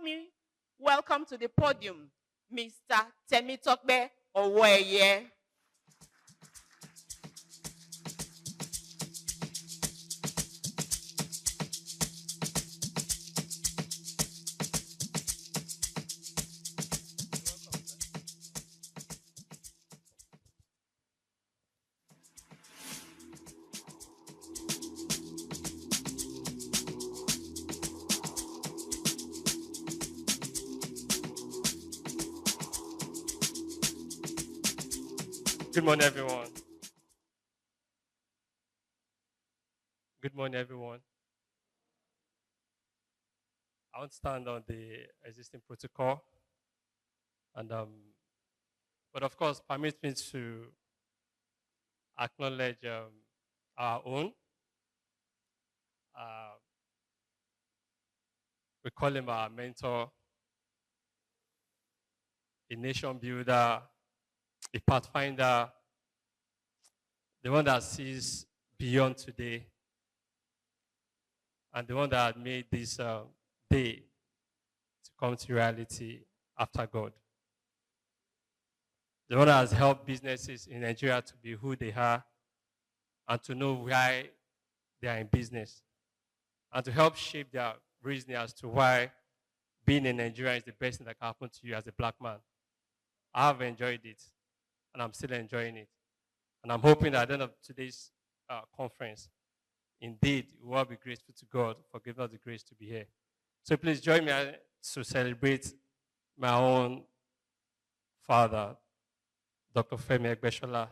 me welcome to the podium Mr. Temitope Oweye. Good morning, everyone. Good morning, everyone. I want to stand on the existing protocol, and but of course, permit me to acknowledge our own. We call him our mentor, a nation builder, a pathfinder, the one that sees beyond today, and the one that made this day to come to reality after God. The one that has helped businesses in Nigeria to be who they are and to know why they are in business, and to help shape their reasoning as to why being in Nigeria is the best thing that can happen to you as a black man. I have enjoyed it, and I'm still enjoying it. And I'm hoping that at the end of today's conference, indeed, we will be grateful to God for giving us the grace to be here. So please join me to celebrate my own father, Dr. Femi Egbesola.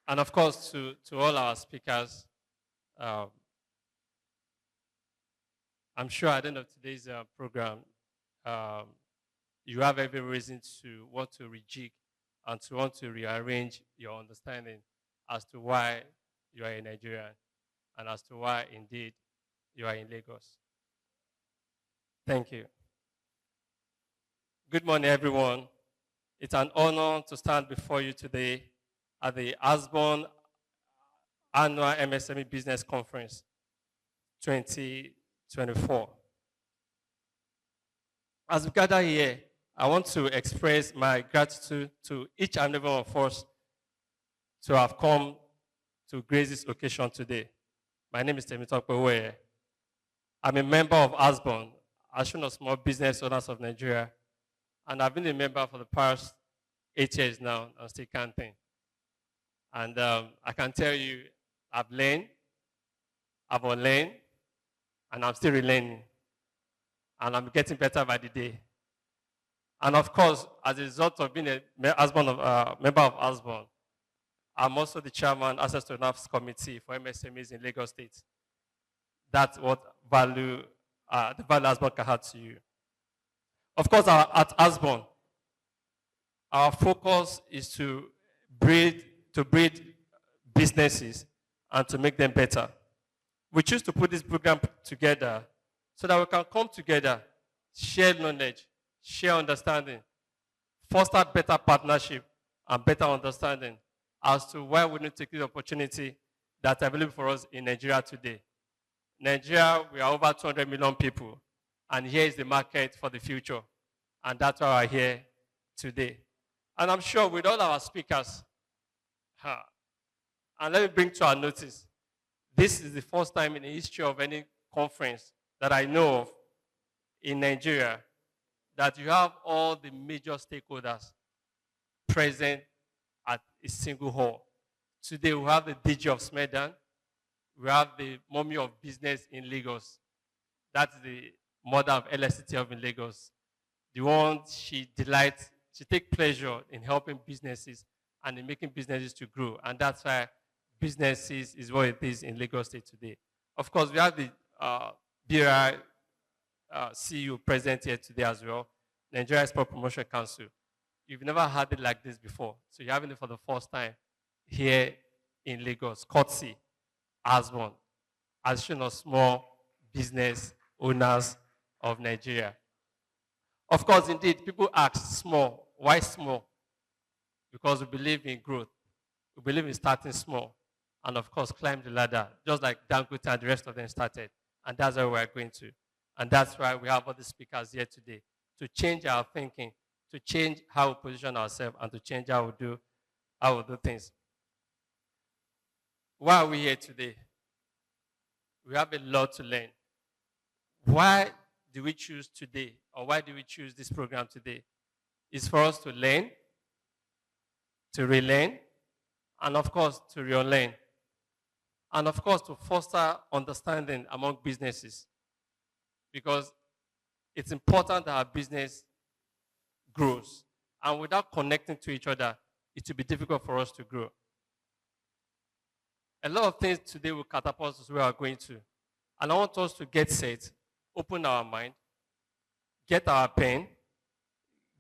And of course, to all our speakers, I'm sure at the end of today's program, you have every reason to want to rejig and to want to rearrange your understanding as to why you are a Nigerian and as to why, indeed, you are in Lagos. Thank you. Good morning, everyone. It's an honor to stand before you today at the Asbon Annual MSME Business Conference 2024. As we gather here, I want to express my gratitude to each and every one of us to have come to grace this occasion today. My name is Temitope Oweye. I'm a member of Asbon, Association of Small Business Owners of Nigeria, and I've been a member for the past 8 years now, and still counting. And I can tell you, I've learned, I've unlearned, and I'm still relearning. And I'm getting better by the day. And of course, as a result of being a member of Asbon, I'm also the chairman, Access to Finance Committee for MSMEs in Lagos State. That's what the value Asbon can add to you. Of course, at Asbon, our focus is to breed businesses and to make them better. We choose to put this program together so that we can come together, share knowledge, share understanding, foster better partnership and better understanding as to why we need to take the opportunity that's available for us in Nigeria today. Nigeria, we are over 200 million people, and here is the market for the future. And that's why we're here today. And I'm sure with all our speakers, and let me bring to our notice, this is the first time in the history of any conference that I know of in Nigeria that you have all the major stakeholders present at a single hall. Today we have the DG of Smedan, we have the mommy of business in Lagos. That's the mother of LSCTF in Lagos. The one she takes pleasure in helping businesses and in making businesses to grow. And that's why businesses is what it is in Lagos State today. Of course, we have the BRI CEO present here today as well, Nigeria Export Promotion Council. You've never had it like this before. So you're having it for the first time here in Lagos, courtesy, Asbon, Association of Small Business Owners of Nigeria. Of course, indeed, people ask, small. Why small? Because we believe in growth. We believe in starting small. and of course climb the ladder, just like Dangote and the rest of them started. And that's where we're going to. And that's why we have all the speakers here today, to change our thinking, to change how we position ourselves, and to change how we do things. Why are we here today? We have a lot to learn. Why do we choose today, or why do we choose this program today? It's for us to learn, to relearn, and of course to relearn. And of course to foster understanding among businesses. Because it's important that our business grows. And without connecting to each other, it will be difficult for us to grow. A lot of things today will catapult us where we are going to. And I want us to get set, open our mind, get our pen,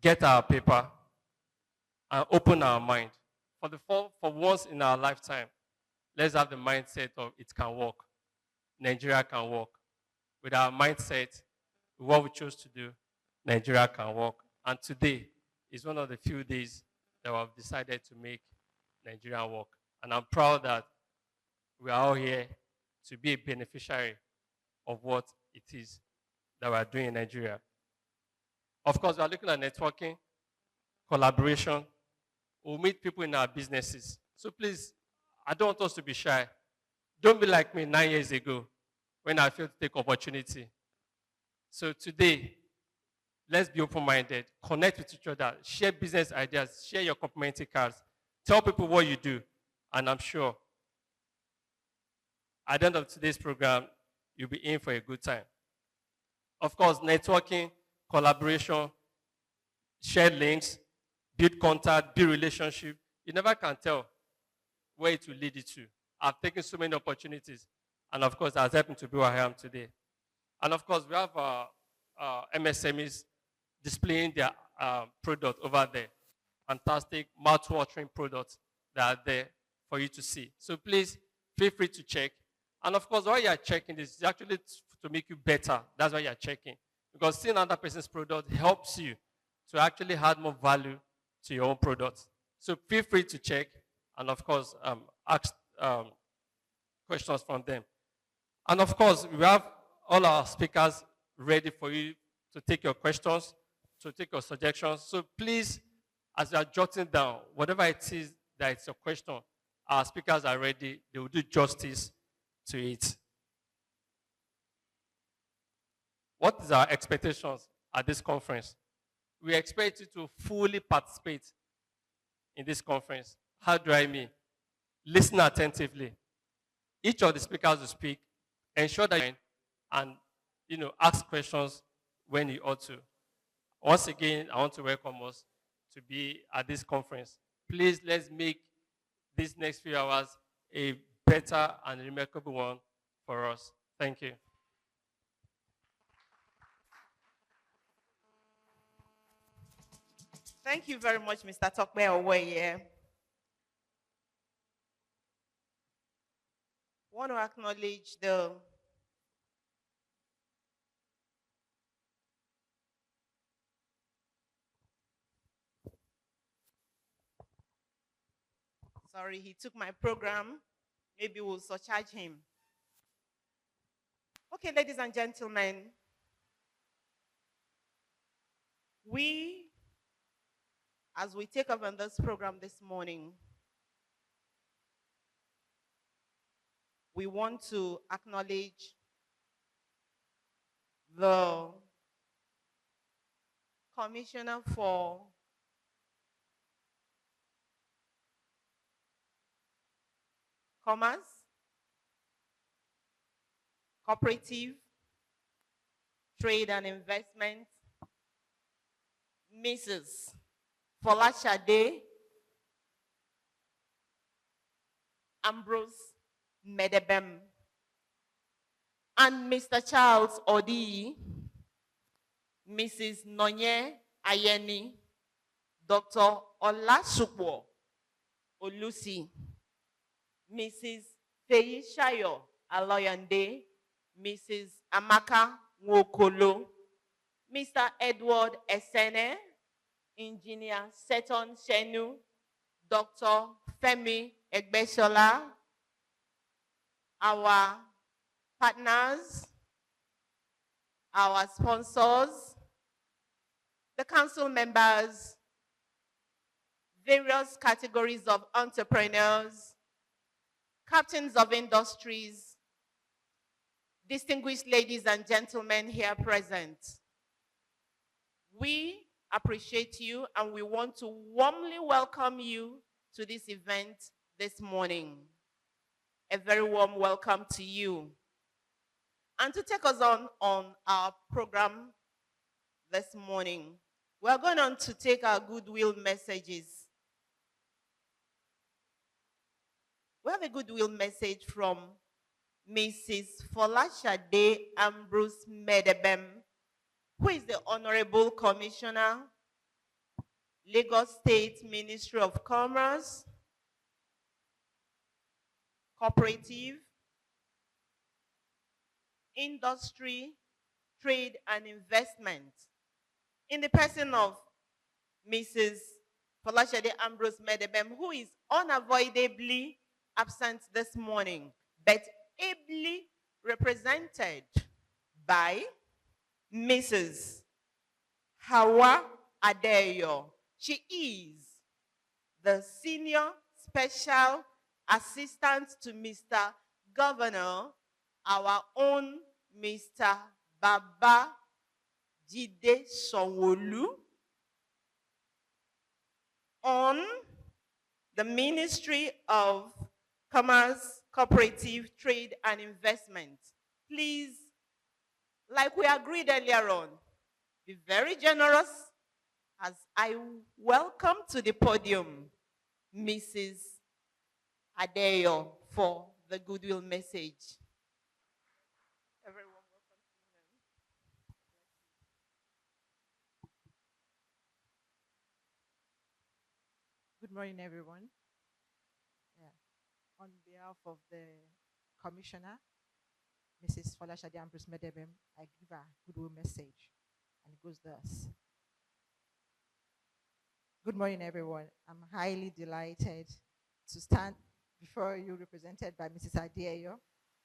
get our paper, and open our mind. For once in our lifetime, let's have the mindset of it can work. Nigeria can work. With our mindset, what we chose to do, Nigeria can work. And today is one of the few days that we have decided to make Nigeria work. And I'm proud that we are all here to be a beneficiary of what it is that we are doing in Nigeria. Of course, we are looking at networking, collaboration. We'll meet people in our businesses. So please, I don't want us to be shy. Don't be like me 9 years ago when I failed to take opportunity. So today, let's be open-minded, connect with each other, share business ideas, share your complimentary cards, tell people what you do, and I'm sure at the end of today's program, you'll be in for a good time. Of course, networking, collaboration, share links, build contact, build relationship. You never can tell where it will lead you to. I've taken so many opportunities, and of course, that's helped me to be where I am today. And of course, we have MSMEs displaying their product over there. Fantastic, mouth-watering products that are there for you to see. So please, feel free to check. And of course, while you are checking this, is actually to make you better. That's why you are checking. Because seeing another person's product helps you to actually add more value to your own product. So feel free to check, and of course, ask questions from them. And of course, we have all our speakers ready for you to take your questions, to take your suggestions. So please, as you are jotting down, whatever it is that it's your question, our speakers are ready. They will do justice to it. What is our expectations at this conference? We expect you to fully participate in this conference. How do I mean? Listen attentively. Each of the speakers will speak. Ensure that you and ask questions when you ought to. Once again, I want to welcome us to be at this conference. Please, let's make these next few hours a better and remarkable one for us. Thank you. Thank you very much, Mr. Tokbe Owoye. I want to acknowledge the sorry, he took my program. Maybe we'll surcharge him. Okay, ladies and gentlemen, as we take up on this program this morning, we want to acknowledge the Commissioner for Commerce, Cooperative, Trade and Investment, Mrs. Folashade Ambrose Medebem, and Mr. Charles Odi, Mrs. Nonye Ayeni, Dr. Olasukwo Olusi, Mrs. Feyishayo Aloyande, Mrs. Amaka Nwokolo, Mr. Edward Esene, Engineer Seton Shenu, Dr. Femi Egbesola, our partners, our sponsors, the council members, various categories of entrepreneurs, captains of industries, distinguished ladies and gentlemen here present. We appreciate you and we want to warmly welcome you to this event this morning. A very warm welcome to you. And to take us on our program this morning, we're going on to take our goodwill messages. We have a goodwill message from Mrs. Folashade Ambrose Medebem, who is the Honorable Commissioner, Lagos State Ministry of Commerce, Cooperative, Industry, Trade and Investment, in the person of Mrs. Folashade Ambrose Medebem, who is unavoidably absent this morning, but ably represented by Mrs. Hawa Adeyo. She is the Senior Special Assistant to Mr. Governor, our own Mr. Baba Jide Sanwo-Olu, on the Ministry of Commerce, Cooperative, Trade and Investment. Please, like we agreed earlier on, be very generous as I welcome to the podium Mrs. Adeyo for the goodwill message. Everyone, welcome to you. Good morning, everyone. On behalf of the Commissioner, Mrs. Folashade Ambrose Medebem, I give a goodwill message, and it goes thus. Good morning, everyone. I'm highly delighted to stand before you, represented by Mrs. Adeyo,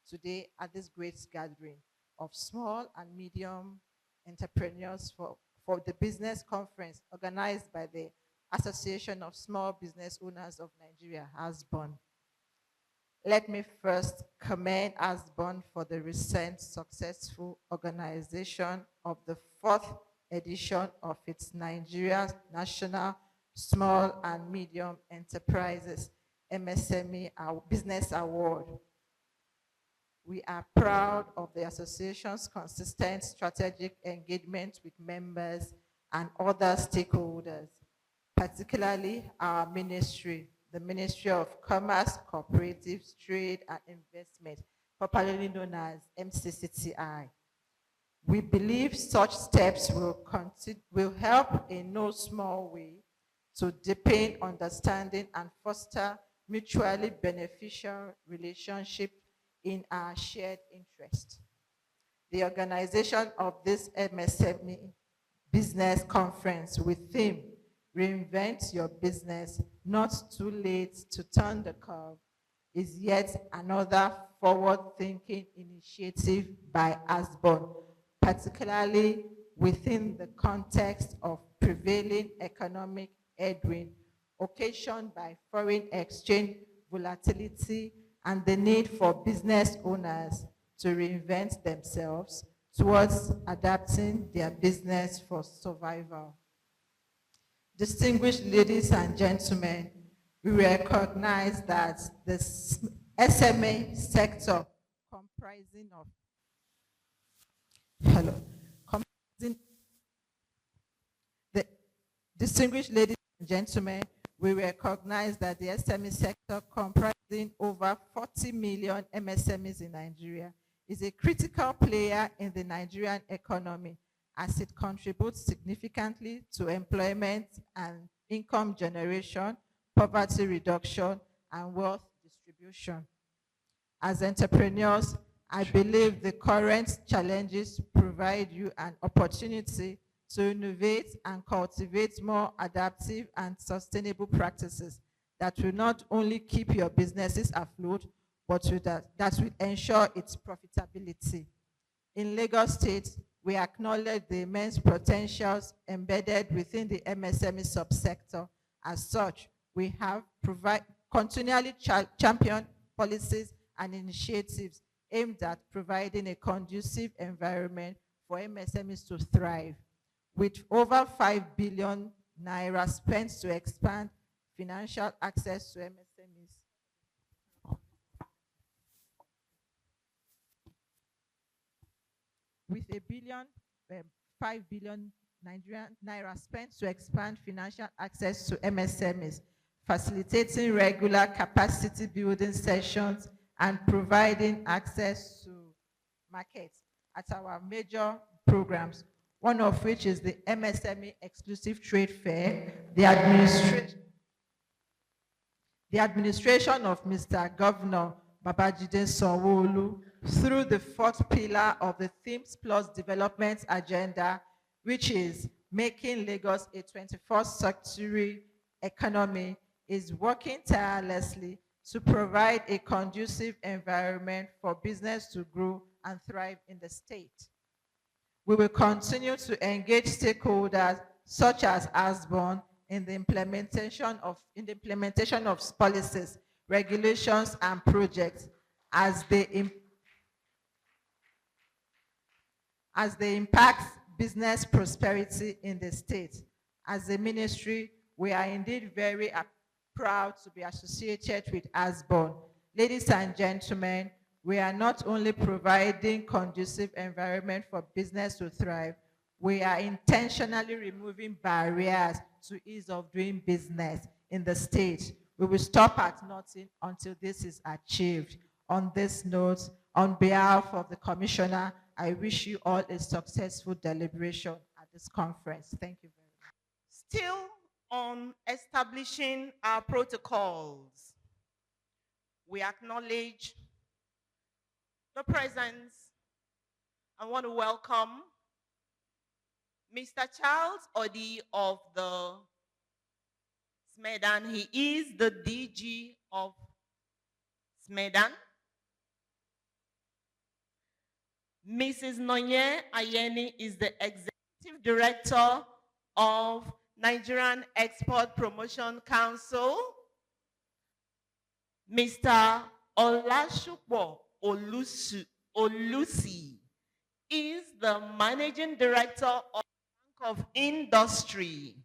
today at this great gathering of small and medium entrepreneurs for the business conference organized by the Association of Small Business Owners of Nigeria, Asbon. Let me first commend Asbon for the recent successful organization of the 4th edition of its Nigeria National Small and Medium Enterprises MSME Business Award. We are proud of the association's consistent strategic engagement with members and other stakeholders, particularly our ministry, the Ministry of Commerce, Cooperatives, Trade and Investment, popularly known as MCCTI. We believe such steps will help in no small way to deepen understanding and foster mutually beneficial relationship in our shared interest. The organization of this MSME business conference with theme Reinvent Your Business, Not Too Late to Turn the Curve, is yet another forward-thinking initiative by Asbon, particularly within the context of prevailing economic headwind occasioned by foreign exchange volatility and the need for business owners to reinvent themselves towards adapting their business for survival. Distinguished ladies and gentlemen, we recognize that the SMA sector comprising the distinguished ladies and gentlemen, we recognize that the SME sector comprising over 40 million MSMEs in Nigeria is a critical player in the Nigerian economy as it contributes significantly to employment and income generation, poverty reduction, and wealth distribution. As entrepreneurs, I believe the current challenges provide you an opportunity to innovate and cultivate more adaptive and sustainable practices that will not only keep your businesses afloat, but that will ensure its profitability. In Lagos State, we acknowledge the immense potentials embedded within the MSME subsector. As such, we have continually championed policies and initiatives aimed at providing a conducive environment for MSMEs to thrive. With over 5 billion naira spent to expand financial access to MSMEs. With 5 billion Nigerian naira spent to expand financial access to MSMEs, facilitating regular capacity building sessions and providing access to markets at our major programs, one of which is the MSME Exclusive Trade Fair, the administration of Mr. Governor Babajide Sanwo-Olu through the fourth pillar of the Themes Plus Development Agenda, which is making Lagos a 21st century economy, is working tirelessly to provide a conducive environment for business to grow and thrive in the state. We will continue to engage stakeholders such as Asbon in the implementation of policies, regulations, and projects as they impact business prosperity in the state. As a ministry, we are indeed very proud to be associated with Asbon. Ladies and gentlemen, we are not only providing conducive environment for business to thrive, we are intentionally removing barriers to ease of doing business in the state. We will stop at nothing until this is achieved. On this note, on behalf of the Commissioner, I wish you all a successful deliberation at this conference. Thank you very much. Still on establishing our protocols, we acknowledge the presence. I want to welcome Mr. Charles Odi of the Smedan. He is the DG of Smedan. Mrs. Nonye Ayeni is the Executive Director of Nigerian Export Promotion Council. Mr. Olashupo Olusi is the Managing Director of Bank of Industry.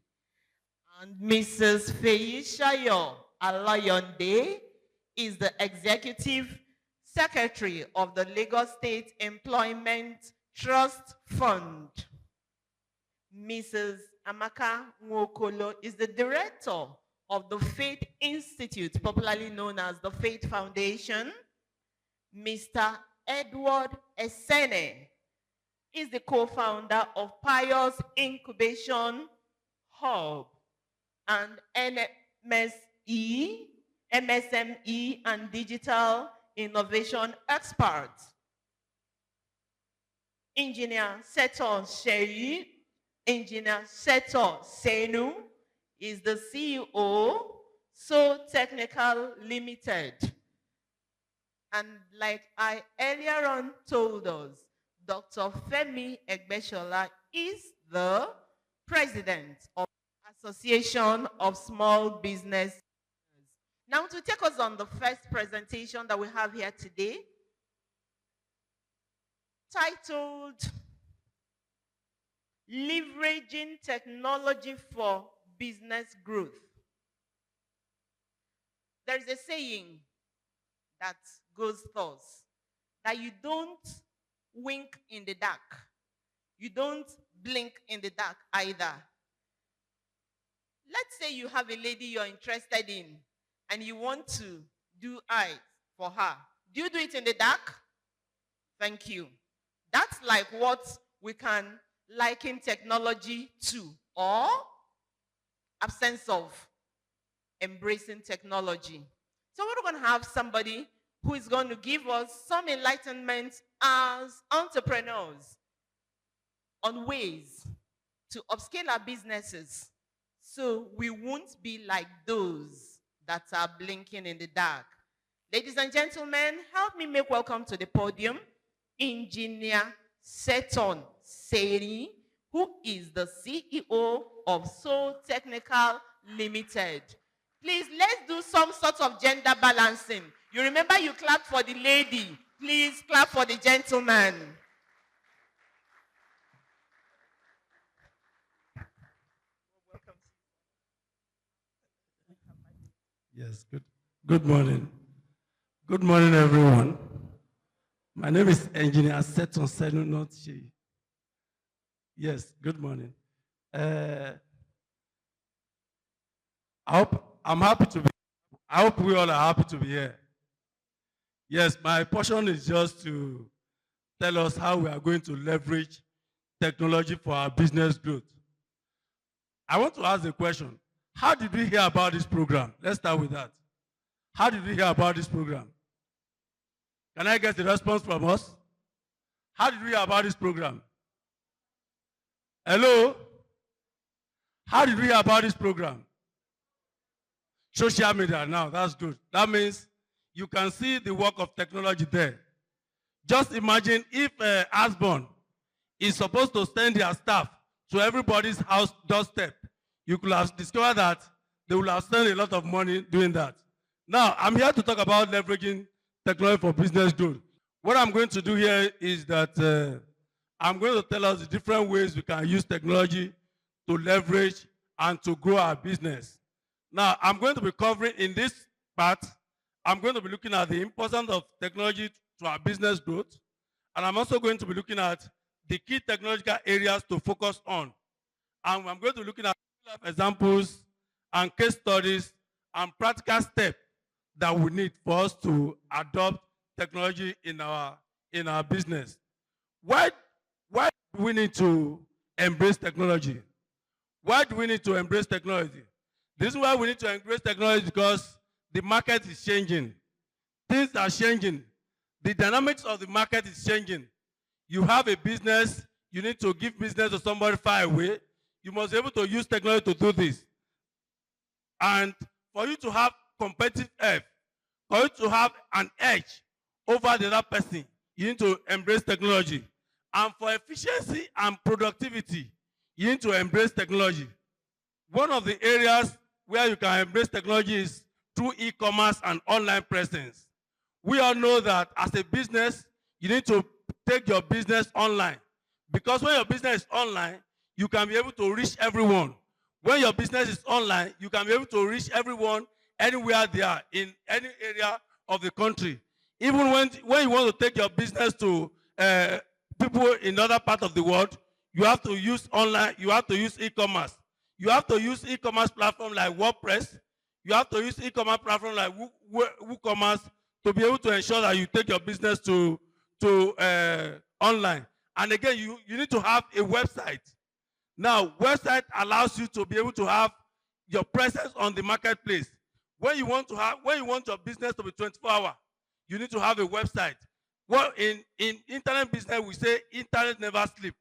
And Mrs. Feyishayo Alayonde is the Executive Secretary of the Lagos State Employment Trust Fund. Mrs. Amaka Nwokolo is the Director of the Faith Institute, popularly known as the Faith Foundation. Mr. Edward Esene is the co-founder of Pious Incubation Hub and MSME and Digital Innovation Expert. Engineer Seto Sheyi, Engineer Seto Senu is the CEO, So Technical Limited. And like I earlier on told us, Dr. Femi Egbesola is the president of the Association of Small Business. Now, to take us on the first presentation that we have here today, titled Leveraging Technology for Business Growth. There is a saying that goes thus, that you don't wink in the dark. You don't blink in the dark either. Let's say you have a lady you're interested in and you want to do eyes for her. Do you do it in the dark? Thank you. That's like what we can liken technology to, or absence of embracing technology. So we're going to have somebody who is going to give us some enlightenment as entrepreneurs on ways to upscale our businesses so we won't be like those that are blinking in the dark. Ladies and gentlemen, help me make welcome to the podium Engineer Seton Seri, who is the CEO of Soul Technical Limited. Please, let's do some sort of gender balancing. You remember you clapped for the lady. Please clap for the gentleman. Yes, good morning. Good morning, everyone. My name is Engineer Seton Senu, not she. Yes, good morning. I hope we all are happy to be here. Yes, my portion is just to tell us how we are going to leverage technology for our business growth. I want to ask a question. How did we hear about this program? Let's start with that. How did we hear about this program? Can I get the response from us? How did we hear about this program? Hello? How did we hear about this program? Social media now, that's good. That means you can see the work of technology there. Just imagine if Asbon is supposed to send their staff to everybody's house doorstep. You could have discovered that they will have spent a lot of money doing that. Now, I'm here to talk about leveraging technology for business growth. What I'm going to do here is that I'm going to tell us the different ways we can use technology to leverage and to grow our business. Now, I'm going to be covering in this part, I'm going to be looking at the importance of technology to our business growth. And I'm also going to be looking at the key technological areas to focus on. And I'm going to be looking at examples and case studies and practical steps that we need for us to adopt technology in our business. Why do we need to embrace technology? Why do we need to embrace technology? This is why we need to embrace technology, because the market is changing. Things are changing. The dynamics of the market is changing. You have a business, you need to give business to somebody far away. You must be able to use technology to do this. And for you to have competitive edge, for you to have an edge over the other person, you need to embrace technology. And for efficiency and productivity, you need to embrace technology. One of the areas where you can embrace technology is through e-commerce and online presence. We all know that as a business, you need to take your business online. Because when your business is online, you can be able to reach everyone. When your business is online, you can be able to reach everyone anywhere they are, in any area of the country. Even when you want to take your business to people in other parts of the world, you have to use online, you have to use e-commerce. You have to use e-commerce platforms like WordPress. You have to use e-commerce platforms like WooCommerce to be able to ensure that you take your business to online. And again, you need to have a website. Now, website allows you to be able to have your presence on the marketplace. When you want your business to be 24 hours, you need to have a website. Well, in internet business, we say internet never sleeps.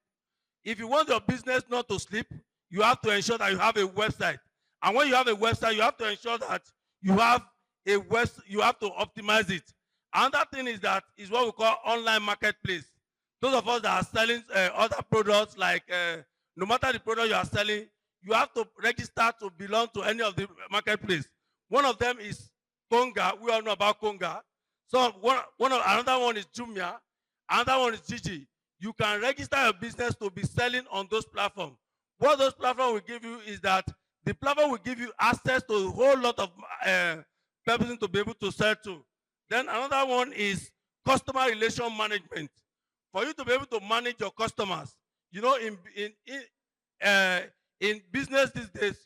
If you want your business not to sleep, you have to ensure that you have a website. And when you have a website, you have to ensure that you have you have to optimize it. Another thing is what we call online marketplace. Those of us that are selling other products, like no matter the product you are selling, you have to register to belong to any of the marketplace. One of them is Konga. We all know about Konga. So another one is Jumia. Another one is Gigi. You can register your business to be selling on those platforms. What those platforms will give you is that the platform will give you access to a whole lot of people to be able to sell to. Then another one is customer relation management. For you to be able to manage your customers, you know, in business these days,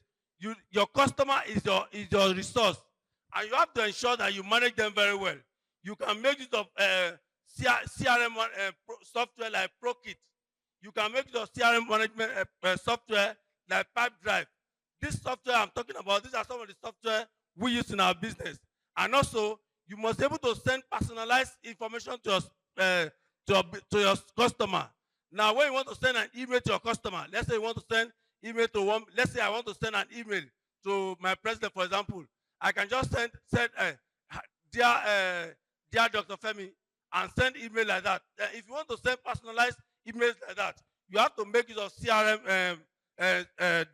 your customer is your resource, and you have to ensure that you manage them very well. You can make use of CRM software like ProKit. You can make use of CRM management software like PipeDrive. This software I'm talking about, these are some of the software we use in our business. And also, you must be able to send personalized information to your customer. Now, when you want to send an email to your customer, let's say you want to send email to one, let's say I want to send an email to my president, for example. I can just send dear Dr. Femi, and send email like that. If you want to send personalized emails like that, you have to make use of CRM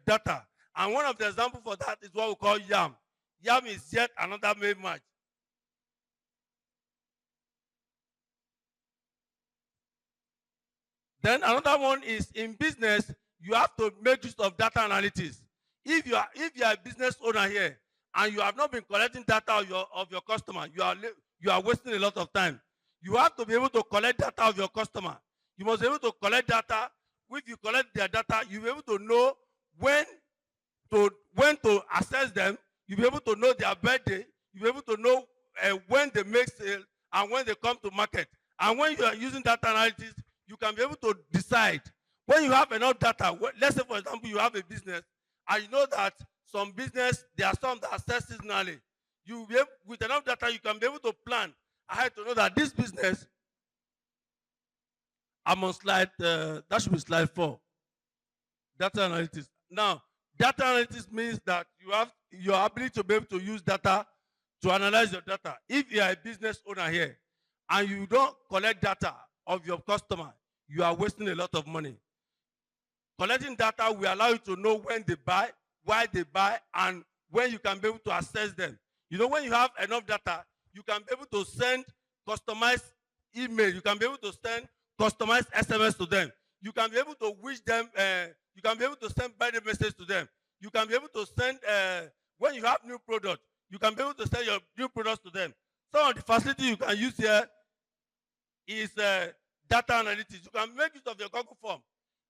data. And one of the examples for that is what we call YAM. YAM is yet another mail match. Then another one is in business, you have to make use of data analytics. If you are a business owner here and you have not been collecting data of your customer, you are wasting a lot of time. You have to be able to collect data of your customer. You must be able to collect data. If you collect their data, you'll be able to know when to access them. You'll be able to know their birthday. You'll be able to know when they make sale and when they come to market. And when you are using data analytics, you can be able to decide. When you have enough data, let's say, for example, you have a business, and you know that some business, there are some that are sell seasonally. With enough data, you can be able to plan ahead to know that this business, I'm on slide, that should be slide 4. Data analytics. Now, data analytics means that you have your ability to be able to use data to analyze your data. If you are a business owner here and you don't collect data of your customer, you are wasting a lot of money. Collecting data will allow you to know when they buy, why they buy, and when you can be able to access them. You know, when you have enough data, you can be able to send customized email. You can be able to send customized SMS to them. You can be able to wish them, you can be able to send birthday message to them. You can be able to send, when you have new product, you can be able to send your new products to them. Some of the facility you can use here is data analytics. You can make use of your Google form.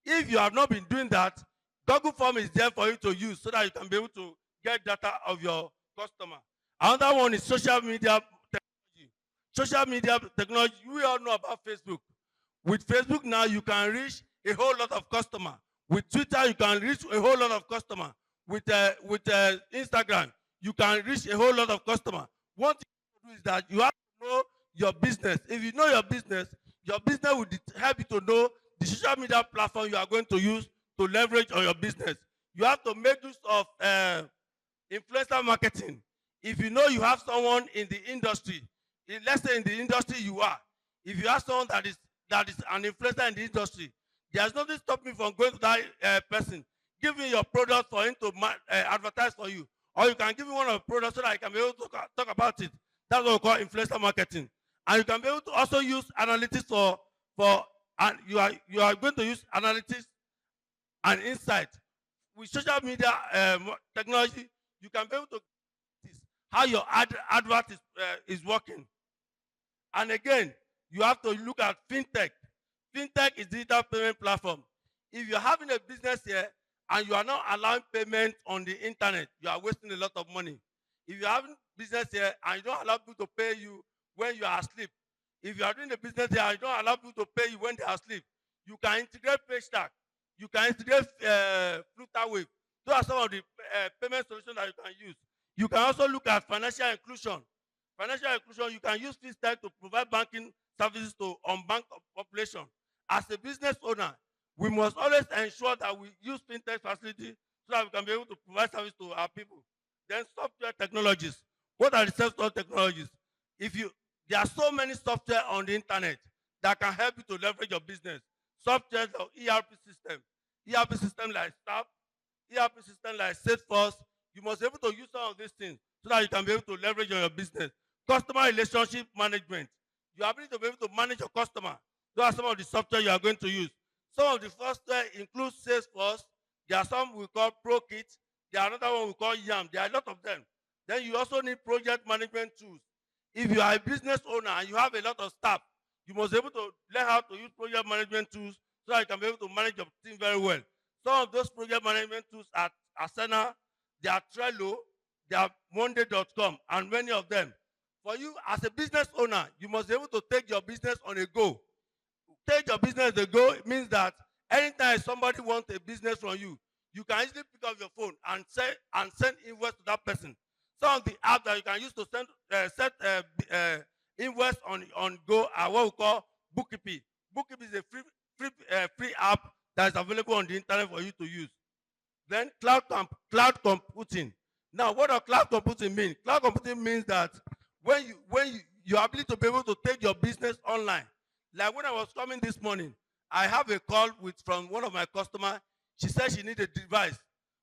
If you have not been doing that, Google form is there for you to use so that you can be able to get data of your customer. Another one is social media technology. Social media technology, we all know about Facebook. With Facebook now, you can reach a whole lot of customers. With Twitter, you can reach a whole lot of customers. With Instagram, you can reach a whole lot of customers. One thing to do is that you have to know your business. If you know your business will help you to know the social media platform you are going to use to leverage on your business. You have to make use of influencer marketing. If you know you have someone in the industry, let's say in the industry you are, if you have someone that is an influencer in the industry, there's nothing stopping me from going to that person, giving your product for him to advertise for you. Or you can give me one of the products so that I can be able to talk about it. That's what we call influencer marketing. And you can be able to also use analytics and you are going to use analytics and insight. With social media technology, you can be able to see how your advert is working. And again, you have to look at fintech. Fintech is digital payment platform. If you're having a business here and you are not allowing payment on the internet, you are wasting a lot of money. If you're having business here and you don't allow people to pay you when you are asleep, if you are doing a business here and you don't allow people to pay you when they are asleep, you can integrate PayStack. You can integrate Flutterwave. Those are some of the payment solutions that you can use. You can also look at financial inclusion. Financial inclusion, you can use FinTech to provide banking services to unbanked population. As a business owner, we must always ensure that we use FinTech facility so that we can be able to provide service to our people. Then software technologies. What are the software technologies? There are so many software on the internet that can help you to leverage your business. Software of ERP system like SAP, ERP system like Salesforce. You must be able to use some of these things so that you can be able to leverage on your business. Customer relationship management. You are able to be able to manage your customer. Those are some of the software you are going to use. Some of the software include Salesforce. There are some we call ProKit. There are another one we call YAM. There are a lot of them. Then you also need project management tools. If you are a business owner and you have a lot of staff, you must be able to learn how to use project management tools so that you can be able to manage your team very well. Some of those project management tools are Asana, they are Trello, they are Monday.com, and many of them. For you as a business owner, you must be able to take your business on a go. Take your business on a go. It means that anytime somebody wants a business from you, you can easily pick up your phone and send invoice to that person. Some of the apps that you can use to set invoice on go are what we call Bookkeeping. Bookkeeping is a free app that is available on the internet for you to use. Then cloud computing. Now, what does cloud computing mean? Cloud computing means that your ability to be able to take your business online. Like when I was coming this morning, I have a call from one of my customers. She said she needed a device.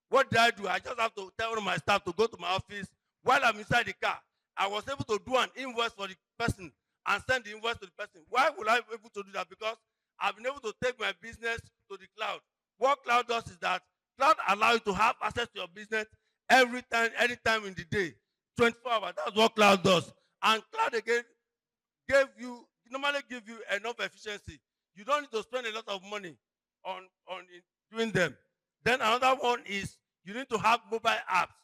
What did I do? I just have to tell one of my staff to go to my office. While I'm inside the car, I was able to do an invoice for the person and send the invoice to the person. Why would I be able to do that? Because I've been able to take my business to the cloud. What cloud does is that cloud allows you to have access to your business every time, anytime in the day, 24 hours. That's what cloud does. And cloud again normally give you enough efficiency. You don't need to spend a lot of money on doing them. Then another one is you need to have mobile apps.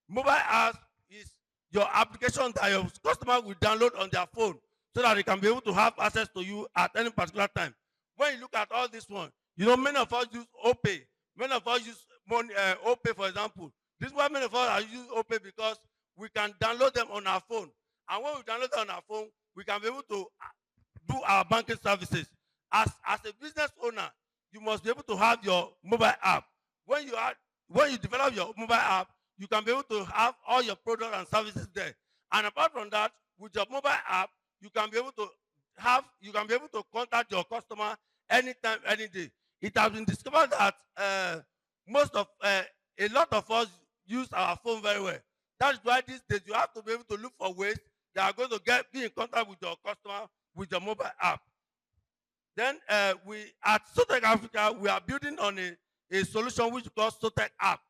Mobile apps is your application that your customer will download on their phone so that they can be able to have access to you at any particular time. When you look at all this one, many of us use OPay. Many of us use money, OPay, for example. This is why many of us are using OPay, because we can download them on our phone. And when we download them on our phone, we can be able to do our banking services. As a business owner, you must be able to have your mobile app. When you develop your mobile app, you can be able to have all your products and services there. And apart from that, with your mobile app, you can be able to contact your customer anytime, any day. It has been discovered that a lot of us use our phone very well. That's why these days you have to be able to look for ways that are going to be in contact with your customer with your mobile app. Then we at Techafrica, we are building on a solution which we call Tech app.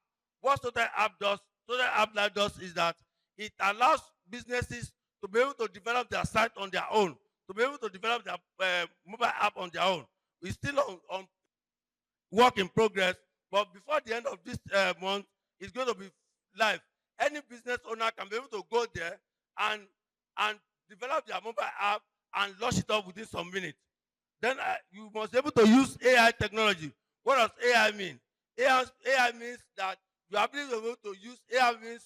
What Tech app does, Tech app does is that it allows businesses to be able to develop their site on their own, to be able to develop their mobile app on their own. We're still on work in progress, but before the end of this month, it's going to be live. Any business owner can be able to go there and develop their mobile app and launch it up within some minutes. Then you must be able to use AI technology. What does AI mean? AI means that you are able to use AI means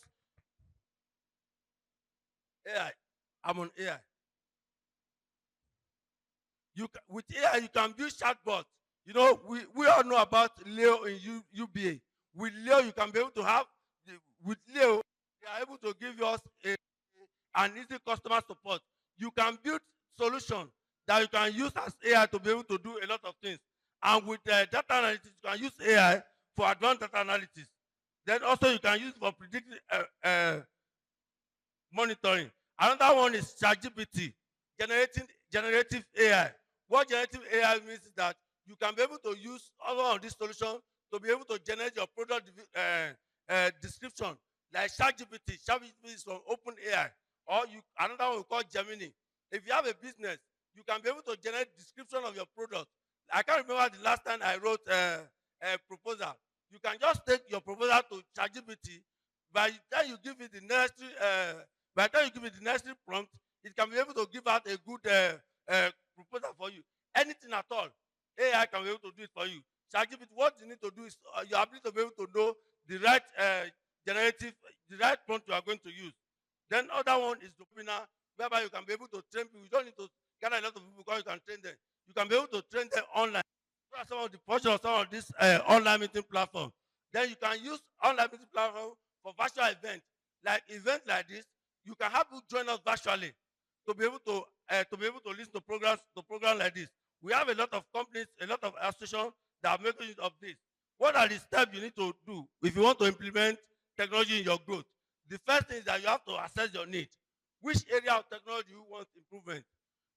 AI. I'm on AI. With AI, you can build chatbots. We all know about Leo in UBA. With Leo, you can be able to have, with Leo, they are able to give us an easy customer support. You can build solutions that you can use as AI to be able to do a lot of things. And with data analytics, you can use AI for advanced data analytics. Then also you can use it for predictive monitoring. Another one is ChatGPT, generative AI. What generative AI means is that you can be able to use all of these solutions to be able to generate your product description, like ChatGPT. ChatGPT is from OpenAI, or another one we call Gemini. If you have a business, you can be able to generate description of your product. I can't remember the last time I wrote a proposal. You can just take your proposal to ChatGPT. By the time you give it the necessary prompt, it can be able to give out a good proposal for you. Anything at all, AI can be able to do it for you. ChatGPT, what you need to do is your ability to be able to know the right the right prompt you are going to use. Then other one is the webinar, whereby you can be able to train people. You don't need to gather a lot of people because you can train them. You can be able to train them online. Those are some of the portions of some of this online meeting platform. Then you can use online meeting platform for virtual events. Like events like this, you can have people join us virtually to be able to listen to programs like this. We have a lot of companies, a lot of associations that are making use of this. What are the steps you need to do if you want to implement technology in your growth? The first thing is that you have to assess your need. Which area of technology do you want improvement?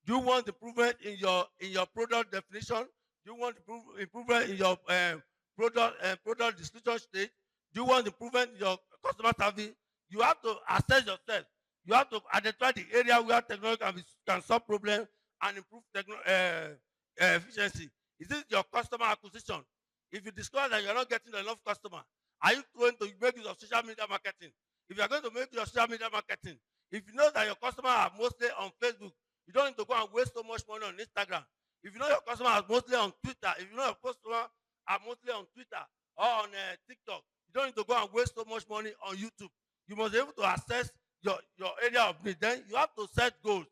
Do you want improvement in your product definition? Do you want improvement in your product description stage? Do you want improvement in your customer service? You have to assess yourself. You have to identify the area where technology can solve problems and improve efficiency. Is it your customer acquisition? If you discover that you're not getting enough customer, are you going to make use of social media marketing? If you are going to make use of social media marketing, if you know that your customers are mostly on Facebook, you don't need to go and waste so much money on Instagram. If you know your customers are mostly on Twitter, if you know your customers are mostly on Twitter or on TikTok, you don't need to go and waste so much money on YouTube. You must be able to assess your area of need. Then you have to set goals.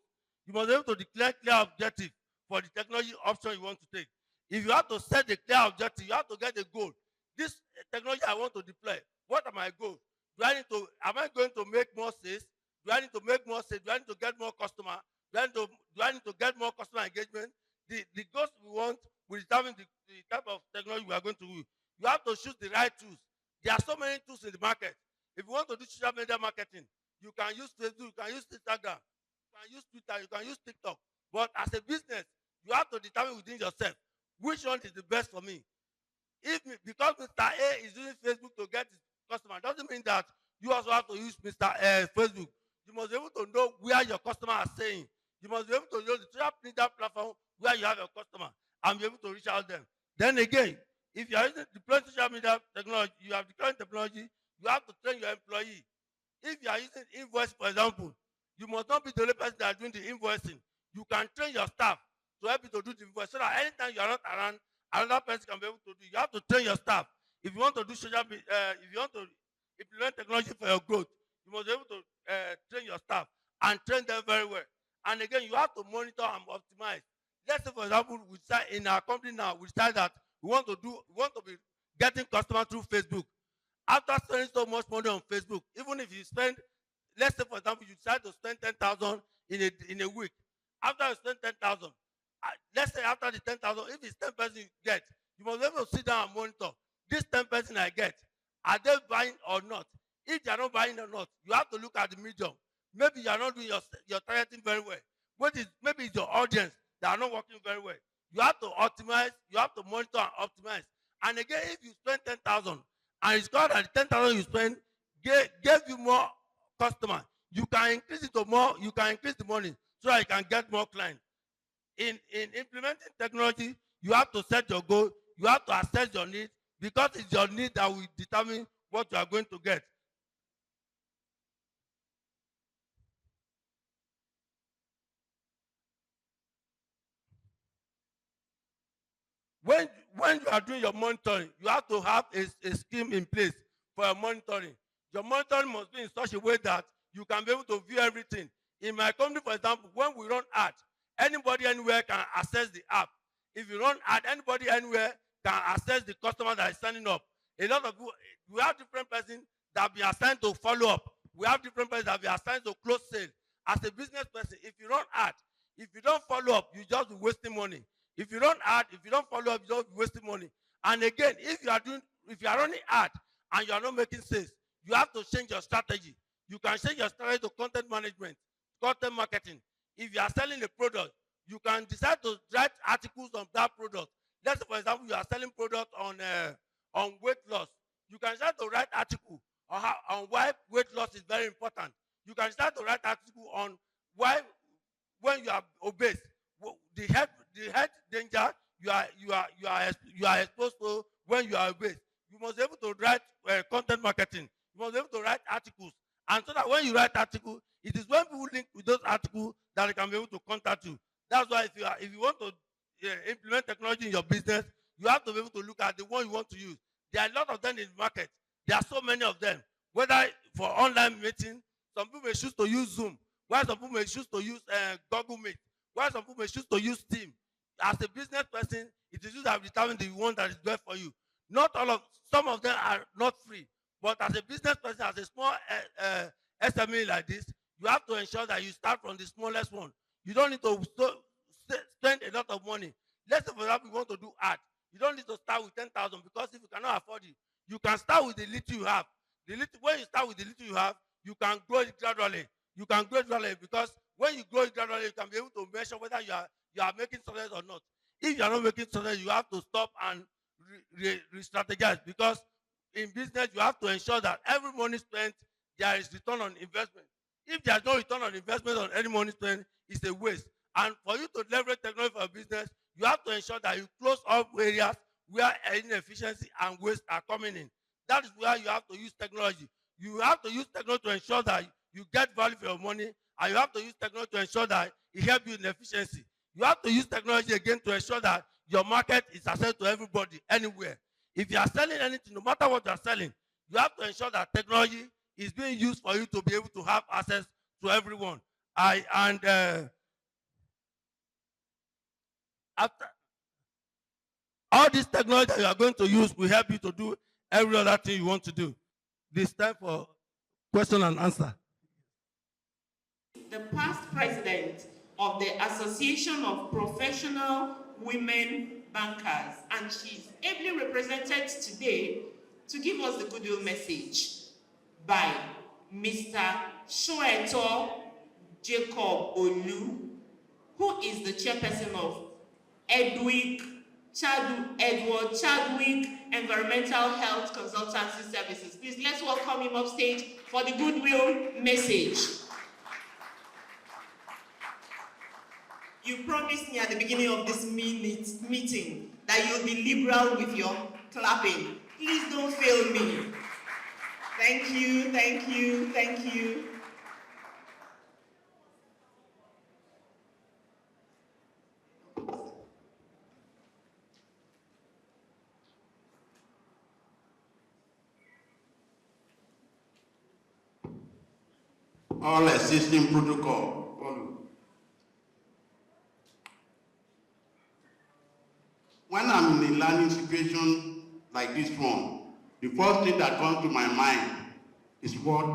You must be able to declare clear objective for the technology option you want to take. If you have to set a clear objective, you have to get a goal. This technology I want to deploy, what are my goals? Am I going to make more sales? Do I need to make more sales? Do I need to get more customer? Do I need to get more customer engagement? The goals we want will determine the type of technology we are going to use. You have to choose the right tools. There are so many tools in the market. If you want to do social media marketing, you can use Facebook, you can use Instagram, you can use Twitter, you can use TikTok. But as a business, you have to determine within yourself which one is the best for me. Because Mr. A is using Facebook to get his customer, doesn't mean that you also have to use Facebook. You must be able to know where your customer are saying. You must be able to know the social media platform where you have your customer and be able to reach out them. Then again, if you are using deploying social media technology, you have deploying technology, you have to train your employee. If you are using invoice, for example, you must not be the only person that is doing the invoicing. You can train your staff to help you to do the invoice so that anytime you are not around, another person can be able to do. You have to train your staff. If you want to do social media, if you want to implement technology for your growth, you must be able to train your staff and train them very well. And again, you have to monitor and optimize. Let's say, for example, we start in our company now, we start that we want to be getting customers through Facebook. After spending so much money on Facebook, even if you spend, let's say, for example, you decide to spend 10,000 in a week. After you spend 10,000, let's say after the 10,000, if it's 10 person you get, you must be able to sit down and monitor. This 10 person I get, are they buying or not? If they are not buying or not, you have to look at the medium. Maybe you are not doing your targeting very well. Maybe it's your audience that are not working very well. You have to optimize, you have to monitor and optimize. And again, if you spend 10,000 and it's got that the 10,000 you spend gave you more customer, you can increase it to more, you can increase the money so that you can get more clients. In implementing technology, you have to set your goal, you have to assess your needs, because it's your need that will determine what you are going to get. When you are doing your monitoring, you have to have a scheme in place for your monitoring. Your monitoring must be in such a way that you can be able to view everything. In my company, for example, when we run ads, anybody anywhere can access the app. If you run ad, anybody anywhere can access the customer that is signing up. A lot of people, we have different persons that have been assigned to follow up. We have different persons that have been assigned to close sale. As a business person, if you run ad, if you don't follow up, you just be wasting money. If you run ad, if you don't follow up, you just be wasting money. And again, if you are running ad and you are not making sales, you have to change your strategy. You can change your strategy to content management, content marketing. If you are selling a product, you can decide to write articles on that product. Let's say, for example, you are selling product on weight loss. You can start to write article on why weight loss is very important. You can start to write article on why, when you are obese, the health danger you are exposed to when you are obese. You must be able to write content marketing. You must be able to write articles, and so that when you write article, it is when people link with those articles that they can be able to contact you. That's why if you want to implement technology in your business, you have to be able to look at the one you want to use. There are a lot of them in the market. There are so many of them. Whether for online meeting, some people may choose to use Zoom, while some people may choose to use Google Meet, while some people may choose to use Team. As a business person, it is you that determine the one that is best for you. Some of them are not free, but as a business person, as a small SME like this, you have to ensure that you start from the smallest one. You don't need to spend a lot of money. Let's say, for example, you want to do ad. You don't need to start with 10,000, because if you cannot afford it, you can start with the little you have. When you start with the little you have, you can grow it gradually. You can grow it gradually, because when you grow it gradually, you can be able to measure whether you are making success or not. If you are not making success, you have to stop and re-strategize, because in business, you have to ensure that every money spent, there is return on investment. If there is no return on investment on any money spent, it's a waste. And for you to leverage technology for a business, you have to ensure that you close all areas where inefficiency and waste are coming in. That is where you have to use technology. You have to use technology to ensure that you get value for your money, and you have to use technology to ensure that it helps you in efficiency. You have to use technology again to ensure that your market is accessible to everybody, anywhere. If you are selling anything, no matter what you are selling, you have to ensure that technology is being used for you to be able to have access to everyone. After all this technology that you are going to use will help you to do every other thing you want to do. This time for question and answer. the past president of the Association of Professional Women Bankers, and she's ably represented today to give us the goodwill message by Mr. Shoeto Jacob Olu, who is the chairperson of Edward Chadwick Environmental Health Consultancy Services. Please, let's welcome him up stage for the goodwill message. You promised me at the beginning of this meeting that you'll be liberal with your clapping. Please don't fail me. Thank you, thank you, thank you. All existing protocol follow. When I'm in a learning situation like this one, the first thing that comes to my mind is what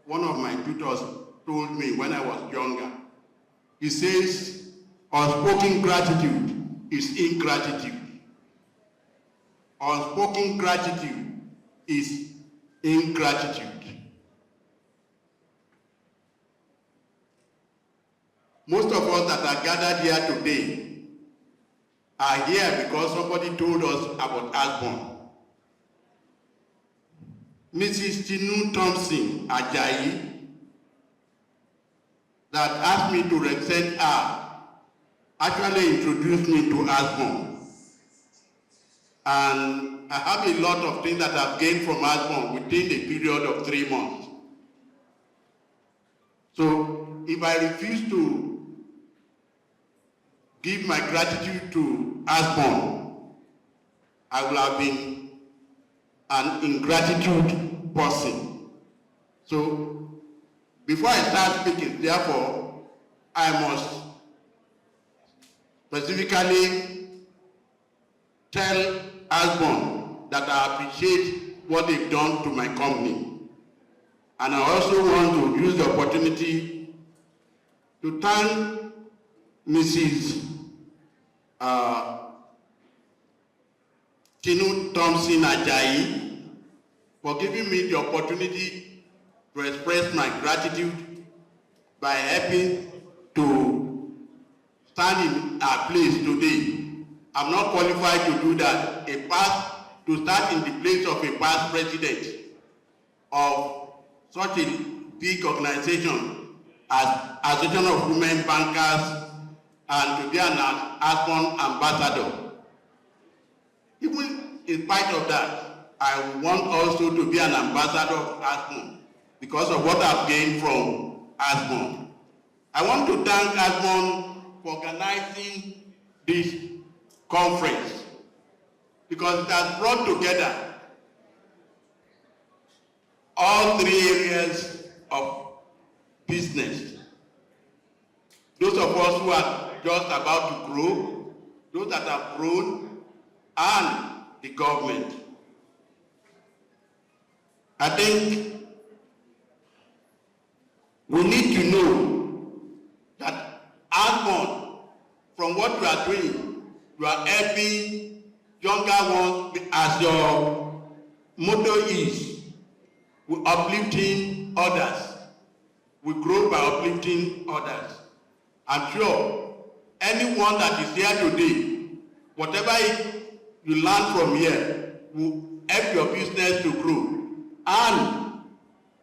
one of my tutors told me when I was younger. He says, unspoken gratitude is ingratitude. Unspoken gratitude is ingratitude. Most of us that are gathered here today are here because somebody told us about Asbon. Mrs. Tinu Thompson Ajayi, that asked me to represent her, actually introduced me to Asbon. And I have a lot of things that I've gained from Asbon within the period of 3 months. So if I refuse to give my gratitude to Asbon, I will have been an ingratitude person. So before I start speaking, therefore, I must specifically tell Asbon that I appreciate what they've done to my company. And I also want to use the opportunity to thank Mrs. Tinu Thompson Ajayi for giving me the opportunity to express my gratitude by helping to stand in our place today. I'm not qualified to do that. To stand in the place of a past president of such a big organization as Association of Women Bankers, and to be an Asbon ambassador. Even in spite of that, I want also to be an ambassador of Asbon because of what I've gained from Asbon. I want to thank Asbon for organizing this conference because it has brought together all 3 areas of business. Those of us who are just about to grow, those that have grown, and the government. I think we need to know that Asbon, from what you are doing, you are helping younger ones, as your motto is, we uplifting others. We grow by uplifting others. I'm sure anyone that is here today, whatever you learn from here will help your business to grow. And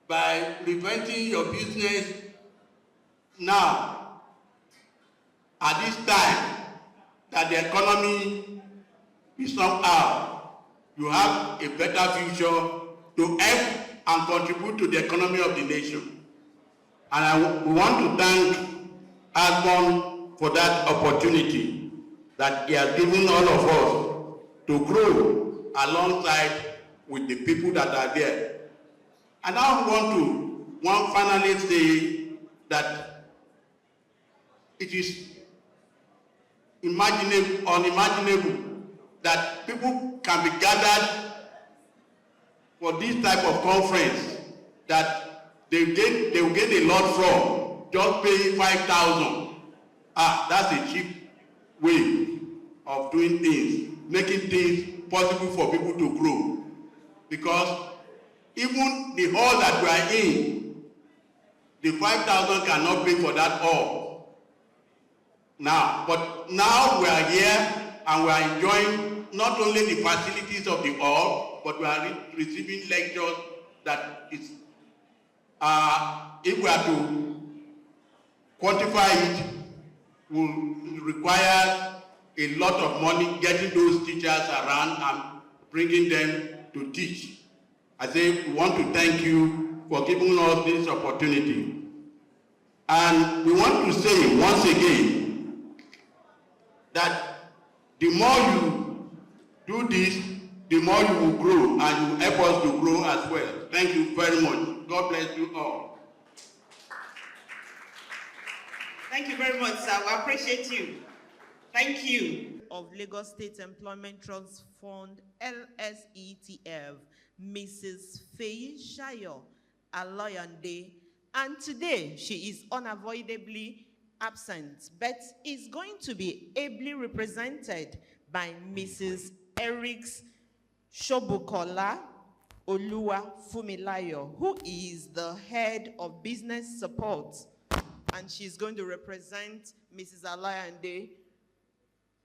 by preventing your business now, at this time that the economy is somehow, you have a better future to help and contribute to the economy of the nation. And we want to thank Asbon for that opportunity that he has given all of us to grow alongside with the people that are there. And I want to finally say that it is unimaginable that people can be gathered for this type of conference that they will get a lot from, just paying 5,000. That's a cheap way of doing things, making things possible for people to grow. Because even the hall that we are in, the 5,000 cannot pay for that hall. Now, but now we are here and we are enjoying not only the facilities of the hall, but we are receiving lectures that is, if we are to quantify it, will require a lot of money getting those teachers around and bringing them to teach. I say we want to thank you for giving us this opportunity. And we want to say once again that the more you do this, the more you will grow and you will help us to grow as well. Thank you very much. God bless you all. Thank you very much, sir. We appreciate you. Thank you. Of Lagos State Employment Trust Fund, LSETF, Mrs. Fei Shayo Aloyande. And today, she is unavoidably absent, but is going to be ably represented by Mrs. Erics Shobukola Oluwa Fumilayo, who is the head of business support. And she's going to represent Mrs. Alayande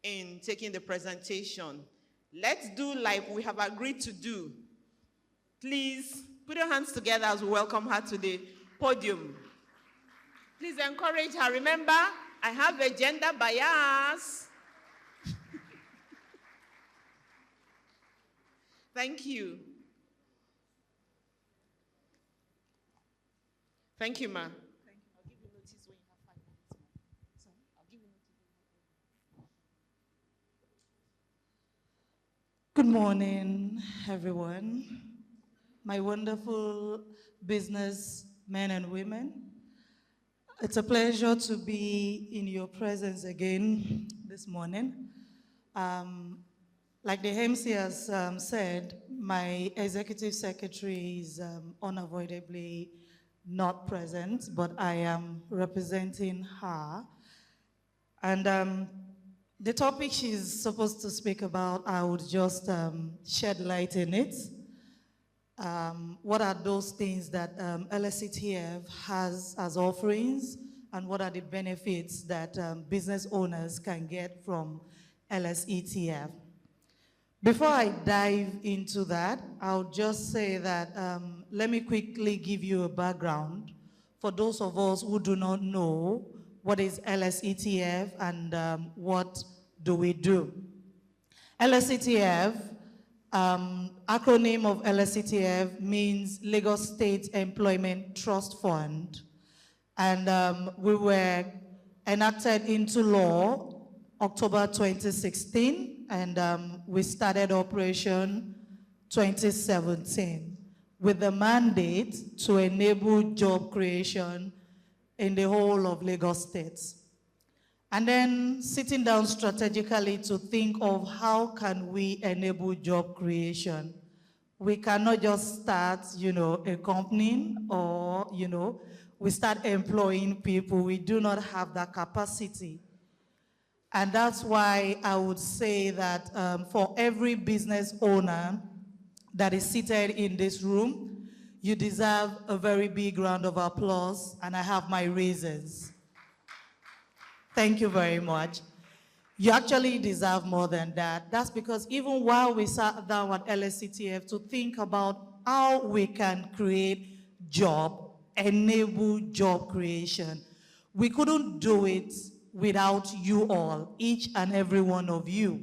in taking the presentation. Let's do like we have agreed to do. Please put your hands together as we welcome her to the podium. Please encourage her. Remember, I have a gender bias. Thank you. Thank you, ma. Good morning, everyone. My wonderful businessmen and women. It's a pleasure to be in your presence again this morning. Like the MC has said, my executive secretary is unavoidably not present, but I am representing her. And the topic she's supposed to speak about, I would just shed light in it. What are those things that LSETF has as offerings, and what are the benefits that business owners can get from LSETF? Before I dive into that, I'll just say that let me quickly give you a background for those of us who do not know what is LSETF and what do we do. LSETF, acronym of LSETF means Lagos State Employment Trust Fund. And we were enacted into law October 2016, and we started operation 2017 with the mandate to enable job creation in the whole of Lagos State. And then sitting down strategically to think of how can we enable job creation. We cannot just start, a company or, we start employing people. We do not have that capacity. And that's why I would say that for every business owner that is seated in this room, you deserve a very big round of applause, and I have my reasons. Thank you very much. You actually deserve more than that. That's because even while we sat down at LSETF to think about how we can create enable job creation, we couldn't do it without you all, each and every one of you.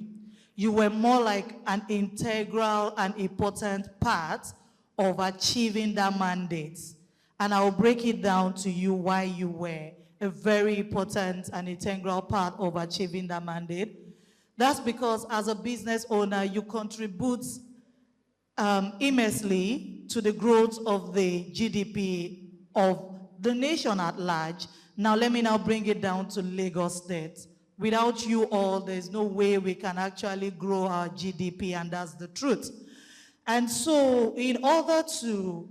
You were more like an integral and important part of achieving that mandate. And I'll break it down to you why you were a very important and integral part of achieving that mandate. That's because as a business owner, you contribute immensely to the growth of the GDP of the nation at large. Now let me now bring it down to Lagos State. Without you all, there's no way we can actually grow our GDP, and that's the truth. And so in order to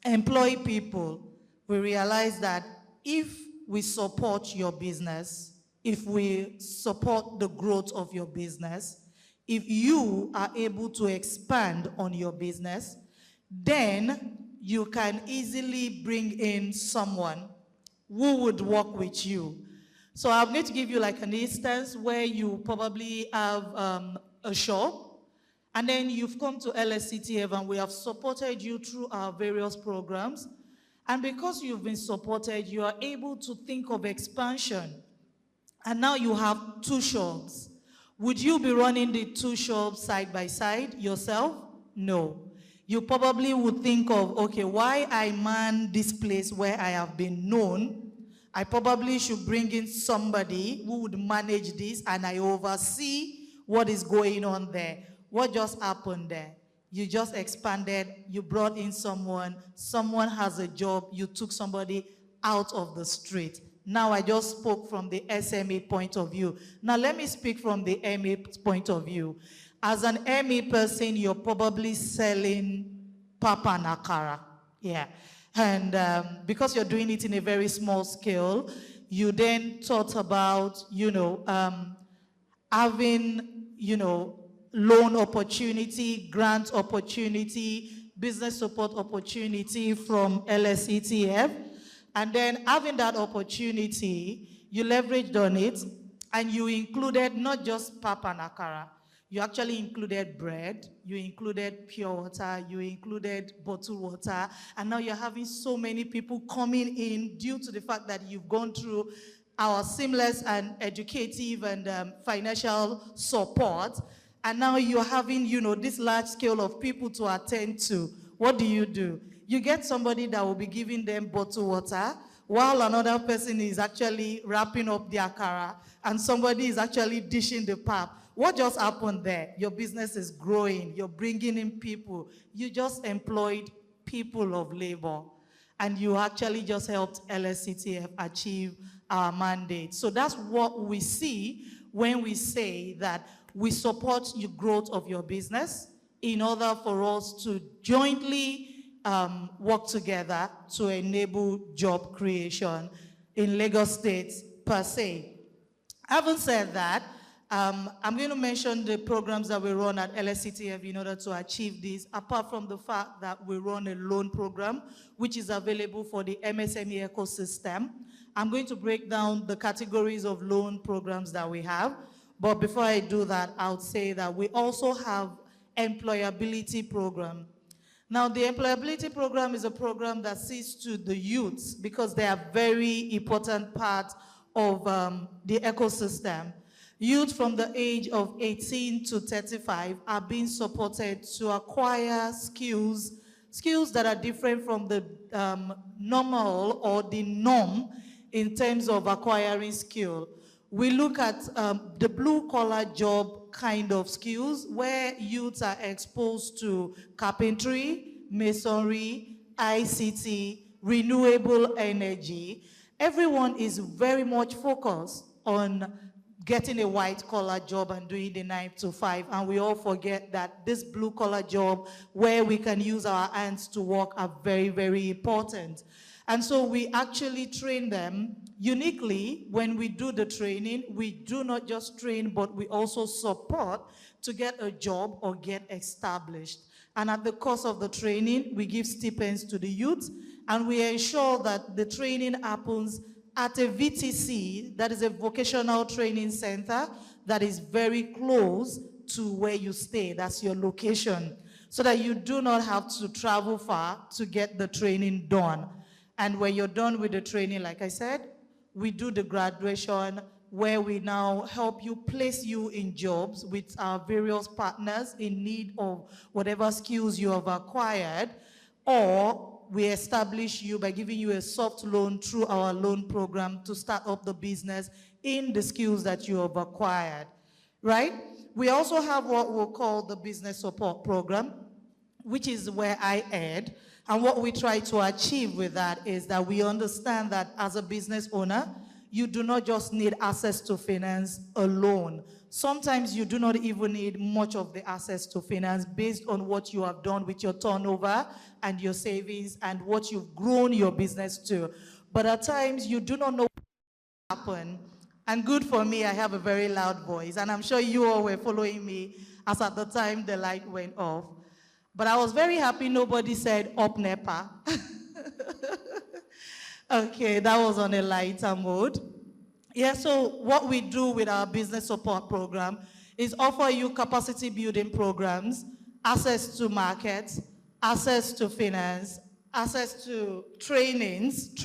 employ people, we realize that if we support your business, if we support the growth of your business, if you are able to expand on your business, then you can easily bring in someone who would work with you. So I'm going to give you like an instance where you probably have a shop, and then you've come to LSCTF and we have supported you through our various programs. And because you've been supported, you are able to think of expansion. And now you have 2 shops. Would you be running the 2 shops side by side yourself? No. You probably would think of, okay, why I man this place where I have been known, I probably should bring in somebody who would manage this and I oversee what is going on there. What just happened there? You just expanded, you brought in someone has a job, you took somebody out of the street. Now I just spoke from the SME point of view. Now let me speak from the ME point of view. As an ME person, you're probably selling papa and akara. Yeah. And because you're doing it in a very small scale, you then thought about, having, loan opportunity, grant opportunity, business support opportunity from LSCTF. And then having that opportunity, you leveraged on it and you included not just pap and akara, you actually included bread, you included pure water, you included bottled water, and now you're having so many people coming in due to the fact that you've gone through our seamless and educative and financial support. And now you're having, this large scale of people to attend to. What do? You get somebody that will be giving them bottled water, while another person is actually wrapping up the akara, and somebody is actually dishing the pap. What just happened there? Your business is growing. You're bringing in people. You just employed people of labor, and you actually just helped LSCTF achieve our mandate. So that's what we see when we say that we support the growth of your business in order for us to jointly work together to enable job creation in Lagos State per se. Having said that, I'm going to mention the programs that we run at LSCTF in order to achieve this, apart from the fact that we run a loan program, which is available for the MSME ecosystem. I'm going to break down the categories of loan programs that we have. But before I do that, I would say that we also have employability program. Now, the employability program is a program that sees to the youths because they are very important part of the ecosystem. Youth from the age of 18 to 35 are being supported to acquire skills that are different from the normal or the norm in terms of acquiring skill. We look at the blue-collar job kind of skills where youths are exposed to carpentry, masonry, ICT, renewable energy. Everyone is very much focused on getting a white-collar job and doing the 9 to 5, and we all forget that this blue-collar job where we can use our hands to work are very, very important. And so we actually train them uniquely. When we do the training, we do not just train, but we also support to get a job or get established. And at the course of the training, we give stipends to the youth, and we ensure that the training happens at a VTC, that is a vocational training center, that is very close to where you stay. That's your location, so that you do not have to travel far to get the training done. And when you're done with the training, like I said, we do the graduation where we now help you, place you in jobs with our various partners in need of whatever skills you have acquired, or we establish you by giving you a soft loan through our loan program to start up the business in the skills that you have acquired, right? We also have what we'll call the business support program, which is where I head. And what we try to achieve with that is that we understand that as a business owner, you do not just need access to finance alone. Sometimes you do not even need much of the access to finance based on what you have done with your turnover and your savings and what you've grown your business to. but at times you do not know what will happen. And good for me, I have a very loud voice, and I'm sure you all were following me as at the time the light went off. But I was very happy nobody said up NEPA. Okay, that was on a lighter mode. Yeah, so what we do with our business support program is offer you capacity building programs, access to markets, access to finance, access to trainings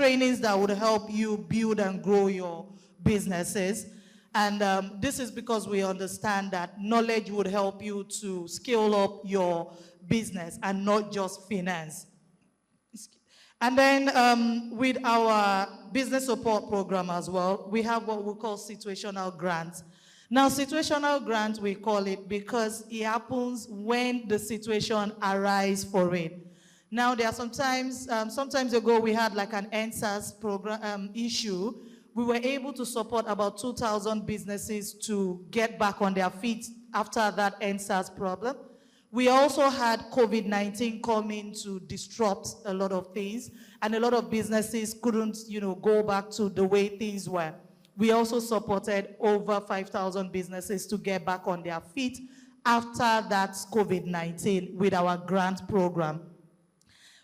that would help you build and grow your businesses. And this is because we understand that knowledge would help you to scale up your business and not just finance. And then with our business support program as well, we have what we call situational grants. Now, situational grants, we call it because it happens when the situation arises for it. Now, there are sometimes ago we had like an NSAS program issue. We were able to support about 2,000 businesses to get back on their feet after that NSAS problem. We also had COVID-19 come in to disrupt a lot of things, and a lot of businesses couldn't, go back to the way things were. We also supported over 5,000 businesses to get back on their feet after that COVID-19 with our grant program.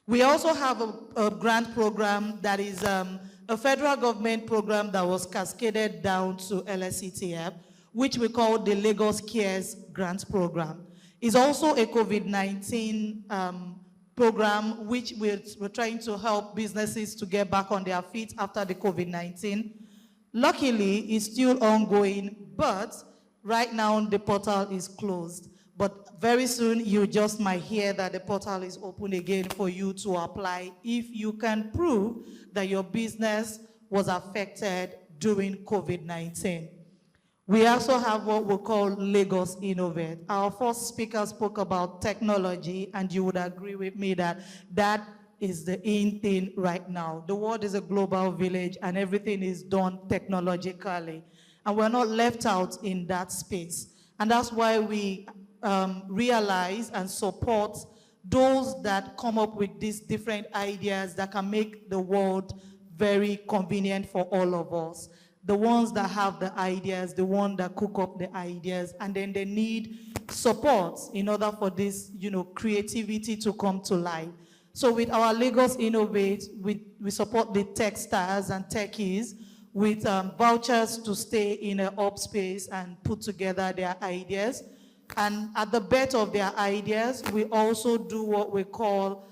We also have a grant program that is a federal government program that was cascaded down to LSCTF, which we call the Lagos Cares Grant Program. It's also a COVID-19 program which we're trying to help businesses to get back on their feet after the COVID-19. Luckily, it's still ongoing, but right now the portal is closed. But very soon you just might hear that the portal is open again for you to apply if you can prove that your business was affected during COVID-19. We also have what we call Lagos Innovate. Our first speaker spoke about technology, and you would agree with me that that is the in thing right now. The world is a global village, and everything is done technologically. And we're not left out in that space. And that's why we realize and support those that come up with these different ideas that can make the world very convenient for all of us. The ones that have the ideas, the ones that cook up the ideas, and then they need support in order for this, creativity to come to life. So with our Lagos Innovate, we support the tech stars and techies with vouchers to stay in an up space and put together their ideas. And at the best of their ideas, we also do what we call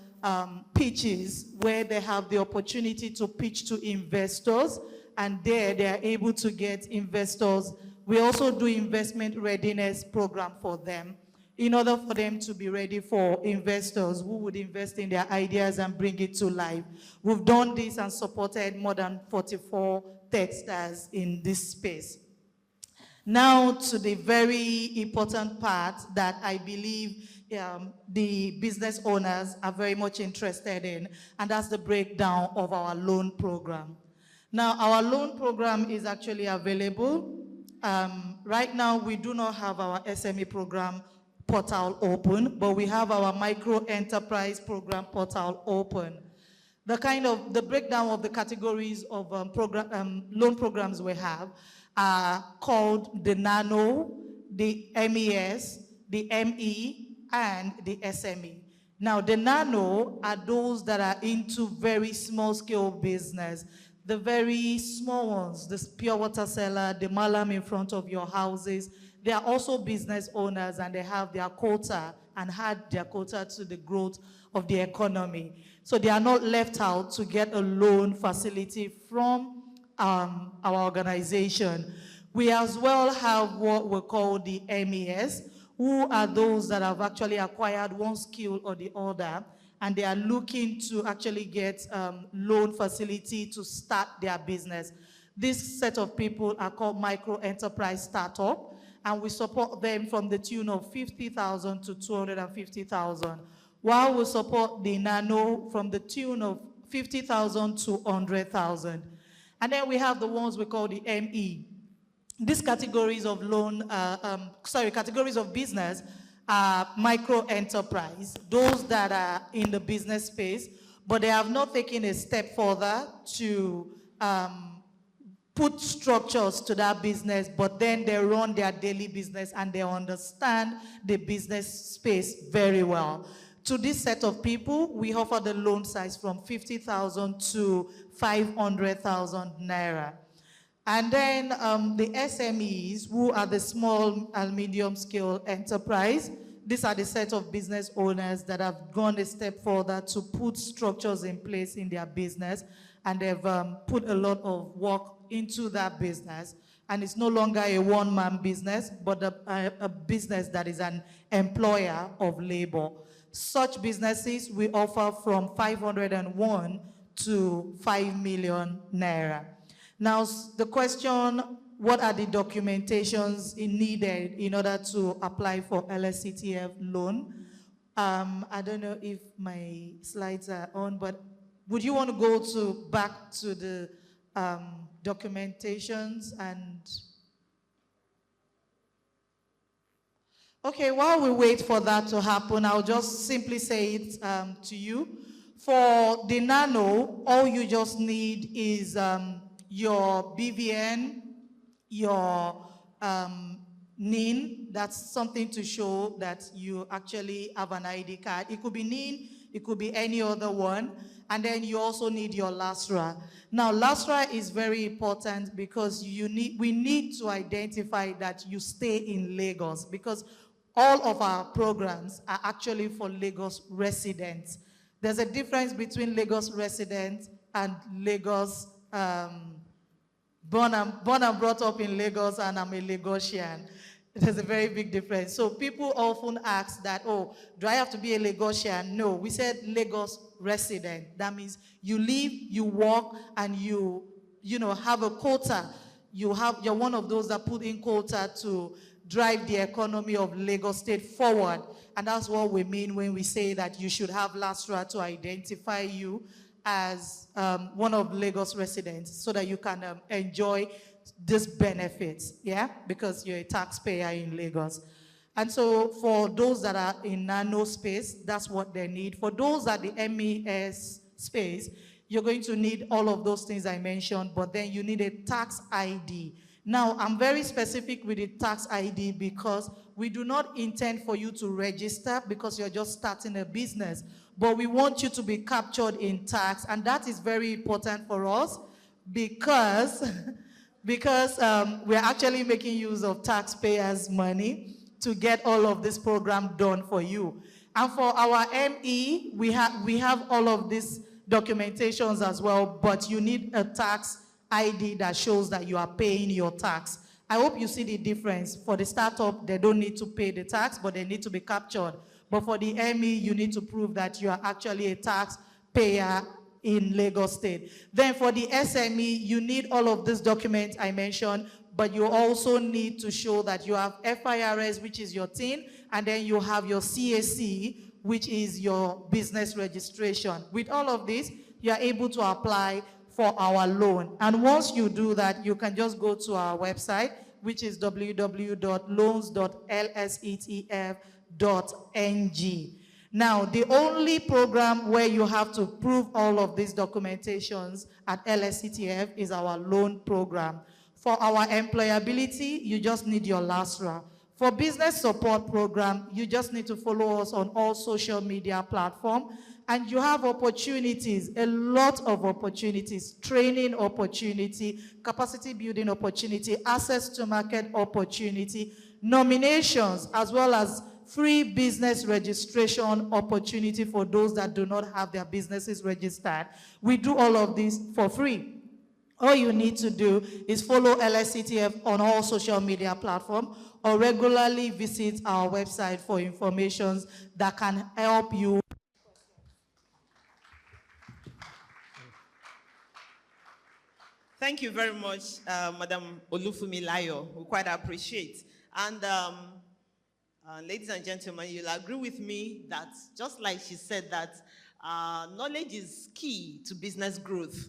pitches, where they have the opportunity to pitch to investors, and there they are able to get investors. We also do investment readiness program for them in order for them to be ready for investors who would invest in their ideas and bring it to life. We've done this and supported more than 44 tech stars in this space. Now to the very important part that I believe the business owners are very much interested in, and that's the breakdown of our loan program. Now, our loan program is actually available. Right now, we do not have our SME program portal open, but we have our micro enterprise program portal open. The breakdown of the categories of loan programs we have are called the Nano, the MES, the ME, and the SME. Now, the Nano are those that are into very small scale business. The very small ones, the pure water seller, the malam in front of your houses, they are also business owners, and they have their quota and had their quota to the growth of the economy. So they are not left out to get a loan facility from our organization. We as well have what we call the MES, who are those that have actually acquired one skill or the other, and they are looking to actually get loan facility to start their business. This set of people are called micro enterprise startup, and we support them from the tune of 50,000 to 250,000, while we support the Nano from the tune of 50,000 to 100,000. And then we have the ones we call the ME. These categories of categories of business are micro enterprise, those that are in the business space, but they have not taken a step further to put structures to that business, but then they run their daily business and they understand the business space very well. To this set of people, we offer the loan size from 50,000 to 500,000 naira. And then the SMEs, who are the small and medium scale enterprise, these are the set of business owners that have gone a step further to put structures in place in their business, and they've put a lot of work into that business. And it's no longer a one-man business, but a business that is an employer of labor. Such businesses we offer from 501 to 5 million naira. Now, the question, what are the documentations needed in order to apply for LSCTF loan? I don't know if my slides are on, but would you want to go back to the documentations and... Okay, while we wait for that to happen, I'll just simply say it to you. For the nano, all you just need is your BVN, your NIN, that's something to show that you actually have an ID card. It could be NIN, it could be any other one. And then you also need your LASRA. Now, LASRA is very important because we need to identify that you stay in Lagos, because all of our programs are actually for Lagos residents. There's a difference between Lagos residents and Lagos, born and brought up in Lagos and I'm a Lagosian. There's a very big difference. So people often ask that, oh, do I have to be a Lagosian? No, we said Lagos resident. That means you live, you work, and you have a quota. You're one of those that put in quota to drive the economy of Lagos State forward. And that's what we mean when we say that you should have LASRA to identify you as one of Lagos residents so that you can enjoy these benefits, yeah? Because you're a taxpayer in Lagos. And so for those that are in nano space, that's what they need. For those at the MES space, you're going to need all of those things I mentioned, but then you need a tax ID. Now, I'm very specific with the tax ID because we do not intend for you to register because you're just starting a business, but we want you to be captured in tax, and that is very important for us because, we're actually making use of taxpayers' money to get all of this program done for you. And for our ME, we have all of these documentations as well, but you need a tax ID that shows that you are paying your tax. I hope you see the difference. For the startup, they don't need to pay the tax, but they need to be captured. But for the ME, you need to prove that you are actually a taxpayer in Lagos State. Then for the SME, you need all of these documents I mentioned, but you also need to show that you have FIRS, which is your TIN, and then you have your CAC, which is your business registration. With all of this, you are able to apply for our loan. And once you do that, you can just go to our website, which is www.loans.lsetf.ng. Now, the only program where you have to prove all of these documentations at LSCTF is our loan program. For our employability, you just need your LASRA. For business support program, you just need to follow us on all social media platforms. And you have opportunities, a lot of opportunities, training opportunity, capacity building opportunity, access to market opportunity, nominations, as well as free business registration opportunity for those that do not have their businesses registered. We do all of this for free. All you need to do is follow LSCTF on all social media platforms or regularly visit our website for information that can help you. Thank you very much, Madam Olufumilayo. We quite appreciate. And ladies and gentlemen, you'll agree with me that just like she said that knowledge is key to business growth.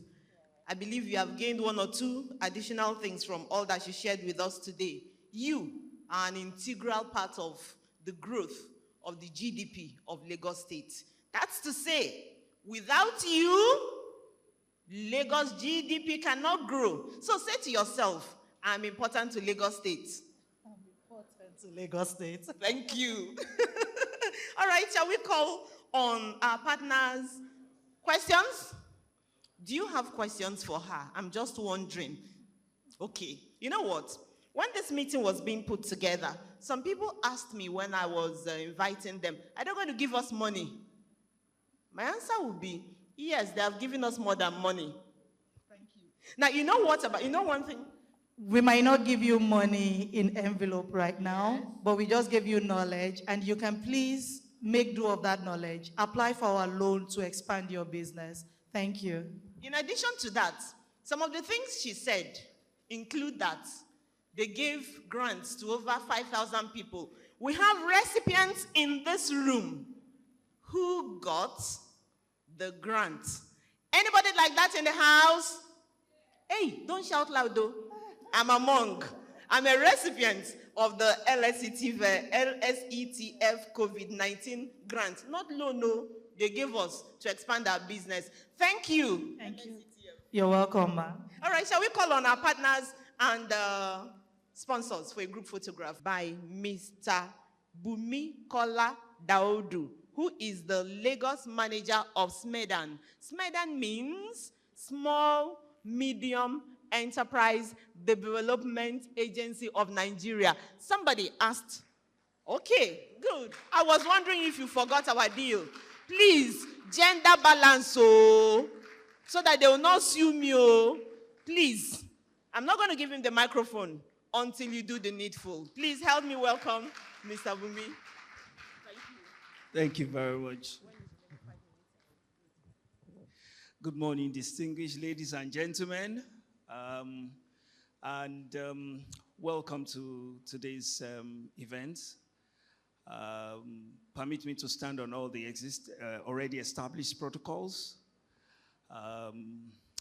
I believe you have gained one or two additional things from all that she shared with us today. You are an integral part of the growth of the GDP of Lagos State. That's to say, Without you, Lagos GDP cannot grow. So say to yourself, I'm important to Lagos State. I'm important to Lagos State. Thank you. All right, shall we call on our partners? Questions? Do you have questions for her? I'm just wondering. Okay, you know what? When this meeting was being put together, some people asked me when I was inviting them, are they going to give us money? My answer would be, yes, they have given us more than money. Thank you. Now, you know what about, you know one thing? We might not give you money in envelope right now, but we just give you knowledge, and you can please make do of that knowledge. Apply for our loan to expand your business. Thank you. In addition to that, some of the things she said include that they gave grants to over 5,000 people. We have recipients in this room who got the grant. Anybody like that in the house? Hey, don't shout loud though. I'm a recipient of the LSETF COVID-19 grant. Not loan, no. They gave us to expand our business. Thank you. Thank you. You're welcome, ma'am. All right, shall we call on our partners and sponsors for a group photograph by Mr. Bumi Kola Daudu, who is the Lagos manager of Smedan. Smedan means Small Medium Enterprise Development Agency of Nigeria. Somebody asked, okay, good. I was wondering if you forgot our deal. Please, gender balance, so that they will not sue me. Please, I'm not going to give him the microphone until you do the needful. Please help me welcome Mr. Bumi. Thank you very much. Good morning, distinguished ladies and gentlemen, welcome to today's event. Permit me to stand on all the already established protocols.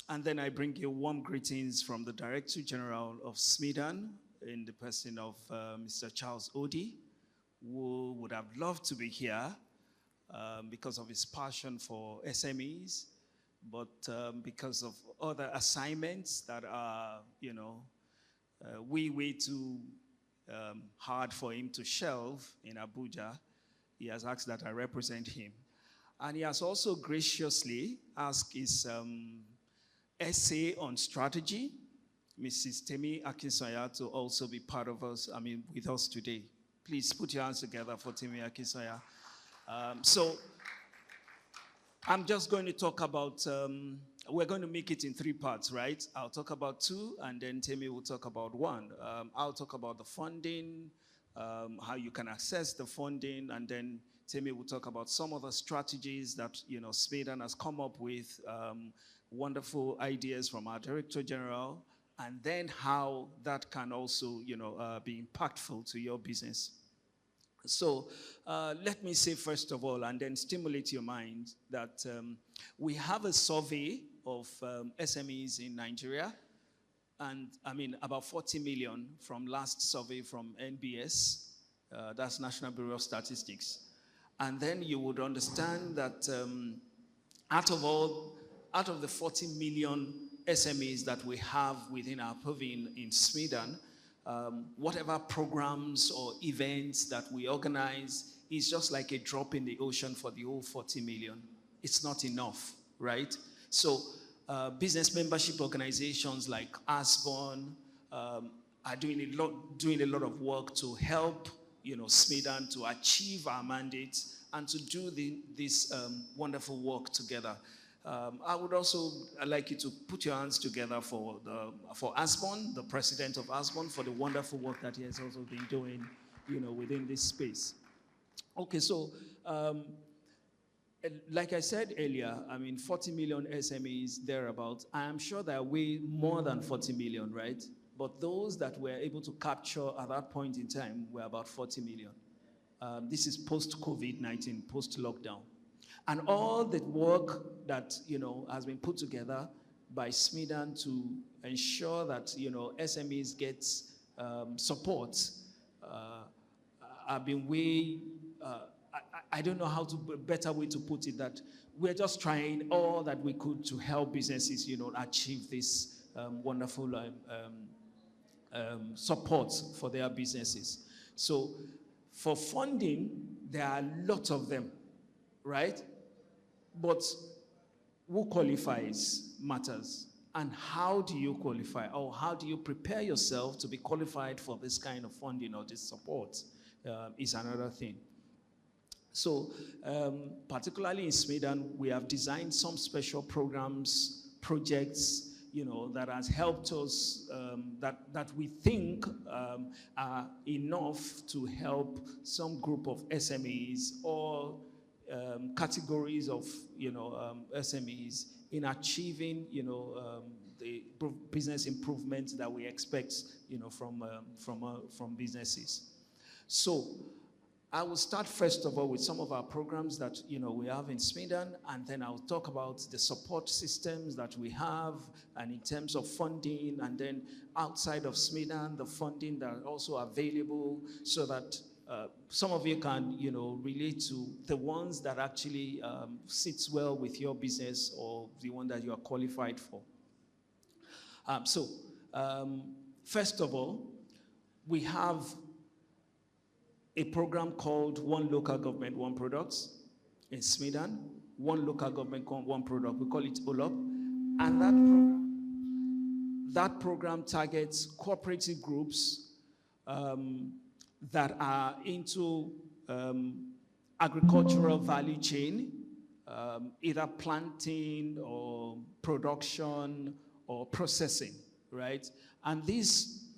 And then I bring you warm greetings from the Director General of Smedan in the person of Mr. Charles Odi, who would have loved to be here because of his passion for SMEs, but because of other assignments that are, way too hard for him to shelve in Abuja, he has asked that I represent him. And he has also graciously asked his essay on strategy, Mrs. Femi Egbesola, to also be part of us, with us today. Please put your hands together for Femi Egbesola. So I'm just going to talk about, we're going to make it in 3 parts, right? I'll talk about 2, and then Femi will talk about 1. I'll talk about the funding, how you can access the funding, and then Femi will talk about some of the strategies that, Smedan has come up with, wonderful ideas from our Director General, and then how that can also, be impactful to your business. So let me say first of all, and then stimulate your mind, that we have a survey of SMEs in Nigeria, and about 40 million from last survey from NBS, that's National Bureau of Statistics. And then you would understand that out of the 40 million SMEs that we have within our purview in Smedan, whatever programs or events that we organize is just like a drop in the ocean for the whole 40 million. It's not enough, right? So business membership organizations like Asbon are doing a lot of work to help Smedan to achieve our mandates and to do this wonderful work together. I would also like you to put your hands together for Asbon, the president of Asbon, for the wonderful work that he has also been doing, within this space. Okay, so like I said earlier, 40 million SMEs thereabouts. I am sure there are way more than 40 million, right? But those that we're able to capture at that point in time were about 40 million. This is post-COVID-19, post-lockdown. And all the work that, has been put together by Smedan to ensure that, SMEs get support have been way, I don't know how to, better way to put it, that we're just trying all that we could to help businesses, achieve this wonderful support for their businesses. So for funding, there are lots of them, right? But who qualifies matters. And how do you qualify, or how do you prepare yourself to be qualified for this kind of funding or this support is another thing. So particularly in Smedan, we have designed some special programs, projects, that has helped us, that we think are enough to help some group of SMEs or categories of, SMEs in achieving, the business improvements that we expect, from businesses. So I will start first of all with some of our programs that we have in Smedan, and then I'll talk about the support systems that we have, and in terms of funding, and then outside of Smedan, the funding that are also available, so that some of you can relate to the ones that actually sits well with your business or the one that you are qualified for. First of all, we have a program called One Local Government, One Products in Smedan. One Local Government, One Product. We call it OLOP. And that program targets cooperative groups that are into agricultural value chain, either planting or production or processing, right? And these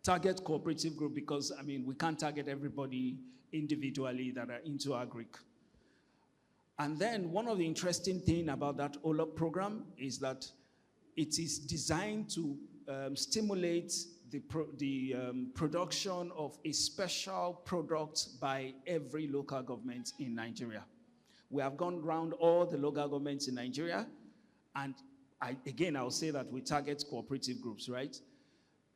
target cooperative group because, we can't target everybody individually that are into agric. And then one of the interesting things about that OLOP program is that it is designed to stimulate the production of a special product by every local government in Nigeria. We have gone around all the local governments in Nigeria, and I'll say that we target cooperative groups, right?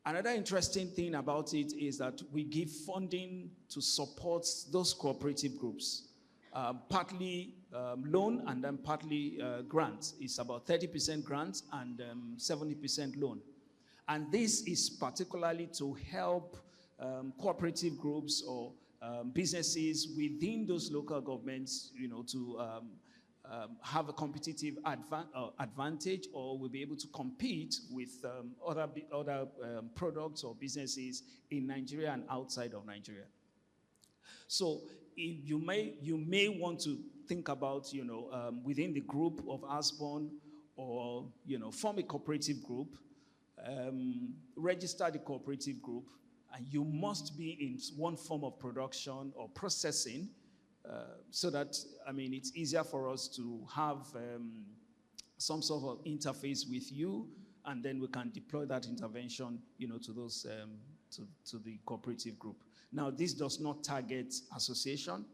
Another interesting thing about it is that we give funding to support those cooperative groups, partly loan and then partly grants. It's about 30% grants and 70% loan. And this is particularly to help cooperative groups or businesses within those local governments, to have a competitive advantage, or will be able to compete with other products or businesses in Nigeria and outside of Nigeria. So you may want to think about, within the group of Asbon, or form a cooperative group, register the cooperative group, and you must be in one form of production or processing. So that, it's easier for us to have some sort of interface with you, and then we can deploy that intervention, to those, to the cooperative group. Now, this does not target association.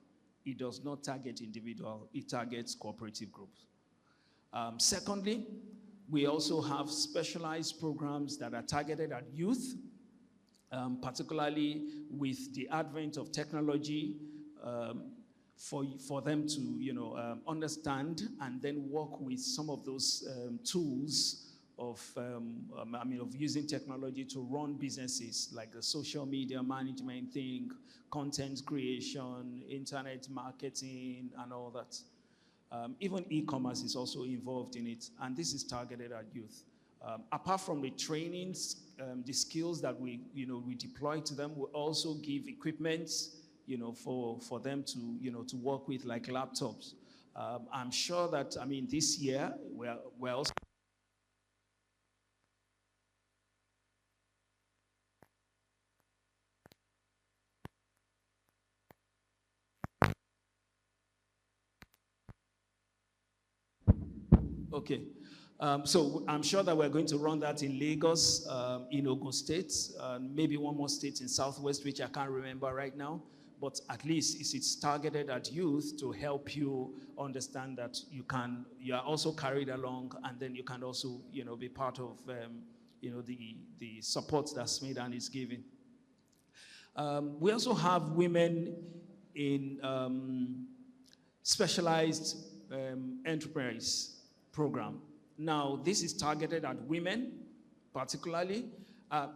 It does not target individual. It targets cooperative groups. Secondly, we also have specialized programs that are targeted at youth, particularly with the advent of technology, for them to understand and then work with some of those tools of using technology to run businesses, like the social media management thing, content creation, internet marketing, and all that. Even e-commerce is also involved in it, and this is targeted at youth. Apart from the trainings, the skills that we deploy to them, we also give equipment, for them to work with, like laptops. I'm sure that, this year, we're also okay. So I'm sure that we're going to run that in Lagos, in Ogun State, maybe one more state in Southwest, which I can't remember right now. But at least it's targeted at youth to help you understand that you are also carried along, and then you can also, be part of, the support that Smedan is giving. We also have women in specialized enterprise program. Now, this is targeted at women, particularly.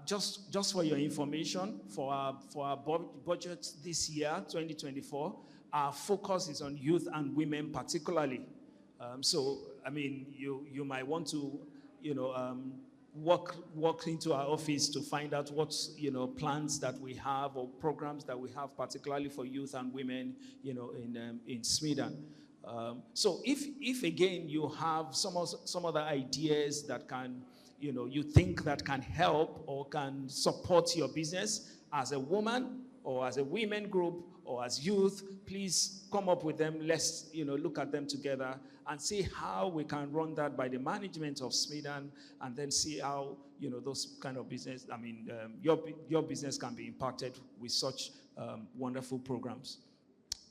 Just for your information, for our budget this year, 2024, our focus is on youth and women particularly. So, I mean, you might want to, walk into our office to find out what, plans that we have or programs that we have, particularly for youth and women, in Smedan. So if again you have some other ideas that can, you think that can help or can support your business as a woman or as a women group or as youth, please come up with them. Let's, look at them together and see how we can run that by the management of Smedan, and then see how, those kind of business, your business can be impacted with such wonderful programs.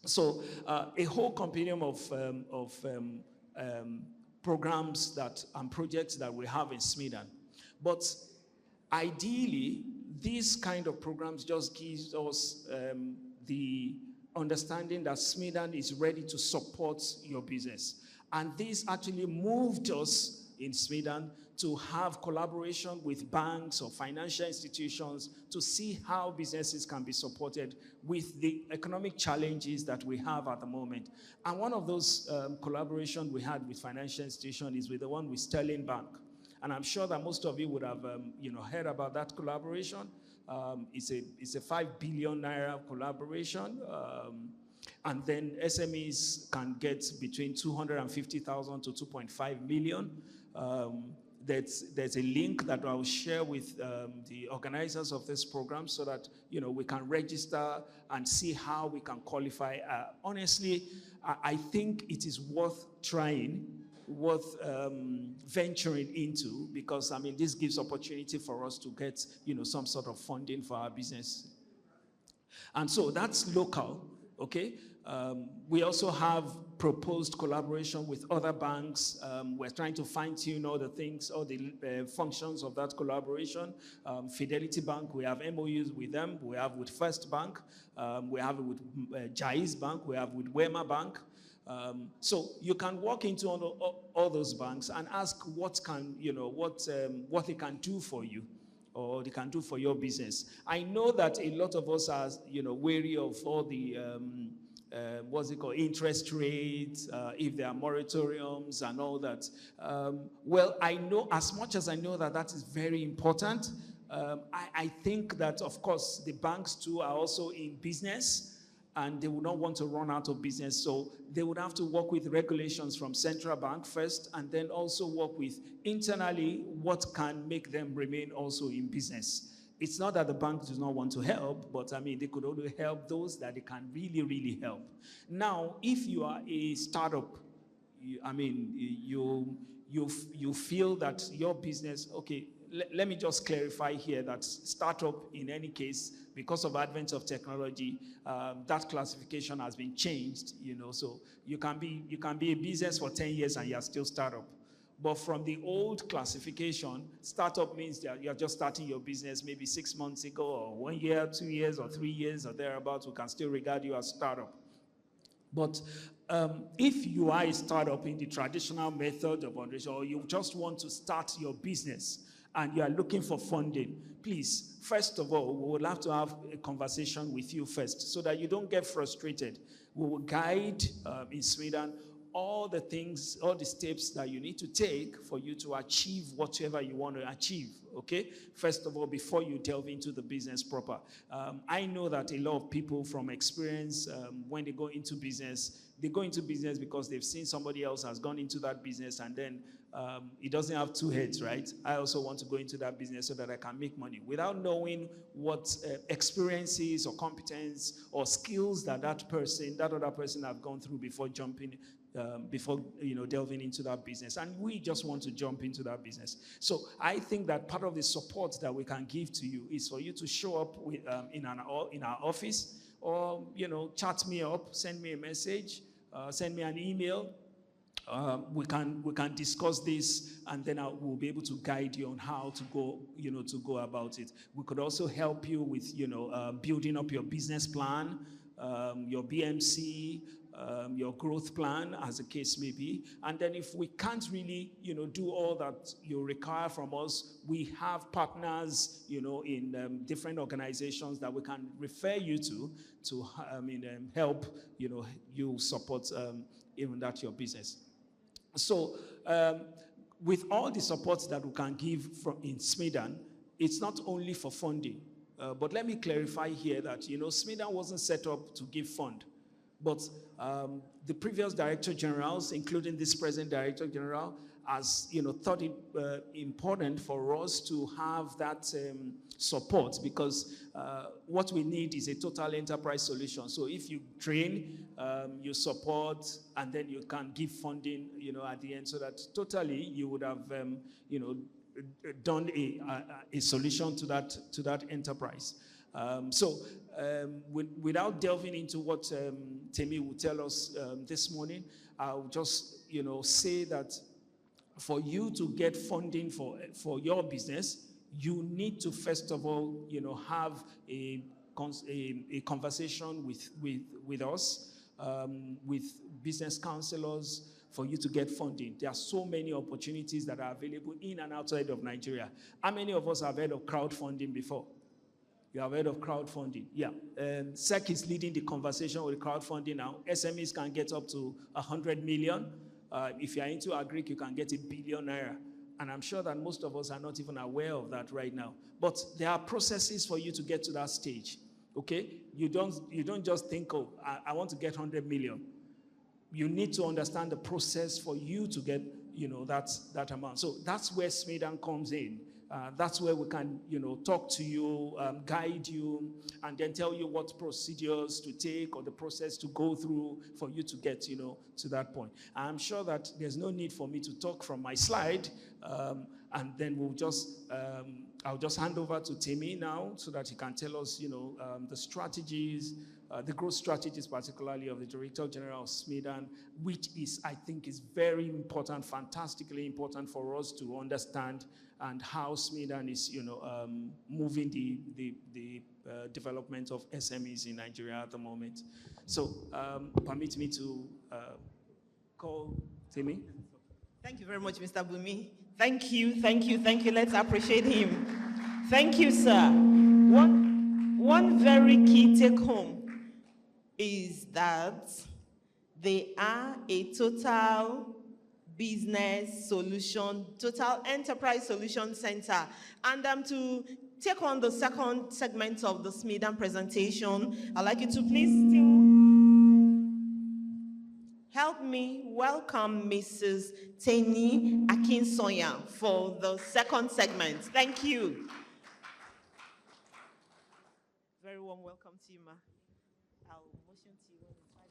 So a whole compendium of programs and projects that we have in Smedan. But ideally, these kind of programs just gives us the understanding that Smedan is ready to support your business. And this actually moved us in Smedan to have collaboration with banks or financial institutions to see how businesses can be supported with the economic challenges that we have at the moment. And one of those collaborations we had with financial institutions is with the one with Sterling Bank. And I'm sure that most of you would have heard about that collaboration. It's a 5 billion naira collaboration. And then SMEs can get between 250,000 to 2.5 million. There's a link that I will share with the organizers of this program so that we can register and see how we can qualify. Honestly, I think it is worth trying, worth venturing into, because this gives opportunity for us to get some sort of funding for our business. And so that's local, okay? We also have proposed collaboration with other banks. We're trying to fine-tune all the things, all the functions of that collaboration. Fidelity Bank, we have MOUs with them. We have with First Bank. We have it with Jais Bank. We have with Wema Bank. So you can walk into all those banks and ask what they can do for you, or they can do for your business. I know that a lot of us are wary of all the interest rates, if there are moratoriums and all that. Well, I know, as much as I know that is very important, I think that, of course, the banks too are also in business, and they would not want to run out of business. So they would have to work with regulations from central bank first, and then also work with internally what can make them remain also in business. It's not that the bank does not want to help, but they could only help those that they can really, really help. Now, if you are a startup, you feel that your business, okay, let me just clarify here that startup, in any case, because of advent of technology, that classification has been changed, so you can be a business for 10 years and you're still startup. But from the old classification, startup means that you're just starting your business maybe 6 months ago, or 1 year, 2 years, or 3 years, or thereabouts. We can still regard you as startup. But if you are a startup in the traditional method of underwriting, or you just want to start your business and you are looking for funding, please, first of all, we would have to have a conversation with you first so that you don't get frustrated. We will guide in Smedan all the things, all the steps that you need to take for you to achieve whatever you want to achieve, okay? First of all, before you delve into the business proper. I know that a lot of people from experience, when they go into business because they've seen somebody else has gone into that business, and then it doesn't have two heads, right? I also want to go into that business so that I can make money, without knowing what experiences or competence or skills that other person have gone through before jumping, delving into that business. And we just want to jump into that business. So I think that part of the support that we can give to you is for you to show up with, in our office, or chat me up, send me a message, send me an email. We can discuss this, and then we'll be able to guide you on how to go about it. We could also help you with building up your business plan. your BMC, your growth plan, as the case may be. And then if we can't really, do all that you require from us, we have partners, in different organizations that we can refer you to help, you support even that your business. So with all the support that we can give in Smedan, it's not only for funding. But let me clarify here that, Smedan wasn't set up to give fund. But the previous director generals, including this present director general, has thought it important for us to have that support, because what we need is a total enterprise solution. So if you train, you support, and then you can give funding, at the end, so that totally you would have, done a solution to that enterprise. Without delving into what Temi will tell us this morning, I'll just say that for you to get funding for your business, you need to first of all have a conversation with us, with business counselors, for you to get funding. There are so many opportunities that are available in and outside of Nigeria. How many of us have heard of crowdfunding before? You have heard of crowdfunding? Yeah. SEC is leading the conversation with crowdfunding now. SMEs can get up to 100 million. If you're into agric, you can get $1 billion. And I'm sure that most of us are not even aware of that right now. But there are processes for you to get to that stage. Okay? You don't just think, oh, I want to get 100 million. You need to understand the process for you to get, that amount. So that's where Smedan comes in. That's where we can, talk to you, guide you, and then tell you what procedures to take or the process to go through for you to get, to that point. I'm sure that there's no need for me to talk from my slide, and then I'll just hand over to Temi now so that he can tell us, the strategies, the growth strategies, particularly of the Director General of Smedan, which I think is very important, fantastically important for us to understand, and how Smedan is, moving the development of SMEs in Nigeria at the moment. So, permit me to call Temi. Thank you very much, Mr. Bumi. Thank you. Let's appreciate him. Thank you, sir. One very key take home is that they are a total business solution, total enterprise solution center. And to take on the second segment of the Smedan presentation, I'd like you to please still help me welcome Mrs. Femi Egbesola for the second segment. Thank you. Very warm welcome to you, ma. I'll motion to you in 5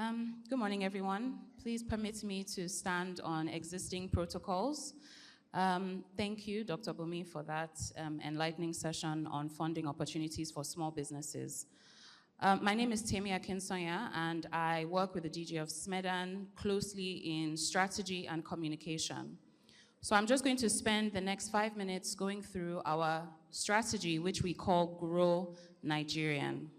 minutes. Okay. Good morning, everyone. Please permit me to stand on existing protocols. Thank you, Dr. Bumi, for that enlightening session on funding opportunities for small businesses. My name is Femi Egbesola, and I work with the DG of Smedan closely in strategy and communication. So I'm just going to spend the next 5 minutes going through our strategy, which we call Grow Nigerian.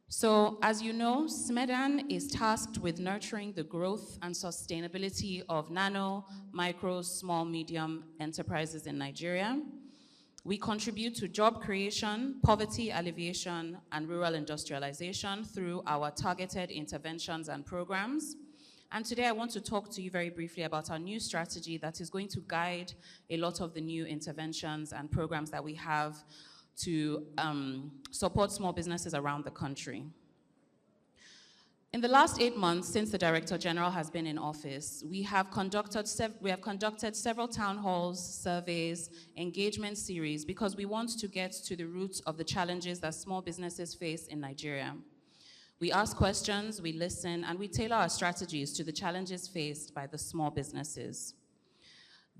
So as you know, Smedan is tasked with nurturing the growth and sustainability of nano, micro, small, medium enterprises in Nigeria. We contribute to job creation, poverty alleviation, and rural industrialization through our targeted interventions and programs. And today I want to talk to you very briefly about our new strategy that is going to guide a lot of the new interventions and programs that we have to support small businesses around the country. In the last 8 months since the Director General has been in office, we have conducted several town halls, surveys, engagement series, because we want to get to the roots of the challenges that small businesses face in Nigeria. We ask questions, we listen, and we tailor our strategies to the challenges faced by the small businesses.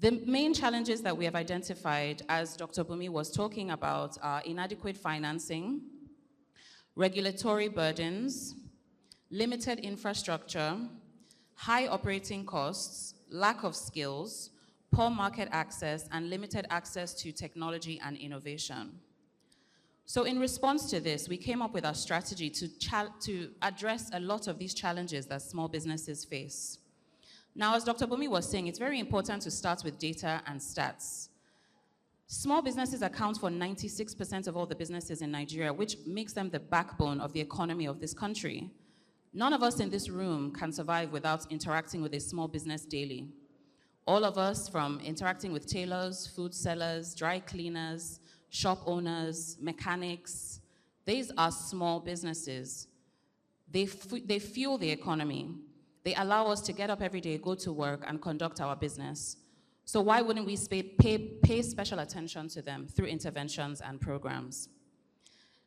The main challenges that we have identified, as Dr. Bumi was talking about, are inadequate financing, regulatory burdens, limited infrastructure, high operating costs, lack of skills, poor market access, and limited access to technology and innovation. So in response to this, we came up with our strategy to address a lot of these challenges that small businesses face. Now, as Dr. Bumi was saying, it's very important to start with data and stats. Small businesses account for 96% of all the businesses in Nigeria, which makes them the backbone of the economy of this country. None of us in this room can survive without interacting with a small business daily. All of us, from interacting with tailors, food sellers, dry cleaners, shop owners, mechanics, these are small businesses. They fuel the economy. They allow us to get up every day, go to work, and conduct our business. So why wouldn't we pay special attention to them through interventions and programs?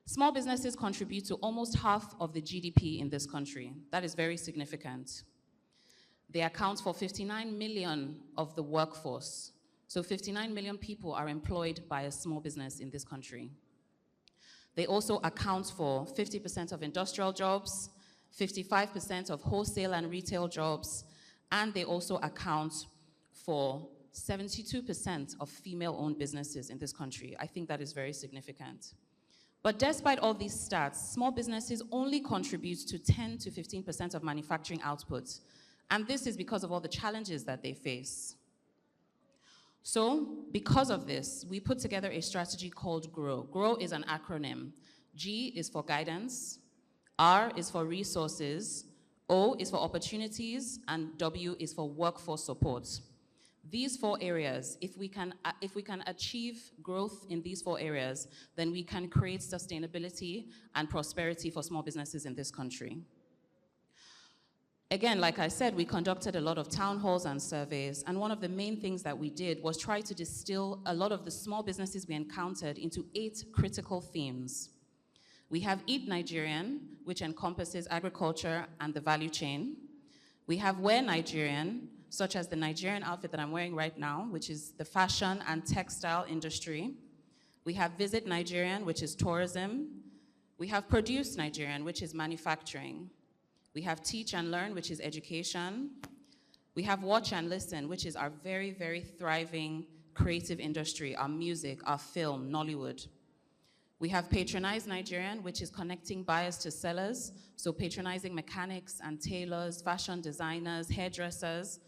Small businesses contribute to almost half of the GDP in this country. That is very significant. They account for 59 million of the workforce. So 59 million people are employed by a small business in this country. They also account for 50% of industrial jobs, 55% of wholesale and retail jobs, and they also account for 72% of female-owned businesses in this country. I think that is very significant. But despite all these stats, small businesses only contribute to 10 to 15% of manufacturing output. And this is because of all the challenges that they face. So, because of this, we put together a strategy called GROW. GROW is an acronym. G is for guidance, R is for resources, O is for opportunities, and W is for workforce support. These 4 areas, if we can achieve growth in these 4 areas, then we can create sustainability and prosperity for small businesses in this country. Again, like I said, we conducted a lot of town halls and surveys, and one of the main things that we did was try to distill a lot of the small businesses we encountered into 8 critical themes. We have Eat Nigerian, which encompasses agriculture and the value chain. We have Wear Nigerian, such as the Nigerian outfit that I'm wearing right now, which is the fashion and textile industry. We have Visit Nigerian, which is tourism. We have Produce Nigerian, which is manufacturing. We have Teach and Learn, which is education. We have Watch and Listen, which is our very, very thriving creative industry, our music, our film, Nollywood. We have Patronize Nigerian, which is connecting buyers to sellers, so patronizing mechanics and tailors, fashion designers, hairdressers.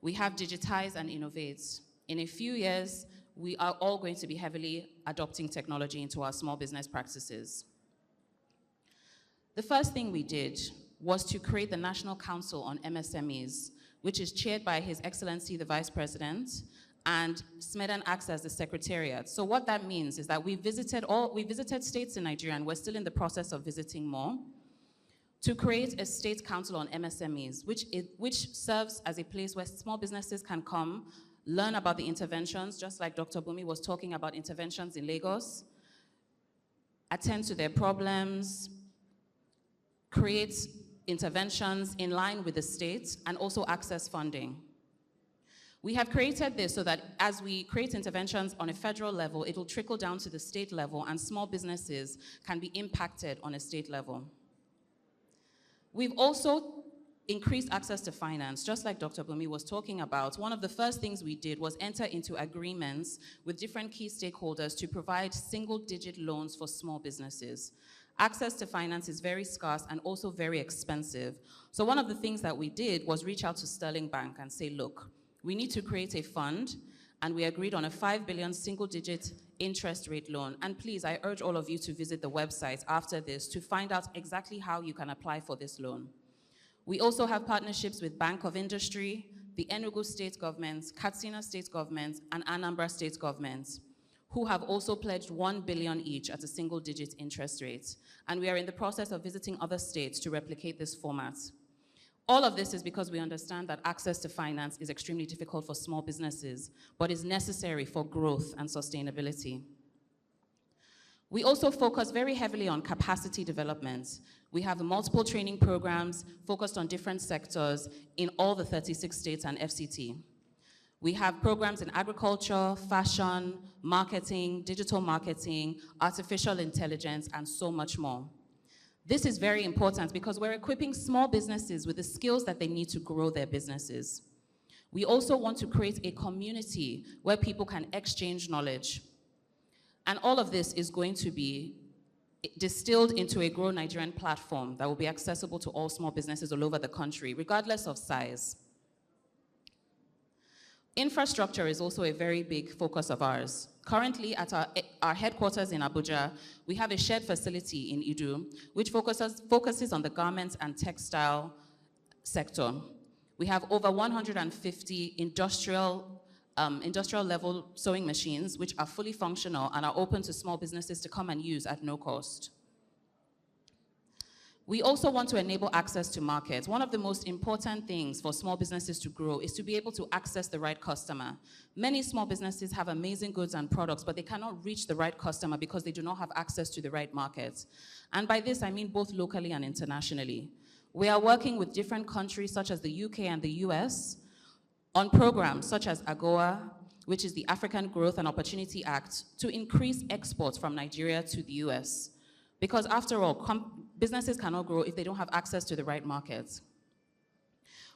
We have Digitize and Innovate. In a few years, we are all going to be heavily adopting technology into our small business practices. The first thing we did was to create the National Council on MSMEs, which is chaired by His Excellency the Vice President, and Smedan acts as the Secretariat. So what that means is that we visited states in Nigeria, and we're still in the process of visiting more, to create a state council on MSMEs, which serves as a place where small businesses can come, learn about the interventions, just like Dr. Bumi was talking about interventions in Lagos, attend to their problems, create interventions in line with the state, and also access funding. We have created this so that as we create interventions on a federal level, it will trickle down to the state level, and small businesses can be impacted on a state level. We've also increased access to finance, just like Dr. Bumi was talking about. One of the first things we did was enter into agreements with different key stakeholders to provide single-digit loans for small businesses. Access to finance is very scarce and also very expensive. So one of the things that we did was reach out to Sterling Bank and say, look, we need to create a fund, and we agreed on a 5 billion single-digit interest rate loan. And please, I urge all of you to visit the website after this to find out exactly how you can apply for this loan. We also have partnerships with Bank of Industry, the Enugu State Government, Katsina State Government, and Anambra State Government, who have also pledged 1 billion each at a single-digit interest rate. And we are in the process of visiting other states to replicate this format. All of this is because we understand that access to finance is extremely difficult for small businesses, but is necessary for growth and sustainability. We also focus very heavily on capacity development. We have multiple training programs focused on different sectors in all the 36 states and FCT. We have programs in agriculture, fashion, marketing, digital marketing, artificial intelligence, and so much more. This is very important because we're equipping small businesses with the skills that they need to grow their businesses. We also want to create a community where people can exchange knowledge. And all of this is going to be distilled into a Grow Nigerian platform that will be accessible to all small businesses all over the country, regardless of size. Infrastructure is also a very big focus of ours. Currently, at our headquarters in Abuja, we have a shared facility in Idu, which focuses on the garments and textile sector. We have over 150 industrial level sewing machines, which are fully functional and are open to small businesses to come and use at no cost. We also want to enable access to markets. One of the most important things for small businesses to grow is to be able to access the right customer. Many small businesses have amazing goods and products, but they cannot reach the right customer because they do not have access to the right markets. And by this, I mean both locally and internationally. We are working with different countries, such as the UK and the US, on programs such as AGOA, which is the African Growth and Opportunity Act, to increase exports from Nigeria to the US. Because after all, businesses cannot grow if they don't have access to the right markets.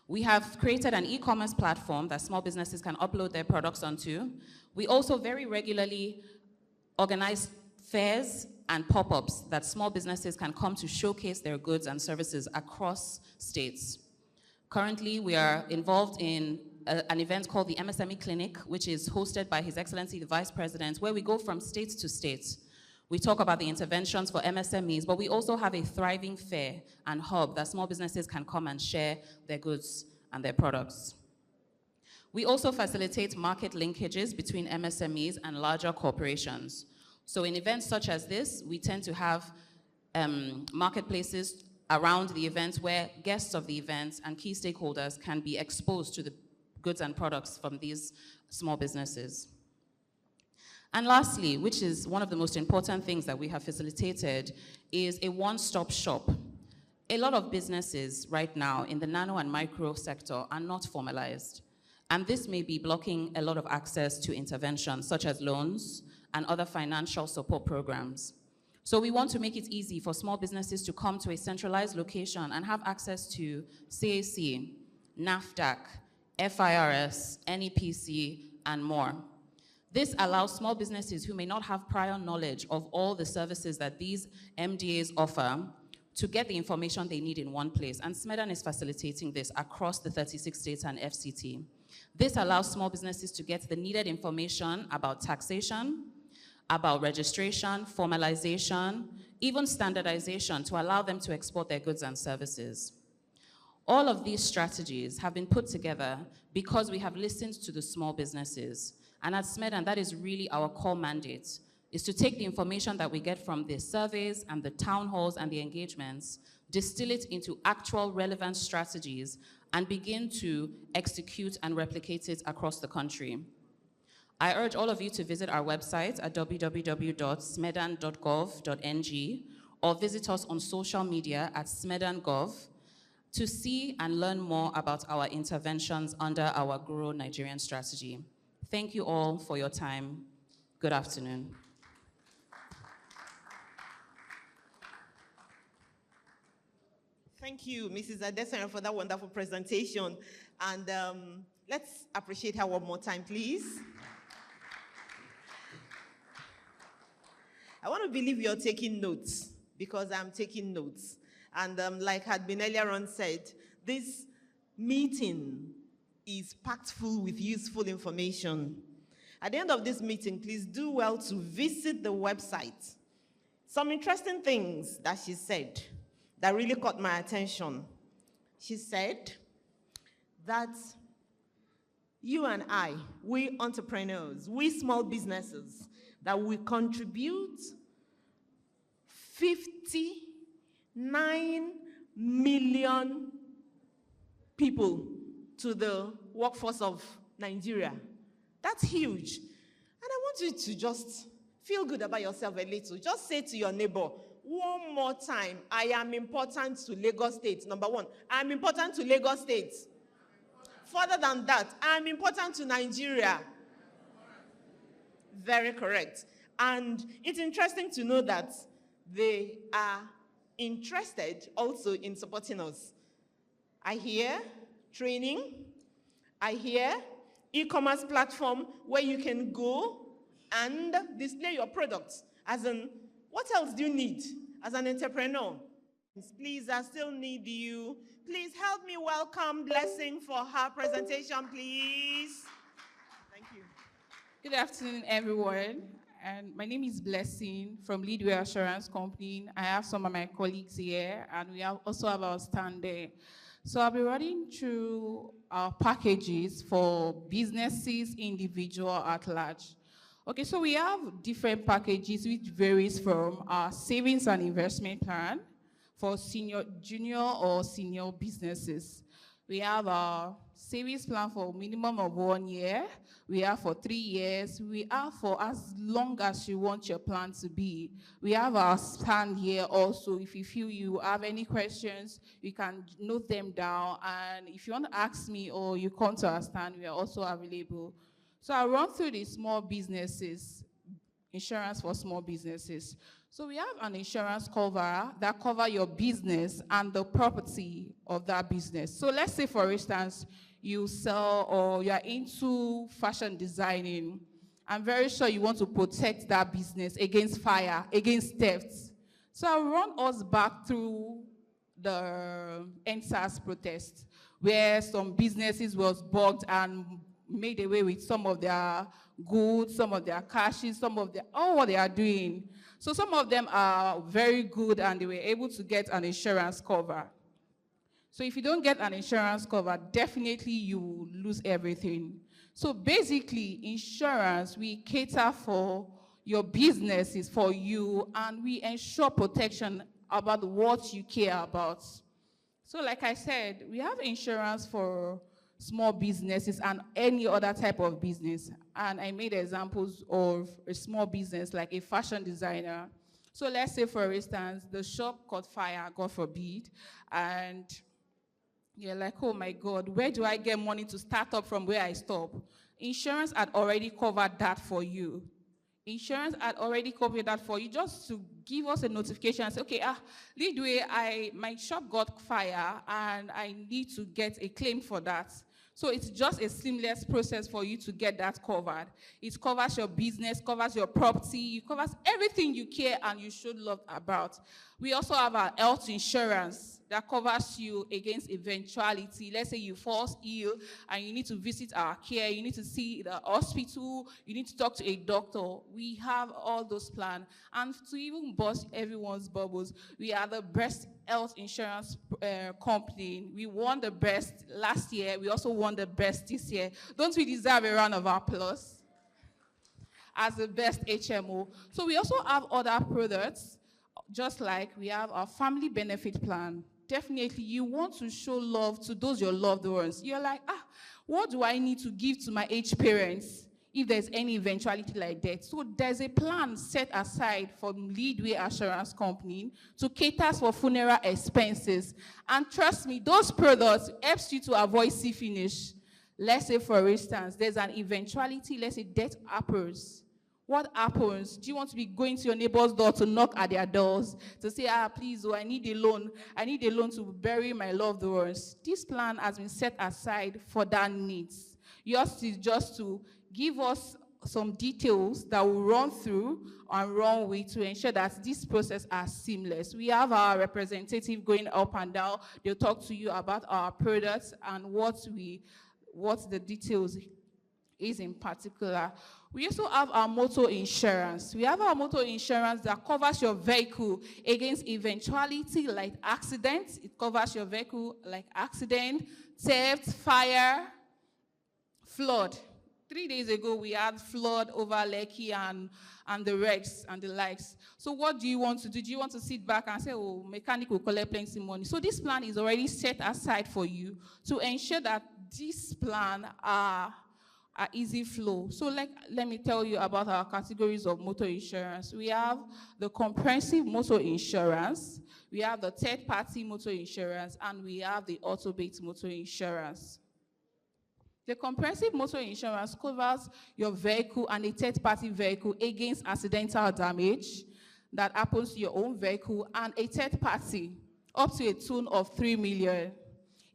We have created an e-commerce platform that small businesses can upload their products onto. We also very regularly organize fairs and pop-ups that small businesses can come to showcase their goods and services across states. Currently, we are involved in an event called the MSME Clinic, which is hosted by His Excellency the Vice President, where we go from state to state. We talk about the interventions for MSMEs, but we also have a thriving fair and hub that small businesses can come and share their goods and their products. We also facilitate market linkages between MSMEs and larger corporations. So in events such as this, we tend to have marketplaces around the event where guests of the events and key stakeholders can be exposed to the goods and products from these small businesses. And lastly, which is one of the most important things that we have facilitated, is a one-stop shop. A lot of businesses right now in the nano and micro sector are not formalized. And this may be blocking a lot of access to interventions, such as loans and other financial support programs. So we want to make it easy for small businesses to come to a centralized location and have access to CAC, NAFDAC, FIRS, NEPC, and more. This allows small businesses who may not have prior knowledge of all the services that these MDAs offer to get the information they need in one place. And Smedan is facilitating this across the 36 states and FCT. This allows small businesses to get the needed information about taxation, about registration, formalization, even standardization to allow them to export their goods and services. All of these strategies have been put together because we have listened to the small businesses. And at Smedan, that is really our core mandate, is to take the information that we get from the surveys and the town halls and the engagements, distill it into actual relevant strategies, and begin to execute and replicate it across the country. I urge all of you to visit our website at www.smedan.gov.ng or visit us on social media at smedangov to see and learn more about our interventions under our Grow Nigerian strategy. Thank you all for your time. Good afternoon. Thank you, Mrs. Adesanya, for that wonderful presentation. And let's appreciate her one more time, please. I want to believe you're taking notes, because I'm taking notes. And like had been earlier on said, this meeting is packed full with useful information. At the end of this meeting, please do well to visit the website. Some interesting things that she said that really caught my attention. She said that you and I, we entrepreneurs, we small businesses, that we contribute 59 million people to the workforce of Nigeria. That's huge. And I want you to just feel good about yourself a little. Just say to your neighbor, one more time, I am important to Lagos State. Number one, I am important to Lagos State. Further than that, I am important to Nigeria. Very correct. And it's interesting to know that they are interested also in supporting us. I hear training. I hear e-commerce platform where you can go and display your products. As in, what else do you need as an entrepreneur? Please, I still need you. Please help me welcome Blessing for her presentation, please. Thank you. Good afternoon, everyone. And my name is Blessing from Leadway Assurance Company. I have some of my colleagues here, and we also have our stand there. So I'll be running through our packages for businesses, individual at large. Okay, so we have different packages which varies from our savings and investment plan for junior or senior businesses. We have our savings plan for minimum of 1 year. We have for 3 years. We have for as long as you want your plan to be. We have our stand here also. If you feel you have any questions, you can note them down. And if you want to ask me or you come to our stand, we are also available. So I'll run through the small businesses, insurance for small businesses. So we have an insurance cover that covers your business and the property of that business. So let's say, for instance, you sell or you're into fashion designing. I'm very sure you want to protect that business against fire, against theft. So I'll run us back through the NSAS protest, where some businesses was bugged and made away with some of their goods, some of their cashes, some of all what they are doing. So some of them are very good and they were able to get an insurance cover. So if you don't get an insurance cover, definitely you will lose everything. So basically, insurance, we cater for your businesses, for you, and we ensure protection about what you care about. So like I said, we have insurance for small businesses and any other type of business. And I made examples of a small business like a fashion designer. So let's say, for instance, the shop caught fire, God forbid, and you're like, oh my God, where do I get money to start up from where I stop? Insurance had already covered that for you. Insurance had already covered that for you, just to give us a notification and say, okay, Leadway, my shop got fire and I need to get a claim for that. So it's just a seamless process for you to get that covered. It covers your business, covers your property, it covers everything you care and you should love about. We also have our health insurance that covers you against eventuality. Let's say you fall ill and you need to visit our care, you need to see the hospital, you need to talk to a doctor. We have all those plans. And to even burst everyone's bubbles, we are the best health insurance company. We won the best last year. We also won the best this year. Don't we deserve a round of applause as the best HMO? So we also have other products, just like we have our family benefit plan. Definitely, you want to show love to those your loved ones. You're like, what do I need to give to my aged parents if there's any eventuality like that? So there's a plan set aside for Leadway Assurance Company to cater for funeral expenses. And trust me, those products helps you to avoid see finish. Let's say, for instance, there's an eventuality, let's say death happens. What happens? Do you want to be going to your neighbor's door to knock at their doors to say, please, I need a loan. I need a loan to bury my loved ones. This plan has been set aside for that needs. Yours is just to give us some details that we'll run through and run with to ensure that this process is seamless. We have our representative going up and down. They'll talk to you about our products and what the details is in particular. We also have our motor insurance. We have our motor insurance that covers your vehicle against eventuality like accidents. It covers your vehicle like accident, theft, fire, flood. 3 days ago, we had flood over Lekki and the wrecks and the likes. So what do you want to do? Do you want to sit back and say, oh, mechanic will collect plenty money? So this plan is already set aside for you to ensure that this plan are easy flow. So let me tell you about our categories of motor insurance. We have the comprehensive motor insurance, we have the third-party motor insurance, and we have the auto-based motor insurance. The comprehensive motor insurance covers your vehicle and a third-party vehicle against accidental damage that happens to your own vehicle and a third party up to a tune of 3 million.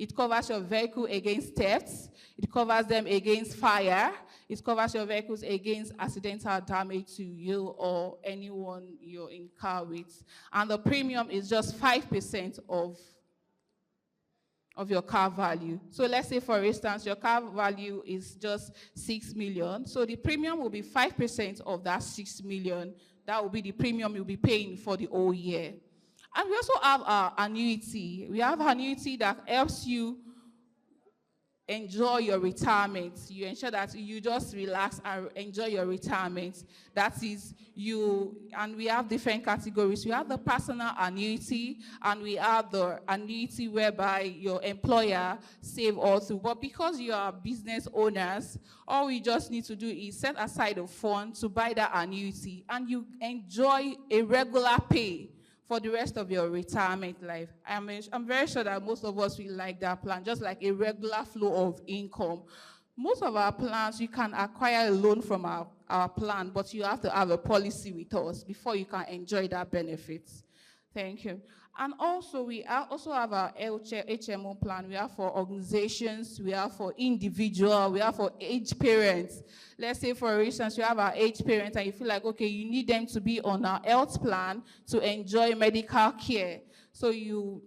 It covers your vehicle against thefts. It covers them against fire. It covers your vehicles against accidental damage to you or anyone you're in car with. And the premium is just 5% of your car value. So let's say, for instance, your car value is just 6 million. So the premium will be 5% of that 6 million. That will be the premium you'll be paying for the whole year. And we also have our annuity. We have annuity that helps you enjoy your retirement. You ensure that you just relax and enjoy your retirement. That is you, and we have different categories. We have the personal annuity, and we have the annuity whereby your employer save also. But because you are business owners, all we just need to do is set aside a fund to buy that annuity, and you enjoy a regular pay for the rest of your retirement life. I'm very sure that most of us will like that plan, just like a regular flow of income. Most of our plans, you can acquire a loan from our plan, but you have to have a policy with us before you can enjoy that benefits. Thank you. And also, we also have our HMO plan. We have for organizations, we have for individual, we have for aged parents. Let's say, for instance, you have our aged parents and you feel like, okay, you need them to be on our health plan to enjoy medical care. So you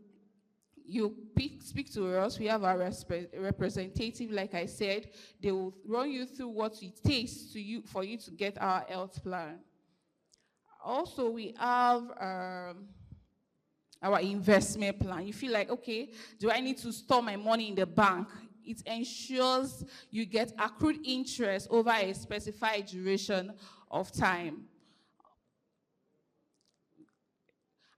speak to us. We have our representative, like I said. They will run you through what it takes for you to get our health plan. Also, we have our investment plan. You feel like, okay, do I need to store my money in the bank? It ensures you get accrued interest over a specified duration of time.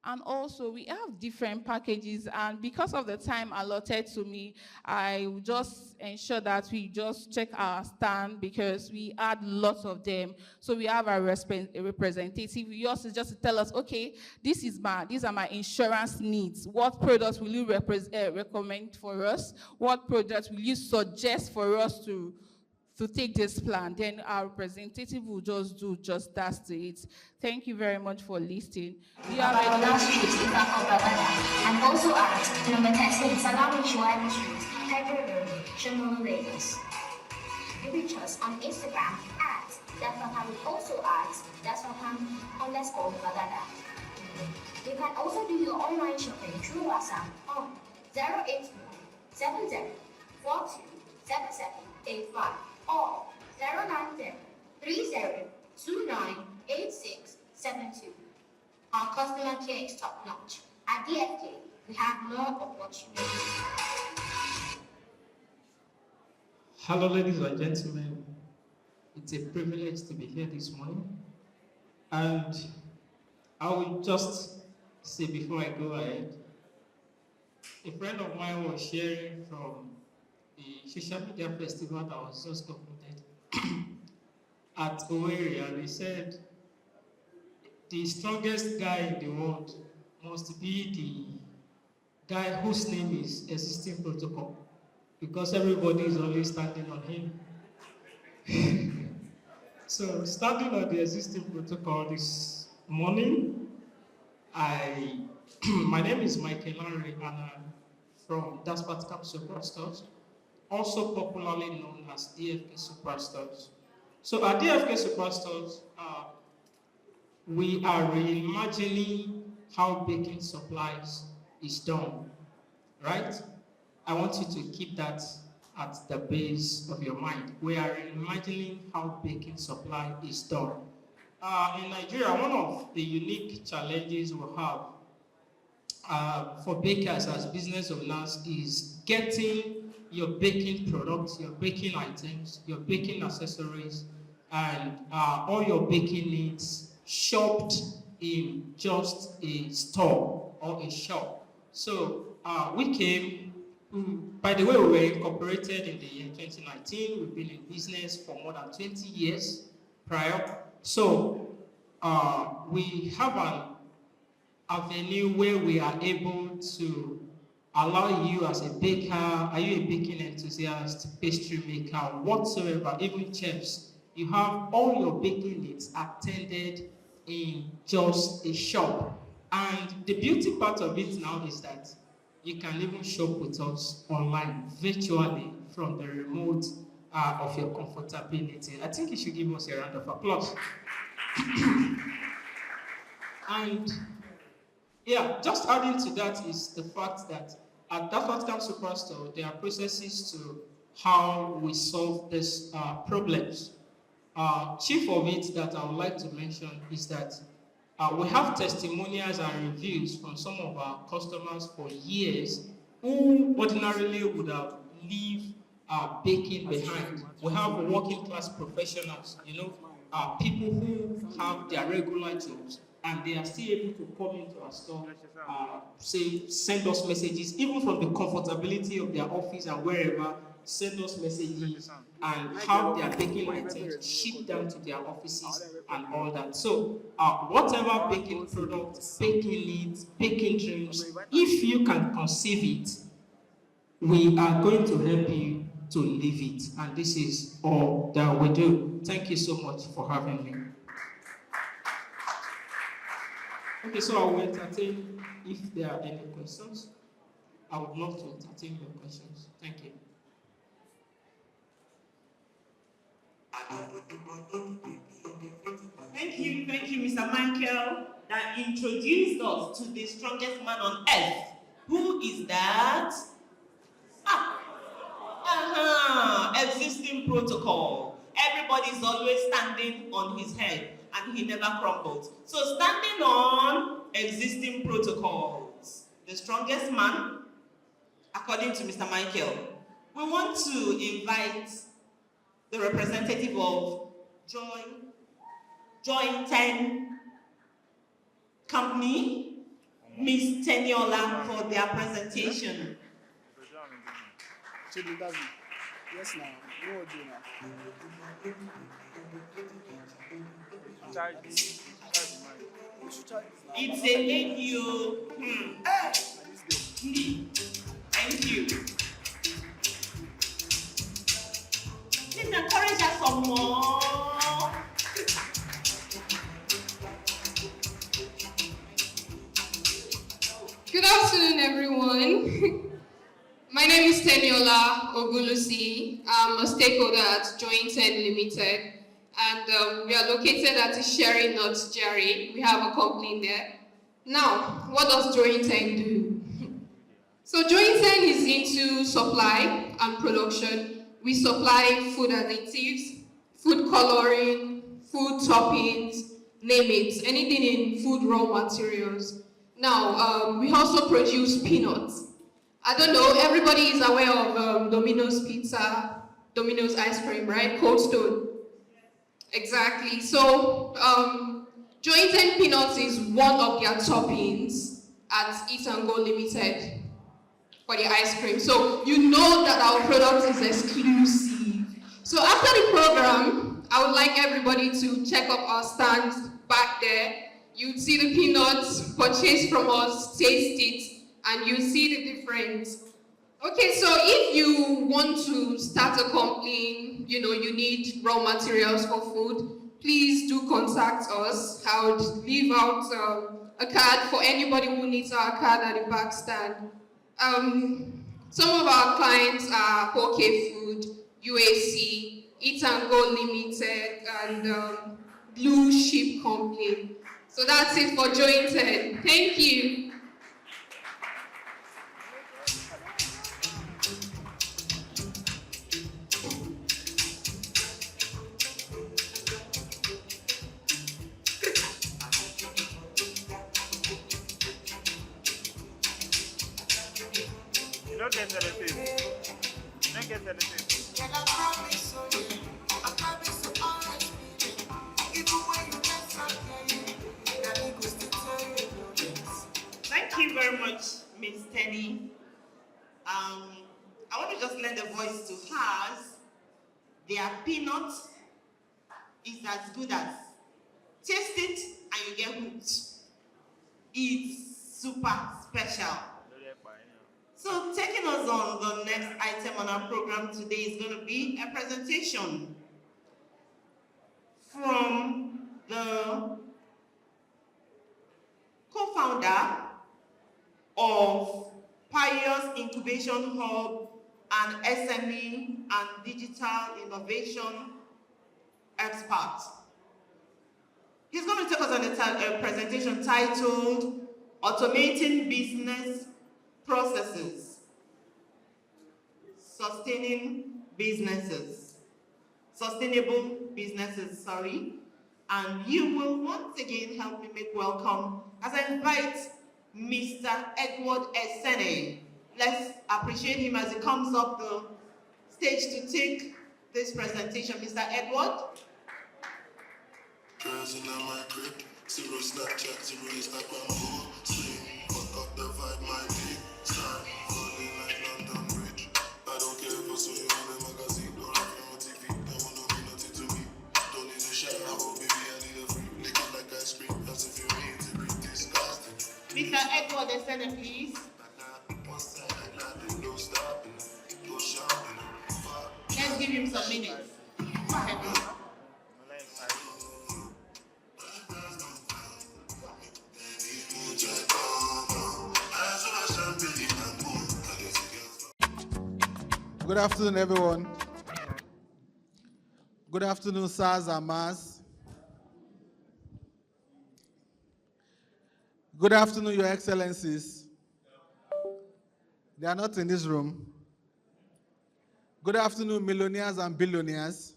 And also, we have different packages, and because of the time allotted to me, I will just ensure that we just check our stand because we add lots of them. So we have a representative. Yours is just to tell us, okay, these are my insurance needs. What products will you recommend for us? What products will you suggest for us to take this plan? Then our representative will just do just that to it. Thank you very much for listening. We have and also at Noventtv, Salami Shuaib Street, Hyper Road, Shimon, Lagos. You reach us on Instagram at Techafrica, also at Techafrica_Bagada. You can also do your online shopping through WhatsApp on 081 70 42 7785 or 090 30 29 8672. Our customer care is top notch. At DFK, we have more opportunities. Hello, ladies and gentlemen. It's a privilege to be here this morning. And I will just say before I go ahead, a friend of mine was sharing from the social media festival that was just concluded at Owerri, and he said the strongest guy in the world must be the guy whose name is existing protocol, because everybody is always standing on him. So standing on the existing protocol this morning, my name is Michael Larry, and I'm from Daspat Cap Superstores, also popularly known as DFK Superstores. So at DFK Superstores, we are reimagining how baking supplies is done, right? I want you to keep that at the base of your mind. We are reimagining how baking supply is done. In Nigeria, one of the unique challenges we have for bakers as business owners is getting your baking products, your baking items, your baking accessories, and all your baking needs shopped in just a store or a shop. So we came, by the way, we were incorporated in the year 2019. We've been in business for more than 20 years prior. So we have an avenue where we are able to allow you as a baker, are you a baking enthusiast, pastry maker, whatsoever, even chefs, you have all your baking needs attended in just a shop. And the beauty part of it now is that you can even shop with us online, virtually, from the remote of your comfortability. I think you should give us a round of applause. And yeah, just adding to that is the fact that at that Vatican Superstore, there are processes to how we solve these problems. Chief of it that I would like to mention is that we have testimonials and reviews from some of our customers for years who ordinarily would have leave baking behind. We have working class professionals, people who have their regular jobs and they are still able to come into our store, send us messages, even from the comfortability of their office and wherever, send us messages and have their baking items shipped down to their offices and all that. So whatever baking products, baking needs, baking dreams, if you can conceive it, we are going to help you to live it. And this is all that we do. Thank you so much for having me. Okay, so I will entertain if there are any questions. I would love to entertain your questions. Thank you. Thank you, Mr. Michael, that introduced us to the strongest man on earth. Who is that? Existing protocol. Everybody's always standing on his head and he never crumbles. So standing on existing protocols, the strongest man, according to Mr. Michael, we want to invite the representative of Join 10 company, Ms. Teniola, for their presentation. Yes, now. What do It's a lady. Thank you. Please encourage us some more. Good afternoon, everyone. My name is Teniola Ogulusi. I'm a stakeholder at Join 10 Limited, and we are located at Sherry Nuts Jerry. We have a company there. Now, what does Join 10 do? So Join 10 is into supply and production. We supply food additives, food coloring, food toppings, name it, anything in food raw materials. Now, we also produce peanuts. I don't know, everybody is aware of Domino's Pizza, Domino's Ice Cream, right? Cold Stone. Exactly. So, Join 10 Peanuts is one of their toppings at Eat and Go Limited for the ice cream. So, you know that our product is exclusive. So, after the program, I would like everybody to check up our stands back there. You'd see the peanuts, purchase from us, taste it, and you see the difference. Okay, so if you want to start a company, you need raw materials for food, please do contact us. I would leave out a card for anybody who needs our card at the back stand. Some of our clients are OK Food, UAC, Eat and Go Limited, and Blue Sheep Company. So that's it for Join 10. Thank you. You don't get anything. You don't get anything. Thank you very much, Ms. Tenny. I want to just lend a voice to hers. Their peanut is as good as taste it and you get hooked. It's super special. So taking us on the next item on our program today is going to be a presentation from the co-founder of IOS Incubation Hub, and SME and Digital Innovation Expert. He's going to take us on a presentation titled Automating Business Processes, Sustainable Businesses, sorry. And you will once again help me make welcome as I invite Mr. Edward Esene. Let's appreciate him as he comes up the stage to take this presentation. Mr. Edward. Girls in my crib, zero Snapchat, zero Instagram, slim, fuck up the vibe, my big star, falling like London Bridge. I don't care if I saw you on a magazine or if you're on TV, that will not mean nothing to me. Don't need a shower, oh baby, I need a free, lick it like ice cream, as if you mean to be disgusting. Mr. Edward Esene, please. Let's give him some minutes. Good afternoon, everyone. Good afternoon, sirs and mas. Good afternoon, Your Excellencies. They are not in this room. Good afternoon, millionaires and billionaires.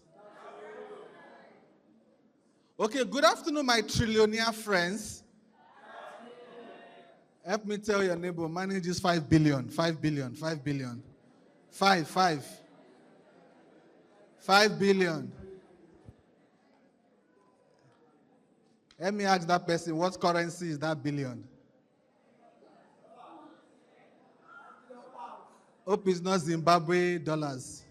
Okay, good afternoon, my trillionaire friends. Help me tell your neighbor, manages 5 billion, 5 billion, 5 billion. 5 billion. Let me ask that person, what currency is that billion? Hope it's not Zimbabwe dollars.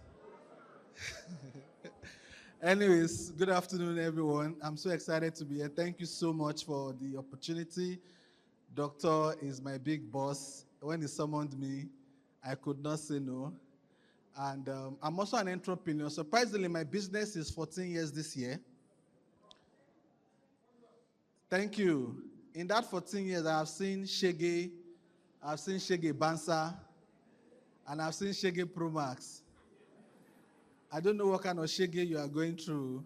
Anyways, good afternoon, everyone. I'm so excited to be here. Thank you so much for the opportunity. Doctor is my big boss. When he summoned me, I could not say no. And I'm also an entrepreneur. Surprisingly, my business is 14 years this year. Thank you. In that 14 years, I have seen Shege, I've seen Shege Bansa, and I've seen Shege Pro Max. I don't know what kind of Shege you are going through.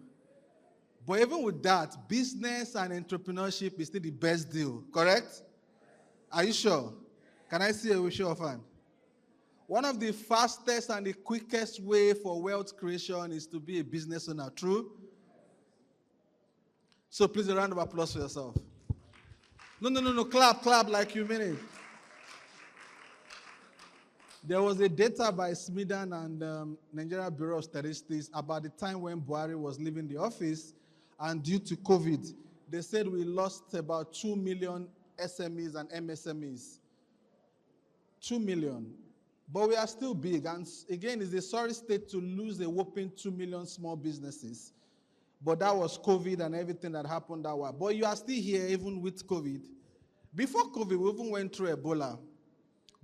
But even with that, business and entrepreneurship is still the best deal, correct? Are you sure? Can I see a show of hands? One of the fastest and the quickest way for wealth creation is to be a business owner, true? So please a round of applause for yourself. No, clap like you mean it. There was a data by Smedan and Nigeria Bureau of Statistics about the time when Buhari was leaving the office, and due to COVID, they said we lost about 2 million SMEs and MSMEs. 2 million. But we are still big, and again, it's a sorry state to lose a whopping 2 million small businesses. But that was COVID and everything that happened that way. But you are still here even with COVID. Before COVID, we even went through Ebola.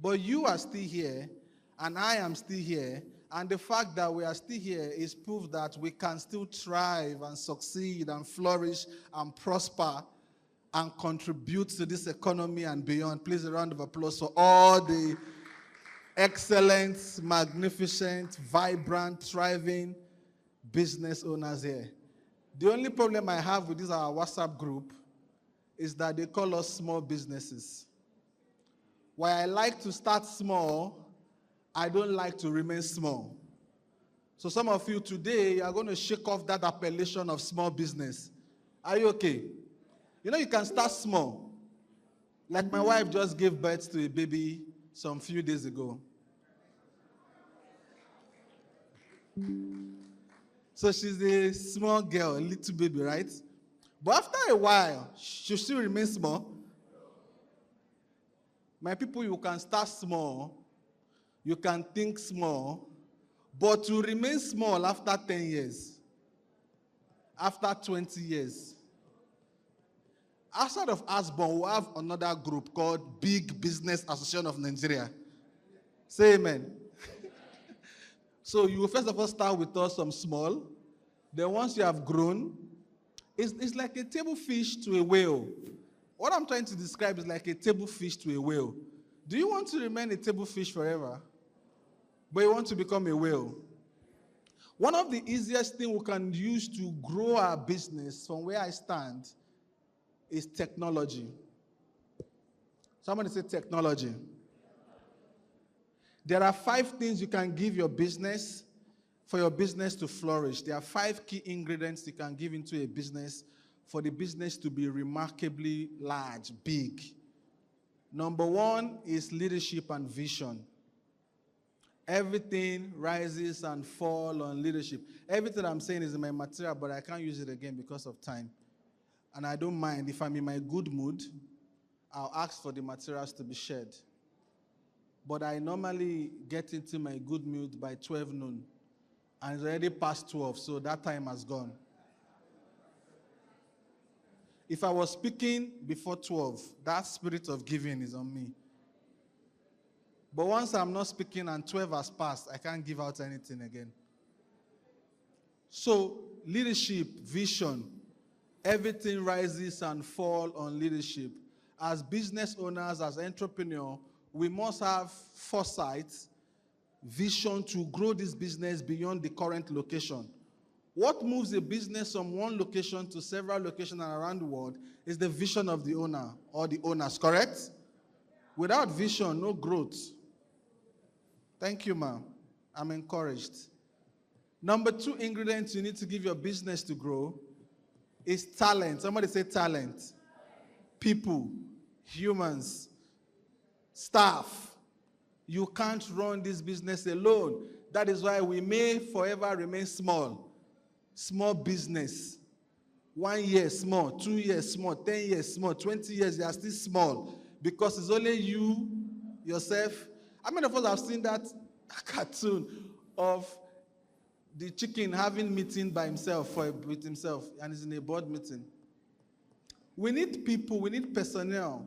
But you are still here, and I am still here, and the fact that we are still here is proof that we can still thrive and succeed and flourish and prosper and contribute to this economy and beyond. Please a round of applause for all the excellent, magnificent, vibrant, thriving business owners here. The only problem I have with this our WhatsApp group is that they call us small businesses. While I like to start small, I don't like to remain small. So some of you today are going to shake off that appellation of small business. Are you okay? You know, you can start small. Like my wife just gave birth to a baby some few days ago. So she's a small girl, a little baby, right? But after a while, she'll still remain small. My people, you can start small, you can think small, but to remain small after 10 years, after 20 years. Outside of Asbon, we have another group called Big Business Association of Nigeria. Say amen. So you will first of all start with us some small. Then once you have grown, it's like a table fish to a whale. What I'm trying to describe is like a table fish to a whale. Do you want to remain a table fish forever? But you want to become a whale? One of the easiest things we can use to grow our business from where I stand is technology. Somebody say technology. There are 5 things you can give your business for your business to flourish. There are 5 key ingredients you can give into a business for the business to be remarkably large, big. Number 1 is leadership and vision. Everything rises and falls on leadership. Everything I'm saying is in my material, but I can't use it again because of time. And I don't mind. If I'm in my good mood, I'll ask for the materials to be shared. But I normally get into my good mood by 12 noon. And it's already past 12, so that time has gone. If I was speaking before 12, that spirit of giving is on me. But once I'm not speaking and 12 has passed, I can't give out anything again. So, leadership, vision, everything rises and falls on leadership. As business owners, as entrepreneurs, we must have foresight, vision to grow this business beyond the current location. What moves a business from one location to several locations around the world is the vision of the owner or the owners, correct? Without vision, no growth. Thank you, ma'am. I'm encouraged. Number 2 ingredient you need to give your business to grow is talent. Somebody say talent. People, humans, staff. You can't run this business alone. That is why we may forever remain small. Small business. 1 year small, 2 years small, 10 years small, 20 years you are still small. Because it's only you, yourself. How many of us have seen that cartoon of the chicken having meeting by himself, with himself, and he's in a board meeting? We need people, we need personnel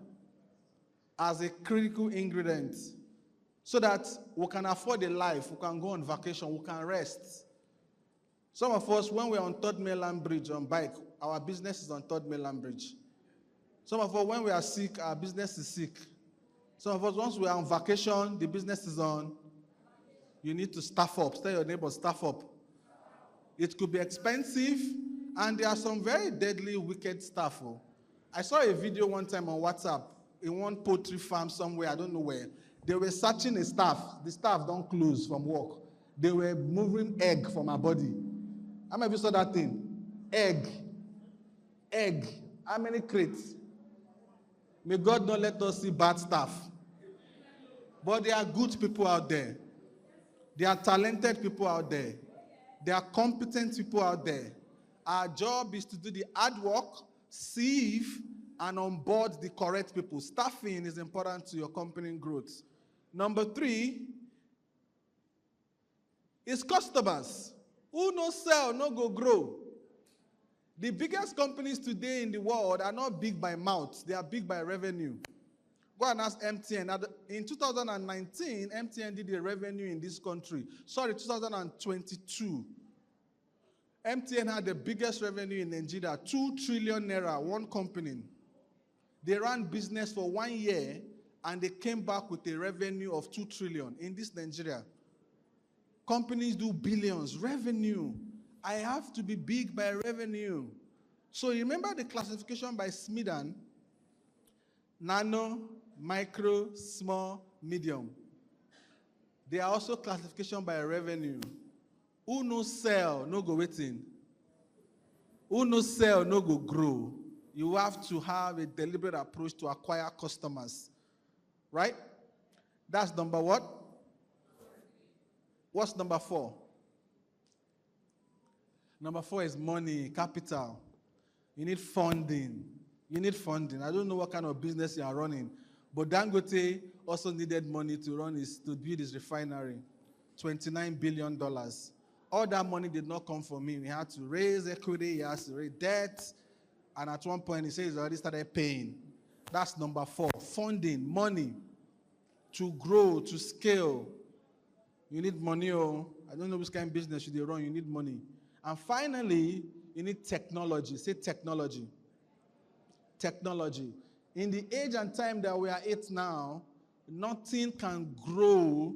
as a critical ingredient so that we can afford a life, we can go on vacation, we can rest. Some of us, when we're on 3rd Mainland Bridge on bike, our business is on 3rd Mainland Bridge. Some of us, when we are sick, our business is sick. Some of us, once we are on vacation, the business is on. You need to staff up. Tell your neighbor, staff up. It could be expensive, and there are some very deadly, wicked staff. Oh. I saw a video one time on WhatsApp in one poultry farm somewhere, I don't know where. They were searching a staff. The staff don't close from work. They were moving egg from her body. How many of you saw that thing? Egg. Egg. How many crates? May God not let us see bad stuff. But there are good people out there. There are talented people out there. There are competent people out there. Our job is to do the hard work, sieve, and onboard the correct people. Staffing is important to your company growth. Number 3 is customers. Who no sell, no go grow. The biggest companies today in the world are not big by mouth. They are big by revenue. Go and ask MTN. In 2019, MTN did a revenue in this country. Sorry, 2022. MTN had the biggest revenue in Nigeria, 2 trillion naira, one company. They ran business for 1 year, and they came back with a revenue of 2 trillion in this Nigeria. Companies do billions. Revenue. I have to be big by revenue. So remember the classification by Smedan? Nano, micro, small, medium. They are also classification by revenue. Who no sell, no go waiting. Who no sell, no go grow. You have to have a deliberate approach to acquire customers. Right? That's number what? What's number 4? Number 4 is money, capital. You need funding. You need funding. I don't know what kind of business you are running, but Dangote also needed money to build his refinery. $29 billion. All that money did not come from him. He had to raise equity, he has to raise debt, and at one point he says he's already started paying. That's number 4. Funding, money to grow, to scale. You need money. Oh, I don't know which kind of business you run. You need money. And finally, you need technology. Say technology. Technology. In the age and time that we are at now, Nothing can grow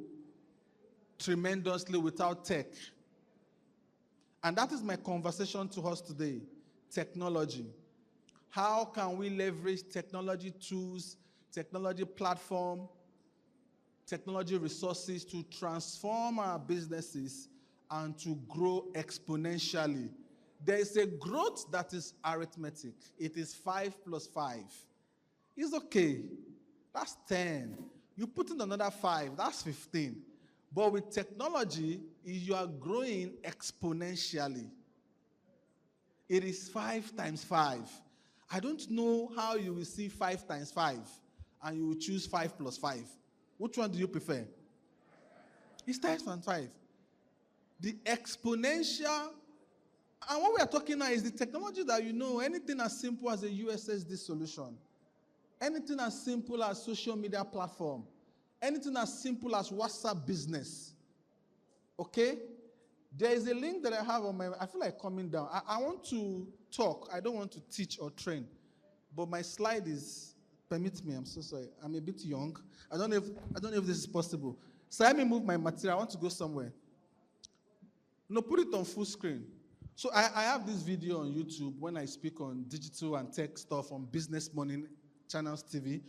tremendously without tech. And that is my conversation to us today, technology. How can we leverage technology tools, technology platform, technology resources to transform our businesses and to grow exponentially? There is a growth that is arithmetic. It is 5 plus 5. It's okay. That's 10. You put in another 5, that's 15. But with technology, you are growing exponentially. It is 5 times 5. I don't know how you will see 5 times 5 and you will choose 5 plus 5. Which one do you prefer? It's 5 times 5. The exponential, and what we are talking now is the technology that you know, anything as simple as a USSD solution, anything as simple as social media platform, anything as simple as WhatsApp business. Okay? There is a link that I have on my, I feel like coming down. I want to talk. I don't want to teach or train. But my slide is, permit me, I'm so sorry. I'm a bit young. I don't know if this is possible. So let me move my material. I want to go somewhere. No, put it on full screen. So I have this video on YouTube when I speak on digital and tech stuff on Business Morning Channels TV.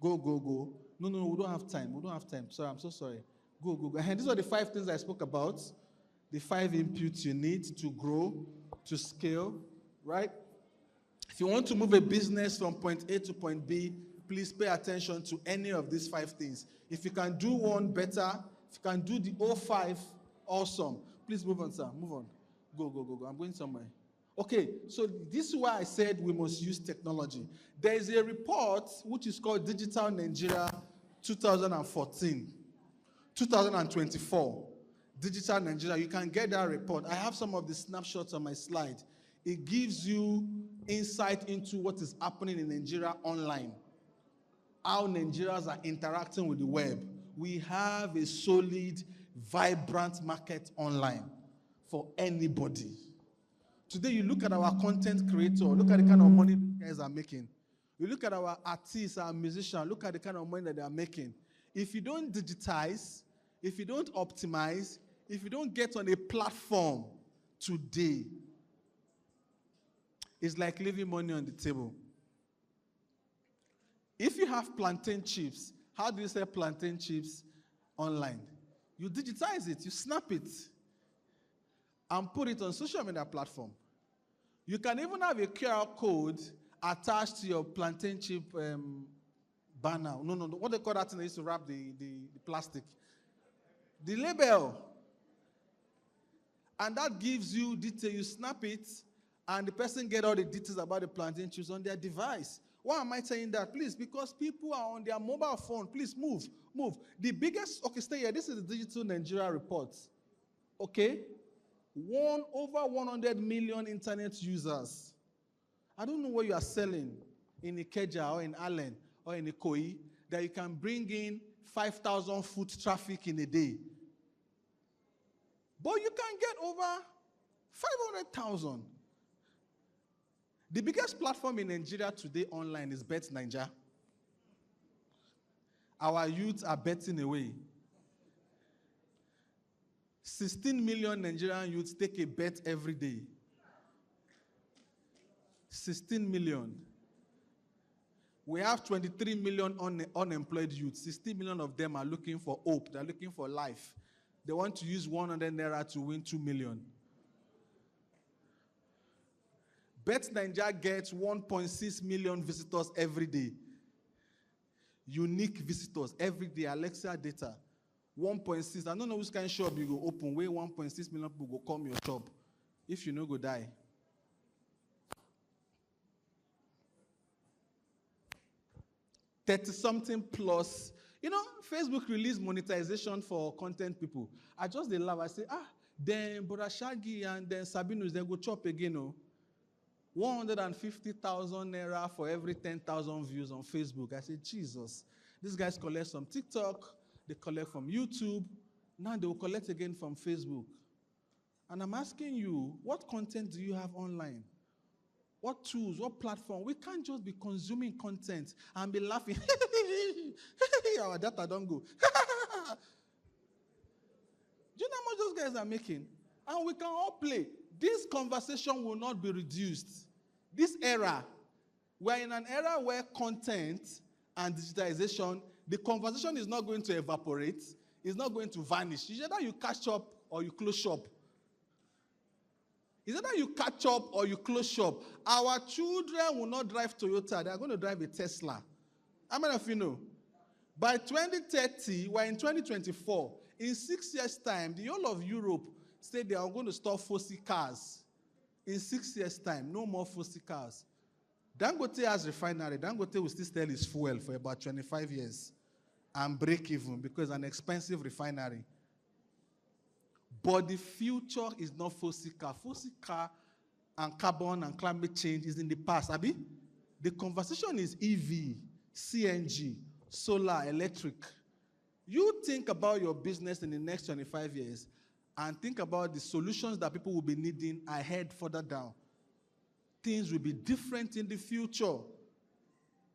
Go, go, go. No, we don't have time. We don't have time. Sorry, I'm so sorry. Go, go, go. And these are the 5 things I spoke about. The 5 inputs you need to grow, to scale, right? If you want to move a business from point A to point B, please pay attention to any of these 5 things. If you can do one better, if you can do the all 5, awesome. Please move on, sir. Move on. Go, go, go, go. I'm going somewhere. Okay, so this is why I said we must use technology. There is a report which is called Digital Nigeria 2014, 2024. Digital Nigeria, you can get that report. I have some of the snapshots on my slide. It gives you insight into what is happening in Nigeria online, how Nigerians are interacting with the web. We have a solid, vibrant market online for anybody. Today, you look at our content creator, look at the kind of money these guys are making. You look at our artists, our musicians, look at the kind of money that they are making. If you don't digitize, if you don't optimize, if you don't get on a platform today, it's like leaving money on the table. If you have plantain chips, how do you sell plantain chips online? You digitize it, you snap it, and put it on social media platform. You can even have a QR code attached to your plantain chip banner. No, what they call that thing they used to wrap the plastic? The label. And that gives you detail. You snap it, and the person get all the details about the plantain chips on their device. Why am I saying that? Please, because people are on their mobile phone. Please move. The biggest, okay, stay here. This is the Digital Nigeria report. Okay? Over 100 million internet users. I don't know what you are selling in Ikeja or in Allen or in Ikoyi that you can bring in 5,000 foot traffic in a day. But you can get over 500,000. The biggest platform in Nigeria today online is Bet Naija. Our youth are betting away. 16 million Nigerian youths take a bet every day. 16 million. We have 23 million unemployed youths. 16 million of them are looking for hope. They're looking for life. They want to use 100 naira to win 2 million. Bet Naija gets 1.6 million visitors every day. Unique visitors every day. Alexa data. 1.6. I don't know which kind of shop you go open where 1.6 million people go come your shop. If you know, go die. $30-something plus. You know, Facebook released monetization for content people. I just laugh. I say, then Brother Shaggy and then Sabinus, they go chop again. 150,000 naira for every 10,000 views on Facebook. I say, Jesus. These guys collect from TikTok. They collect from YouTube. Now they will collect again from Facebook. And I'm asking you, what content do you have online? What tools, what platform? We can't just be consuming content and be laughing. Our data don't go. Do you know how much those guys are making? And we can all play. This conversation will not be reduced. This era, we're in an era where content and digitization, the conversation is not going to evaporate. It's not going to vanish. It's either you catch up or you close shop. It's either you catch up or you close shop. Our children will not drive Toyota. They are going to drive a Tesla. How many of you know? By 2030, we're in 2024. In 6 years' time, the whole of Europe said they are going to stop fossil cars. In 6 years' time, no more fossil cars. Dangote has refinery. Dangote will still sell his fuel for about 25 years and break even because it's an expensive refinery. But the future is not fossil car. Fossil car and carbon and climate change is in the past. Abi? The conversation is EV, CNG, solar, electric. You think about your business in the next 25 years and think about the solutions that people will be needing ahead, further down. Things will be different in the future.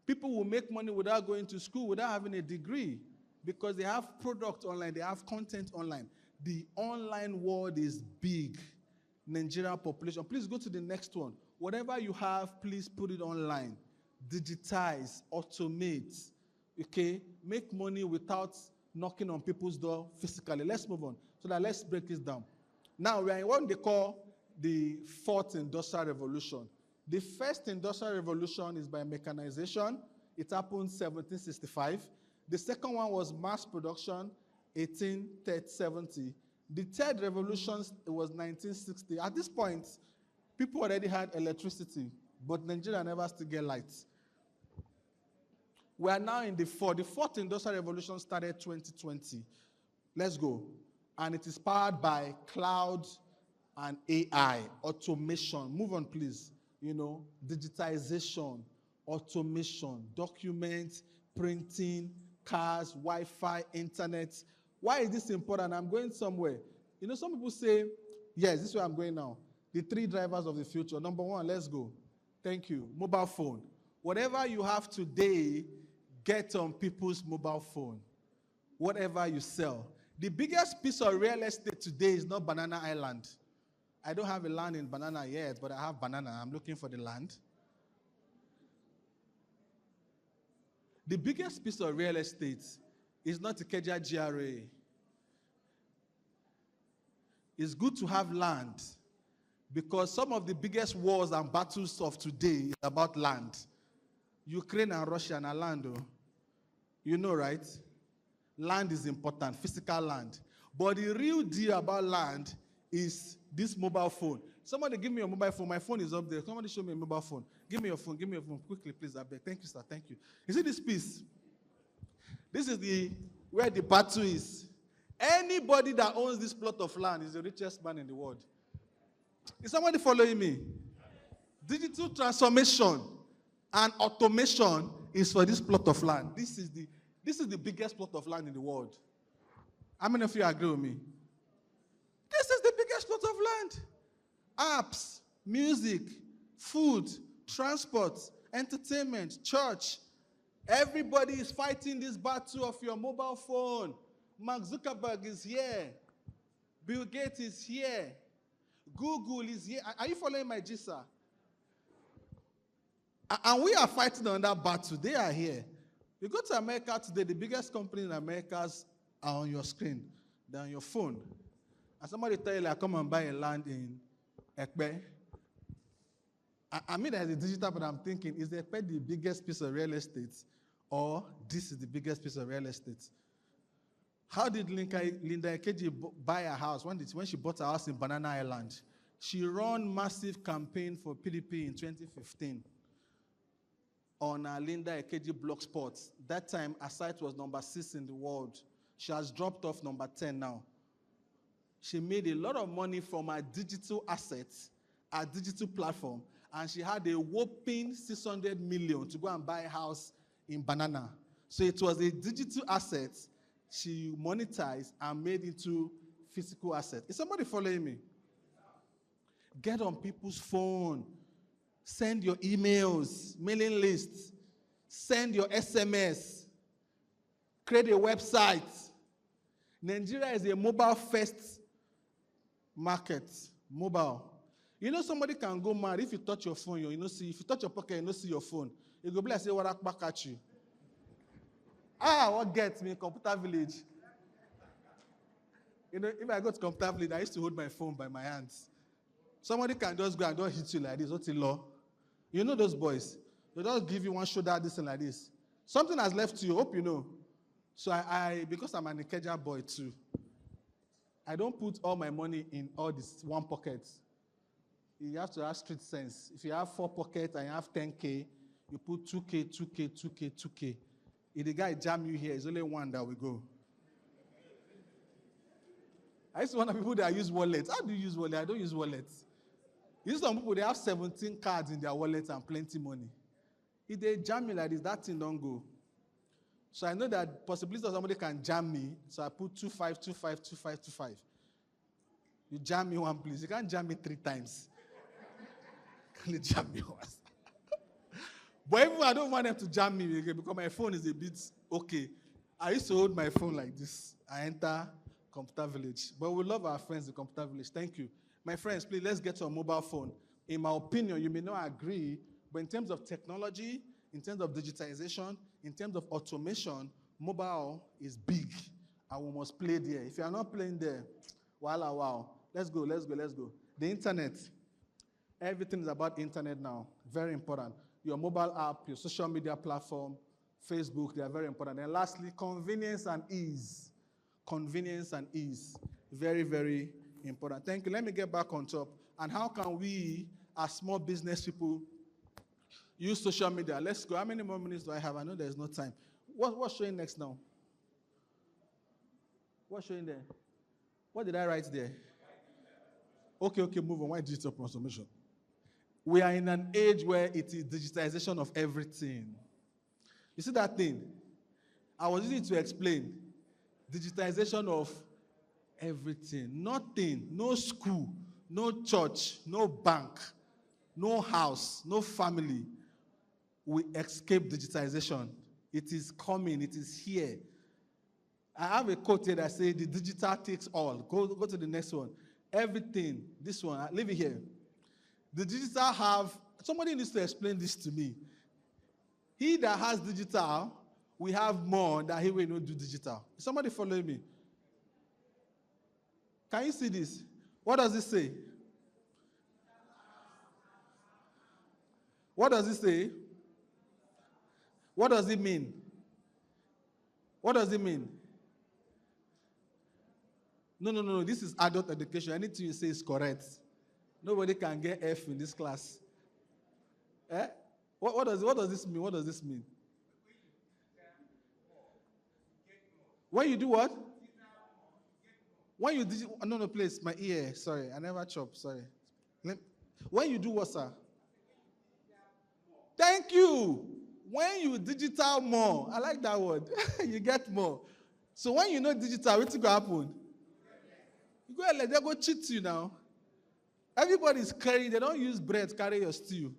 People will make money without going to school, without having a degree, because they have product online, they have content online. The online world is big. Nigerian population. Please go to the next one. Whatever you have, please put it online. Digitize, automate, okay? Make money without knocking on people's door physically. Let's move on. So that let's break this down. Now, we are in what they call the fourth industrial revolution. The first industrial revolution is by mechanization. It happened 1765. The second one was mass production, 1870. The third revolution was 1960. At this point, people already had electricity, but Nigeria never still get lights. We are now in the fourth. The fourth industrial revolution started 2020. Let's go. And it is powered by cloud and AI, automation. Move on, please. You know, digitization, automation, documents, printing, cars, Wi-Fi, internet. Why is this important? I'm going somewhere. You know, some people say, yes, this is where I'm going now. The three drivers of the future. Number one, let's go. Thank you. Mobile phone. Whatever you have today, get on people's mobile phone. Whatever you sell. The biggest piece of real estate today is not Banana Island. I don't have a land in Banana yet, but I have banana. I'm looking for the land. The biggest piece of real estate is not Ikeja GRA. It's good to have land because some of the biggest wars and battles of today is about land. Ukraine and Russia and land, you know, right? Land is important, physical land. But the real deal about land is this mobile phone. Somebody give me your mobile phone. My phone is up there. Somebody show me a mobile phone. Give me your phone. Give me your phone. Quickly, please, I beg. Thank you, sir. Thank you. You see this piece? This is where the battle is. Anybody that owns this plot of land is the richest man in the world. Is somebody following me? Digital transformation and automation is for this plot of land. This is the biggest plot of land in the world. How many of you agree with me? This is the biggest plot of land. Apps, music, food, transport, entertainment, church. Everybody is fighting this battle of your mobile phone. Mark Zuckerberg is here. Bill Gates is here. Google is here. Are you following my gist, sir? And we are fighting on that battle. They are here. You go to America today, the biggest companies in America are on your screen. They're on your phone. And somebody tell you, like, come and buy a land in Ekpe. I mean, as a digital, but I'm thinking, is Ekpe the biggest piece of real estate? Or this is the biggest piece of real estate? How did Linda Ikeji buy a house? When she bought a house in Banana Island, she ran massive campaign for PDP in 2015 on Linda Ikeji Blogspot. That time, her site was number 6 in the world. She has dropped off number 10 now. She made a lot of money from her digital assets, her digital platform, and she had a whopping 600 million to go and buy a house in Banana. So it was a digital asset she monetized and made into physical asset. Is somebody following me? Get on people's phone. Send your emails, mailing lists, send your SMS, create a website. Nigeria is a mobile first market. Mobile. You know, somebody can go mad if you touch your phone, you know, see, if you touch your pocket, you know, see your phone. You go be like, say, what back at you. What gets me? Computer Village. You know, if I go to Computer Village, I used to hold my phone by my hands. Somebody can just go and don't hit you like this. What's the law? You know those boys. They just give you one shoulder, this and like this. Something has left you, hope you know. So I because I'm an Ikeja boy too, I don't put all my money in all this one pocket. You have to have street sense. If you have 4 pockets and you have 10K, you put 2K, 2K, 2K, 2K. If the guy jam you here, it's only one that will go. I used to want people that use wallets. How do you use wallet? I don't use wallets. You see some people, they have 17 cards in their wallet and plenty money. If they jam me like this, that thing don't go. So I know that possibility of somebody can jam me, so I put 25, 25, 25, 25. You jam me one, please. You can't jam me 3 times. You can't jam me once. But even I don't want them to jam me again because my phone is a bit okay. I used to hold my phone like this. I enter Computer Village. But we love our friends in Computer Village. Thank you. My friends, please, let's get to a mobile phone. In my opinion, you may not agree, but in terms of technology, in terms of digitization, in terms of automation, mobile is big, and we must play there. If you are not playing there, wow. Let's go. The internet. Everything is about internet now. Very important. Your mobile app, your social media platform, Facebook, they are very important. And lastly, convenience and ease. Convenience and ease. Very, very important. Thank you. Let me get back on top. And how can we, as small business people, use social media? Let's go. How many more minutes do I have? I know there's no time. What's showing next now? What's showing there? What did I write there? Okay, move on. Why digital transformation? We are in an age where it is digitization of everything. You see that thing? I was using it to explain digitization of everything. Nothing, no school, no church, no bank, no house, no family will escape digitization. It is coming, it is here. I have a quote here that says, the digital takes all. Go to the next one. Everything, this one, leave it here. The digital somebody needs to explain this to me. He that has digital, we have more than he will not do digital. Somebody follow me. Can you see this? What does it say? What does it say? What does it mean? What does it mean? No. This is adult education. Anything you say is correct. Nobody can get F in this class. What does this mean? What does this mean? When you do what? When you no, please, my ear. Sorry, I never chop. Sorry. When you do what, sir? Thank you. When you digital more, I like that word. You get more. So when you know digital, what's going to happen? You go let them go cheat you now. Everybody's carrying. They don't use bread carry your stew.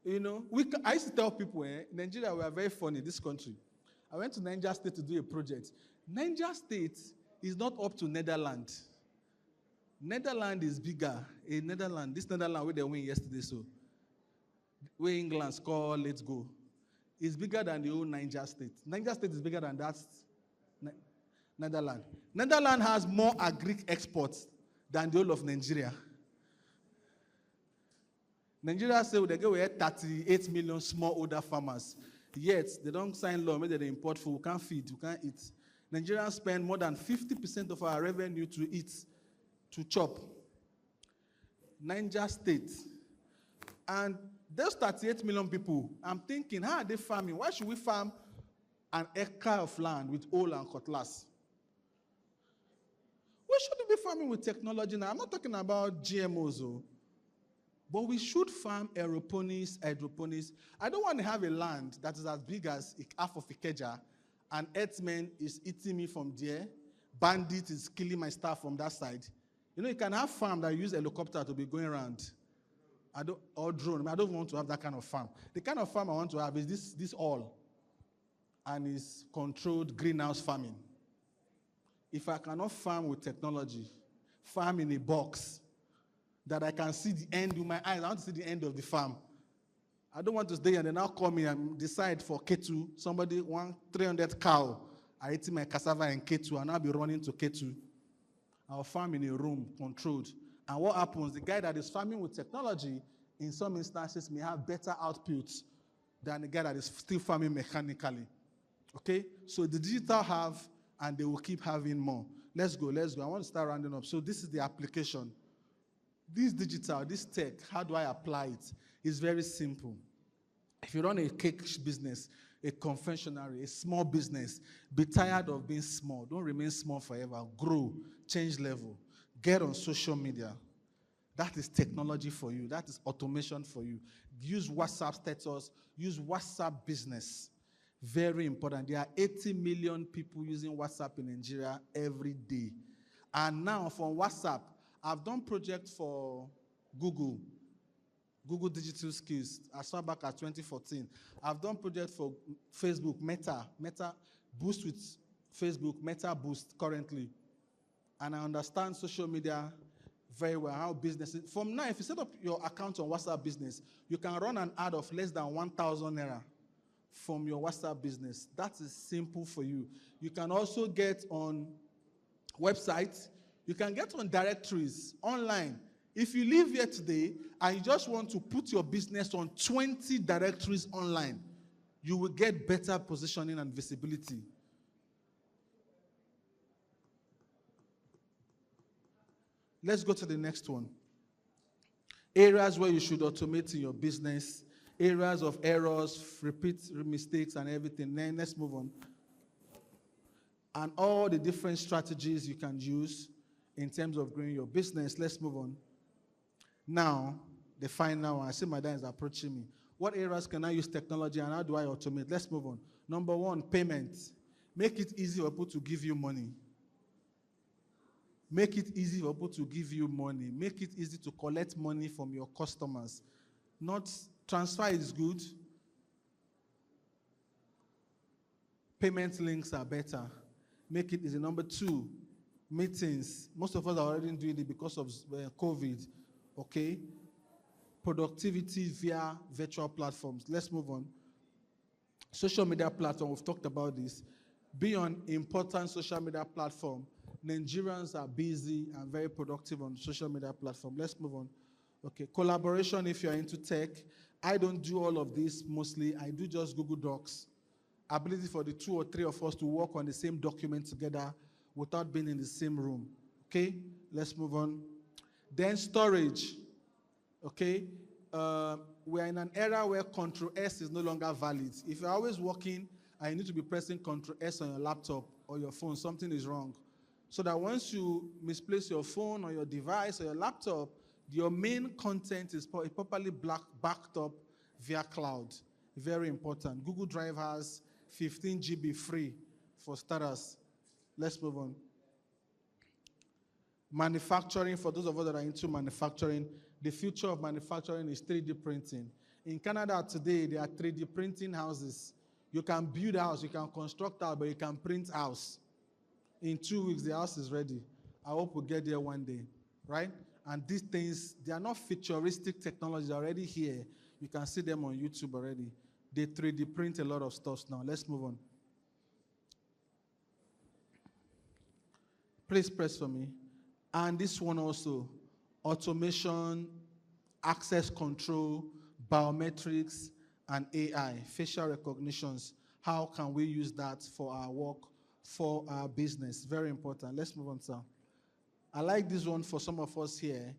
You know, I used to tell people, in Nigeria, we are very funny, this country. I went to Niger State to do a project. Niger State is not up to Netherlands. Netherlands is bigger. This Netherlands where they win yesterday, so where England score, let's go. It's bigger than the old Niger State. Niger State is bigger than that Netherlands. Netherlands has more agric exports than the whole of Nigeria. Nigeria say they go with 38 million smallholder farmers. Yet, they don't sign law, maybe they import food, we can't feed, we can't eat. Nigerians spend more than 50% of our revenue to eat, to chop. Niger State. And those 38 million people, I'm thinking, how are they farming? Why should we farm an acre of land with oil and cutlass? We shouldn't be farming with technology now. I'm not talking about GMOs, though. But we should farm aeroponics, hydroponics. I don't want to have a land that is as big as half of Ikeja, and Earthman is eating me from there, bandit is killing my staff from that side. You know, you can have farm that use helicopter to be going around. or drone. I don't want to have that kind of farm. The kind of farm I want to have is this all, and is controlled greenhouse farming. If I cannot farm with technology, farm in a box, that I can see the end with my eyes, I want to see the end of the farm. I don't want to stay and then now call me and decide for K2, somebody want 300 cow, I eat my cassava in K2, and I'll be running to K2. I'll farm in a room, controlled. And what happens, the guy that is farming with technology, in some instances, may have better outputs than the guy that is still farming mechanically. Okay? So the digital have, and they will keep having more. Let's go. I want to start rounding up. So this is the application. This digital, this tech, how do I apply it? It's very simple. If you run a cake business, a confectionery, a small business, be tired of being small. Don't remain small forever. Grow, change level, get on social media. That is technology for you. That is automation for you. Use WhatsApp status, use WhatsApp business. Very important. There are 80 million people using WhatsApp in Nigeria every day. And now from WhatsApp, I've done projects for Google Digital Skills, as far back as 2014. I've done projects for Facebook, Meta Boost with Facebook, Meta Boost currently. And I understand social media very well, how businesses. From now, if you set up your account on WhatsApp business, you can run an ad of less than 1,000 naira from your WhatsApp business. That is simple for you. You can also get on websites. You can get on directories online. If you live here today and you just want to put your business on 20 directories online, you will get better positioning and visibility. Let's go to the next one. Areas where you should automate in your business, areas of errors, repeat mistakes and everything. Then let's move on. And all the different strategies you can use in terms of growing your business. Let's move on. Now, the final one. I see my dad is approaching me. What areas can I use technology and how do I automate? Let's move on. Number one, payment. Make it easy for people to give you money. Make it easy for people to give you money. Make it easy to collect money from your customers. Not transfer is good. Payment links are better. Make it easy. Number two, meetings. Most of us are already doing it because of COVID. Okay? Productivity via virtual platforms. Let's move on. Social media platform, we've talked about this. Be on important social media platform. Nigerians are busy and very productive on social media platform. Let's move on. Okay, collaboration if you're into tech. I don't do all of this mostly. I do just Google Docs. Ability for the 2 or 3 of us to work on the same document together without being in the same room. Okay, let's move on. Then storage. Okay, we're in an era where Control S is no longer valid. If you're always working and you need to be pressing Control S on your laptop or your phone, something is wrong. So that once you misplace your phone or your device or your laptop, your main content is properly backed up via cloud. Very important. Google Drive has 15 GB free for starters. Let's move on. Manufacturing, for those of us that are into manufacturing, the future of manufacturing is 3D printing. In Canada today, there are 3D printing houses. You can build a house, you can construct a house, but you can print a house. In 2 weeks, the house is ready. I hope we'll get there one day, right? And these things, they are not futuristic technologies, they're already here. You can see them on YouTube already. They 3D print a lot of stuff now. Let's move on. Please press for me. And this one also, automation, access control, biometrics, and AI, facial recognitions. How can we use that for our work, for our business? Very important. Let's move on, sir. I like this one for some of us here.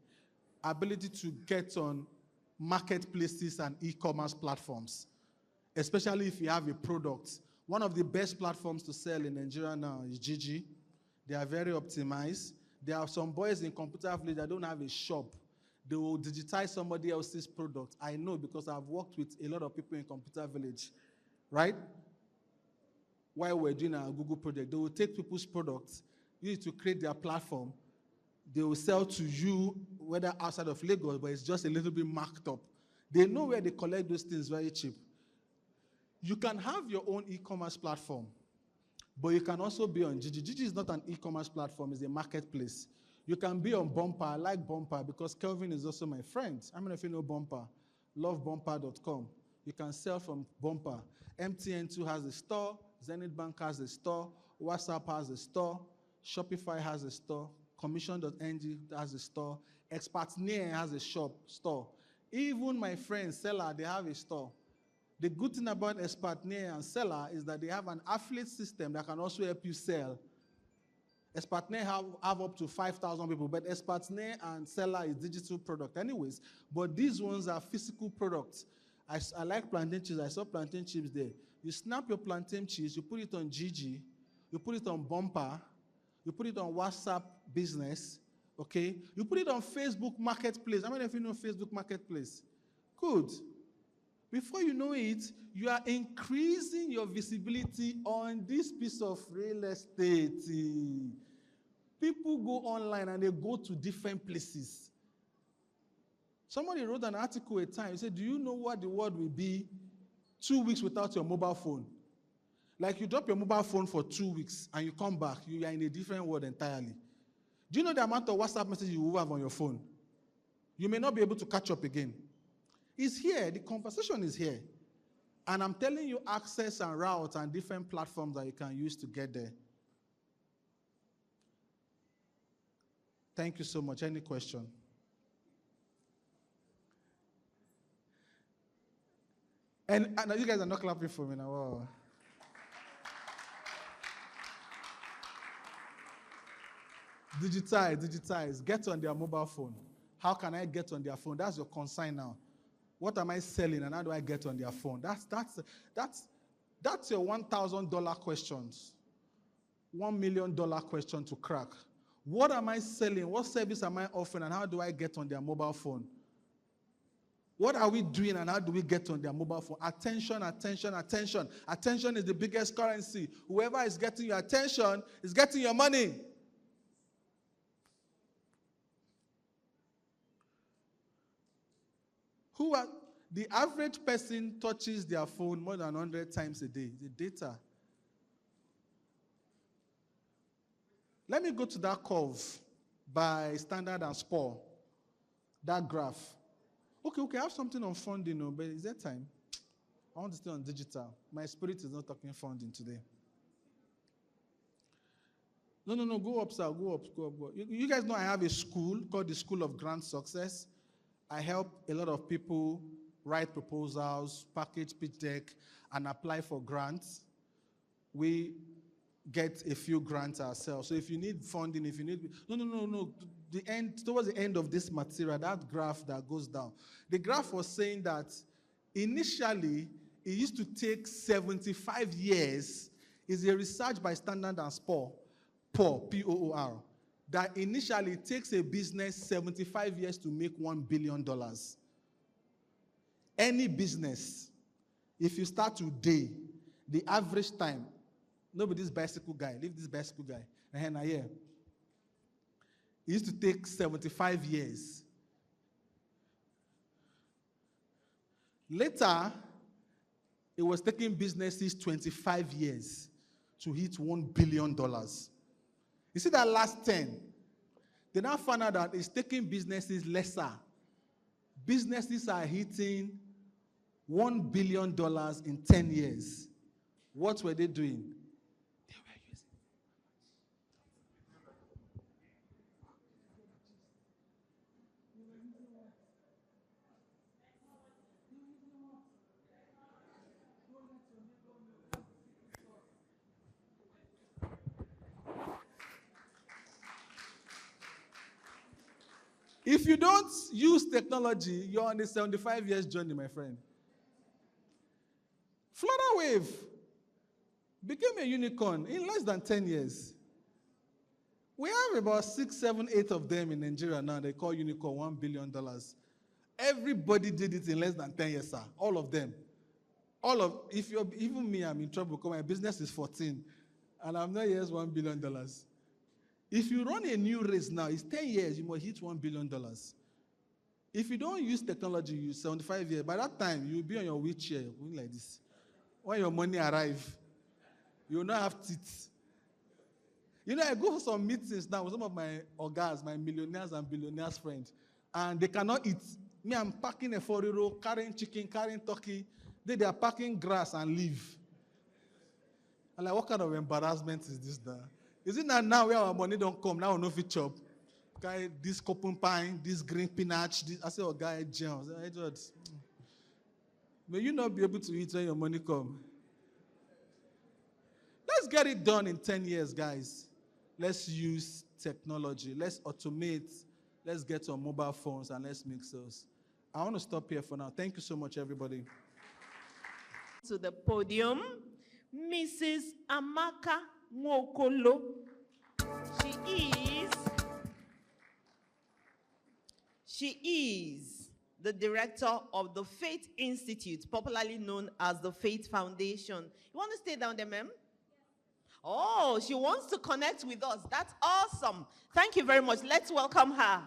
Ability to get on marketplaces and e-commerce platforms, especially if you have a product. One of the best platforms to sell in Nigeria now is Gigi. They are very optimized. There are some boys in Computer Village that don't have a shop. They will digitize somebody else's product. I know because I've worked with a lot of people in Computer Village, right? While we're doing our Google project, they will take people's products, use it to create their platform. They will sell to you, whether outside of Lagos, but it's just a little bit marked up. They know where they collect those things very cheap. You can have your own e-commerce platform, but you can also be on Gigi. Gigi is not an e-commerce platform, it's a marketplace. You can be on Bumper. I like Bumper because Kelvin is also my friend. I mean, if you know Bumper, lovebumper.com. You can sell from Bumper. MTN too has a store. Zenith Bank has a store. WhatsApp has a store. Shopify has a store. Commission.ng has a store. Expertnear has a store. Even my friend Seller, they have a store. The good thing about Expertnear and Seller is that they have an affiliate system that can also help you sell. Expertnear have up to 5,000 people, but Expertnear and Seller is digital product anyways. But these ones are physical products. I like plantain chips. I saw plantain chips there. You snap your plantain chips, you put it on Gigi, you put it on Bumper, you put it on WhatsApp Business, okay? You put it on Facebook Marketplace. How many of you know Facebook Marketplace? Good. Before you know it, you are increasing your visibility on this piece of real estate. People go online and they go to different places. Somebody wrote an article at a time. He said, do you know what the world will be 2 weeks without your mobile phone? Like you drop your mobile phone for 2 weeks and you come back, you are in a different world entirely. Do you know the amount of WhatsApp messages you will have on your phone? You may not be able to catch up again. It's here. The conversation is here. And I'm telling you access and routes and different platforms that you can use to get there. Thank you so much. Any question? And you guys are not clapping for me now. Wow. Digitize. Get on their mobile phone. How can I get on their phone? That's your concern now. What am I selling and how do I get on their phone? That's your $1,000 questions. $1 million question to crack. What am I selling? What service am I offering and how do I get on their mobile phone? What are we doing and how do we get on their mobile phone? Attention. Attention is the biggest currency. Whoever is getting your attention is getting your money. The average person touches their phone more than 100 times a day. The data. Let me go to that curve by Standard and Poor's. That graph. Okay, I have something on funding, but is there time? I want to stay on digital. My spirit is not talking funding today. No, go up, sir. Go up. You guys know I have a school called the School of Grand Success. I help a lot of people write proposals, package pitch deck, and apply for grants. We get a few grants ourselves. So if you need funding, no. Towards the end of this material, that graph that goes down. The graph was saying that initially, it used to take 75 years. It's a research by Standard and Poor's, P-O-O-R, that initially it takes a business 75 years to make $1 billion. Any business, if you start today, the average time, nobody's bicycle guy, leave this bicycle guy, and here. It used to take 75 years. Later, it was taking businesses 25 years to hit $1 billion. You see that last 10? They now found out that it's taking businesses lesser. Businesses are hitting $1 billion in 10 years. What were they doing? They were using. If you don't use technology, you're on a 75 years journey, my friend. Florida Wave became a unicorn in less than 10 years. We have about 6, 7, 8 of them in Nigeria now. They call unicorn $1 billion. Everybody did it in less than 10 years, sir. All of them. Even me, I'm in trouble because my business is 14. And I'm not yet $1 billion. If you run a new race now, it's 10 years, you must hit $1 billion. If you don't use technology, you 75 years. By that time, you'll be on your wheelchair, going like this. When your money arrive, you will not have teeth. You know, I go for some meetings now with some of my organs, my millionaires and billionaires friends, and they cannot eat. Me, I'm packing a 4-year, carrying chicken, carrying turkey. They are packing grass and leaf. I'm like, what kind of embarrassment is this now? Is it not now where our money don't come, now we no fit chop? Guy, this cotton pine, this green spinach, this, I say, oh, guy, James. May you not be able to eat when your money come. Let's get it done in 10 years, guys. Let's use technology. Let's automate. Let's get on mobile phones and let's make sales. I want to stop here for now. Thank you so much, everybody. To the podium, Mrs. Amaka Nwokolo. She is the director of the Faith Institute, popularly known as the Faith Foundation. You want to stay down there, ma'am? Oh, she wants to connect with us. That's awesome. Thank you very much. Let's welcome her.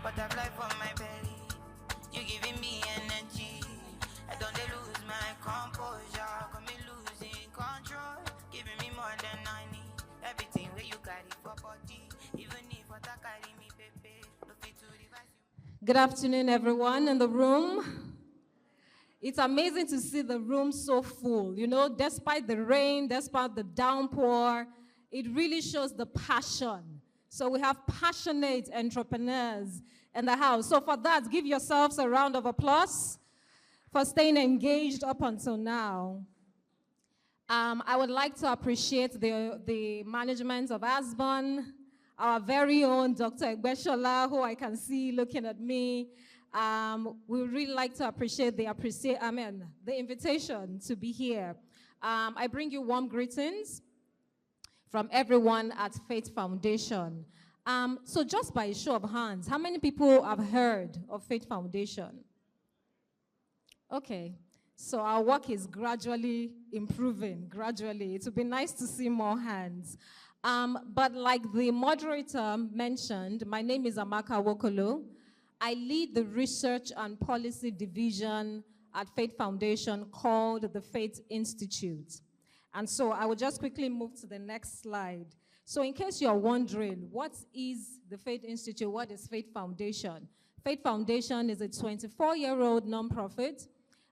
Butterfly for my belly, you giving me energy. I don't lose my composure, got me losing control, giving me more than I need. Everything where you carry for body, even if what I carry me, baby, no fit to reverse you. Good afternoon, everyone in the room. It's amazing to see the room so full. You know, despite the rain, despite the downpour, it really shows the passion. So we have passionate entrepreneurs in the house. So for that, give yourselves a round of applause for staying engaged up until now. I would like to appreciate the management of Asbon, our very own Dr. Egbesola, who I can see looking at me. We would really like to appreciate the invitation to be here. I bring you warm greetings from everyone at Faith Foundation. So just by a show of hands, how many people have heard of Faith Foundation? Okay, so our work is gradually improving, gradually. It would be nice to see more hands. But like the moderator mentioned, my name is Amaka Nwokolo. I lead the research and policy division at Faith Foundation called the Faith Institute. And so I will just quickly move to the next slide. So in case you're wondering, what is the Faith Institute? What is Faith Foundation? Faith Foundation is a 24-year-old nonprofit,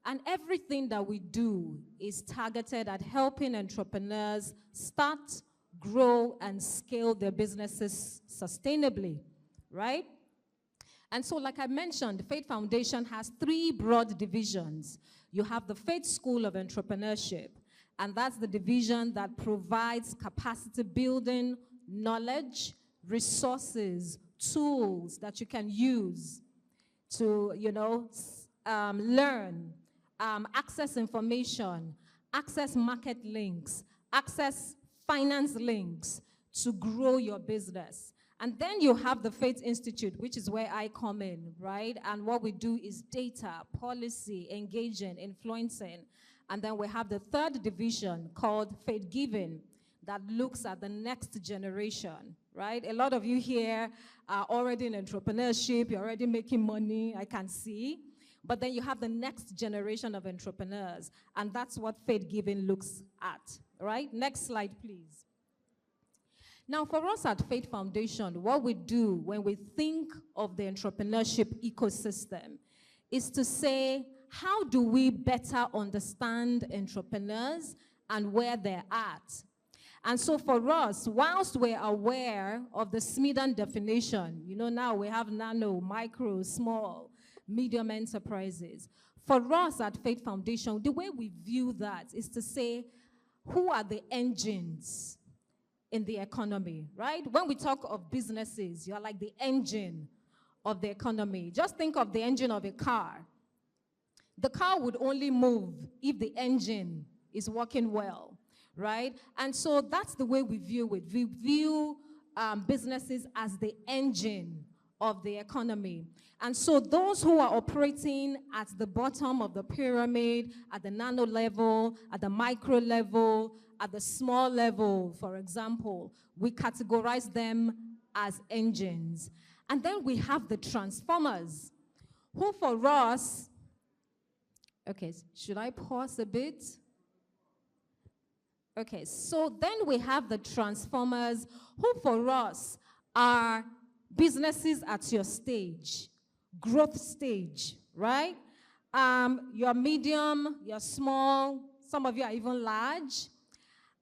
and everything that we do is targeted at helping entrepreneurs start, grow, and scale their businesses sustainably, right? And so like I mentioned, the Faith Foundation has 3 broad divisions. You have the Faith School of Entrepreneurship, and that's the division that provides capacity building, knowledge, resources, tools that you can use to, learn, access information, access market links, access finance links to grow your business. And then you have the Faith Institute, which is where I come in, right? And what we do is data, policy, engaging, influencing. And then we have the 3rd division called Faith Giving that looks at the next generation, right? A lot of you here are already in entrepreneurship, you're already making money, I can see. But then you have the next generation of entrepreneurs, and that's what Faith Giving looks at, right? Next slide, please. Now, for us at Faith Foundation, what we do when we think of the entrepreneurship ecosystem is to say, how do we better understand entrepreneurs and where they're at? And so for us, whilst we're aware of the Smedan definition, now we have nano, micro, small, medium enterprises. For us at Faith Foundation, the way we view that is to say, who are the engines in the economy, right? When we talk of businesses, you're like the engine of the economy. Just think of the engine of a car. The car would only move if the engine is working well. right? And so that's the way we view it. We view businesses as the engine of the economy. And so those who are operating at the bottom of the pyramid, at the nano level, at the micro level, at the small level, for example, we categorize them as engines. And then we have the transformers, who for us, okay, should I pause a bit? Okay, so then we have the transformers, who for us are businesses at your stage, growth stage, right? You're medium, you're small, some of you are even large,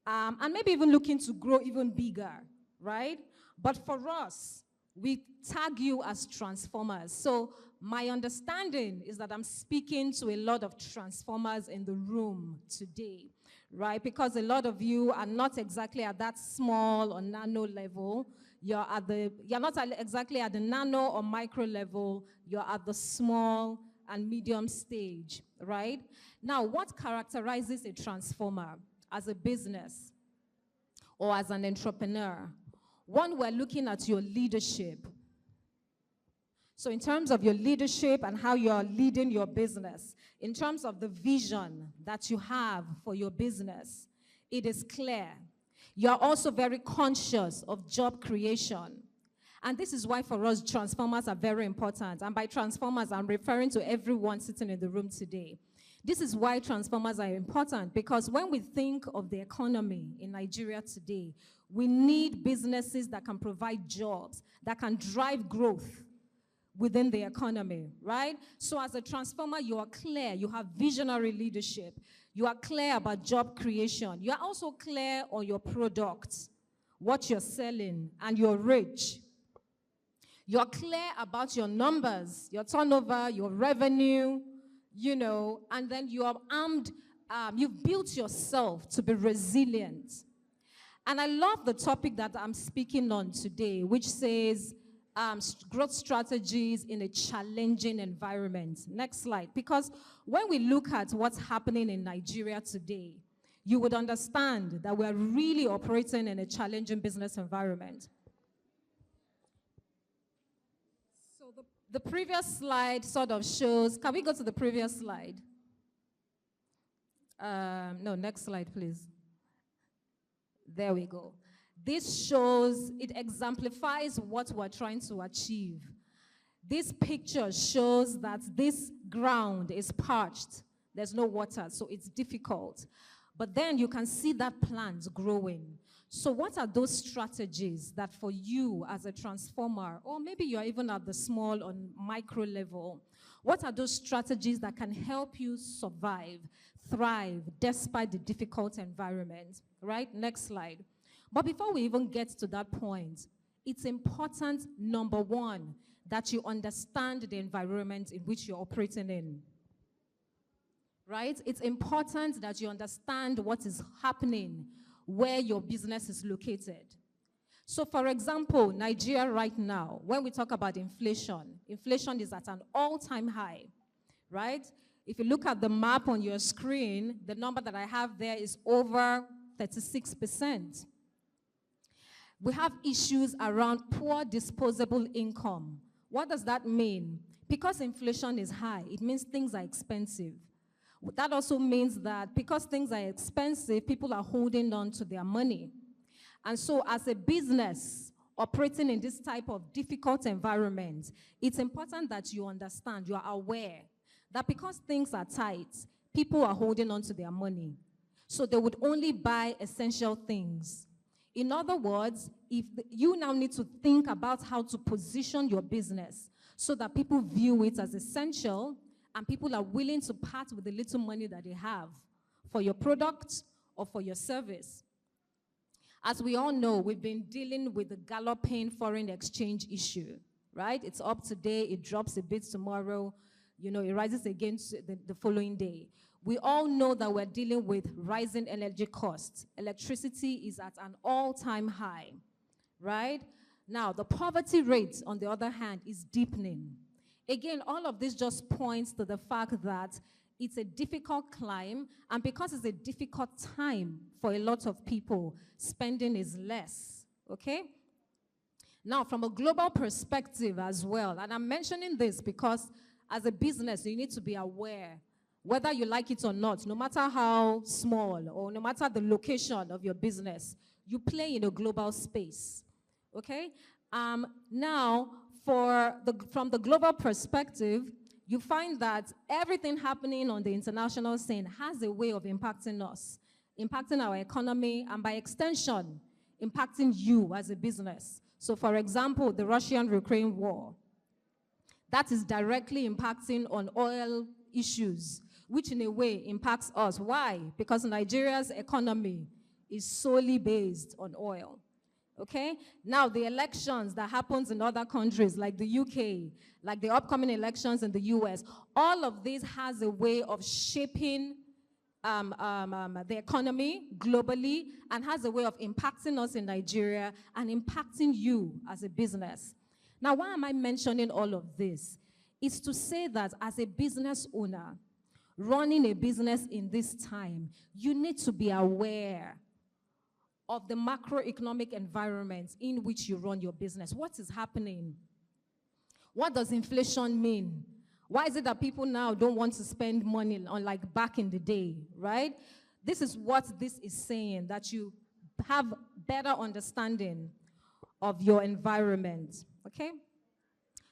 and maybe even looking to grow even bigger, right? But for us, we tag you as transformers. So my understanding is that I'm speaking to a lot of transformers in the room today, right? Because a lot of you are not exactly at that small or nano level. You're not exactly at the nano or micro level. You're at the small and medium stage, right? Now, what characterizes a transformer as a business or as an entrepreneur? One, we're looking at your leadership. So in terms of your leadership and how you're leading your business, in terms of the vision that you have for your business, it is clear. You're also very conscious of job creation. And this is why for us, transformers are very important. And by transformers, I'm referring to everyone sitting in the room today. This is why transformers are important, because when we think of the economy in Nigeria today, we need businesses that can provide jobs, that can drive growth within the economy, right? So as a transformer, you are clear, you have visionary leadership, you are clear about job creation, you are also clear on your products, what you're selling, and you're rich. You're clear about your numbers, your turnover, your revenue, and then you are armed, you've built yourself to be resilient. And I love the topic that I'm speaking on today, which says growth strategies in a challenging environment. Next slide. Because when we look at what's happening in Nigeria today, you would understand that we're really operating in a challenging business environment. So the previous slide sort of shows, can we go to the previous slide? No, next slide, please. There we go. This shows, it exemplifies what we're trying to achieve. This picture shows that this ground is parched. There's no water, so it's difficult. But then you can see that plant growing. So what are those strategies that for you as a transformer, or maybe you're even at the small or micro level, what are those strategies that can help you survive, thrive, despite the difficult environment, right? Next slide. But before we even get to that point, it's important, number one, that you understand the environment in which you're operating in, right? It's important that you understand what is happening where your business is located. So for example, Nigeria right now, when we talk about inflation is at an all-time high, right? If you look at the map on your screen, the number that I have there is over 36%. We have issues around poor disposable income. What does that mean? Because inflation is high, it means things are expensive. That also means that because things are expensive, people are holding on to their money. And so as a business operating in this type of difficult environment, it's important that you understand, you are aware that because things are tight, people are holding on to their money. So they would only buy essential things. In other words, you now need to think about how to position your business so that people view it as essential and people are willing to part with the little money that they have for your product or for your service. As we all know, we've been dealing with the galloping foreign exchange issue, right? It's up today, it drops a bit tomorrow, it rises again the following day. We all know that we're dealing with rising energy costs. Electricity is at an all-time high, right? Now, the poverty rate, on the other hand, is deepening. Again, all of this just points to the fact that It's a difficult climb, and because it's a difficult time for a lot of people, spending is less, okay? Now, from a global perspective as well, and I'm mentioning this because as a business, you need to be aware, whether you like it or not, no matter how small or no matter the location of your business, you play in a global space, okay? Now, from the global perspective, you find that everything happening on the international scene has a way of impacting us, impacting our economy, and by extension, impacting you as a business. So for example, the Russian-Ukraine war, that is directly impacting on oil issues, which in a way impacts us. Why? Because Nigeria's economy is solely based on oil. Okay? Now, the elections that happens in other countries like the UK, like the upcoming elections in the US, all of this has a way of shaping the economy globally and has a way of impacting us in Nigeria and impacting you as a business. Now, why am I mentioning all of this? It's to say that as a business owner, running a business in this time, you need to be aware of the macroeconomic environment in which you run your business. What is happening? What does inflation mean? Why is it that people now don't want to spend money on like back in the day, right? This is what this is saying, that you have better understanding of your environment, okay?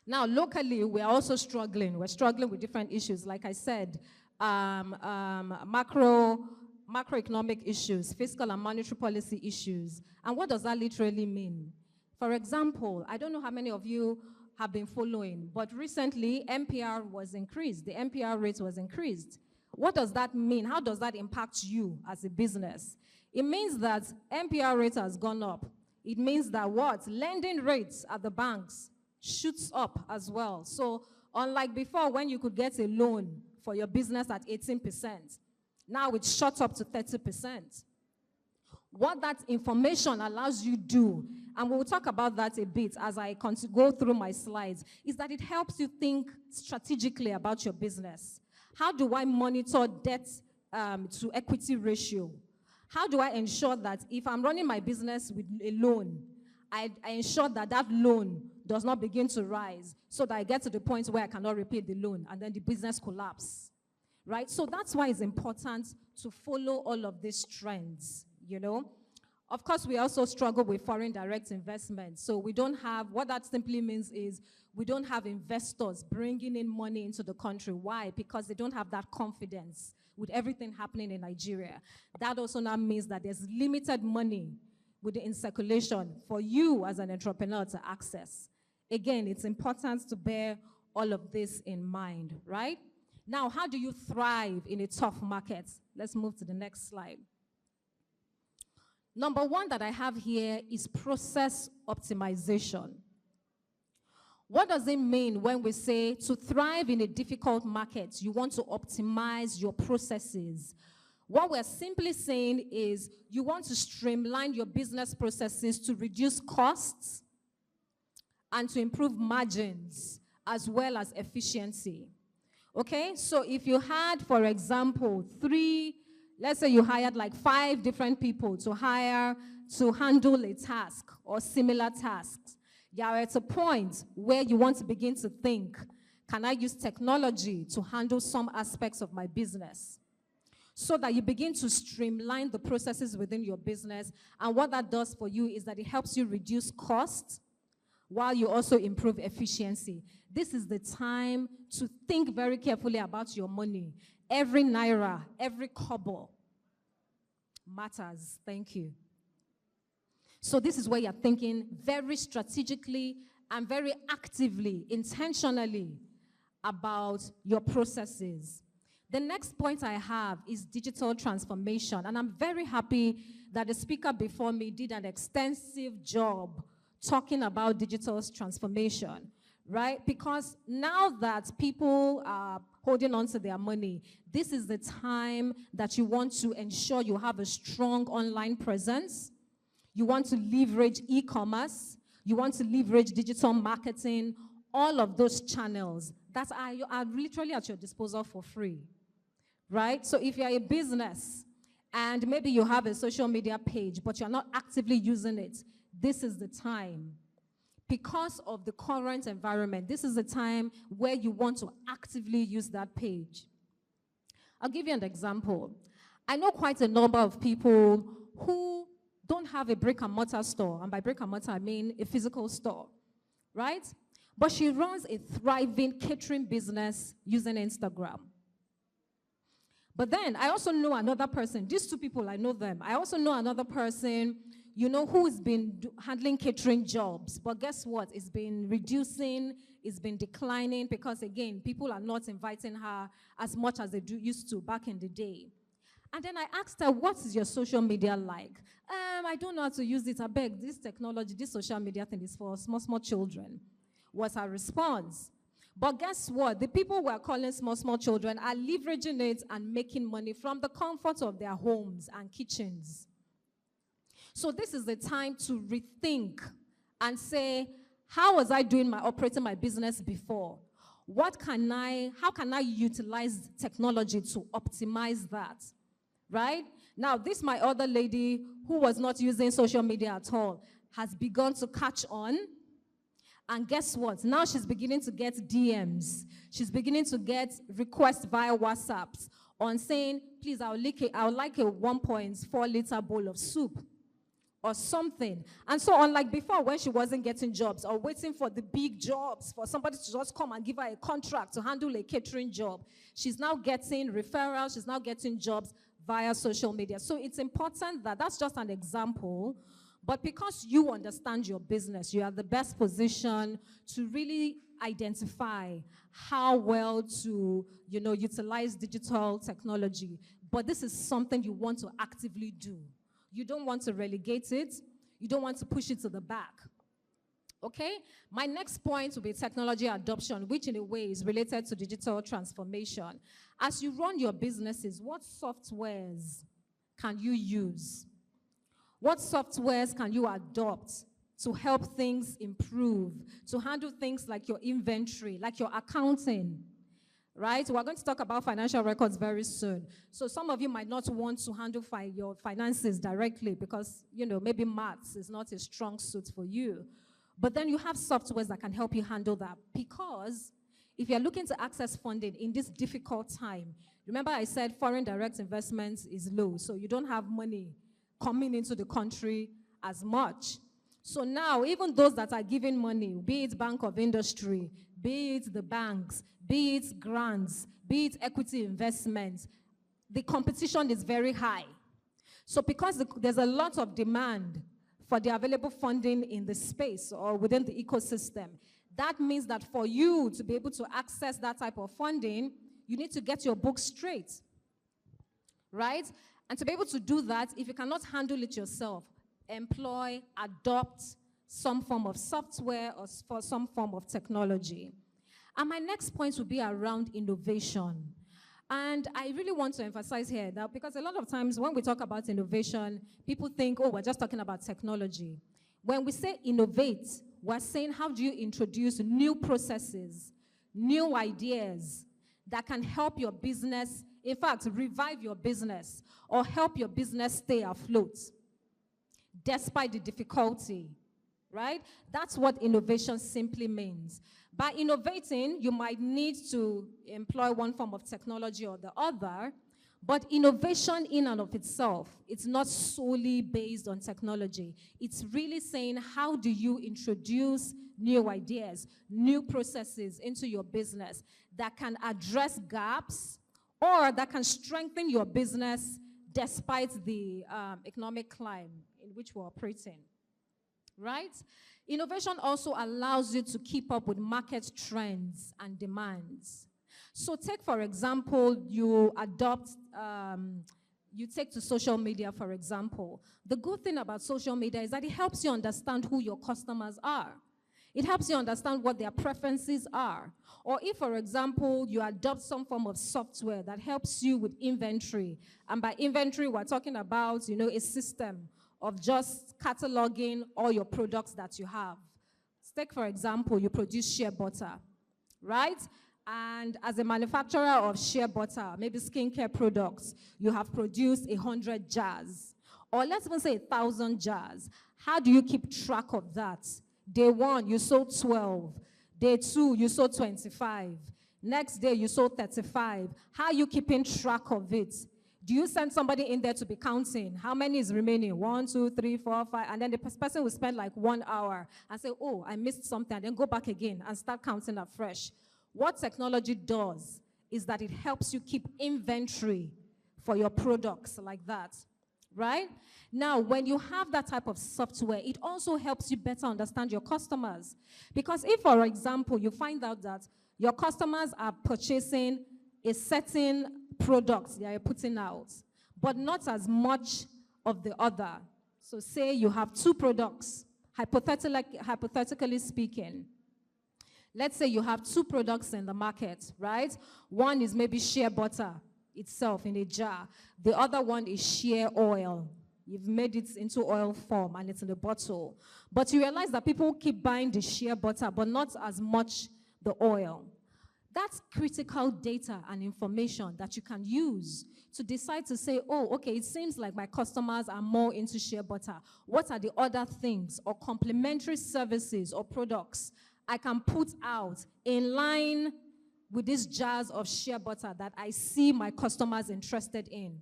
Now, locally, we're also struggling. We're struggling with different issues. Like I said, macroeconomic issues, fiscal and monetary policy issues. And what does that literally mean? For example, I don't know how many of you have been following, but recently MPR was increased. The MPR rate was increased. What does that mean? How does that impact you as a business? It means that MPR rate has gone up. It means that what? Lending rates at the banks shoots up as well. So unlike before when you could get a loan for your business at 18%, now it's shot up to 30%. What that information allows you to do, and we'll talk about that a bit as I go through my slides, is that it helps you think strategically about your business. How do I monitor debt to equity ratio? How do I ensure that if I'm running my business with a loan, I ensure that that loan does not begin to rise so that I get to the point where I cannot repay the loan and then the business collapse, right? So that's why it's important to follow all of these trends, you know? Of course, we also struggle with foreign direct investment. So we don't have, what that simply means is we don't have investors bringing in money into the country. Why? Because they don't have that confidence with everything happening in Nigeria. That also now means that there's limited money in circulation for you as an entrepreneur to access. Again, it's important to bear all of this in mind, right? Now, how do you thrive in a tough market? Let's move to the next slide. Number one that I have here is process optimization. What does it mean when we say to thrive in a difficult market, you want to optimize your processes? What we're simply saying is you want to streamline your business processes to reduce costs and to improve margins as well as efficiency. Okay, so if you had, for example, let's say you hired like 5 different people to handle a task or similar tasks. You're at a point where you want to begin to think, can I use technology to handle some aspects of my business? So that you begin to streamline the processes within your business. And what that does for you is that it helps you reduce costs while you also improve efficiency. This is the time to think very carefully about your money. Every naira, every kobo matters. Thank you. So this is where you're thinking very strategically and very actively, intentionally about your processes. The next point I have is digital transformation. And I'm very happy that the speaker before me did an extensive job talking about digital transformation, right? Because now that people are holding on to their money, this is the time that you want to ensure you have a strong online presence. You want to leverage e-commerce. You want to leverage digital marketing, all of those channels that are literally at your disposal for free. right? So if you're a business and maybe you have a social media page, but you're not actively using it, this is the time. Because of the current environment, this is the time where you want to actively use that page. I'll give you an example. I know quite a number of people who don't have a brick and mortar store, and by brick and mortar I mean a physical store, right? But she runs a thriving catering business using Instagram. But then I also know another person, these two people, I know them. I also know another person, you know, who's been handling catering jobs. But guess what? It's been reducing, it's been declining because, again, people are not inviting her as much as they used to back in the day. And then I asked her, what is your social media like? I don't know how to use it. I beg, this technology, this social media thing is for small children, was her response. But guess what? The people who are calling small children are leveraging it and making money from the comfort of their homes and kitchens. So this is the time to rethink and say, how was I operating my business before? How can I utilize technology to optimize that? Right? Now, this my other lady who was not using social media at all has begun to catch on. And guess what? Now she's beginning to get DMs. She's beginning to get requests via WhatsApps on saying, please, I would like a 1.4 liter bowl of soup or something. And so unlike before when she wasn't getting jobs or waiting for the big jobs for somebody to just come and give her a contract to handle a catering job, she's now getting referrals, she's now getting jobs via social media. So it's important that's just an example. But because you understand your business, you are the best position to really identify how well to, utilize digital technology. But this is something you want to actively do. You don't want to relegate it. You don't want to push it to the back. Okay? My next point will be technology adoption, which in a way is related to digital transformation. As you run your businesses, what softwares can you use? What softwares can you adopt to help things improve, to handle things like your inventory, like your accounting, right? We're going to talk about financial records very soon. So some of you might not want to handle your finances directly because, maybe maths is not a strong suit for you. But then you have softwares that can help you handle that, because if you're looking to access funding in this difficult time, remember I said foreign direct investment is low, so you don't have money coming into the country as much. So now, even those that are giving money, be it Bank of Industry, be it the banks, be it grants, be it equity investments, the competition is very high. So because there's a lot of demand for the available funding in the space or within the ecosystem, that means that for you to be able to access that type of funding, you need to get your books straight, right? And to be able to do that, if you cannot handle it yourself, employ, adopt some form of software or for some form of technology. And my next point will be around innovation. And I really want to emphasize here that because a lot of times when we talk about innovation, people think, oh, we're just talking about technology. When we say innovate, we're saying how do you introduce new processes, new ideas that can help your business, in fact, revive your business or help your business stay afloat despite the difficulty, right? That's what innovation simply means. By innovating, you might need to employ one form of technology or the other, but innovation in and of itself, it's not solely based on technology. It's really saying how do you introduce new ideas, new processes into your business that can address gaps or that can strengthen your business despite the economic climate in which we're operating, right? Innovation also allows you to keep up with market trends and demands. So take, for example, you take to social media, for example. The good thing about social media is that it helps you understand who your customers are. It helps you understand what their preferences are. Or if, for example, you adopt some form of software that helps you with inventory, and by inventory, we're talking about, a system of just cataloging all your products that you have. Take, for example, you produce shea butter, right? And as a manufacturer of shea butter, maybe skincare products, you have produced 100 jars. Or let's even say 1,000 jars. How do you keep track of that? Day 1, you sold 12. Day 2, you sold 25. Next day, you sold 35. How are you keeping track of it? Do you send somebody in there to be counting? How many is remaining? 1, 2, 3, 4, 5. And then the person will spend like 1 hour and say, oh, I missed something. And then go back again and start counting afresh. What technology does is that it helps you keep inventory for your products like that, right? Now, when you have that type of software, it also helps you better understand your customers. Because if, for example, you find out that your customers are purchasing a certain product they are putting out, but not as much of the other. So say you have 2 products, hypothetically speaking. Let's say you have 2 products in the market, right? One is maybe shea butter itself in a jar. The other one is shea oil. You've made it into oil form and it's in a bottle. But you realize that people keep buying the shea butter, but not as much the oil. That's critical data and information that you can use to decide to say, oh, okay, it seems like my customers are more into shea butter. What are the other things or complementary services or products I can put out in line with these jars of shea butter that I see my customers interested in?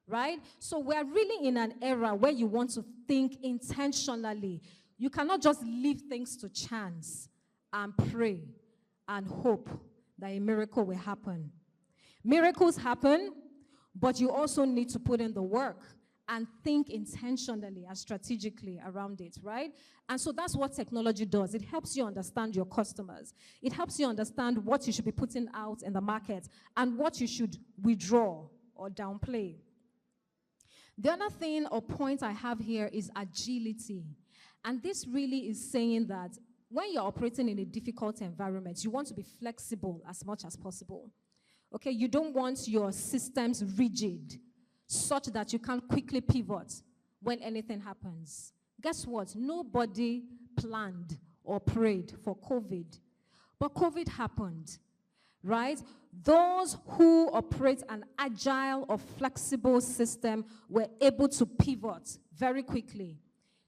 Right? So we're really in an era where you want to think intentionally. You cannot just leave things to chance and pray and hope that a miracle will happen. Miracles happen, but you also need to put in the work and think intentionally and strategically around it, right? And so that's what technology does. It helps you understand your customers. It helps you understand what you should be putting out in the market and what you should withdraw or downplay. The other thing or point I have here is agility. And this really is saying that when you're operating in a difficult environment, you want to be flexible as much as possible. Okay, you don't want your systems rigid such that you can't quickly pivot when anything happens. Guess what? Nobody planned or prayed for COVID. But COVID happened, right? Those who operate an agile or flexible system were able to pivot very quickly.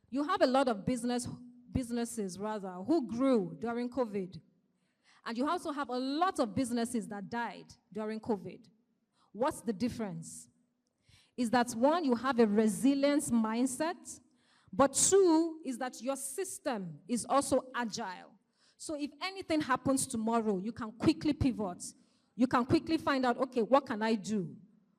You have a lot of businesses who grew during COVID. And you also have a lot of businesses that died during COVID. What's the difference? Is that 1, you have a resilience mindset, but 2, is that your system is also agile. So if anything happens tomorrow, you can quickly pivot. You can quickly find out, okay, what can I do?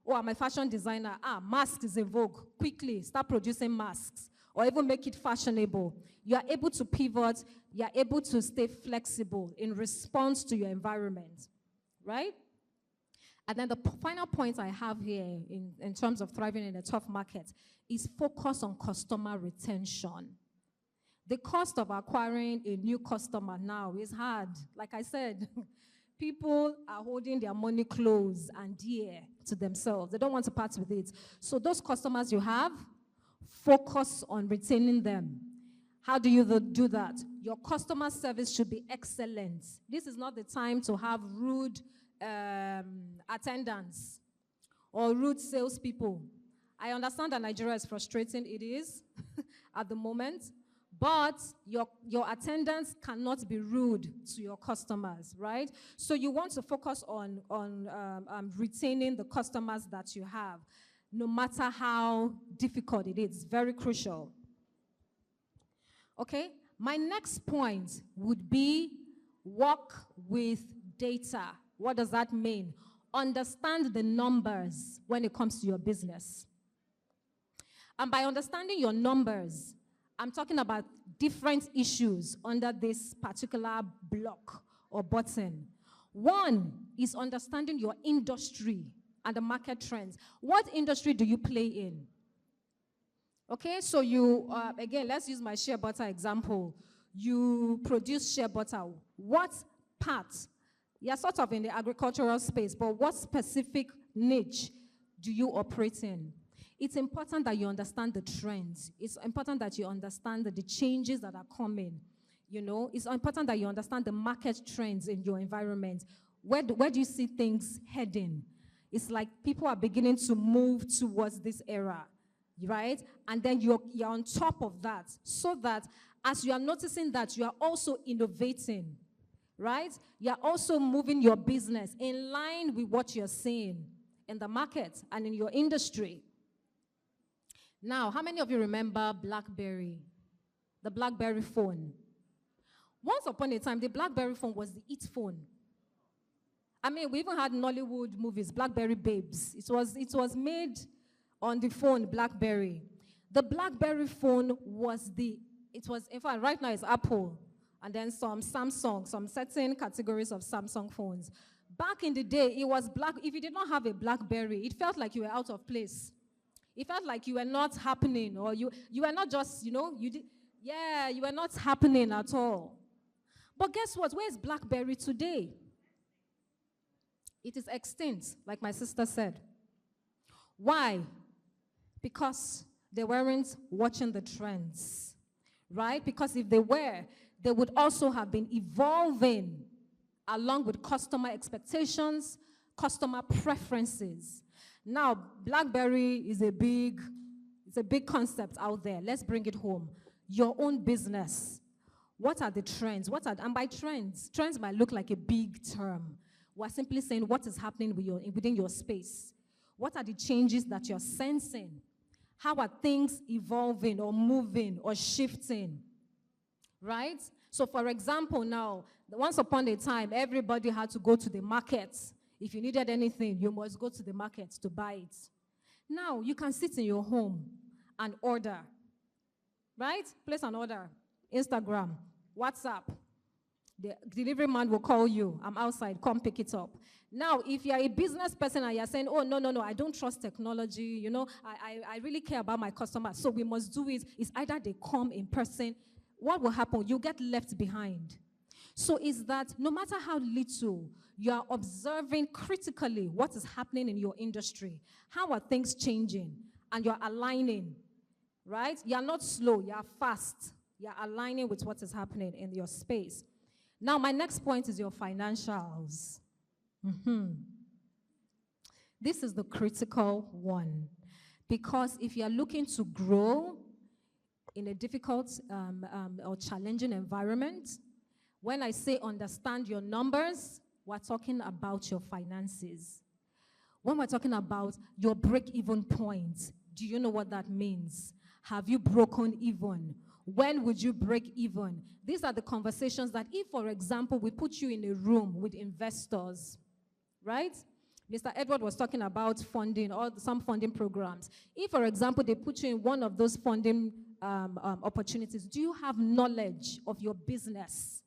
Oh, I'm a fashion designer. Masks is in vogue. Quickly, start producing masks. Or even make it fashionable. You are able to pivot. You are able to stay flexible in response to your environment, right? And then the final point I have here in terms of thriving in a tough market is focus on customer retention. The cost of acquiring a new customer now is hard. Like I said, people are holding their money close and dear to themselves. They don't want to part with it. So those customers you have, focus on retaining them. How do you do that? Your customer service should be excellent. This is not the time to have rude attendants or rude salespeople. I understand that Nigeria is frustrating. It is at the moment. But your attendants cannot be rude to your customers, right? So you want to focus on retaining the customers that you have, no matter how difficult it is. Very crucial. Okay, my next point would be work with data. What does that mean? Understand the numbers when it comes to your business. And by understanding your numbers, I'm talking about different issues under this particular block or button. One is understanding your industry and the market trends. What industry do you play in? Okay, so you, again, let's use my shea butter example. You produce shea butter. What part? You're sort of in the agricultural space, but what specific niche do you operate in? It's important that you understand the trends. It's important that you understand the changes that are coming, it's important that you understand the market trends in your environment. Where do you see things heading? It's like people are beginning to move towards this era, right? And then you're on top of that, so that as you are noticing that, you are also innovating, right? You're also moving your business in line with what you're seeing in the market and in your industry. Now, how many of you remember BlackBerry? The BlackBerry phone. Once upon a time, the BlackBerry phone was the it phone. I mean, we even had Nollywood movies, BlackBerry Babes. It was made on the phone, BlackBerry. The BlackBerry phone in fact, right now it's Apple, and then some Samsung, some certain categories of Samsung phones. Back in the day, it was if you did not have a BlackBerry, it felt like you were out of place. It felt like you were not happening, or you were not just, you were not happening at all. But guess what? Where is BlackBerry today? It is extinct, like my sister said. Why? Because they weren't watching the trends, right? Because if they were, they would also have been evolving along with customer expectations, customer preferences. Now, BlackBerry is a big concept out there. Let's bring it home. Your own business. What are the trends? And by trends might look like a big term. We're simply saying what is happening within your space. What are the changes that you're sensing? How are things evolving or moving or shifting? Right? So for example, now, once upon a time, everybody had to go to the market. If you needed anything, you must go to the market to buy it. Now, you can sit in your home and order. Right? Place an order. Instagram, WhatsApp. The delivery man will call you. I'm outside. Come pick it up. Now, if you're a business person and you're saying, oh, no, I don't trust technology, I really care about my customers, so we must do it. It's either they come in person. What will happen? You get left behind. So is that no matter how little you are observing critically what is happening in your industry, how are things changing, and you're aligning, right? You're not slow, you're fast. You're aligning with what is happening in your space. Now, my next point is your financials. This is the critical one. Because if you're looking to grow in a difficult or challenging environment, when I say understand your numbers, we're talking about your finances. When we're talking about your break-even point, do you know what that means? Have you broken even? When would you break even? These are the conversations that if, for example, we put you in a room with investors, right? Mr. Edward was talking about funding or some funding programs. If, for example, they put you in one of those funding opportunities, do you have knowledge of your business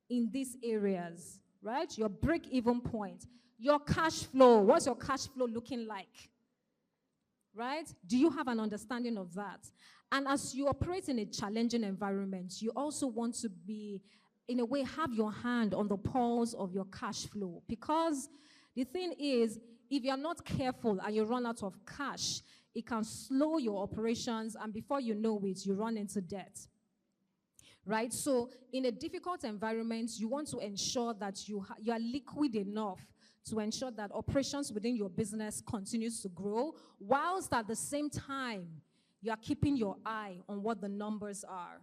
in these areas, right? Your break-even point, your cash flow. What's your cash flow looking like, right? Do you have an understanding of that? And as you operate in a challenging environment, you also want to be, in a way, have your hand on the pulse of your cash flow. Because the thing is, if you're not careful and you run out of cash, it can slow your operations, and before you know it, you run into debt. Right? So in a difficult environment, you want to ensure that you are liquid enough to ensure that operations within your business continues to grow, whilst at the same time, you are keeping your eye on what the numbers are,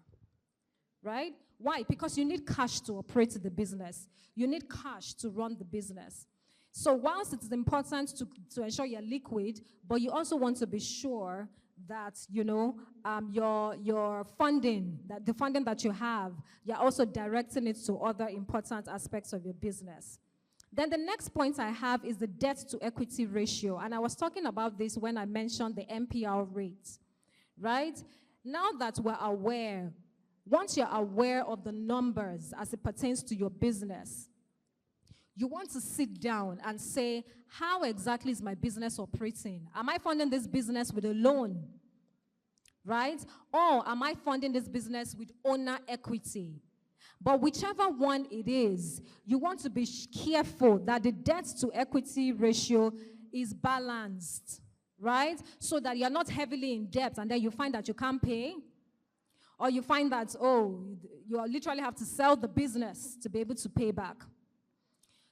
right? Why? Because you need cash to operate the business. You need cash to run the business. So whilst it's important to ensure you're liquid, but you also want to be sure that, your funding, that the funding that you have, you're also directing it to other important aspects of your business. Then the next point I have is the debt to equity ratio. And I was talking about this when I mentioned the MPR rate. Right? Now that we're aware, once you're aware of the numbers as it pertains to your business, you want to sit down and say, how exactly is my business operating? Am I funding this business with a loan? Right? Or am I funding this business with owner equity? But whichever one it is, you want to be careful that the debt to equity ratio is balanced. Right? So that you're not heavily in debt and then you find that you can't pay. Or you find that, oh, you literally have to sell the business to be able to pay back.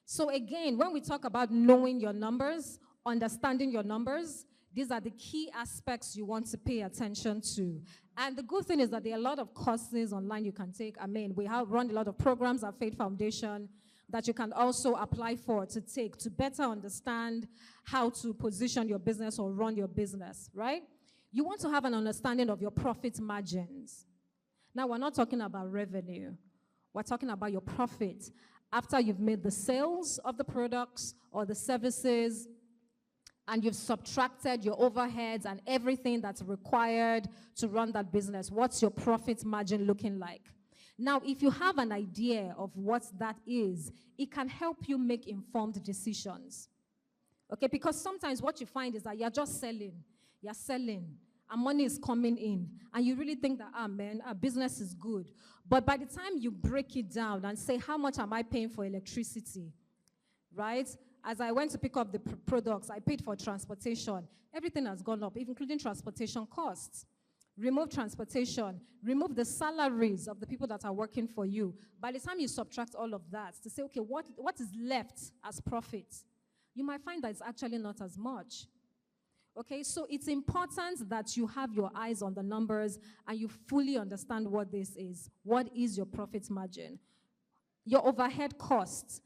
So again, when we talk about knowing your numbers, understanding your numbers, these are the key aspects you want to pay attention to. And the good thing is that there are a lot of courses online you can take. I mean, we have run a lot of programs at Faith Foundation that you can also apply for to take to better understand how to position your business or run your business, right? You want to have an understanding of your profit margins. Now, we're not talking about revenue. We're talking about your profit. After you've made the sales of the products or the services, and you've subtracted your overheads and everything that's required to run that business, what's your profit margin looking like? Now, if you have an idea of what that is, it can help you make informed decisions. Okay, because sometimes what you find is that you're just selling. You're selling, and money is coming in, and you really think that, man, our business is good. But by the time you break it down and say, how much am I paying for electricity, right? As I went to pick up the products, I paid for transportation. Everything has gone up, including transportation costs. Remove transportation, remove the salaries of the people that are working for you. By the time you subtract all of that to say, okay, what is left as profit? You might find that it's actually not as much. Okay, so it's important that you have your eyes on the numbers and you fully understand what this is. What is your profit margin? Your overhead costs.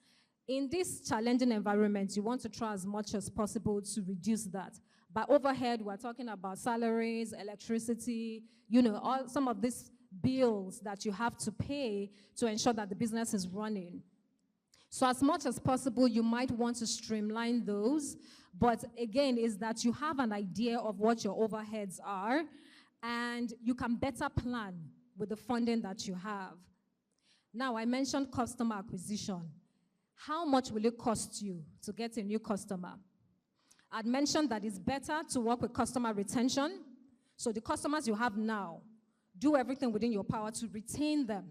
In this challenging environment, you want to try as much as possible to reduce that. By overhead, we're talking about salaries, electricity, some of these bills that you have to pay to ensure that the business is running. So as much as possible, you might want to streamline those. But again, is that you have an idea of what your overheads are, and you can better plan with the funding that you have. Now, I mentioned customer acquisition. How much will it cost you to get a new customer? I'd mentioned that it's better to work with customer retention. So the customers you have now, do everything within your power to retain them,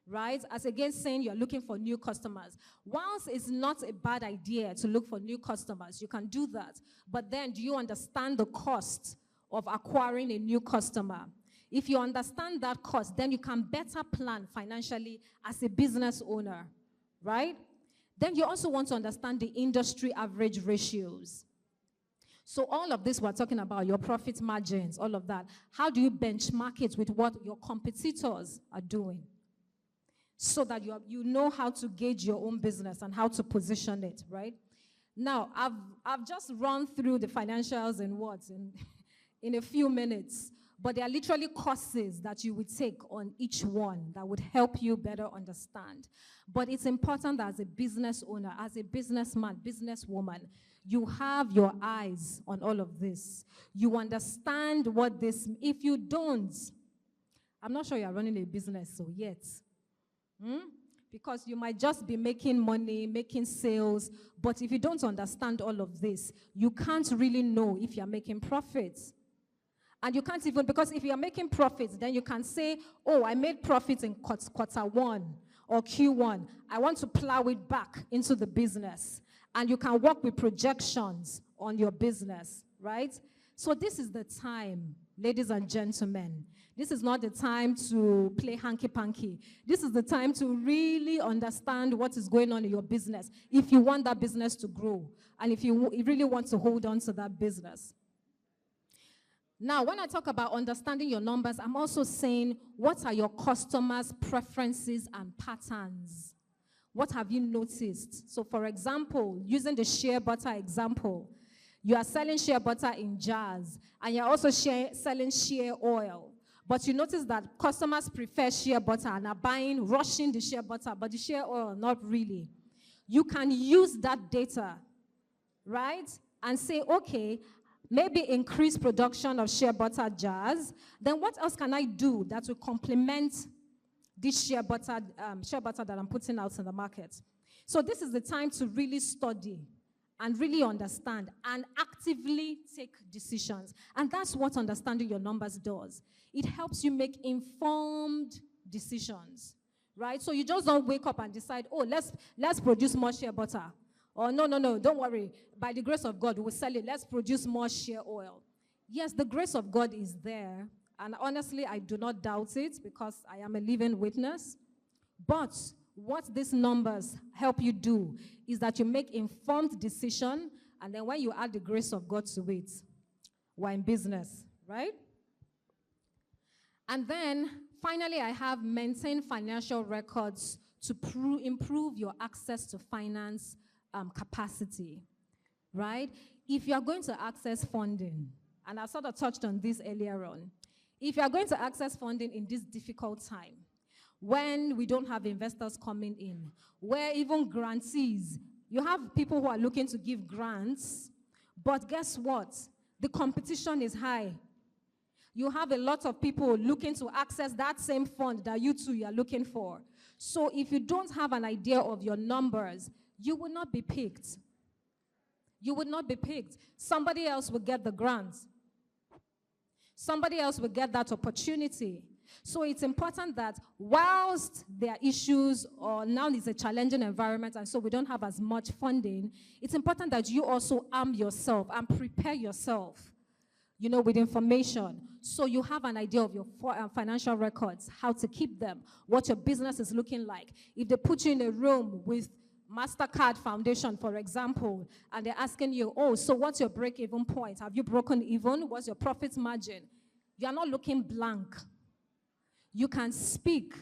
right? As against saying you're looking for new customers. Whilst it's not a bad idea to look for new customers, you can do that. But then do you understand the cost of acquiring a new customer? If you understand that cost, then you can better plan financially as a business owner, right? Then you also want to understand the industry average ratios. So all of this we're talking about, your profit margins, all of that. How do you benchmark it with what your competitors are doing? So that you know how to gauge your own business and how to position it, right? Now, I've just run through the financials in a few minutes. But there are literally courses that you would take on each one that would help you better understand. But it's important that as a business owner, as a businessman, businesswoman, you have your eyes on all of this. You understand what this, if you don't, I'm not sure you're running a business so yet. Because you might just be making money, making sales, but if you don't understand all of this, you can't really know if you're making profits. And you can't even, because if you're making profits, then you can say, oh, I made profits in quarter one or Q1. I want to plow it back into the business. And you can work with projections on your business, right? So this is the time, ladies and gentlemen. This is not the time to play hanky-panky. This is the time to really understand what is going on in your business if you want that business to grow and if you really want to hold on to that business. Now, when I talk about understanding your numbers, I'm also saying, what are your customers' preferences and patterns? What have you noticed? So, for example, using the shea butter example, you are selling shea butter in jars, and you're also selling shea oil. But you notice that customers prefer shea butter and are rushing the shea butter, but the shea oil, not really. You can use that data, right? And say, okay, maybe increase production of shea butter jars. Then what else can I do that will complement this shea butter that I'm putting out in the market? So this is the time to really study and really understand and actively take decisions. And that's what understanding your numbers does. It helps you make informed decisions, right? So you just don't wake up and decide, oh, let's produce more shea butter. Or no, don't worry. By the grace of God, we'll sell it. Let's produce more shea oil. Yes, the grace of God is there And honestly, I do not doubt it because I am a living witness. But what these numbers help you do is that you make informed decision, and then when you add the grace of God to it, we're in business, right? And then finally, I have maintain financial records to improve your access to finance capacity, right? If you are going to access funding, and I sort of touched on this earlier on, if you are going to access funding in this difficult time, when we don't have investors coming in, where even grantees, you have people who are looking to give grants, but guess what? The competition is high. You have a lot of people looking to access that same fund that you too are looking for. So if you don't have an idea of your numbers, you will not be picked. You would not be picked. Somebody else will get the grant. Somebody else will get that opportunity. So it's important that whilst there are issues or now it's a challenging environment and so we don't have as much funding, it's important that you also arm yourself and prepare yourself, with information. So you have an idea of your financial records, how to keep them, what your business is looking like. If they put you in a room with MasterCard Foundation, for example, and they're asking you, oh, so what's your break-even point? Have you broken even? What's your profit margin? You're not looking blank. You can speak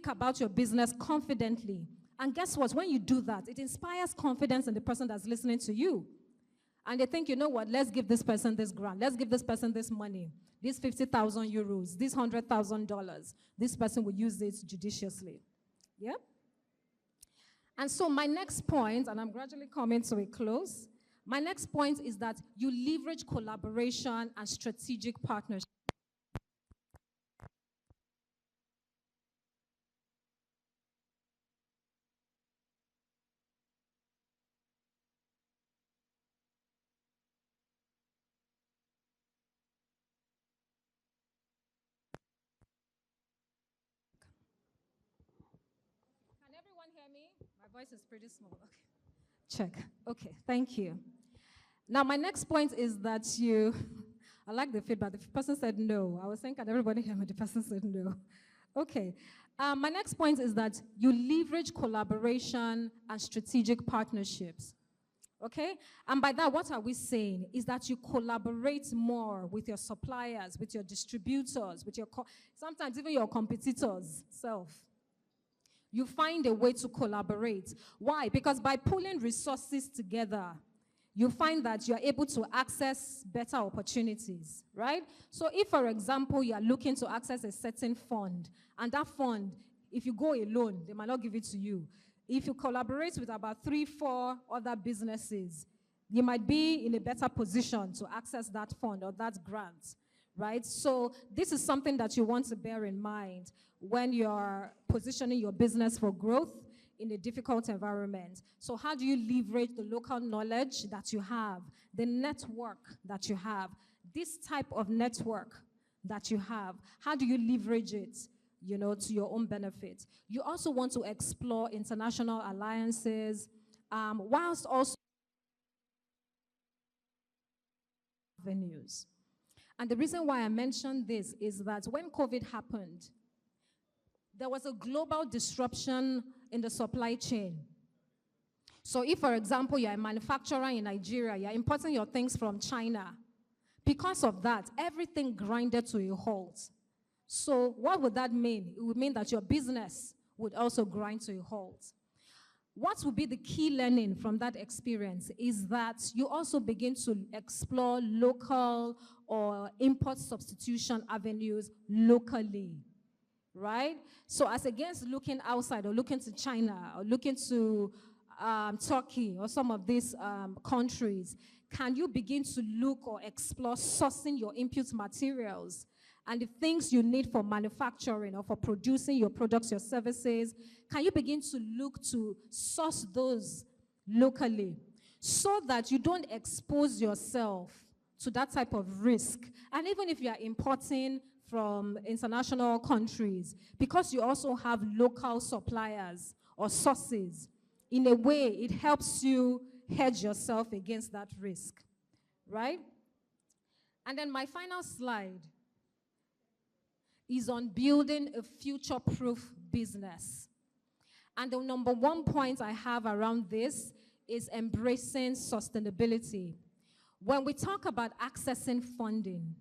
about your business confidently. And guess what? When you do that, it inspires confidence in the person that's listening to you. And they think, you know what, let's give this person this grant. Let's give this person this money, this 50,000 euros, this $100,000. This person will use it judiciously. Yeah? And so my next point, and I'm gradually coming to a close, my next point is that you leverage collaboration and strategic partnership. Can everyone hear me? My voice is pretty small. Okay. Check. Okay, thank you. Now, my next point is that I like the feedback. The person said no. I was saying, can everybody hear me? The person said no. Okay. My next point is that you leverage collaboration and strategic partnerships. Okay? And by that, what are we saying? Is that you collaborate more with your suppliers, with your distributors, with sometimes even your competitors self. You find a way to collaborate. Why? Because by pulling resources together, you find that you're able to access better opportunities, right? So if, for example, you are looking to access a certain fund, and that fund, if you go alone, they might not give it to you. If you collaborate with about 3-4 other businesses, you might be in a better position to access that fund or that grant, right? So this is something that you want to bear in mind when you're positioning your business for growth in a difficult environment. So how do you leverage the local knowledge that you have, the network that you have, this type of network that you have? How do you leverage it, to your own benefit? You also want to explore international alliances, whilst also venues. And the reason why I mentioned this is that when COVID happened, there was a global disruption in the supply chain. So if, for example, you're a manufacturer in Nigeria, you're importing your things from China, because of that, everything grinded to a halt. So what would that mean? It would mean that your business would also grind to a halt. What would be the key learning from that experience is that you also begin to explore local or import substitution avenues locally, right? So as against looking outside or looking to China or looking to Turkey or some of these countries, can you begin to look or explore sourcing your input materials and the things you need for manufacturing or for producing your products, your services? Can you begin to look to source those locally so that you don't expose yourself to that type of risk? And even if you are importing from international countries, because you also have local suppliers or sources, in a way, it helps you hedge yourself against that risk, right? And then my final slide is on building a future-proof business. And the number one point I have around this is embracing sustainability. When we talk about accessing funding,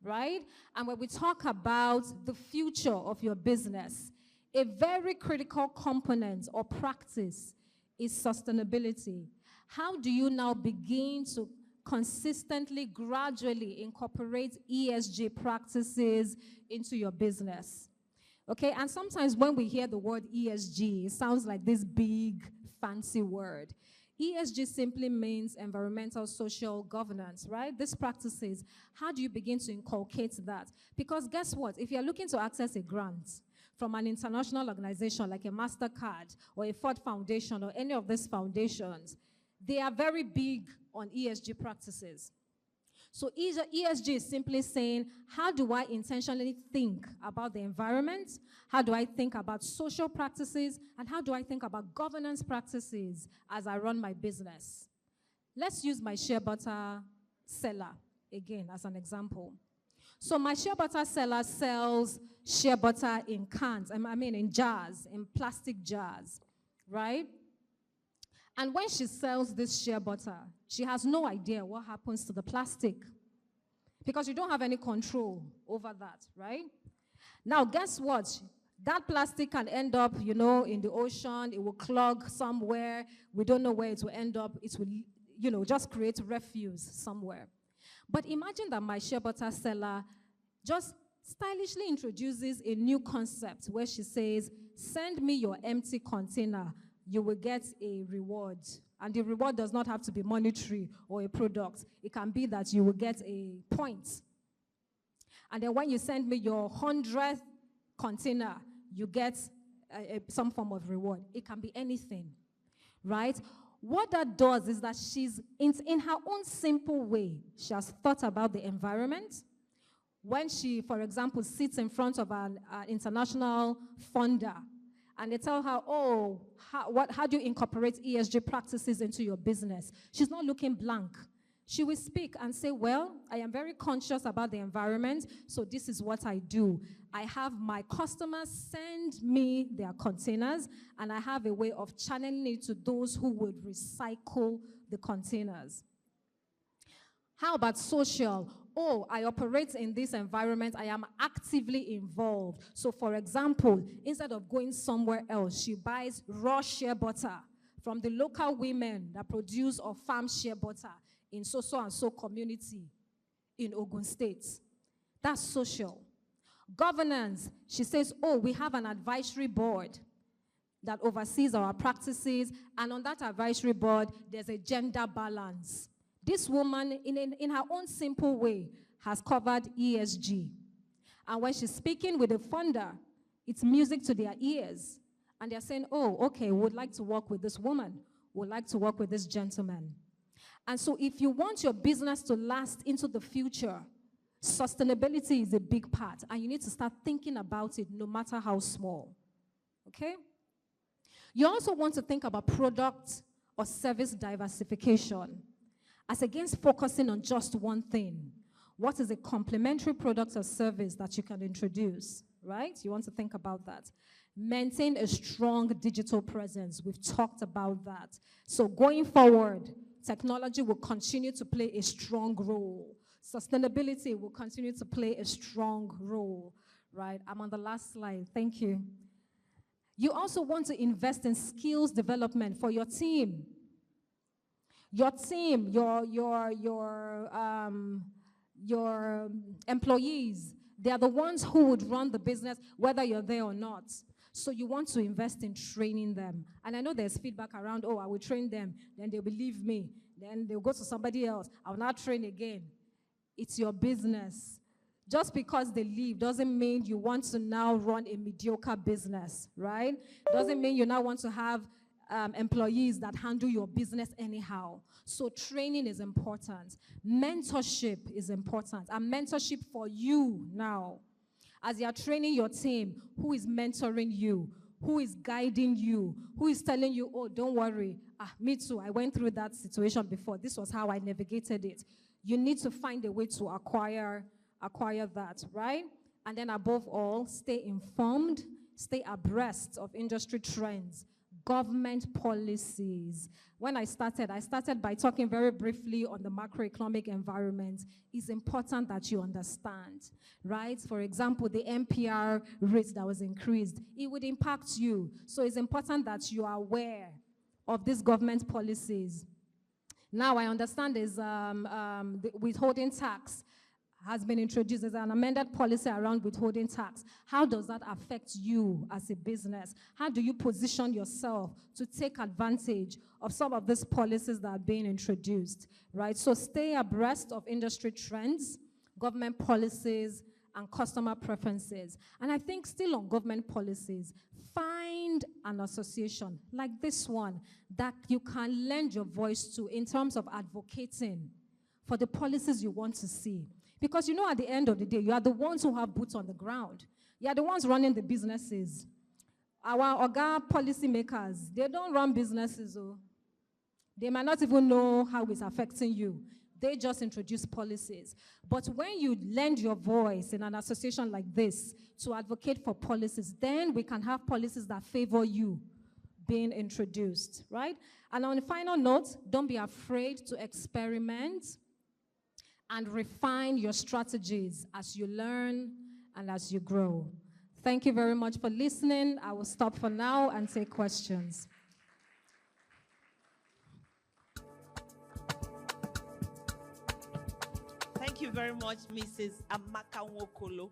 right? And when we talk about the future of your business, a very critical component or practice is sustainability. How do you now begin to consistently, gradually incorporate ESG practices into your business? Okay, and sometimes when we hear the word ESG, it sounds like this big, fancy word. ESG simply means environmental social governance, right? These practices, how do you begin to inculcate that? Because guess what? If you're looking to access a grant from an international organization like a MasterCard or a Ford Foundation or any of these foundations, they are very big on ESG practices. So ESG is simply saying, how do I intentionally think about the environment? How do I think about social practices? And how do I think about governance practices as I run my business? Let's use my shea butter seller again as an example. So my shea butter seller sells shea butter in cans, in jars, in plastic jars, right? And when she sells this shea butter, she has no idea what happens to the plastic because you don't have any control over that, right? Now, guess what? That plastic can end up, in the ocean. It will clog somewhere. We don't know where it will end up. It will, just create refuse somewhere. But imagine that my shea butter seller just stylishly introduces a new concept where she says, send me your empty container. You will get a reward. And the reward does not have to be monetary or a product. It can be that you will get a point. And then when you send me your 100th container, you get some form of reward. It can be anything, right? What that does is that she's, in her own simple way, she has thought about the environment. When she, for example, sits in front of an international funder, and they tell her, how do you incorporate ESG practices into your business? She's not looking blank. She will speak and say, well, I am very conscious about the environment, so this is what I do. I have my customers send me their containers, and I have a way of channeling it to those who would recycle the containers. How about social? I operate in this environment. I am actively involved. So, for example, instead of going somewhere else, she buys raw shea butter from the local women that produce or farm shea butter in so-and-so community in Ogun State. That's social. Governance, she says, we have an advisory board that oversees our practices, and on that advisory board, there's a gender balance. This woman, in her own simple way, has covered ESG. And when she's speaking with the funder, it's music to their ears. And they're saying, okay, we'd like to work with this woman. We'd like to work with this gentleman. And so if you want your business to last into the future, sustainability is a big part. And you need to start thinking about it no matter how small. Okay? You also want to think about product or service diversification. As against focusing on just one thing, what is a complementary product or service that you can introduce, right? You want to think about that. Maintain a strong digital presence. We've talked about that. So going forward, technology will continue to play a strong role. Sustainability will continue to play a strong role, right? I'm on the last slide. Thank you. You also want to invest in skills development for your team. Your team, your employees, they are the ones who would run the business, whether you're there or not. So you want to invest in training them. And I know there's feedback around, I will train them, then they will leave me, then they'll go to somebody else, I'll not train again. It's your business. Just because they leave doesn't mean you want to now run a mediocre business, right? Doesn't mean you now want to have employees that handle your business anyhow. So training is important. Mentorship is important. And mentorship for you now. As you are training your team, who is mentoring you? Who is guiding you? Who is telling you, don't worry. Me too, I went through that situation before. This was how I navigated it. You need to find a way to acquire that, right? And then above all, stay informed, stay abreast of industry trends, government policies. When I started by talking very briefly on the macroeconomic environment. It's important that you understand, right? For example, the MPR rate that was increased, it would impact you. So it's important that you are aware of these government policies. Now I understand there's the withholding tax has been introduced. There's an amended policy around withholding tax. How does that affect you as a business? How do you position yourself to take advantage of some of these policies that are being introduced, right? So stay abreast of industry trends, government policies, and customer preferences. And I think still on government policies, find an association like this one that you can lend your voice to in terms of advocating for the policies you want to see. Because you know, at the end of the day, you are the ones who have boots on the ground. You are the ones running the businesses. Our Oga policymakers, they don't run businesses. Oh. They might not even know how it's affecting you. They just introduce policies. But when you lend your voice in an association like this to advocate for policies, then we can have policies that favor you being introduced, right? And on a final note, don't be afraid to experiment and refine your strategies as you learn and as you grow. Thank you very much for listening. I will stop for now and take questions. Thank you very much, Mrs. Amaka Nwokolo.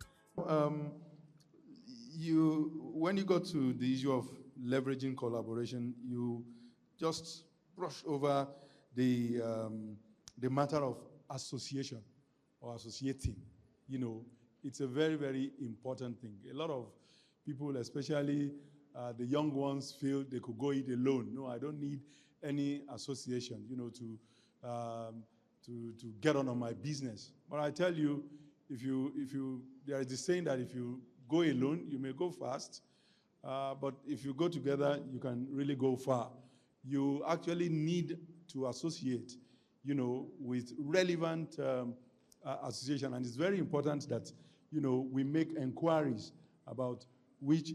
When you go to the issue of leveraging collaboration, you just brush over the matter of association or associating. You know, it's a very, very important thing. A lot of people, especially the young ones, feel they could go it alone. No, I don't need any association, you know, to get on my business. But I tell you, there is a saying that if you go alone, you may go fast, but if you go together, you can really go far. You actually need to associate, you know, with relevant association, and it's very important that, you know, we make inquiries about which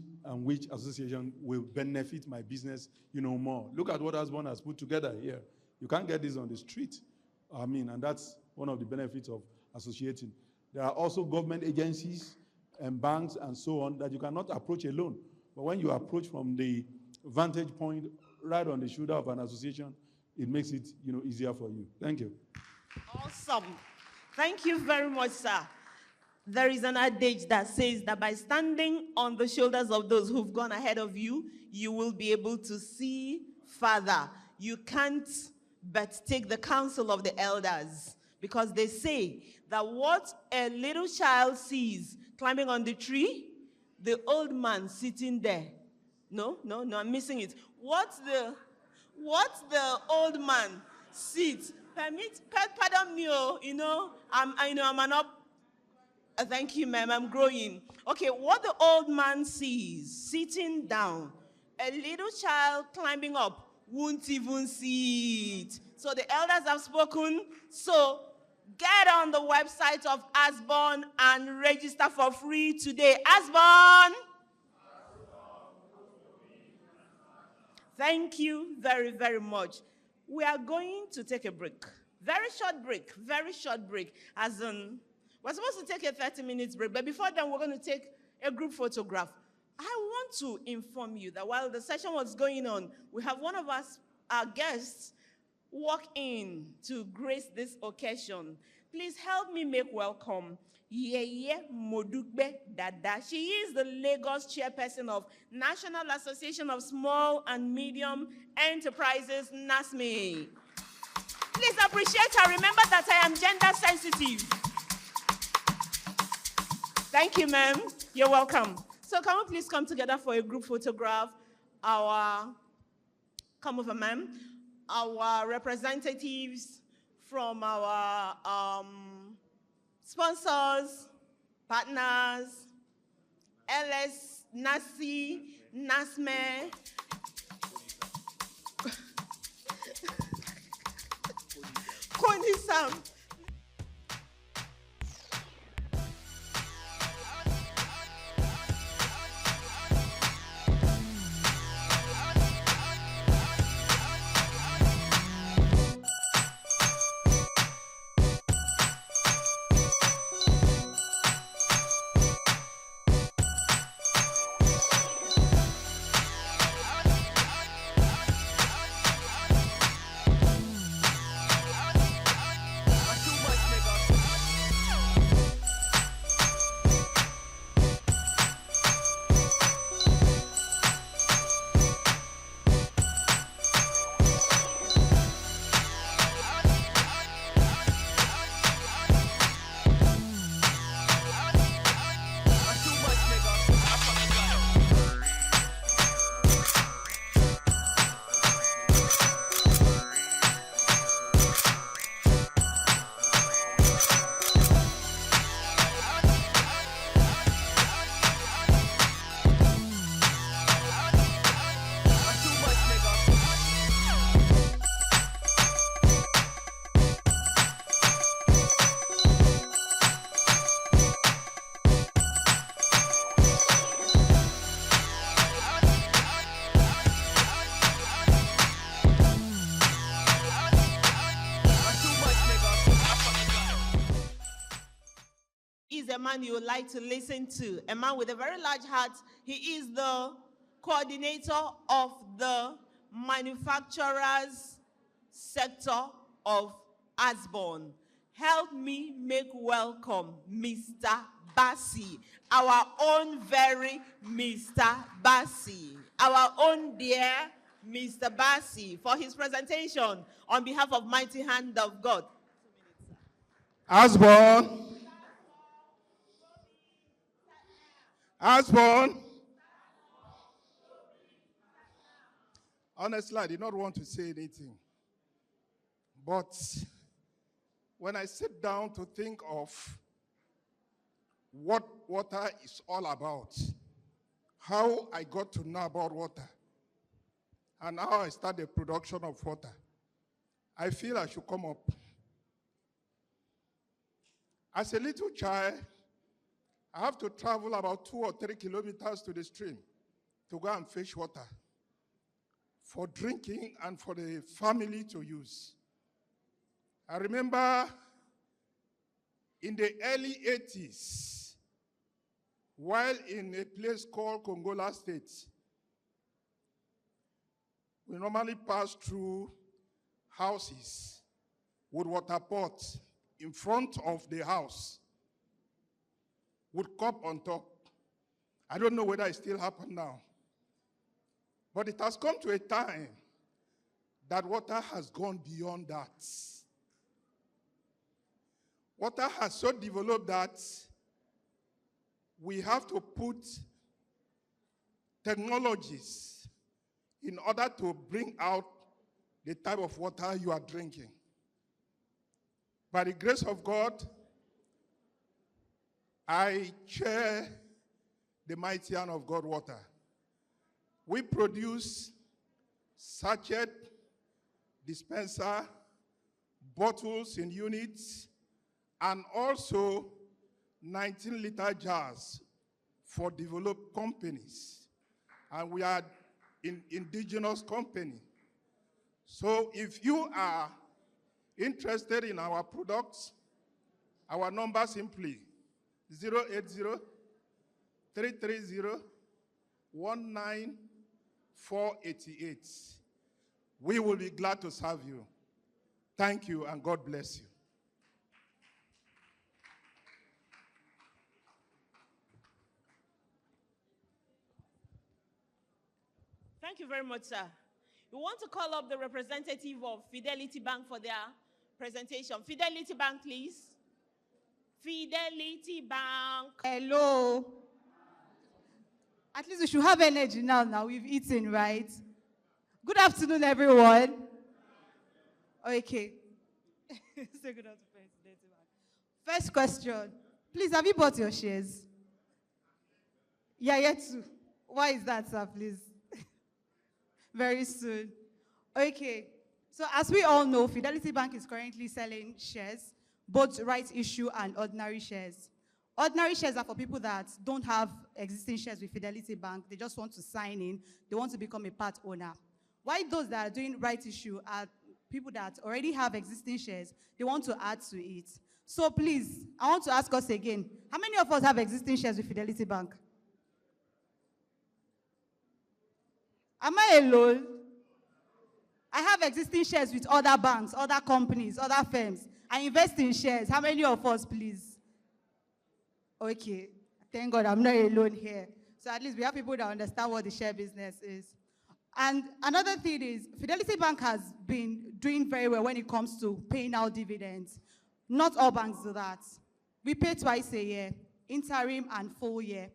association will benefit my business, you know, more. Look at what Asbon has put together here. You can't get this on the street. I mean, and that's one of the benefits of associating. There are also government agencies and banks and so on that you cannot approach alone. But when you approach from the vantage point right on the shoulder of an association, it makes it, you know, easier for you. Thank you. Awesome. Thank you very much, sir. There is an adage that says that by standing on the shoulders of those who've gone ahead of you, you will be able to see further. You can't but take the counsel of the elders, because they say that what a little child sees climbing on the tree, the old man sitting there. No, I'm missing it. What the old man sees. Pardon me, I'm an up. Thank you, ma'am. I'm growing. Okay, what the old man sees sitting down, a little child climbing up won't even see it. So the elders have spoken. So get on the website of Asbon and register for free today. Asbon! Thank you very, very much. We are going to take a break. Very short break. As in, we're supposed to take a 30-minute break, but before then, we're going to take a group photograph. I want to inform you that while the session was going on, we have one of our guests walk in to grace this occasion. Please help me make welcome Yeye Modukbe Dada. She is the Lagos chairperson of National Association of Small and Medium Enterprises, NASME. Please appreciate her. Remember that I am gender sensitive. Thank you, ma'am. You're welcome. So can we please come together for a group photograph? Come over, ma'am. Our representatives from our sponsors, partners, LS, NASI, NASME. Konisam. is a man you would like to listen to, a man with a very large heart. He is the coordinator of the manufacturers sector of Asbon. Help me make welcome Mr. Bassi, our own very Mr. Bassi, our own dear Mr. Bassi, for his presentation on behalf of Mighty Hand of God. Asbon. Asbon. Honestly, I did not want to say anything. But when I sit down to think of what water is all about, how I got to know about water, and how I started the production of water, I feel I should come up. As a little child, I have to travel about 2 or 3 kilometers to the stream to go and fetch water for drinking and for the family to use. I remember in the early 80s, while in a place called Kongola State, we normally pass through houses with water pots in front of the house with cup on top. I don't know whether it still happens now. But it has come to a time that water has gone beyond that. Water has so developed that we have to put technologies in order to bring out the type of water you are drinking. By the grace of God, I chair the Mighty Hand of God water. We produce sachet, dispenser, bottles in units, and also 19-liter jars for developed companies. And we are an indigenous company. So if you are interested in our products, our number simply 080-330-19488. We will be glad to serve you. Thank you, and God bless you. Thank you very much, sir. We want to call up the representative of Fidelity Bank for their presentation. Fidelity Bank, please. Fidelity Bank. Hello. At least we should have energy now. Now we've eaten, right? Good afternoon, everyone. Okay. Say good afternoon, Fidelity Bank. First question. Please, have you bought your shares? Yeah, yet to. Why is that, sir, please? Very soon. Okay. So as we all know, Fidelity Bank is currently selling shares, both rights issue and ordinary shares. Ordinary shares are for people that don't have existing shares with Fidelity Bank. They just want to sign in. They want to become a part owner. While those that are doing rights issue are people that already have existing shares. They want to add to it. So please, I want to ask us again, how many of us have existing shares with Fidelity Bank? Am I alone? I have existing shares with other banks, other companies, other firms. I invest in shares. How many of us, please? Okay. Thank God I'm not alone here. So at least we have people that understand what the share business is. And another thing is, Fidelity Bank has been doing very well when it comes to paying out dividends. Not all banks do that. We pay twice a year, interim and full year.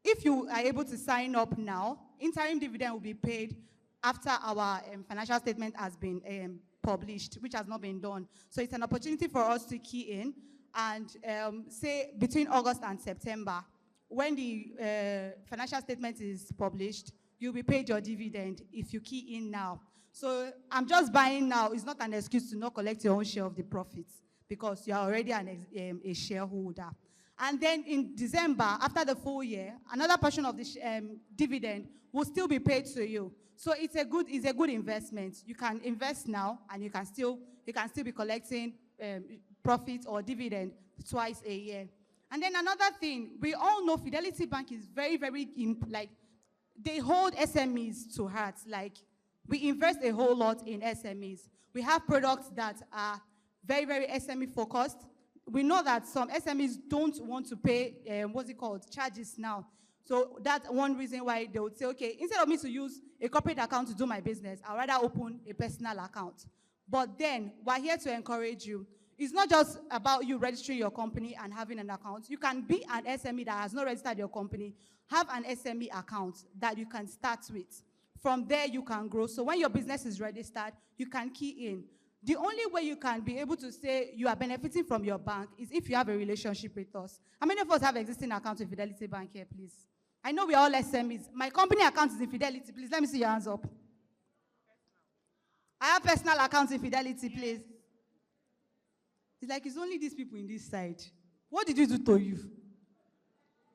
If you are able to sign up now, interim dividend will be paid after our financial statement has been published, which has not been done. So it's an opportunity for us to key in and say between August and September, when the financial statement is published, you'll be paid your dividend if you key in now. So I'm just buying now. It's not an excuse to not collect your own share of the profits because you are already a shareholder. And then in December, after the full year, another portion of the dividend will still be paid to you. So it's a good investment. You can invest now, and you can still be collecting profit or dividend twice a year. And then another thing, we all know Fidelity Bank is very, very, they hold SMEs to heart. Like, we invest a whole lot in SMEs. We have products that are very, very SME focused. We know that some SMEs don't want to pay, charges now. So that's one reason why they would say, okay, instead of me to use a corporate account to do my business, I'd rather open a personal account. But then, we're here to encourage you. It's not just about you registering your company and having an account. You can be an SME that has not registered your company, have an SME account that you can start with. From there, you can grow. So when your business is registered, you can key in. The only way you can be able to say you are benefiting from your bank is if you have a relationship with us. How many of us have existing accounts with Fidelity Bank here, please? I know we're all SMEs. My company account is in Fidelity. Please, let me see your hands up. I have personal accounts in Fidelity, please. It's like it's only these people in this side. What did you do to you?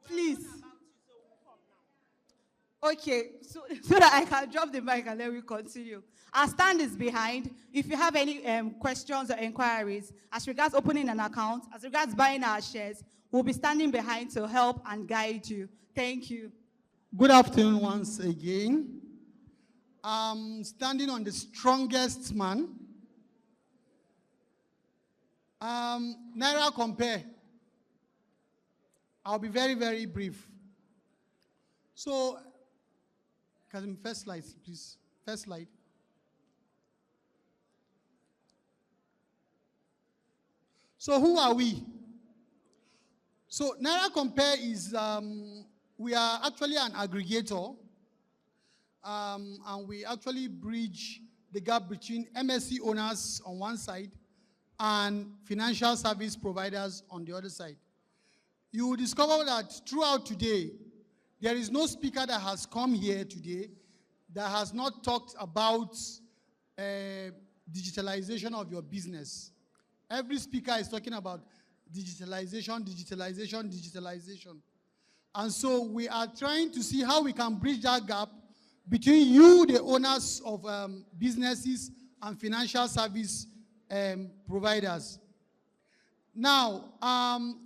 Please. Okay, so that I can drop the mic and then we continue. Our stand is behind. If you have any questions or inquiries, as regards opening an account, as regards buying our shares, we'll be standing behind to help and guide you. Thank you. Good afternoon once again. I'm standing on the strongest man. Naira compare. I'll be very, very brief. So, first slide, please. First slide. So, who are we? So, Naira Compare is, we are actually an aggregator, and we actually bridge the gap between MSC owners on one side and financial service providers on the other side. You will discover that throughout today, there is no speaker that has come here today that has not talked about digitalization of your business. Every speaker is talking about digitalization, digitalization, digitalization. And so we are trying to see how we can bridge that gap between you, the owners of businesses, and financial service providers. Now,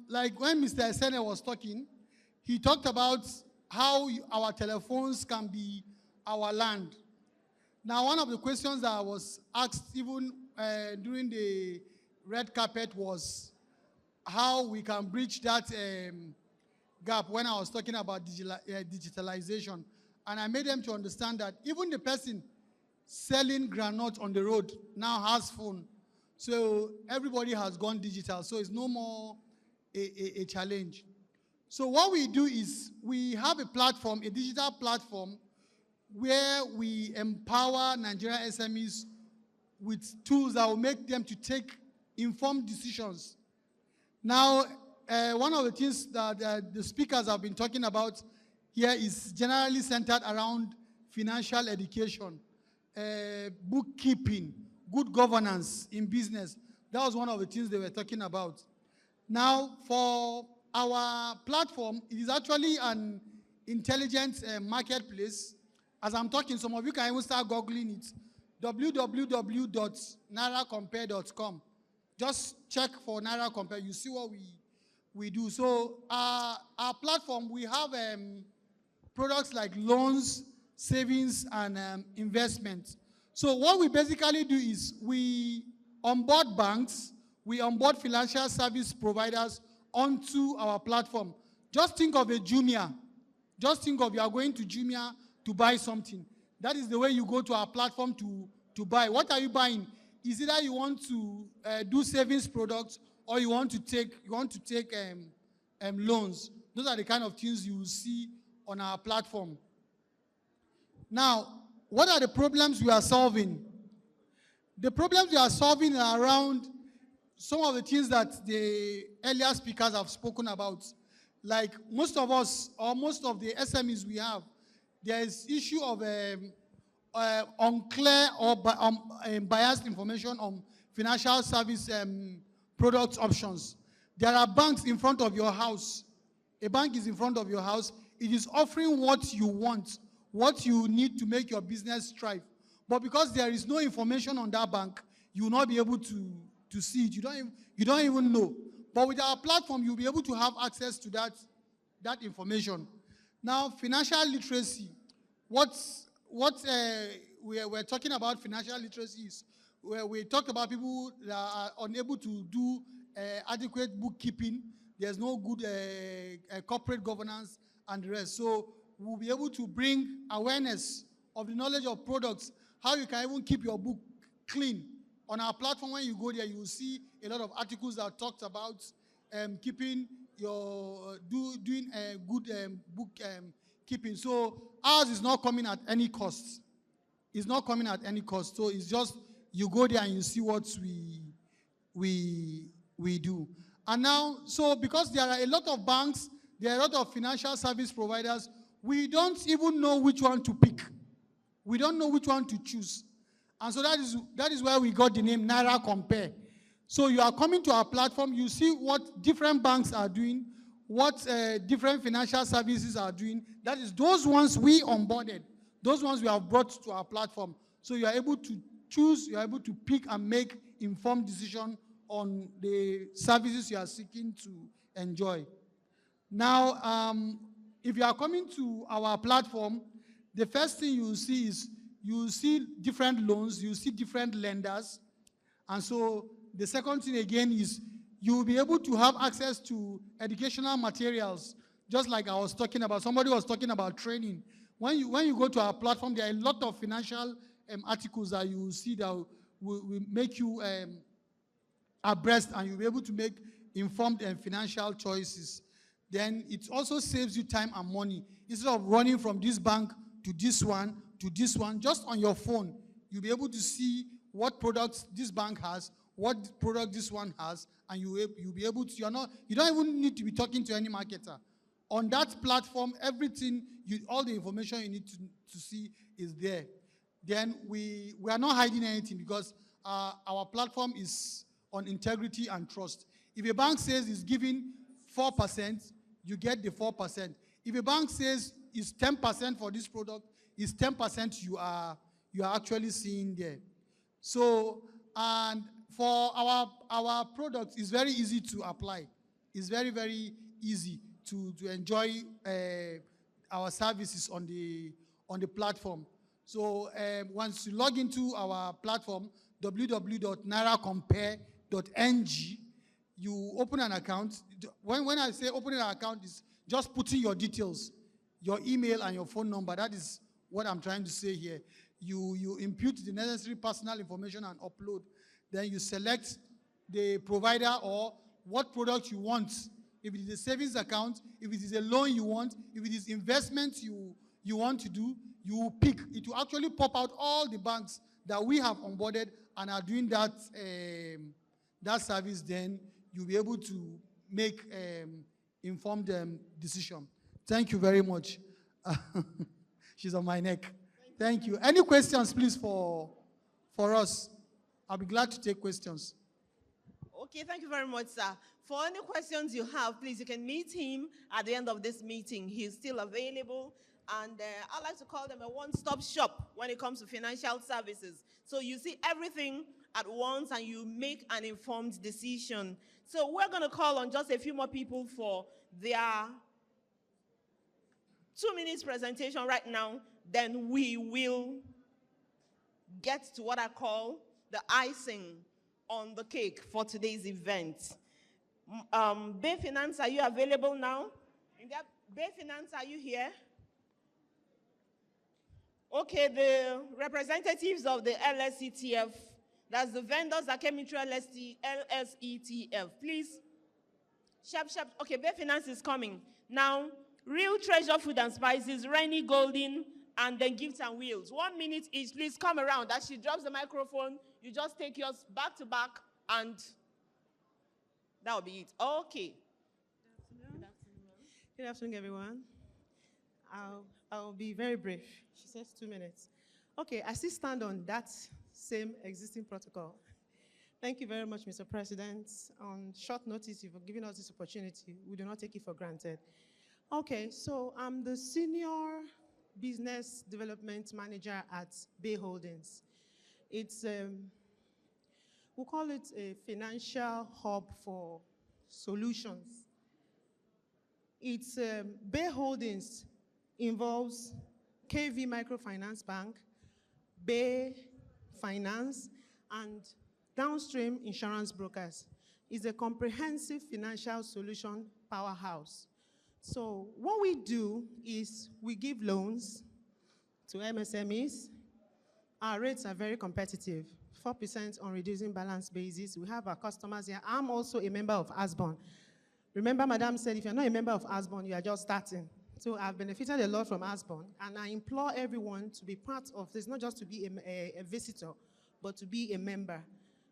like when Mr. Esene was talking, he talked about how our telephones can be our land. Now, one of the questions that I was asked even during the red carpet was how we can bridge that gap when I was talking about digitalization. And I made them to understand that even the person selling granite on the road now has phone. So everybody has gone digital. So it's no more a challenge. So what we do is we have a platform, a digital platform, where we empower Nigerian SMEs with tools that will make them to take informed decisions. Now, one of the things that the speakers have been talking about here is generally centered around financial education, bookkeeping, good governance in business. That was one of the things they were talking about. Now, for our platform, it is actually an intelligent marketplace. As I'm talking, some of you can even start Googling it. www.nairacompare.com. Just check for Naira Compare. You see what we do. So our platform, we have products like loans, savings, and investments. So what we basically do is we onboard banks, we onboard financial service providers onto our platform. Just think of a Jumia. Just think of you are going to Jumia to buy something. That is the way you go to our platform to buy. What are you buying? Is it that you want to do savings products or you want to take loans? Those are the kind of things you will see on our platform. Now, what are the problems we are solving? The problems we are solving are around some of the things that the earlier speakers have spoken about. Like most of us, or most of the SMEs we have, there is issue of unclear or biased information on financial service product options. There are banks in front of your house. A bank is in front of your house. It is offering what you want, what you need to make your business thrive. But because there is no information on that bank, you will not be able to see it. You don't even know. But with our platform, you'll be able to have access to that information. Now, financial literacy. What we're talking about financial literacy is where we talk about people that are unable to do adequate bookkeeping. There's no good corporate governance and the rest. So we'll be able to bring awareness of the knowledge of products, how you can even keep your book clean. On our platform, when you go there, you will see a lot of articles that talked about keeping your, doing good book keeping. So ours is not coming at any cost. It's not coming at any cost. So it's just, you go there and you see what we do. And now, so because there are a lot of banks, there are a lot of financial service providers, we don't even know which one to pick. We don't know which one to choose. And so that is where we got the name Naira Compare. So you are coming to our platform, you see what different banks are doing, what different financial services are doing. That is those ones we onboarded, those ones we have brought to our platform. So you are able to choose, you are able to pick and make informed decision on the services you are seeking to enjoy. Now, if you are coming to our platform, the first thing you will see is you will see different loans, you will see different lenders. And so the second thing again is you will be able to have access to educational materials, just like I was talking about. Somebody was talking about training. When you go to our platform, there are a lot of financial articles that you will see that will make you abreast, and you'll be able to make informed and financial choices. Then it also saves you time and money. Instead of running from this bank to this one, just on your phone, you'll be able to see what products this bank has, what product this one has, and you'll be able to, you don't even need to be talking to any marketer. On that platform, everything, all the information you need to see is there. Then we are not hiding anything because our platform is on integrity and trust. If a bank says it's giving 4%, you get the 4%. If a bank says it's 10% for this product, it's 10% you are actually seeing there. So, and for our products, it's very easy to apply. It's very, very easy to enjoy our services on the platform. So once you log into our platform, www.nairacompare.ng, you open an account. When I say opening an account, is just putting your details, your email and your phone number. That is what I'm trying to say here. You input the necessary personal information and upload. Then you select the provider or what product you want. If it is a savings account, if it is a loan you want, if it is investment you want to do, you will pick. It will actually pop out all the banks that we have onboarded and are doing that service. Then you'll be able to make informed decision. Thank you very much. She's on my neck. Thank you. Any questions, please, for us? I'll be glad to take questions. Okay, thank you very much, sir. For any questions you have, please, you can meet him at the end of this meeting. He's still available. And I like to call them a one-stop shop when it comes to financial services. So you see everything at once and you make an informed decision. So we're going to call on just a few more people for their 2 minutes presentation right now. Then we will get to what I call the icing on the cake for today's event. Bay Finance, are you available now? Bay Finance, are you here? Okay, the representatives of the LSETF, that's the vendors that came into LSETF, please. Sharp. Okay, Bay Finance is coming. Now, Real Treasure Food and Spices, Rainy Golden, and then Gifts and Wheels. 1 minute each, please come around. As she drops the microphone, you just take yours back to back, and that will be it. Okay. Good afternoon, everyone. I'll be very brief. She says 2 minutes. Okay, I still stand on that same existing protocol. Thank you very much, Mr. President. On short notice, you've given us this opportunity. We do not take it for granted. Okay, so I'm the Senior Business Development Manager at Bay Holdings. It's, we'll call it a financial hub for solutions. Its Bay Holdings involves KV Microfinance Bank, Bay Finance, and downstream insurance brokers. It's a comprehensive financial solution powerhouse. So what we do is we give loans to MSMEs. Our rates are very competitive, 4% on reducing balance basis. We have our customers here. I'm also a member of Asbon. Remember, Madam said, if you're not a member of Asbon, you are just starting. So I've benefited a lot from Asbon, and I implore everyone to be part of this, not just to be a visitor, but to be a member.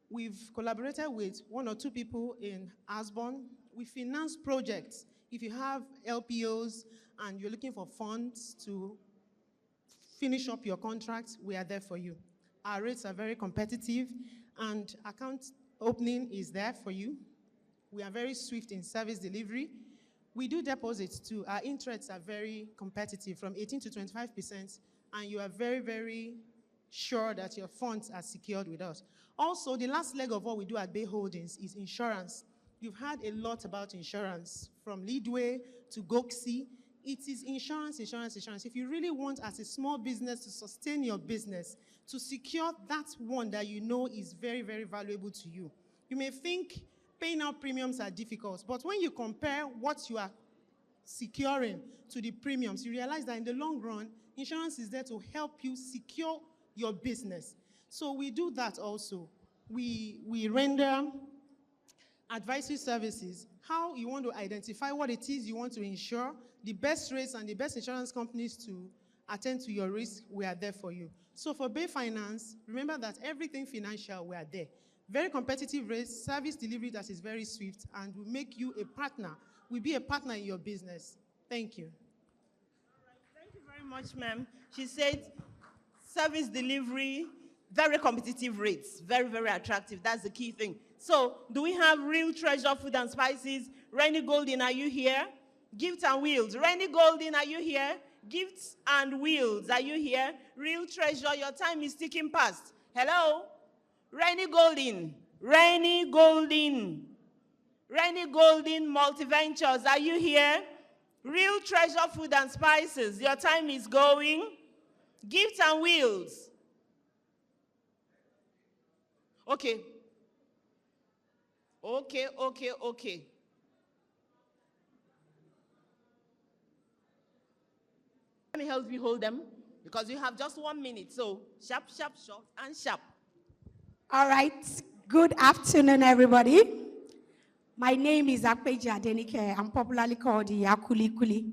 We've collaborated with 1 or 2 people in Asbon. We finance projects. If you have LPOs and you're looking for funds to finish up your contract, we are there for you. Our rates are very competitive, and account opening is there for you. We are very swift in service delivery. We do deposits too. Our interests are very competitive, from 18 to 25%, and you are very, very sure that your funds are secured with us. Also, the last leg of what we do at Bay Holdings is insurance. You've heard a lot about insurance, from Leadway to Goxi. It is insurance, insurance, insurance. If you really want, as a small business, to sustain your business, to secure that one that you know is very, very valuable to you, you may think paying out premiums are difficult, but when you compare what you are securing to the premiums, you realize that in the long run, insurance is there to help you secure your business. So we do that also. We render advisory services, how you want to identify what it is you want to insure, the best rates and the best insurance companies to attend to your risk, we are there for you. So for Bay Finance, remember that everything financial, we are there. Very competitive rates, service delivery that is very swift, and will make you a partner. We'll be a partner in your business. Thank you. All right, thank you very much, ma'am. She said service delivery, very competitive rates, very, very attractive. That's the key thing. So do we have Real Treasure Food and Spices? Rainy Golden, are you here? Gifts and Wheels. Rainy Golden, are you here? Gifts and Wheels, are you here? Real Treasure, your time is ticking past. Hello? Rainy Golden. Rainy Golden. Rainy Golden Multiventures, are you here? Real Treasure Food and Spices, your time is going. Gifts and Wheels. Okay. Okay. Let me help you hold them, because you have just 1 minute. So sharp, short, and sharp. All right. Good afternoon, everybody. My name is Akpeji Adenike. I'm popularly called the Yakuli Kuli.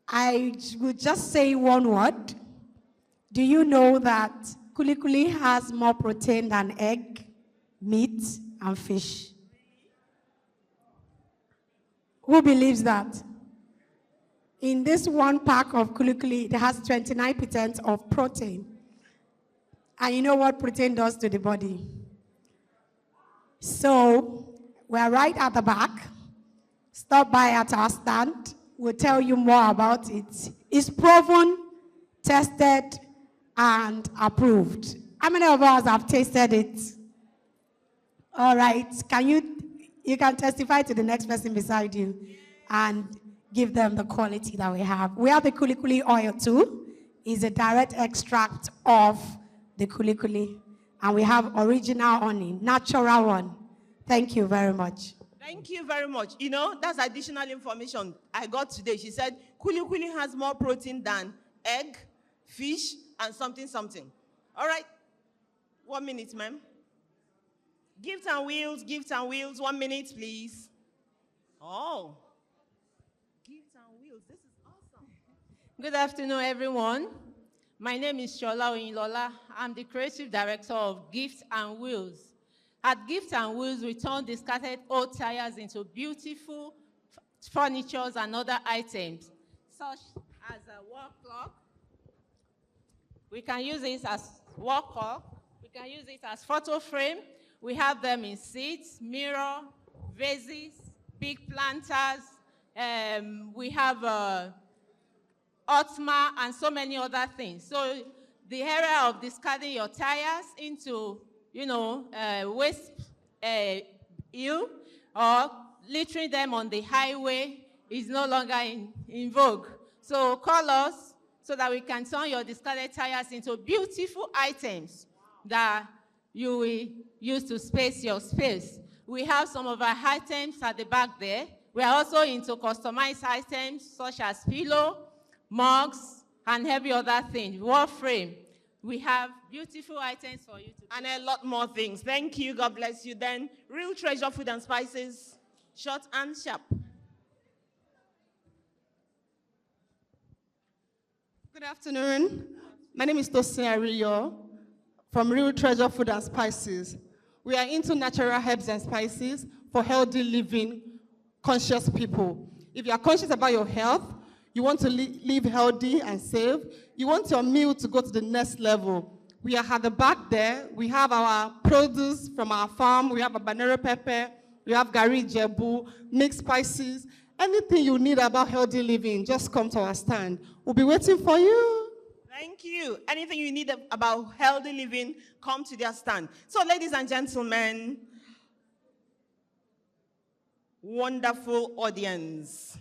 I would just say one word. Do you know that Kuli Kuli has more protein than egg, meat, and fish? Who believes that? In this one pack of Kuli Kuli, it has 29% of protein. And you know what protein does to the body? So, we're right at the back. Stop by at our stand. We'll tell you more about it. It's proven, tested, and approved. How many of us have tasted it? All right. You can testify to the next person beside you and give them the quality that we have. We have the Kuli Kuli oil too. It's a direct extract of the Kuli Kuli. And we have original honey, natural one. Thank you very much. Thank you very much. You know, that's additional information I got today. She said Kuli Kuli has more protein than egg, fish, and something. All right. 1 minute, ma'am. Gifts and Wheels. 1 minute, please. Oh. Gifts and Wheels. This is awesome. Good afternoon, everyone. My name is Shola Oyinlola. I'm the creative director of Gifts and Wheels. At Gifts and Wheels, we turn discarded old tires into beautiful furniture and other items, such as a wall clock. We can use it as wall clock. We can use it as photo frame. We have them in seats, mirror, vases, big planters. We have Otma, and so many other things. So the area of discarding your tires into, waste ill, or littering them on the highway is no longer in vogue. So call us so that we can turn your discarded tires into beautiful items that you will use to space your space. We have some of our items at the back there. We are also into customized items such as pillow, mugs, and every other thing, wall frame. We have beautiful items for you to and a lot more things. Thank you. God bless you. Then, Real Treasure Food and Spices, short and sharp. Good afternoon. My name is Tosin Ariyo from Real Treasure Food and Spices. We are into natural herbs and spices for healthy living, conscious people. If you are conscious about your health, you want to live healthy and safe, you want your meal to go to the next level, we are at the back there. We have our produce from our farm. We have a banana pepper. We have gari jebu, mixed spices. Anything you need about healthy living, just come to our stand. We'll be waiting for you. Thank you. Anything you need about healthy living, come to their stand. So, ladies and gentlemen, wonderful audience.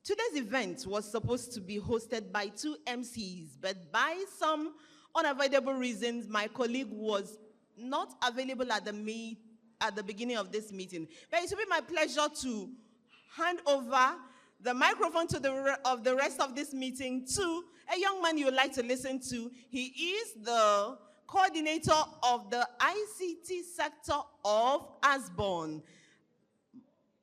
Today's event was supposed to be hosted by 2 MCs, but by some unavoidable reasons, my colleague was not available at the beginning of this meeting. But it will be my pleasure to hand over the microphone to the rest of this meeting to a young man you would like to listen to. He is the coordinator of the ICT sector of Asbon.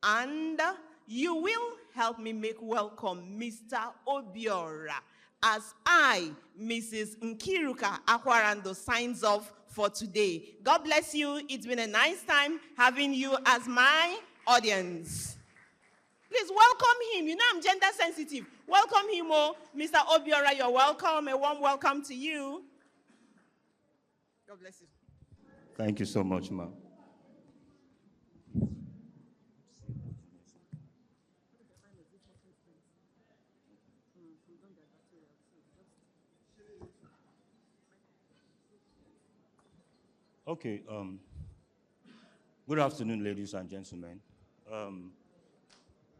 And you will help me make welcome Mr. Obiora as I, Mrs. Nkiruka Akwarando, signs off for today. God bless you. It's been a nice time having you as my audience. Please welcome him. You know I'm gender sensitive. Welcome him, Mr. Obiora. You're welcome. A warm welcome to you. God bless you. Thank you so much, ma'am. Okay. Good afternoon, ladies and gentlemen.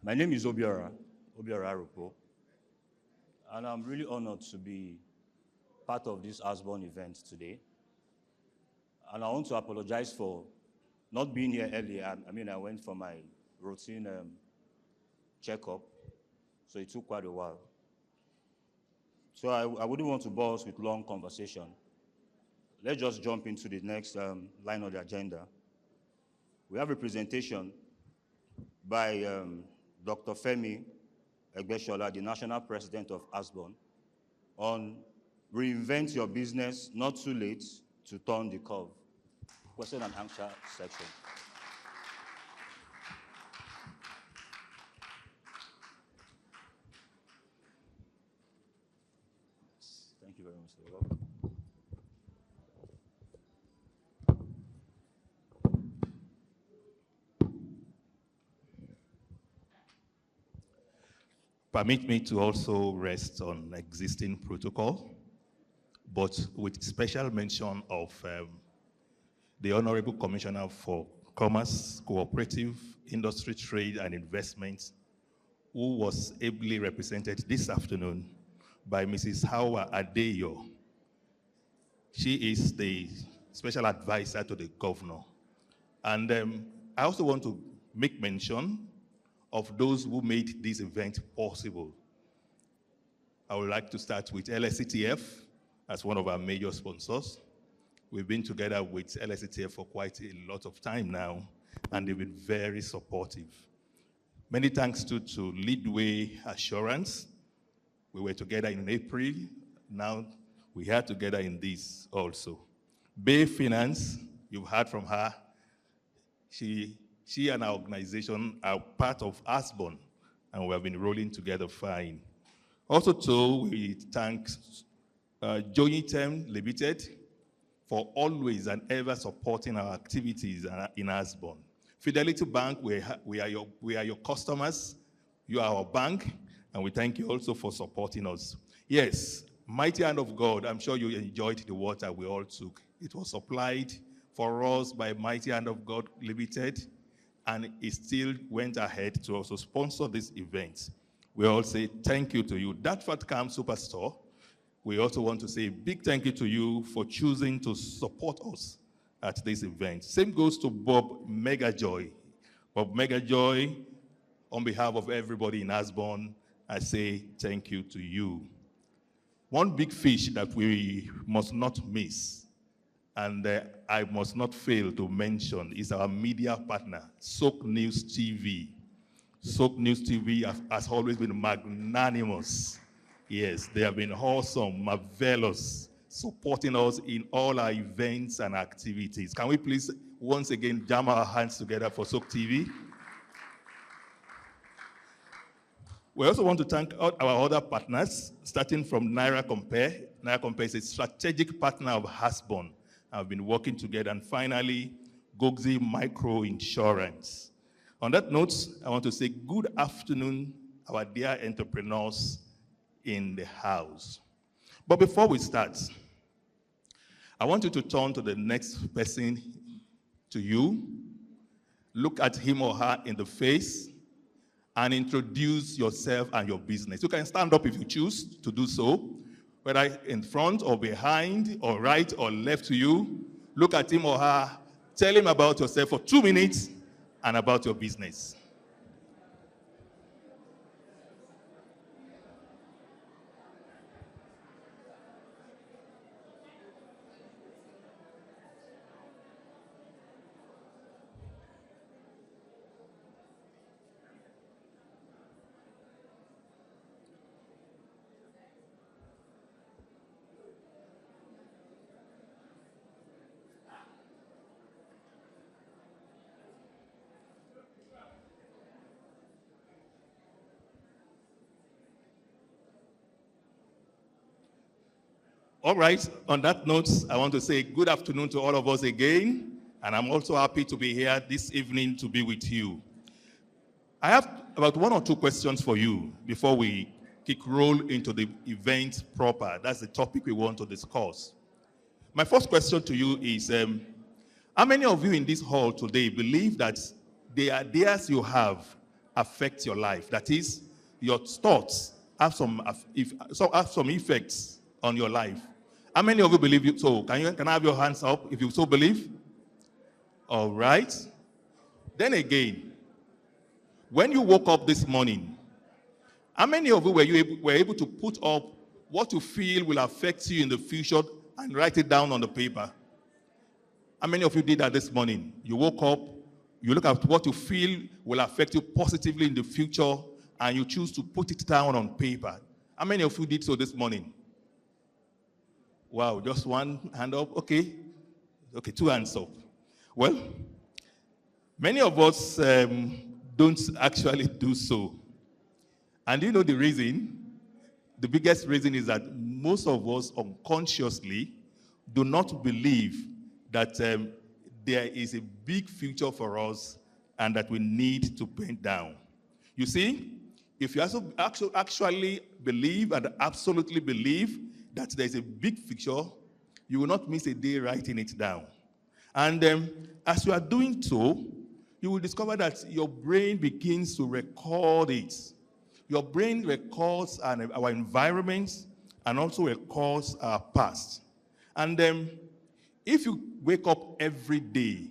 My name is Obiora Arupo, and I'm really honored to be part of this Asbon event today. And I want to apologize for not being here earlier. I went for my routine checkup, so it took quite a while. So I wouldn't want to bore us with long conversation. Let's just jump into the next line of the agenda. We have a presentation by Dr. Femi Egbesola, the National President of Asbon, on reinvent your business, not too late to turn the curve. Question and answer section. Thank you very much, sir. Welcome. Permit me to also rest on existing protocol, but with special mention of the Honorable Commissioner for Commerce, Cooperative, Industry, Trade, and Investment, who was ably represented this afternoon by Mrs. Hawa Adeyo. She is the special advisor to the governor. And I also want to make mention of those who made this event possible. I would like to start with LSETF as one of our major sponsors. We've been together with LSETF for quite a lot of time now, and they've been very supportive. Many thanks to Leadway Assurance. We were together in April. Now we are together in this also. Bay Finance, you've heard from her. She and our organization are part of Asbon, and we have been rolling together fine. Also, too, we thank Noventtv Limited for always and ever supporting our activities in Asbon. Fidelity Bank, we are your customers. You are our bank, and we thank you also for supporting us. Yes, Mighty Hand of God, I'm sure you enjoyed the water we all took. It was supplied for us by Mighty Hand of God Limited. and he still went ahead to also sponsor this event. We all say thank you to you. That Fatcam Superstore, we also want to say a big thank you to you for choosing to support us at this event. Same goes to Bob Megajoy. Bob Megajoy, on behalf of everybody in Asbon, I say thank you to you. One big fish that we must not miss, and I must not fail to mention, is our media partner, Soak News TV. Soak News TV has always been magnanimous. Yes, they have been awesome, marvelous, supporting us in all our events and activities. Can we please once again jam our hands together for Soak TV? We also want to thank our other partners, starting from Naira Compare. Naira Compare is a strategic partner of Asbon. I've been working together. And finally, Gogzi Micro Insurance. On that note, I want to say good afternoon, our dear entrepreneurs in the house. But before we start, I want you to turn to the next person to you, look at him or her in the face, and introduce yourself and your business. You can stand up if you choose to do so, whether in front or behind or right or left to you. Look at him or her, tell him about yourself for 2 minutes and about your business. All right, on that note, I want to say good afternoon to all of us again, and I'm also happy to be here this evening to be with you. I have about 1 or 2 questions for you before we kick roll into the event proper. That's the topic we want to discuss. My first question to you is, how many of you in this hall today believe that the ideas you have affect your life? That is, your thoughts have some effects on your life. How many of you believe so? Can I have your hands up if you so believe? All right. Then again, when you woke up this morning, how many of you were able to put up what you feel will affect you in the future and write it down on the paper? How many of you did that this morning? You woke up, you look at what you feel will affect you positively in the future, and you choose to put it down on paper. How many of you did so this morning? Wow, just one hand up. Okay, 2 hands up. Well, many of us don't actually do so. And you know the reason? The biggest reason is that most of us unconsciously do not believe that there is a big future for us and that we need to bend down. You see, if you also actually believe and absolutely believe that there is a big future, you will not miss a day writing it down. And as you are doing so, you will discover that your brain begins to record it. Your brain records our environments and also records our past. And if you wake up every day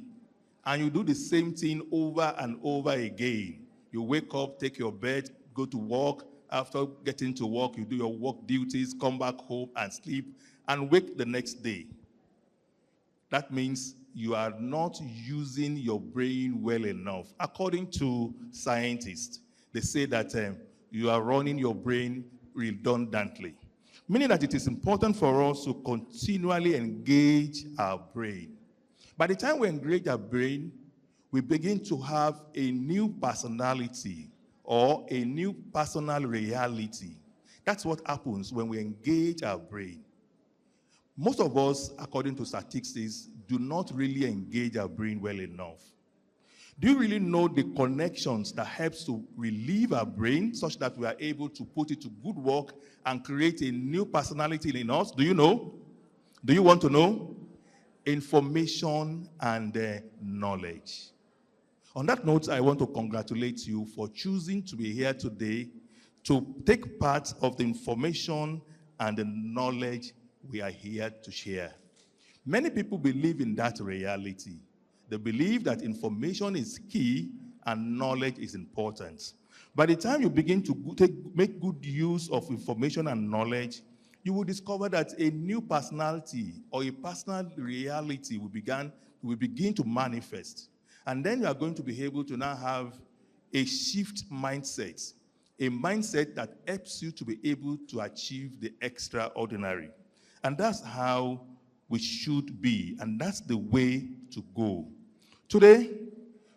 and you do the same thing over and over again, you wake up, take your bed, go to work. After getting to work, you do your work duties, come back home and sleep, and wake the next day. That means you are not using your brain well enough. According to scientists, they say that you are running your brain redundantly, meaning that it is important for us to continually engage our brain. By the time we engage our brain, we begin to have a new personality or a new personal reality. That's what happens when we engage our brain. Most of us, according to statistics, do not really engage our brain well enough. Do you really know the connections that helps to relieve our brain such that we are able to put it to good work and create a new personality in us? Do you know? Do you want to know? Information and knowledge. On that note, I want to congratulate you for choosing to be here today to take part of the information and the knowledge we are here to share. Many people believe in that reality. They believe that information is key and knowledge is important. By the time you begin to make good use of information and knowledge, you will discover that a new personality or a personal reality will begin to manifest. And then you are going to be able to now have a shift mindset, a mindset that helps you to be able to achieve the extraordinary. And that's how we should be, and that's the way to go. Today,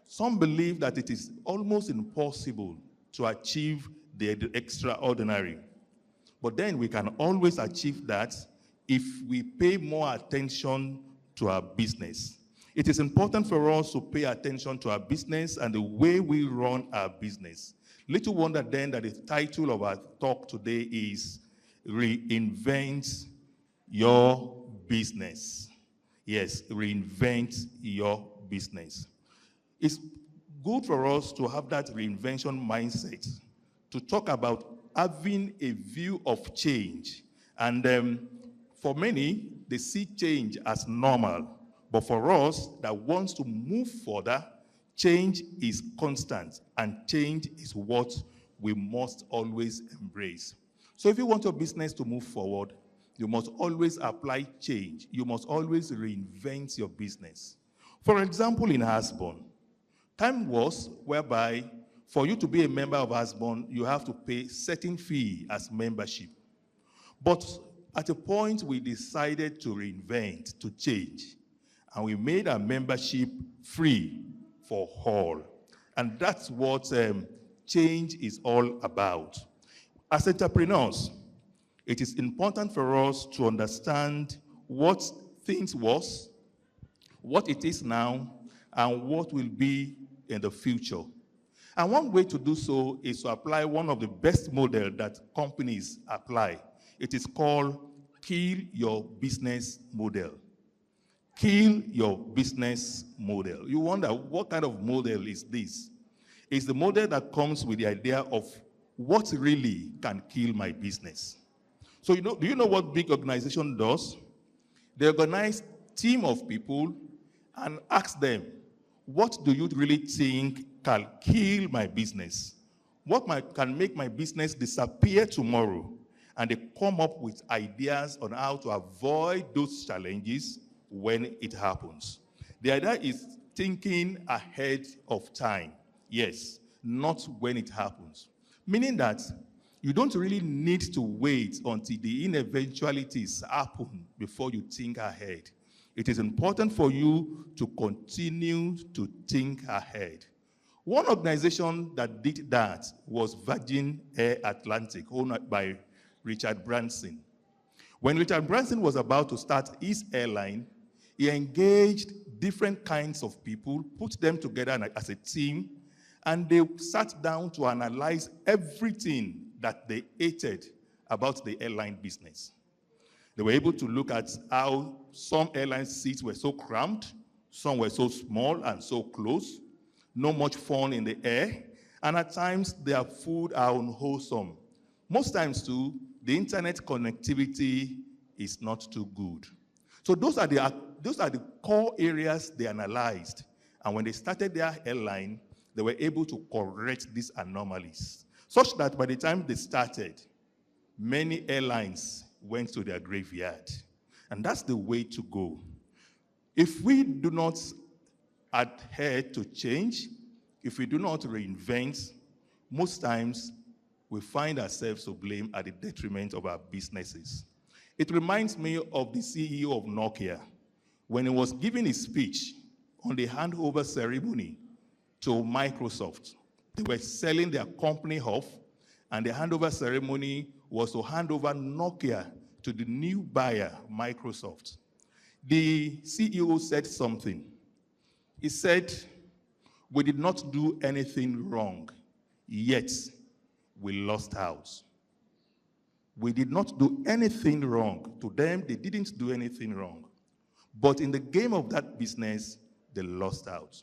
some believe that it is almost impossible to achieve the extraordinary. But then we can always achieve that if we pay more attention to our business. It is important for us to pay attention to our business and the way we run our business. Little wonder then that the title of our talk today is Reinvent Your Business. Yes, reinvent your business. It's good for us to have that reinvention mindset, to talk about having a view of change. And for many, they see change as normal. But for us that wants to move further, change is constant, and change is what we must always embrace. So if you want your business to move forward, you must always apply change. You must always reinvent your business. For example, in Asbon, time was whereby for you to be a member of Asbon, you have to pay certain fee as membership. But at a point, we decided to reinvent, to change. And we made our membership free for all. And that's what change is all about. As entrepreneurs, it is important for us to understand what things was, what it is now, and what will be in the future. And one way to do so is to apply one of the best models that companies apply. It is called Kill Your Business Model. Kill your business model. You wonder, what kind of model is this? It's the model that comes with the idea of what really can kill my business. So do you know what big organization does? They organize a team of people and ask them, what do you really think can kill my business? What can make my business disappear tomorrow? And they come up with ideas on how to avoid those challenges when it happens. The idea is thinking ahead of time. Yes, not when it happens. Meaning that you don't really need to wait until the eventualities happen before you think ahead. It is important for you to continue to think ahead. One organization that did that was Virgin Air Atlantic, owned by Richard Branson. When Richard Branson was about to start his airline, he engaged different kinds of people, put them together as a team, and they sat down to analyze everything that they hated about the airline business. They were able to look at how some airline seats were so cramped, some were so small and so close, no much fun in the air, and at times their food are unwholesome. Most times too, the internet connectivity is not too good. So those are the core areas they analyzed. And when they started their airline, they were able to correct these anomalies, such that by the time they started, many airlines went to their graveyard. And that's the way to go. If we do not adhere to change, if we do not reinvent, most times we find ourselves to blame at the detriment of our businesses. It reminds me of the CEO of Nokia when he was giving his speech on the handover ceremony to Microsoft. They were selling their company off, and the handover ceremony was to hand over Nokia to the new buyer, Microsoft. The CEO said something. He said, "We did not do anything wrong, yet we lost out." We did not do anything wrong. To them, they didn't do anything wrong. But in the game of that business, they lost out.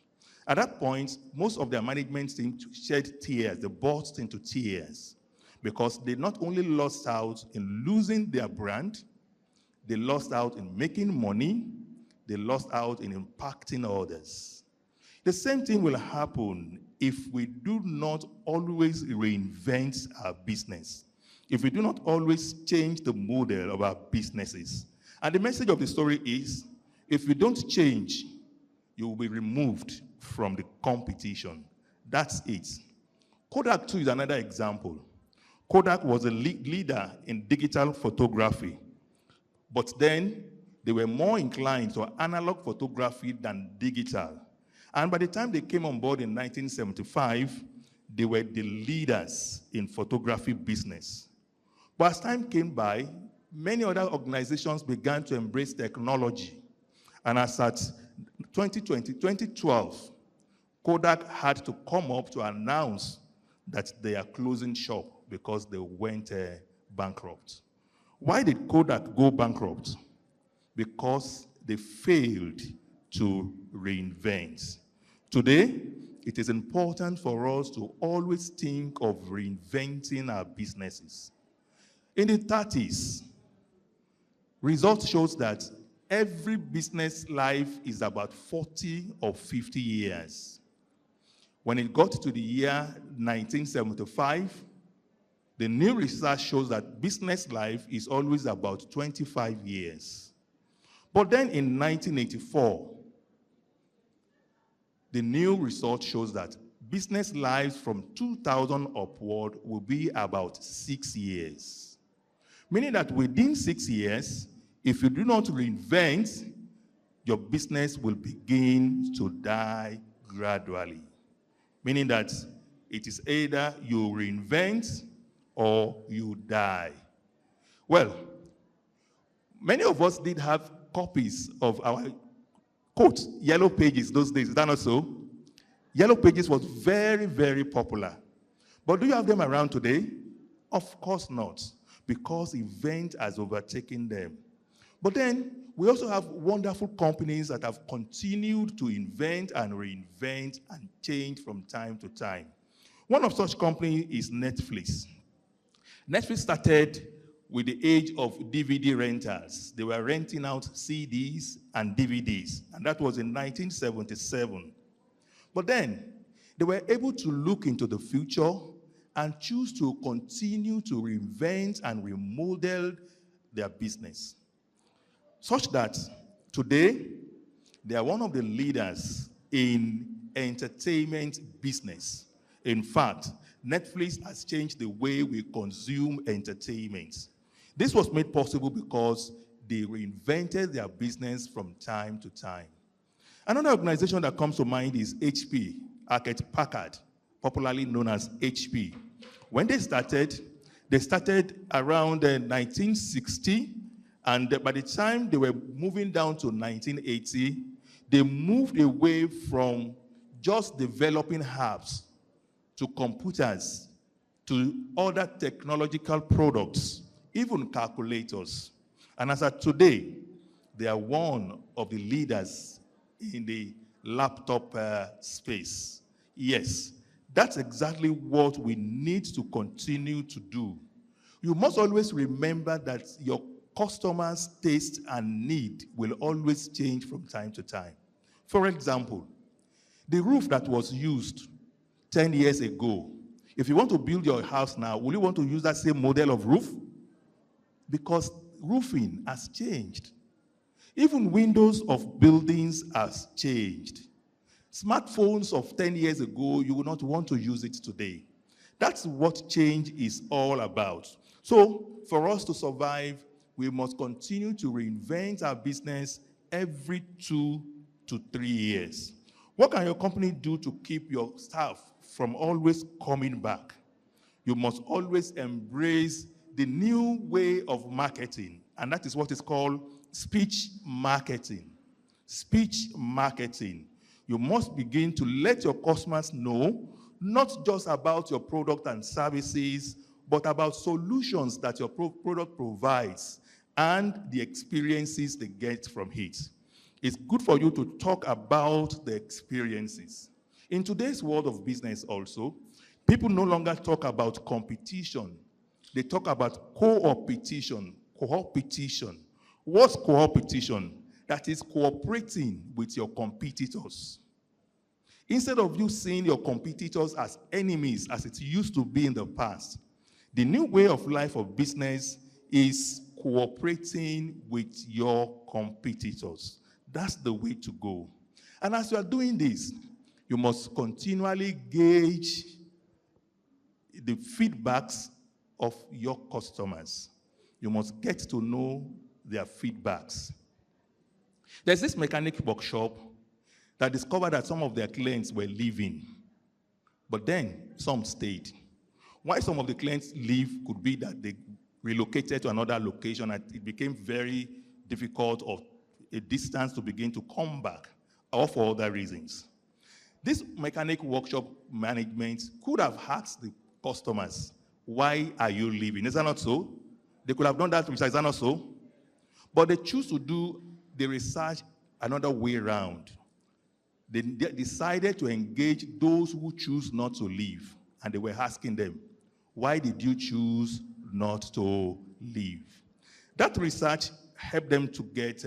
At that point, most of their management team shed tears. They burst into tears because they not only lost out in losing their brand, they lost out in making money, they lost out in impacting others. The same thing will happen if we do not always reinvent our business, if we do not always change the model of our businesses. And the message of the story is, if you don't change, you will be removed from the competition. That's it. Kodak too is another example. Kodak was a leader in digital photography, but then they were more inclined to analog photography than digital. And by the time they came on board in 1975, they were the leaders in photography business. But as time came by, many other organizations began to embrace technology. And as at 2012, Kodak had to come up to announce that they are closing shop because they went bankrupt. Why did Kodak go bankrupt? Because they failed to reinvent. Today, it is important for us to always think of reinventing our businesses. In the 30s, results shows that every business life is about 40 or 50 years. When it got to the year 1975, the new research shows that business life is always about 25 years. But then in 1984, the new research shows that business lives from 2000 upward will be about 6 years. Meaning that within 6 years, if you do not reinvent, your business will begin to die gradually. Meaning that it is either you reinvent or you die. Well, many of us did have copies of our quote, Yellow Pages those days. Is that not so? Yellow Pages was very, very popular. But do you have them around today? Of course not, because event has overtaken them. But then we also have wonderful companies that have continued to invent and reinvent and change from time to time. One of such companies is Netflix. Netflix started with the age of DVD rentals. They were renting out CDs and DVDs, and that was in 1977. But then they were able to look into the future and choose to continue to reinvent and remodel their business, such that today they are one of the leaders in entertainment business. In fact, Netflix has changed the way we consume entertainment. This was made possible because they reinvented their business from time to time. Another organization that comes to mind is HP, Hewlett-Packard, popularly known as HP. When they started around 1960, and by the time they were moving down to 1980, they moved away from just developing apps to computers, to other technological products, even calculators. And as of today, they are one of the leaders in the laptop space. Yes, that's exactly what we need to continue to do. You must always remember that your customers' taste and need will always change from time to time. For example, the roof that was used 10 years ago, if you want to build your house now, will you want to use that same model of roof? Because roofing has changed. Even windows of buildings has changed. Smartphones of 10 years ago, you will not want to use it today. That's what change is all about. So for us to survive, we must continue to reinvent our business every 2 to 3 years. What can your company do to keep your staff from always coming back? You must always embrace the new way of marketing, and that is what is called speech marketing. Speech marketing. You must begin to let your customers know not just about your product and services, but about solutions that your product provides and the experiences they get from it. It's good for you to talk about the experiences. In today's world of business also, people no longer talk about competition. They talk about co-opetition. Co-opetition. What's co-opetition? That is cooperating with your competitors. Instead of you seeing your competitors as enemies, as it used to be in the past, the new way of life of business is cooperating with your competitors. That's the way to go. And as you are doing this, you must continually gauge the feedbacks of your customers. You must get to know their feedbacks. There's this mechanic workshop that discovered that some of their clients were leaving, but then some stayed. Why some of the clients leave could be that they relocated to another location and it became very difficult or a distance to begin to come back, or for other reasons. This mechanic workshop management could have asked the customers, why are you leaving? Is that not so? They could have done that research, is that not so? But they choose to do the research another way around. They decided to engage those who choose not to leave. And they were asking them, why did you choose not to leave? That research helped them to get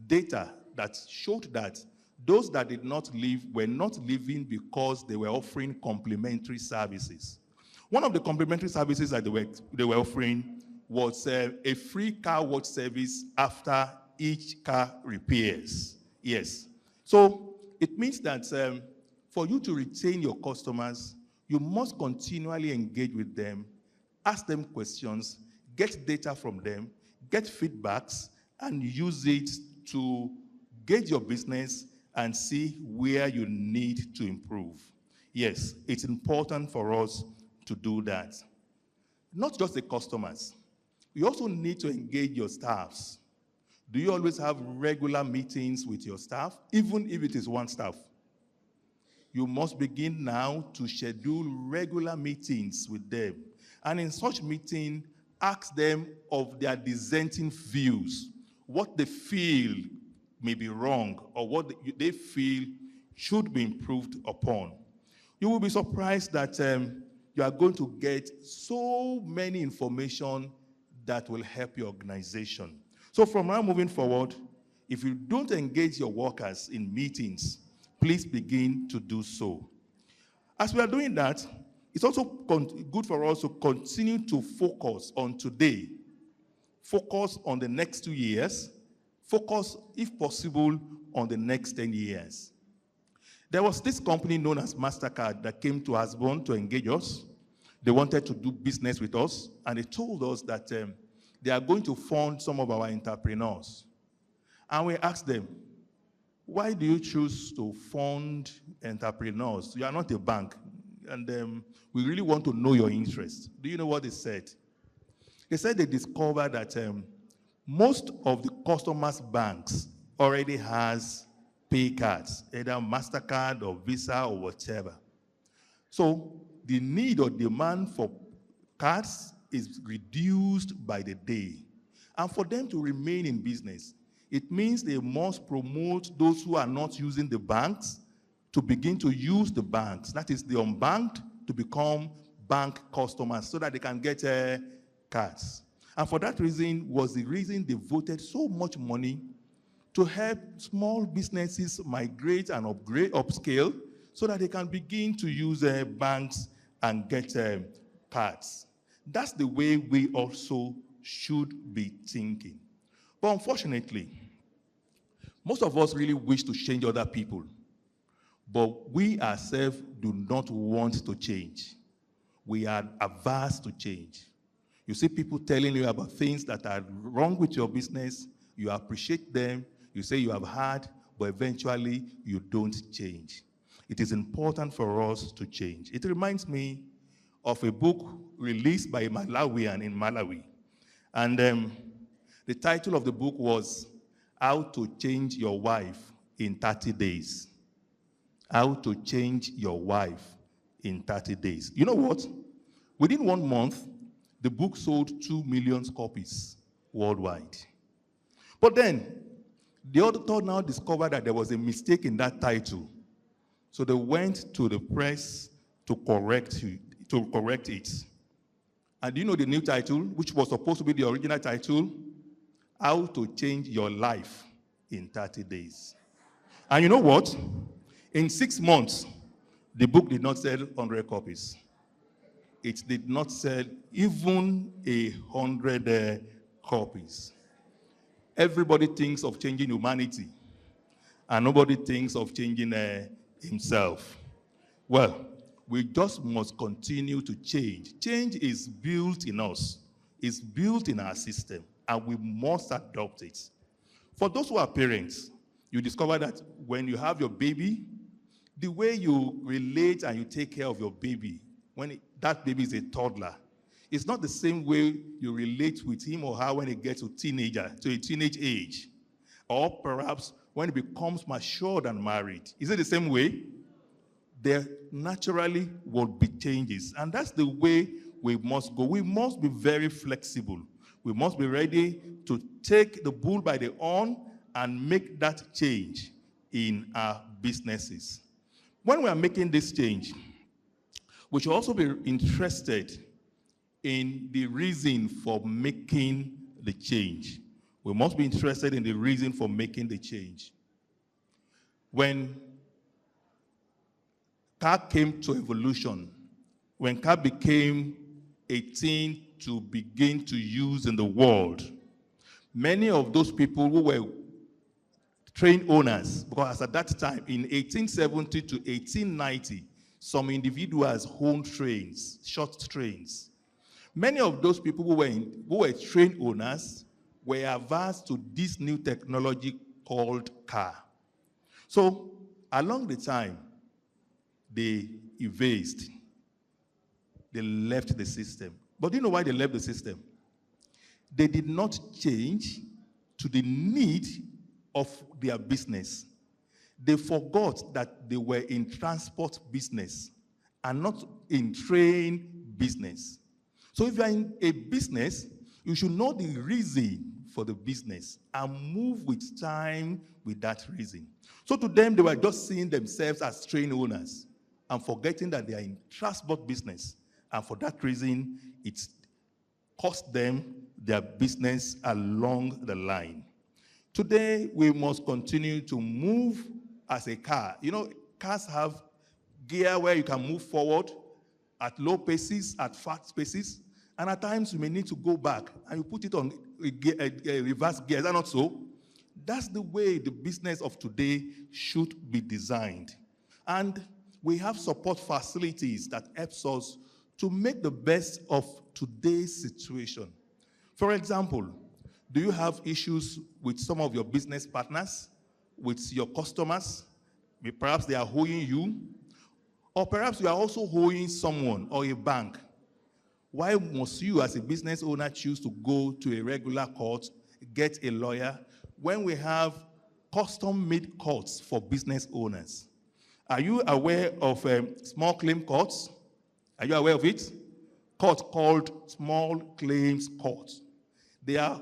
data that showed that those that did not leave were not leaving because they were offering complementary services. One of the complementary services that they were offering was a free car wash service after each car repairs. Yes. So it means that for you to retain your customers, you must continually engage with them, ask them questions, get data from them, get feedbacks, and use it to gauge your business and see where you need to improve. Yes, it's important for us to do that. Not just the customers. You also need to engage your staffs. Do you always have regular meetings with your staff, even if it is one staff? You must begin now to schedule regular meetings with them. And in such meeting, ask them of their dissenting views, what they feel may be wrong or what they feel should be improved upon. You will be surprised that you are going to get so many information that will help your organization. So from now moving forward, if you don't engage your workers in meetings, please begin to do so. As we are doing that, it's also good for us to continue to focus on today, focus on the next 2 years, focus, if possible, on the next 10 years. There was this company known as MasterCard that came to Asbon to engage us. They wanted to do business with us, and they told us that they are going to fund some of our entrepreneurs. And we asked them, why do you choose to fund entrepreneurs? You are not a bank, and we really want to know your interest. Do you know what they said? They said they discovered that most of the customers' banks already has pay cards, either MasterCard or Visa or whatever. So the need or demand for cards is reduced by the day. And for them to remain in business, it means they must promote those who are not using the banks to begin to use the banks. That is, the unbanked to become bank customers so that they can get cards. And for that reason was the reason they voted so much money to help small businesses migrate and upscale so that they can begin to use banks and get cards. That's the way we also should be thinking. But unfortunately, most of us really wish to change other people, but we ourselves do not want to change. We are averse to change. You see people telling you about things that are wrong with your business, you appreciate them, you say you have heard, but eventually you don't change. It is important for us to change. It reminds me of a book released by a Malawian in Malawi. And the title of the book was How to Change Your Wife in 30 Days. How to Change Your Wife in 30 Days. You know what? Within 1 month, the book sold 2 million copies worldwide. But then, the author now discovered that there was a mistake in that title. So they went to the press to correct it. And do you know the new title, which was supposed to be the original title? How to Change Your Life in 30 Days. And you know what? In 6 months, the book did not sell 100 copies. It did not sell even 100 copies. Everybody thinks of changing humanity, and nobody thinks of changing himself. Well, we just must continue to change. Change is built in us. It's built in our system, and we must adopt it. For those who are parents, you discover that when you have your baby, the way you relate and you take care of your baby, when that baby is a toddler, it's not the same way you relate with him or her when he gets to a teenage age. Or perhaps when he becomes matured and married. Is it the same way? There naturally will be changes. And that's the way we must go. We must be very flexible. We must be ready to take the bull by the horn and make that change in our businesses. When we are making this change, we should also be interested in the reason for making the change. We must be interested in the reason for making the change. When car came to evolution, when car became a thing to begin to use in the world, many of those people who were train owners, because at that time, in 1870 to 1890, some individuals owned trains, short trains. Many of those people who were train owners were averse to this new technology called car. So, along the time, they evased. They left the system. But do you know why they left the system? They did not change to the need of their business. They forgot that they were in transport business and not in train business. So if you are in a business, you should know the reason for the business and move with time with that reason. So to them, they were just seeing themselves as train owners and forgetting that they are in transport business. And for that reason, it cost them their business along the line. Today, we must continue to move as a car. You know, cars have gear where you can move forward at low paces, at fast paces, and at times you may need to go back and you put it on a reverse gear. Is that not so? That's the way the business of today should be designed. And we have support facilities that helps us to make the best of today's situation. For example, do you have issues with some of your business partners, with your customers? Perhaps they are owing you, or perhaps you are also owing someone or a bank. Why must you as a business owner choose to go to a regular court, get a lawyer, when we have custom-made courts for business owners? Are you aware of small claim courts? Are you aware of it? Court called Small Claims Courts. They are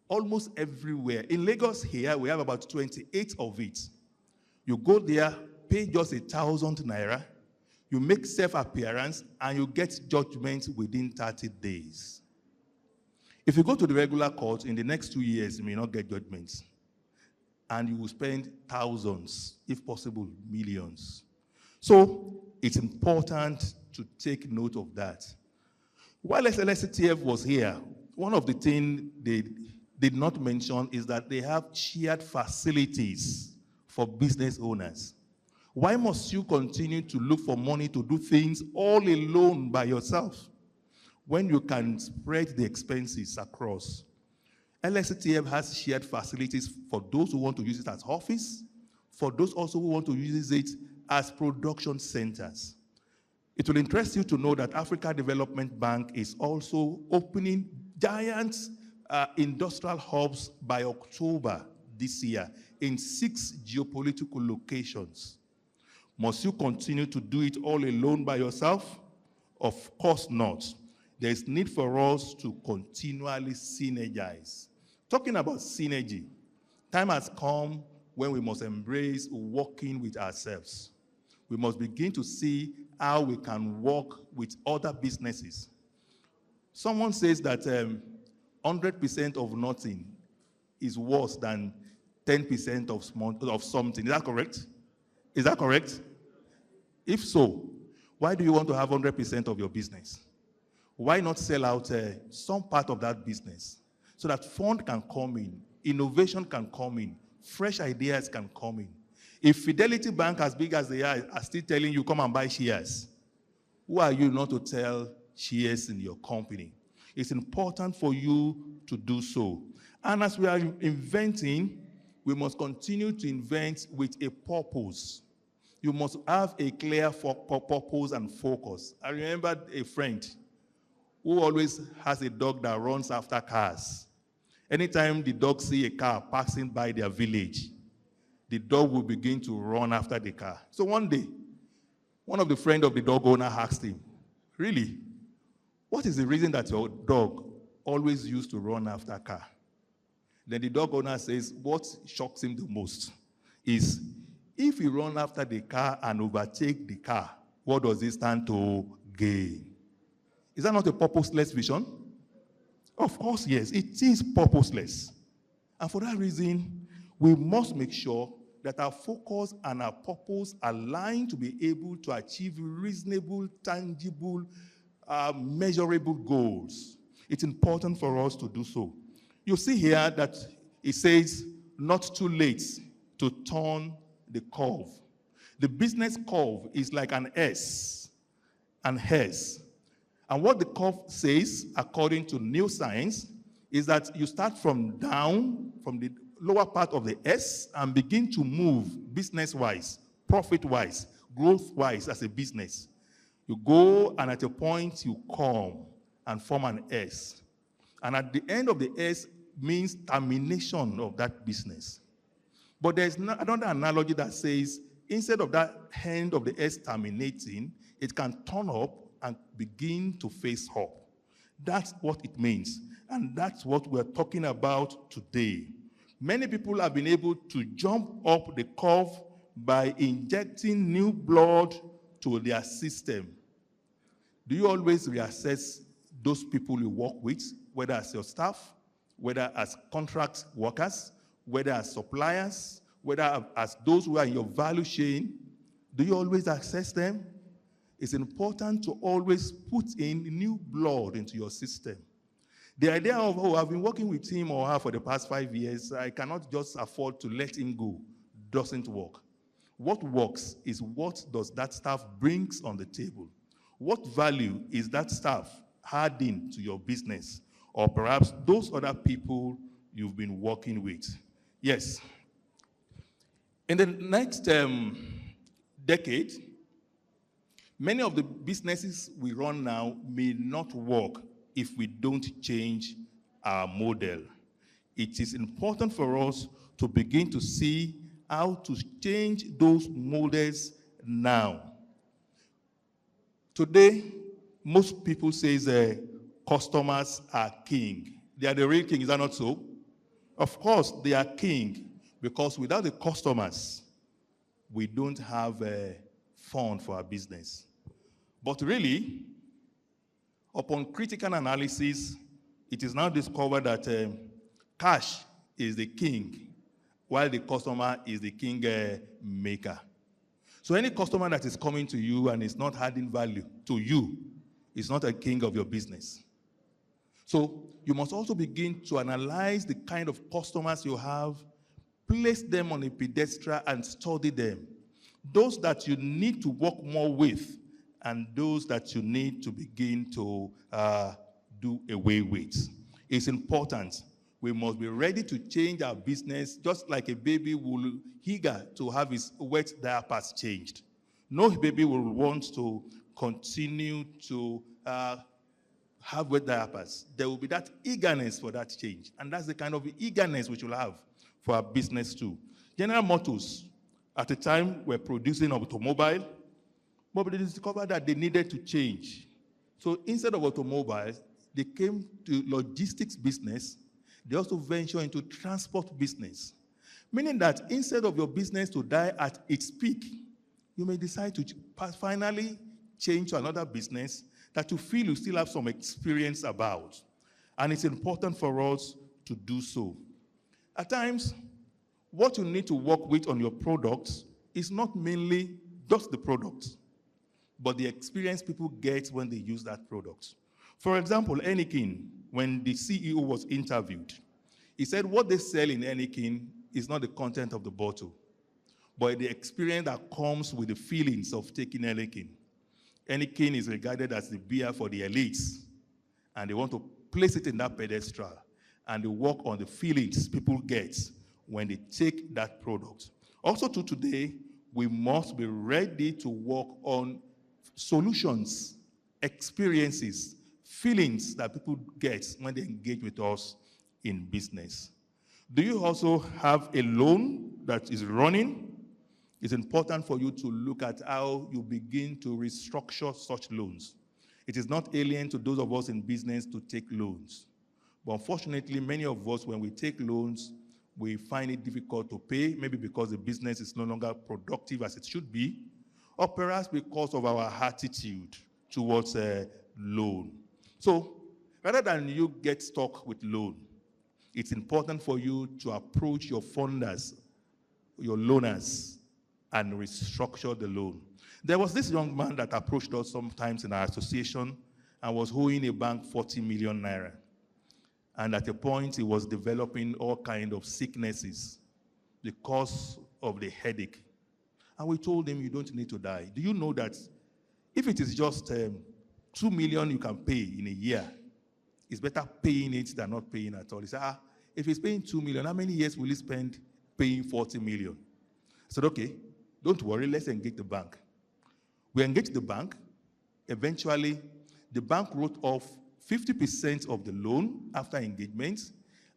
almost everywhere. In Lagos here, we have about 28 of it. You go there, pay just 1,000 naira, you make self-appearance, and you get judgment within 30 days. If you go to the regular court, in the next 2 years, you may not get judgments. And you will spend thousands, if possible, millions. So it's important to take note of that. While SLSTF was here, one of the things they did not mention is that they have shared facilities for business owners. Why must you continue to look for money to do things all alone by yourself when you can spread the expenses across? LSTF has shared facilities for those who want to use it as office, for those also who want to use it as production centers. It will interest you to know that Africa Development Bank is also opening giant industrial hubs by October this year in 6 geopolitical locations. Must you continue to do it all alone by yourself? Of course not. There is need for us to continually synergize. Talking about synergy, time has come when we must embrace working with ourselves. we must begin to see how we can work with other businesses. Someone says that 100% of nothing is worse than 10% of something. Is that correct? Is that correct? If so, why do you want to have 100% of your business? Why not sell out some part of that business so that fund can come in, innovation can come in, fresh ideas can come in? If Fidelity Bank, as big as they are still telling you, come and buy shares, who are you not to tell shares in your company? It's important for you to do so. And as we are inventing, we must continue to invent with a purpose. You must have a clear purpose and focus. I remember a friend who always has a dog that runs after cars. Anytime the dog see a car passing by their village, the dog will begin to run after the car. So one day, one of the friends of the dog owner asked him, really, what is the reason that your dog always used to run after a car? Then the dog owner says, what shocks him the most is, if he runs after the car and overtake the car, what does he stand to gain? Is that not a purposeless vision? Of course, yes, it is purposeless. And for that reason, we must make sure that our focus and our purpose align to be able to achieve reasonable, tangible, measurable goals. It's important for us to do so. You see here that it says, not too late to turn the curve. The business curve is like an S, an S. And what the curve says, according to new science, is that you start from down, from the lower part of the S, and begin to move business-wise, profit-wise, growth-wise as a business. You go, and at a point, you come and form an S. And at the end of the S means termination of that business. But there's another analogy that says, instead of that end of the S terminating, it can turn up and begin to face up. That's what it means. And that's what we're talking about today. Many people have been able to jump up the curve by injecting new blood to their system. Do you always reassess those people you work with, whether as your staff, whether as contract workers, whether as suppliers, whether as those who are in your value chain? Do you always assess them? It's important to always put in new blood into your system. The idea of, oh, I've been working with him or her for the past 5 years, I cannot just afford to let him go, doesn't work. What works is, what does that staff brings on the table? What value is that staff adding to your business, or perhaps those other people you've been working with? Yes. In the next decade, many of the businesses we run now may not work if we don't change our model. It is important for us to begin to see how to change those models now. Today, most people say customers are king. They are the real king, is that not so? Of course, they are king, because without the customers, we don't have a fund for our business. But really, upon critical analysis, it is now discovered that cash is the king, while the customer is the king maker. So any customer that is coming to you and is not adding value to you is not a king of your business. So you must also begin to analyze the kind of customers you have, place them on a pedestal and study them. Those that you need to work more with, and those that you need to begin to do away with. It's important. We must be ready to change our business, just like a baby will eager to have his wet diapers changed. No baby will want to continue to have wet diapers. There will be that eagerness for that change. And that's the kind of eagerness we should have for our business too. General Motors, at the time, were producing automobile, but they discovered that they needed to change. So instead of automobiles, they came to logistics business. They also venture into transport business, meaning that instead of your business to die at its peak, you may decide to finally change to another business that you feel you still have some experience about. And it's important for us to do so. At times, what you need to work with on your products is not mainly just the product, but the experience people get when they use that product. For example, Enikin, when the CEO was interviewed, he said what they sell in Enikin is not the content of the bottle, but the experience that comes with the feelings of taking Enikin. Enikin is regarded as the beer for the elites, and they want to place it in that pedestal, and they work on the feelings people get when they take that product. Also to today, we must be ready to work on solutions, experiences, feelings that people get when they engage with us in business. Do you also have a loan that is running? It's important for you to look at how you begin to restructure such loans. It is not alien to those of us in business to take loans. But unfortunately, many of us, when we take loans, we find it difficult to pay, maybe because the business is no longer productive as it should be, or perhaps because of our attitude towards a loan. So rather than you get stuck with loan, it's important for you to approach your funders, your loaners, and restructure the loan. There was this young man that approached us sometimes in our association and was owing a bank 40 million naira. And at a point, he was developing all kinds of sicknesses because of the headache. And we told him, you don't need to die. Do you know that if it is just 2 million you can pay in a year, it's better paying it than not paying at all. He said, if he's paying 2 million, how many years will he spend paying 40 million? I said, okay, don't worry, let's engage the bank. We engaged the bank. Eventually, the bank wrote off 50% of the loan after engagement,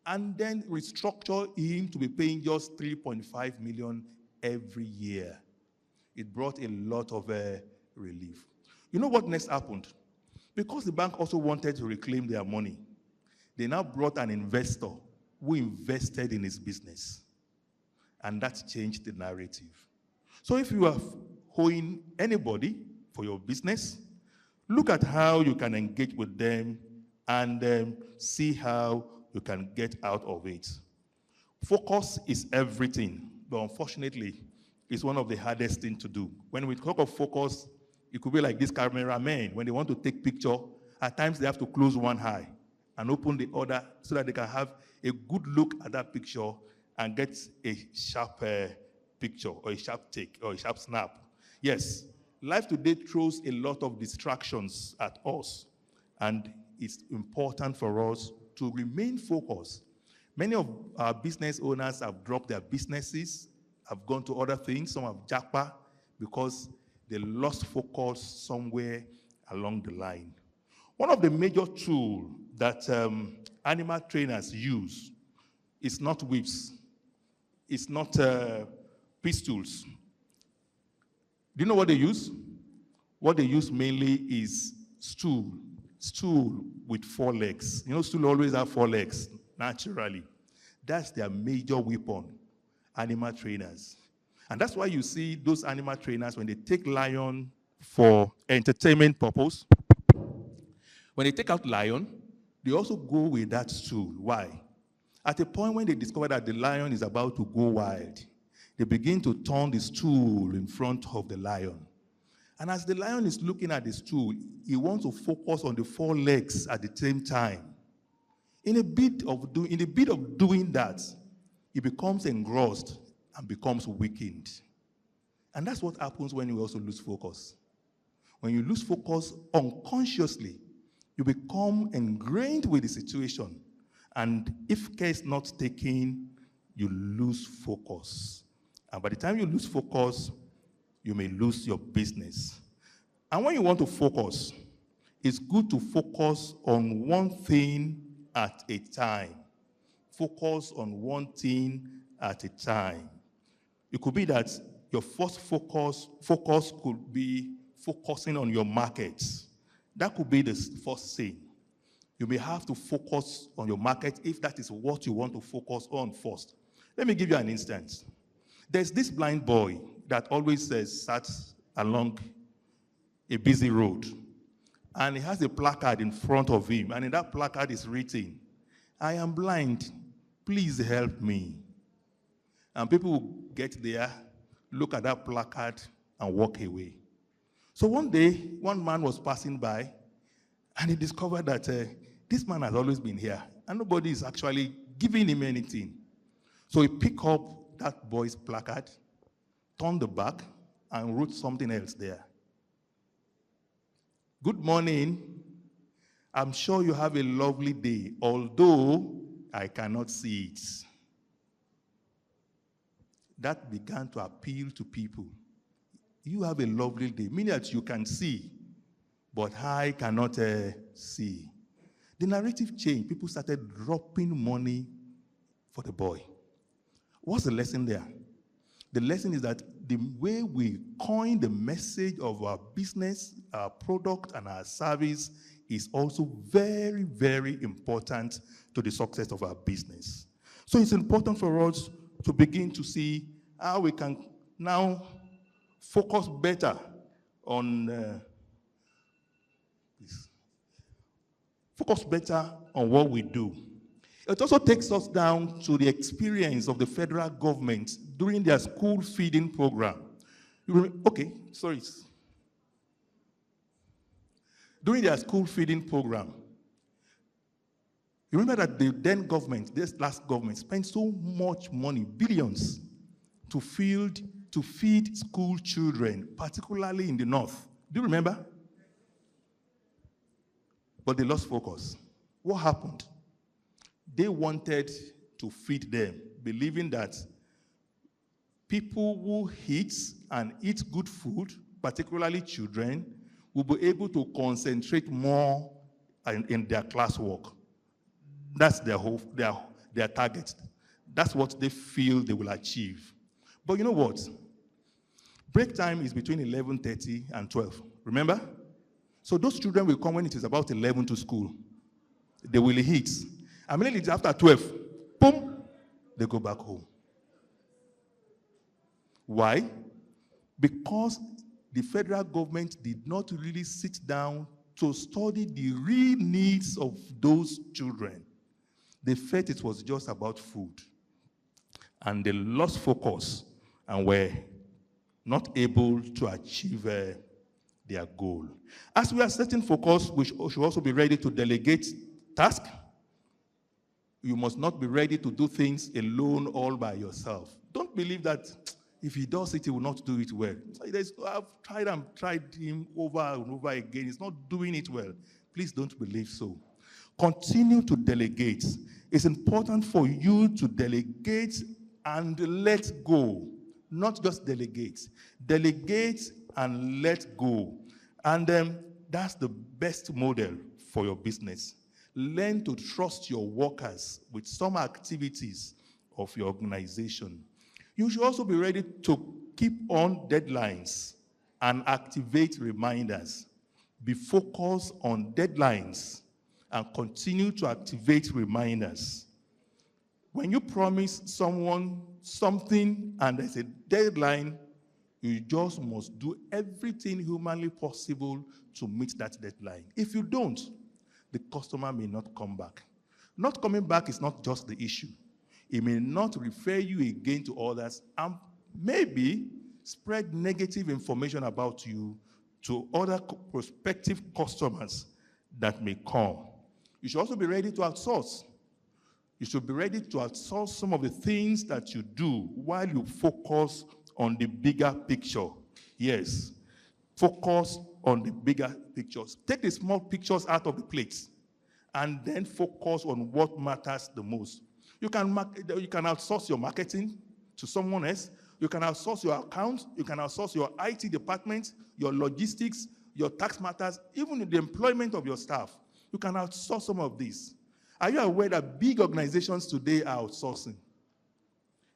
and then restructured him to be paying just 3.5 million every year. It brought a lot of relief. You know what next happened? Because the bank also wanted to reclaim their money, they now brought an investor who invested in his business. And that changed the narrative. So if you are owing anybody for your business, look at how you can engage with them and see how you can get out of it. Focus is everything, but unfortunately, it's one of the hardest things to do. When we talk of focus, it could be like this cameraman. When they want to take picture, at times they have to close one eye and open the other so that they can have a good look at that picture and get a sharp picture or a sharp take or a sharp snap. Yes, life today throws a lot of distractions at us, and it's important for us to remain focused. Many of our business owners have dropped their businesses, have gone to other things. Some have jackpot because they lost focus somewhere along the line. One of the major tools that animal trainers use is not whips. It's not pistols. Do you know what they use? What they use mainly is stool with 4 legs. You know, stool always have 4 legs, naturally. That's their major weapon, animal trainers. And that's why you see those animal trainers, when they take lion for entertainment purpose, when they take out lion, they also go with that stool. Why? At a point when they discover that the lion is about to go wild, they begin to turn the stool in front of the lion. And as the lion is looking at the stool, he wants to focus on the 4 legs at the same time. In a bit of doing that, he becomes engrossed and becomes weakened. And that's what happens when you also lose focus. When you lose focus unconsciously, you become ingrained with the situation. And if care is not taken, you lose focus. And by the time you lose focus, you may lose your business. And when you want to focus, it's good to focus on one thing at a time. Focus on one thing at a time. It could be that your first focus could be focusing on your markets. That could be the first thing. You may have to focus on your market if that is what you want to focus on first. Let me give you an instance. There's this blind boy that always sat along a busy road. And he has a placard in front of him, and in that placard is written, "I am blind, please help me." And people will get there, look at that placard, and walk away. So one day, one man was passing by, and he discovered that this man has always been here, and nobody is actually giving him anything. So he picked up that boy's placard, turned the back, and wrote something else there. "Good morning. I'm sure you have a lovely day, although I cannot see it." That began to appeal to people. You have a lovely day, meaning that you can see, but I cannot see. The narrative changed. People started dropping money for the boy. What's the lesson there? The lesson is that the way we coin the message of our business, our product, and our service is also very, very important to the success of our business. So it's important for us to begin to see how we can now focus better on what we do. It also takes us down to the experience of the federal government during their school feeding program. During their school feeding program, you remember that the then government, this last government, spent so much money, billions, to feed school children, particularly in the north. Do you remember? But they lost focus. What happened? They wanted to feed them, believing that people who eat and eat good food, particularly children, will be able to concentrate more in their classwork. That's their target. That's what they feel they will achieve. But you know what? Break time is between 11:30 and 12. Remember? So those children will come when it is about 11 to school. They will eat. Immediately after 12, boom, they go back home. Why? Because the federal government did not really sit down to study the real needs of those children. They felt it was just about food. And they lost focus and were not able to achieve their goal. As we are setting focus, we should also be ready to delegate tasks. You must not be ready to do things alone all by yourself. Don't believe that if he does it, he will not do it well. I've tried him over and over again. He's not doing it well. Please don't believe so. Continue to delegate. It's important for you to delegate and let go. Not just delegate. Delegate and let go. And that's the best model for your business. Learn to trust your workers with some activities of your organization. You should also be ready to keep on deadlines and activate reminders. Be focused on deadlines and continue to activate reminders. When you promise someone something and there's a deadline, you just must do everything humanly possible to meet that deadline. If you don't, the customer may not come back. Not coming back is not just the issue. It may not refer you again to others and maybe spread negative information about you to other prospective customers that may come. You should also be ready to outsource. You should be ready to outsource some of the things that you do while you focus on the bigger picture. Yes, focus on the bigger pictures. Take the small pictures out of the plate and then focus on what matters the most. You can outsource your marketing to someone else. You can outsource your accounts. You can outsource your IT department, your logistics, your tax matters, even the employment of your staff. You can outsource some of these. Are you aware that big organizations today are outsourcing?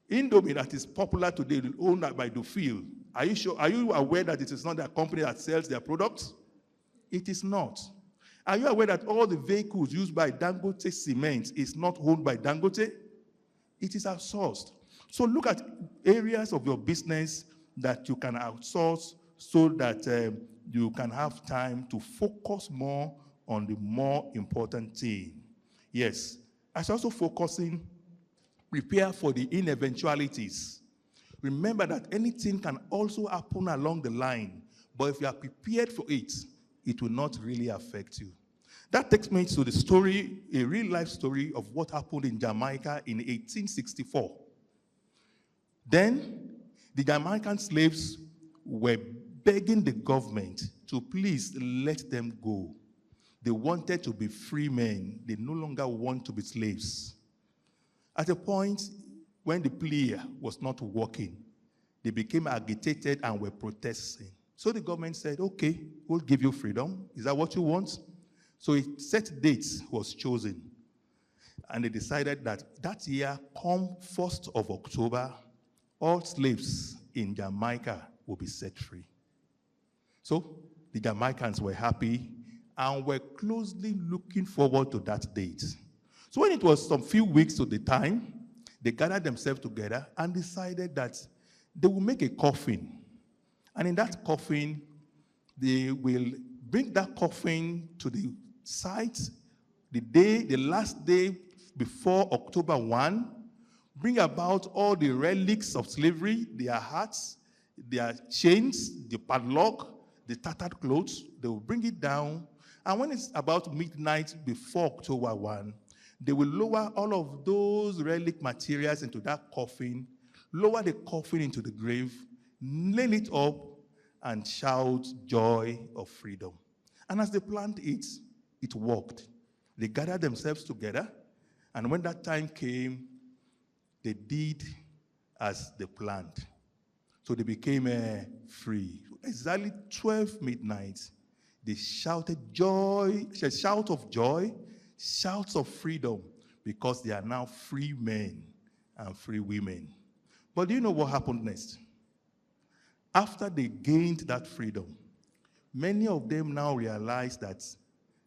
Indomie, that is popular today, owned by Dufil. Are you aware that it is not a company that sells their products? It is not. Are you aware that all the vehicles used by Dangote Cement is not owned by Dangote? It is outsourced. So look at areas of your business that you can outsource so that you can have time to focus more on the more important thing. Yes, as also focusing, prepare for the ineventualities. Remember that anything can also happen along the line, but if you are prepared for it, it will not really affect you. That takes me to the story, a real-life story of what happened in Jamaica in 1864. Then, the Jamaican slaves were begging the government to please let them go. They wanted to be free men. They no longer want to be slaves. At a point when the plea was not working, they became agitated and were protesting. So the government said, okay, we'll give you freedom. Is that what you want? So a set date was chosen. And they decided that that year, come 1st of October, all slaves in Jamaica will be set free. So the Jamaicans were happy and were closely looking forward to that date. So when it was some few weeks to the time, they gathered themselves together and decided that they will make a coffin. And in that coffin, they will bring that coffin to the site the last day before October 1, bring about all the relics of slavery, their hats, their chains, the padlock, the tattered clothes. They will bring it down. And when it's about midnight before October 1, they will lower all of those relic materials into that coffin, lower the coffin into the grave, nail it up, and shout joy of freedom. And as they planned it, it worked. They gathered themselves together, and when that time came, they did as they planned. So they became free. Exactly 12 midnight, they shouted joy, a shout of joy, shouts of freedom, because they are now free men and free women. But do you know what happened next? After they gained that freedom, many of them now realized that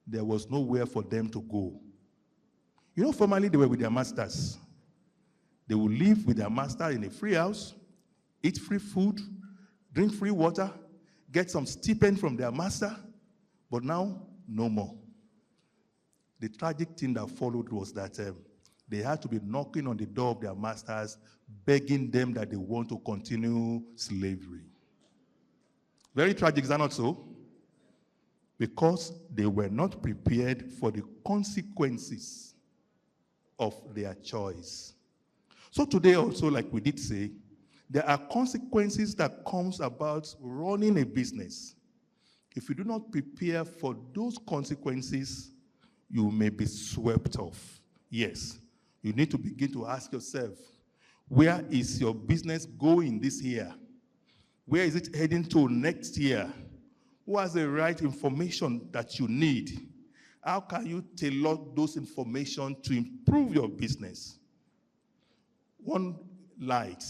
there was nowhere for them to go. You know, formerly they were with their masters. They would live with their master in a free house, eat free food, drink free water, get some stipend from their master, but now, no more. The tragic thing that followed was that they had to be knocking on the door of their masters, begging them that they want to continue slavery. Very tragic, is that not so? Because they were not prepared for the consequences of their choice. So today also, like we did say, there are consequences that comes about running a business. If you do not prepare for those consequences, you may be swept off. Yes, you need to begin to ask yourself, where is your business going this year? Where is it heading to next year? Who has the right information that you need? How can you tailor those information to improve your business? One light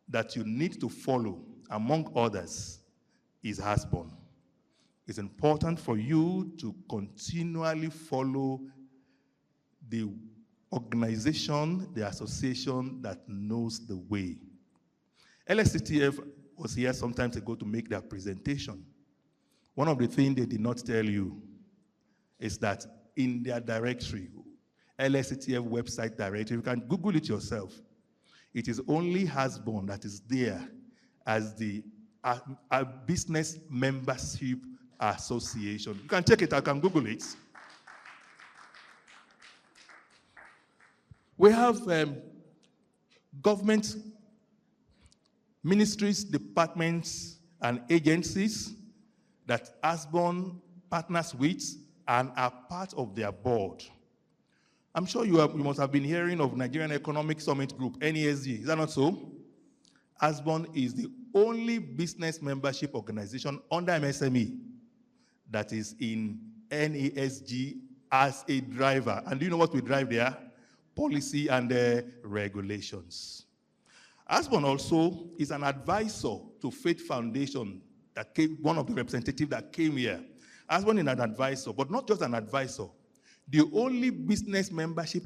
that you need to follow, among others, is Asbon. It's important for you to continually follow the organization, the association that knows the way. LSTTF was here some time ago to make their presentation. One of the things they did not tell you is that in their directory, LSTTF website directory, you can Google it yourself. It is only Asbon that is there as the business membership association. You can check it out, you can Google it. We have government ministries, departments, and agencies that Asbon partners with and are part of their board. I'm sure you must have been hearing of Nigerian Economic Summit Group, NESG. Is that not so? Asbon is the only business membership organization under MSME that is in NESG as a driver. And do you know what we drive there? Policy and regulations. Asbon also is an advisor to Faith Foundation, that came, one of the representatives that came here. Asbon is an advisor, but not just an advisor. The only business membership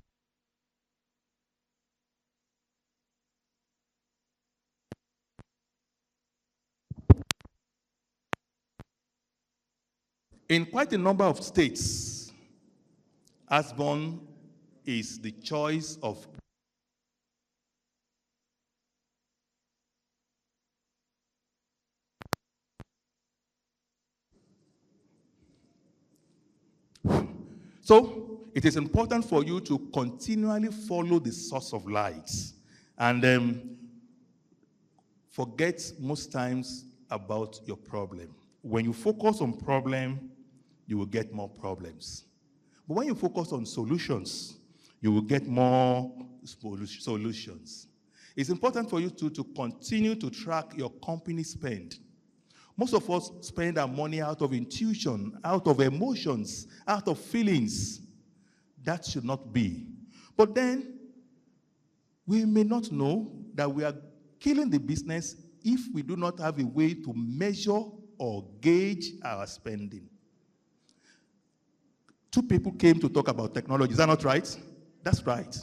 In quite a number of states, Asbon is the choice of So it is important for you to continually follow the source of light and forget most times about your problem. When you focus on problem, you will get more problems. But when you focus on solutions, you will get more solutions. It's important for you to continue to track your company spend. Most of us spend our money out of intuition, out of emotions, out of feelings. That should not be. But then, we may not know that we are killing the business if we do not have a way to measure or gauge our spending. Two people came to talk about technology. Is that not right? That's right.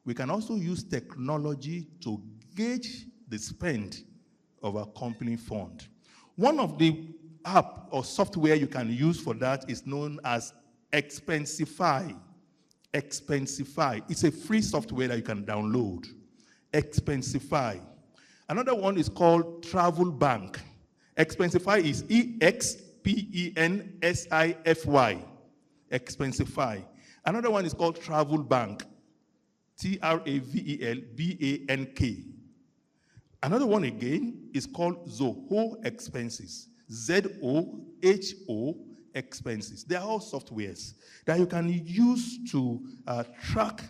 We can also use technology to gauge the spend of our company fund. One of the app or software you can use for that is known as Expensify. Expensify. It's a free software that you can download. Expensify. Another one is called Travel Bank. Expensify is EXPENSIFY. Expensify. Another one is called Travel Bank. TRAVELBANK. Another one again is called Zoho Expenses. ZOHO Expenses. They are all softwares that you can use to track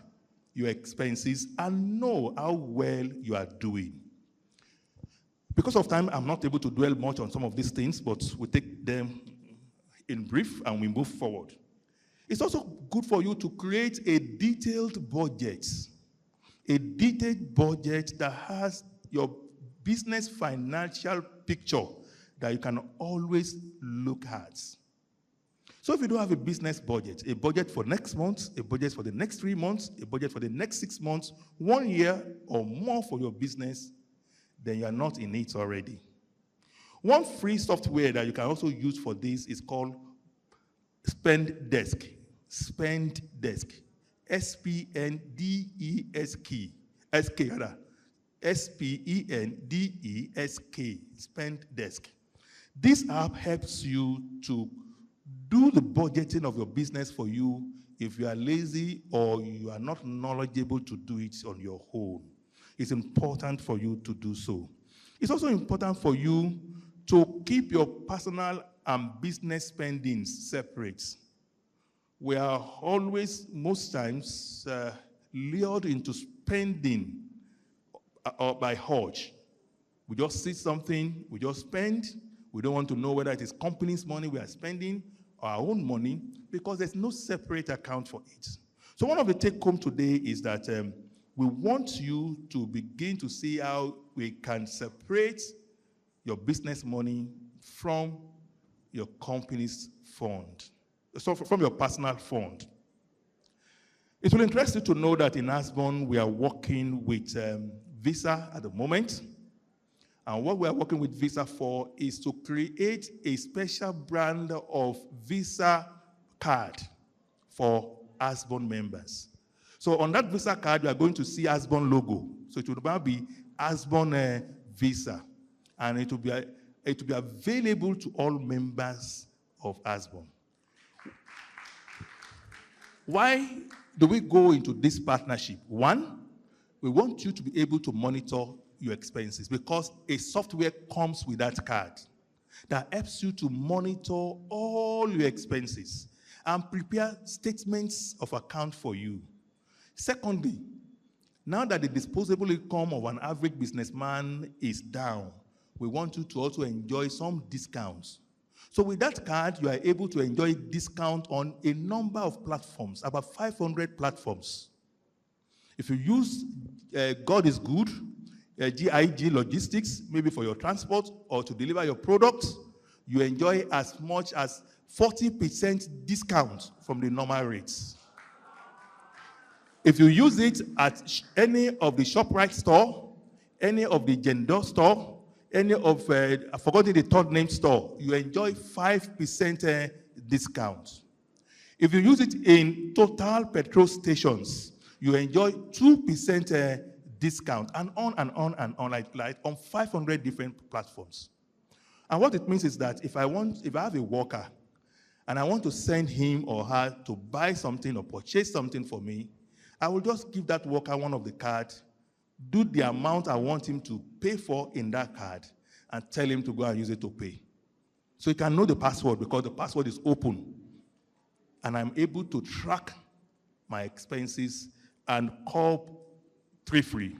your expenses and know how well you are doing. Because of time, I'm not able to dwell much on some of these things, but we take them in brief and we move forward. It's also good for you to create a detailed budget that has your business financial picture that you can always look at. So if you don't have a business budget, a budget for next month, a budget for the next 3 months, a budget for the next 6 months, 1 year or more for your business, then you are not in it already. One free software that you can also use for this is called Spendesk. Spendesk. SPENDESK. SPENDESK. Spendesk. This app helps you to do the budgeting of your business for you if you are lazy or you are not knowledgeable to do it on your own. It's important for you to do so. It's also important for you to keep your personal and business spendings separate. We are always, most times, lured into spending by urge. We just see something, we just spend. We don't want to know whether it is company's money we are spending or our own money because there's no separate account for it. So one of the take-home today is that we want you to begin to see how we can separate your business money from your company's fund, so from your personal fund. It will interest you to know that in Asbon, we are working with Visa at the moment. And what we are working with Visa for is to create a special brand of Visa card for Asbon members. So on that Visa card, you are going to see Asbon logo. So it will now be Asbon Visa. And it will be available to all members of Asbon. Why do we go into this partnership? One, we want you to be able to monitor your expenses because a software comes with that card that helps you to monitor all your expenses and prepare statements of account for you. Secondly, now that the disposable income of an average businessman is down, we want you to also enjoy some discounts. So with that card, you are able to enjoy discount on a number of platforms, about 500 platforms. If you use God is Good, GIG Logistics, maybe for your transport or to deliver your products, you enjoy as much as 40% discount from the normal rates. If you use it at any of the ShopRite store, any of the Gender store, any of, I've forgotten the third name store, you enjoy 5% discount. If you use it in total petrol stations, you enjoy 2% discount, and on and on and on, like on 500 different platforms. And what it means is that if I have a worker and I want to send him or her to buy something or purchase something for me, I will just give that worker one of the cards, do the amount I want him to pay for in that card, and tell him to go and use it to pay. So he can know the password because the password is open. And I'm able to track my expenses and cop 3 free.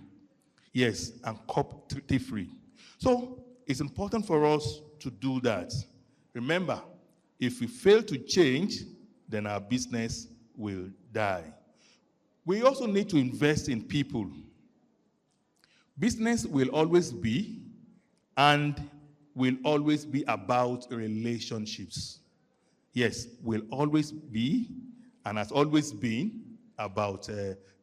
Yes, and cop 3 free. So it's important for us to do that. Remember, if we fail to change, then our business will die. We also need to invest in people. Business will always be and will always be about relationships. Yes, will always be and has always been about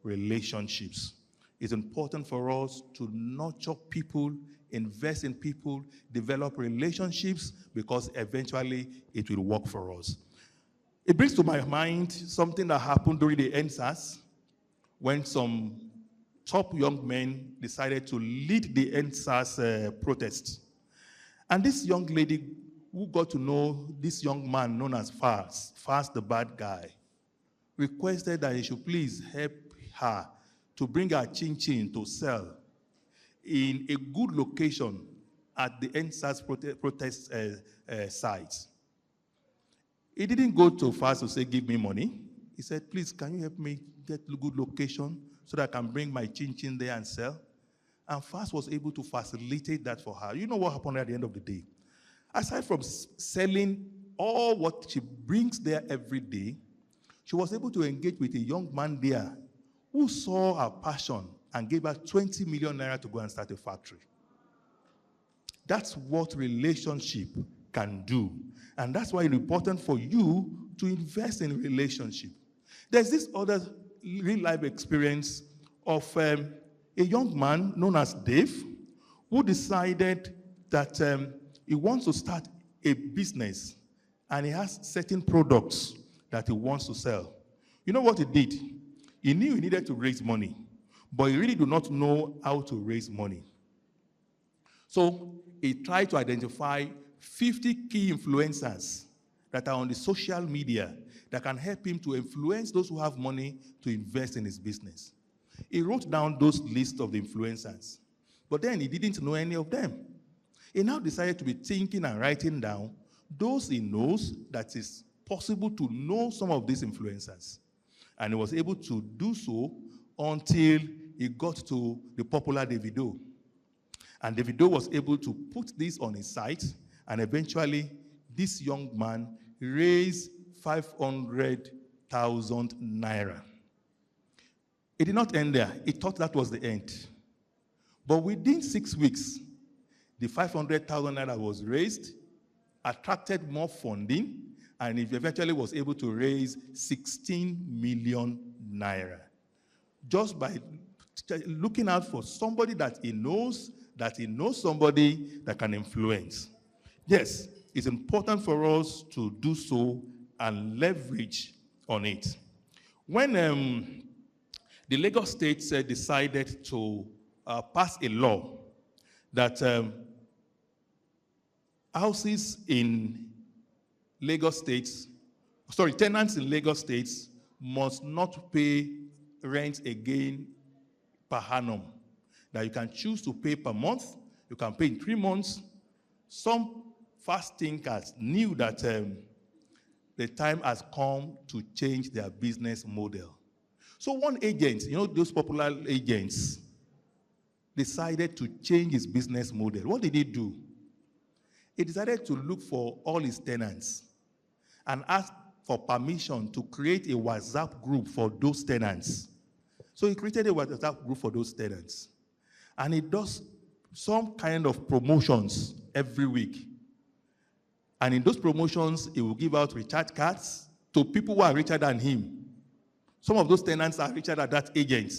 relationships. It's important for us to nurture people, invest in people, develop relationships, because eventually it will work for us. It brings to my mind something that happened during the NSAS when some top young men decided to lead the NSAS protest. And this young lady who got to know this young man known as Fast the bad guy, requested that he should please help her to bring her chin-chin to sell in a good location at the NSAS protest site. He didn't go to Fast to say, give me money. He said, please, can you help me get a good location so that I can bring my chin-chin there and sell? And Fast was able to facilitate that for her. You know what happened at the end of the day? Aside from selling all what she brings there every day, she was able to engage with a young man there who saw her passion and gave her 20 million naira to go and start a factory. That's what relationship can do. And that's why it's important for you to invest in relationship. There's this other real-life experience of a young man known as Dave who decided that he wants to start a business and he has certain products that he wants to sell. You know what he did? He knew he needed to raise money, but he really did not know how to raise money. So he tried to identify 50 key influencers that are on the social media that can help him to influence those who have money to invest in his business. He wrote down those lists of the influencers, but then he didn't know any of them. He now decided to be thinking and writing down those he knows that is possible to know some of these influencers. And he was able to do so until he got to the popular Davido. And Davido was able to put this on his site, and eventually this young man raised 500,000 naira. It did not end there. He thought that was the end. But within 6 weeks, the 500,000 naira was raised, attracted more funding, and he eventually was able to raise 16 million naira. Just by looking out for somebody that he knows somebody that can influence. Yes, it's important for us to do so and leverage on it. When the Lagos State decided to pass a law that houses in Lagos State, tenants in Lagos State must not pay rent again per annum. That you can choose to pay per month, you can pay in 3 months. Some fast thinkers knew that the time has come to change their business model. So one agent, those popular agents, decided to change his business model. What did he do? He decided to look for all his tenants and ask for permission to create a WhatsApp group for those tenants. So he created a WhatsApp group for those tenants. And he does some kind of promotions every week. And in those promotions, he will give out recharge cards to people who are richer than him. Some of those tenants are richer than that agent.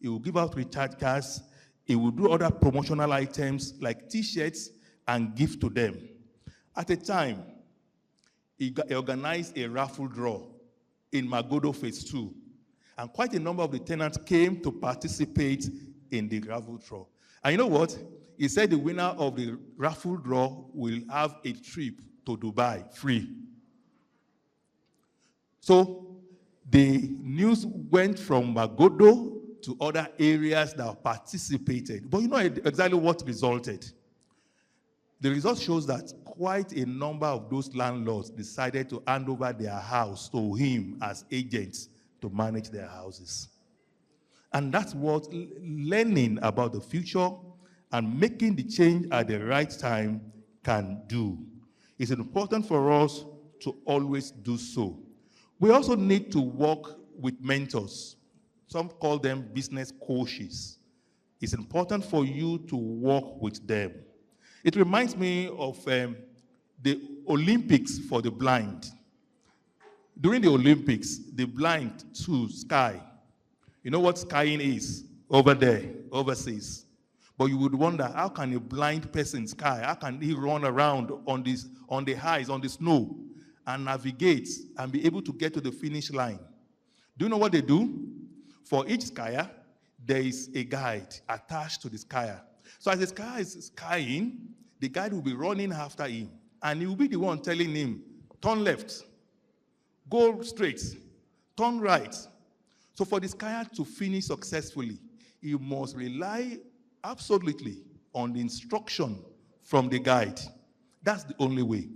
He will give out recharge cards. He will do other promotional items like T-shirts and give to them. At a time, he organized a raffle draw in Magodo Phase 2. And quite a number of the tenants came to participate in the raffle draw. And you know what? He said the winner of the raffle draw will have a trip to Dubai free. So the news went from Magodo to other areas that participated. But you know exactly what resulted. The result shows that quite a number of those landlords decided to hand over their house to him as agents to manage their houses. And that's what learning about the future and making the change at the right time can do. It's important for us to always do so. We also need to work with mentors. Some call them business coaches. It's important for you to work with them. It reminds me of the Olympics for the blind. During the Olympics, the blind to sky. You know what skying is over there, overseas. But you would wonder, how can a blind person sky? How can he run around on the highs, on the snow, and navigate and be able to get to the finish line? Do you know what they do? For each skier, there is a guide attached to the skier. So as the skier is skying, the guide will be running after him, and he will be the one telling him, turn left, go straight, turn right. So for the skier to finish successfully, he must rely absolutely on the instruction from the guide. That's the only way.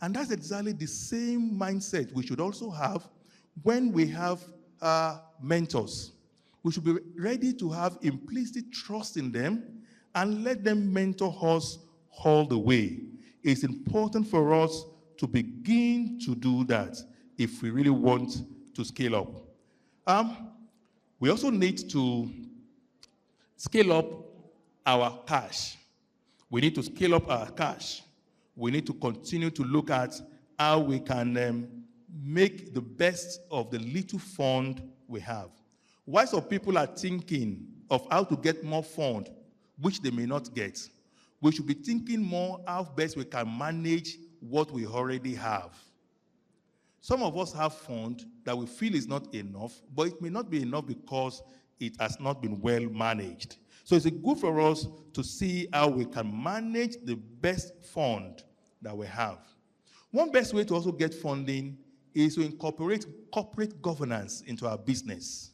And that's exactly the same mindset we should also have when we have mentors. We should be ready to have implicit trust in them and let them mentor us all the way. It's important for us to begin to do that if we really want to scale up. We also need to scale up our cash. We need to scale up our cash. We need to continue to look at how we can make the best of the little fund we have. Why some people are thinking of how to get more fund, which they may not get, we should be thinking more how best we can manage what we already have. Some of us have fund that we feel is not enough, but it may not be enough because it has not been well managed. So it's good for us to see how we can manage the best fund that we have. One best way to also get funding is to incorporate corporate governance into our business.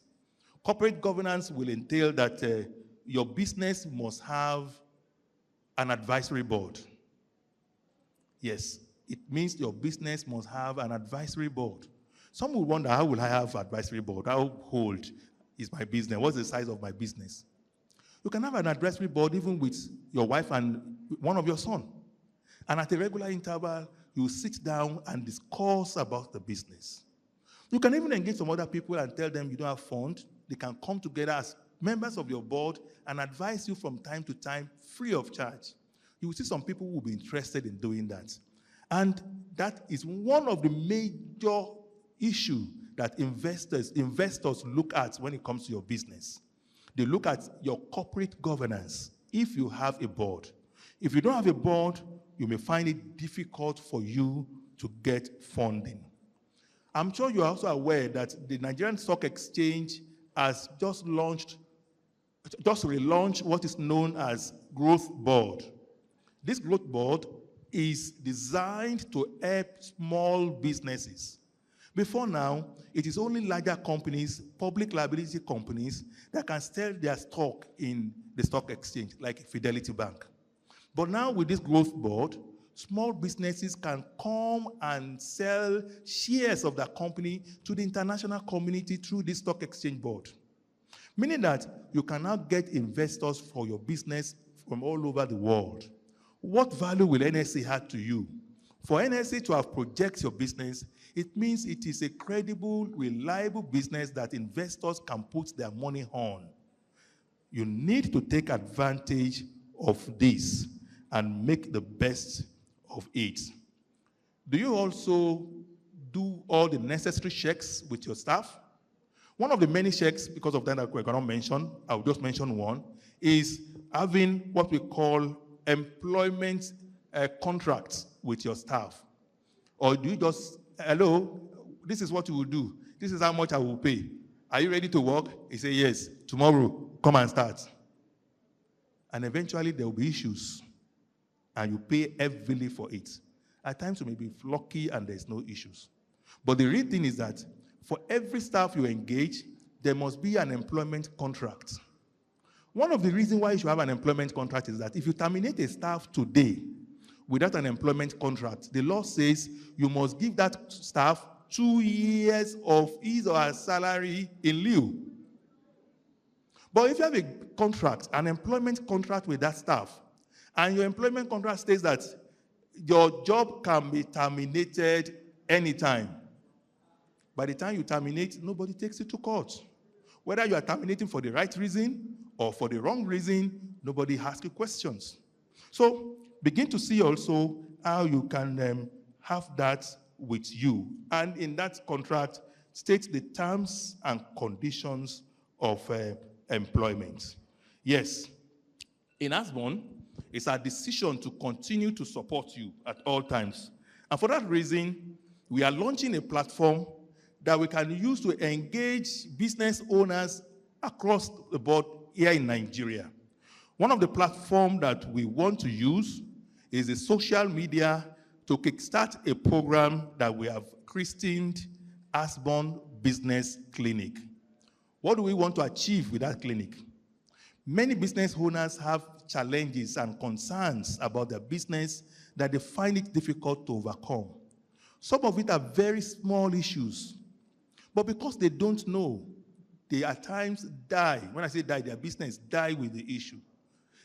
Corporate governance will entail that your business must have an advisory board. Yes, it means your business must have an advisory board. Some will wonder, how will I have an advisory board? How old is my business? What's the size of my business? You can have an advisory board even with your wife and one of your sons. And at a regular interval, you sit down and discuss about the business. You can even engage some other people and tell them you don't have fund. They can come together as members of your board and advise you from time to time free of charge. You will see some people who will be interested in doing that. And that is one of the major issues that investors look at when it comes to your business. They look at your corporate governance if you have a board. If you don't have a board, you may find it difficult for you to get funding. I'm sure you're also aware that the Nigerian Stock Exchange has just relaunched what is known as Growth Board. This Growth Board is designed to help small businesses. Before now, it is only larger companies, public liability companies, that can sell their stock in the stock exchange, like Fidelity Bank. But now with this Growth Board, small businesses can come and sell shares of their company to the international community through this stock exchange board. Meaning that you can now get investors for your business from all over the world. What value will NSE add to you? For NSE to have projected your business, it means it is a credible, reliable business that investors can put their money on. You need to take advantage of this and make the best of it. Do you also do all the necessary checks with your staff? One of the many checks, because of that I cannot mention, I'll just mention one, is having what we call employment contracts with your staff. Or do you just, hello, this is what you will do. This is how much I will pay. Are you ready to work? He say, yes. Tomorrow, come and start. And eventually there will be issues. And you pay heavily for it. At times you may be lucky and there's no issues. But the real thing is that for every staff you engage, there must be an employment contract. One of the reasons why you should have an employment contract is that if you terminate a staff today without an employment contract, the law says you must give that staff 2 years of his or her salary in lieu. But if you have a contract, an employment contract with that staff, and your employment contract states that your job can be terminated anytime, by the time you terminate, nobody takes it to court. Whether you are terminating for the right reason or for the wrong reason, nobody asks you questions. So begin to see also how you can have that with you. And in that contract, state the terms and conditions of employment. Yes, in Asbon, it's our decision to continue to support you at all times. And for that reason, we are launching a platform that we can use to engage business owners across the board here in Nigeria. One of the platforms that we want to use is the social media to kickstart a program that we have christened Asbon Business Clinic. What do we want to achieve with that clinic? Many business owners have challenges and concerns about their business that they find it difficult to overcome. Some of it are very small issues, but because they don't know, they at times die. When I say die, their business die with the issue.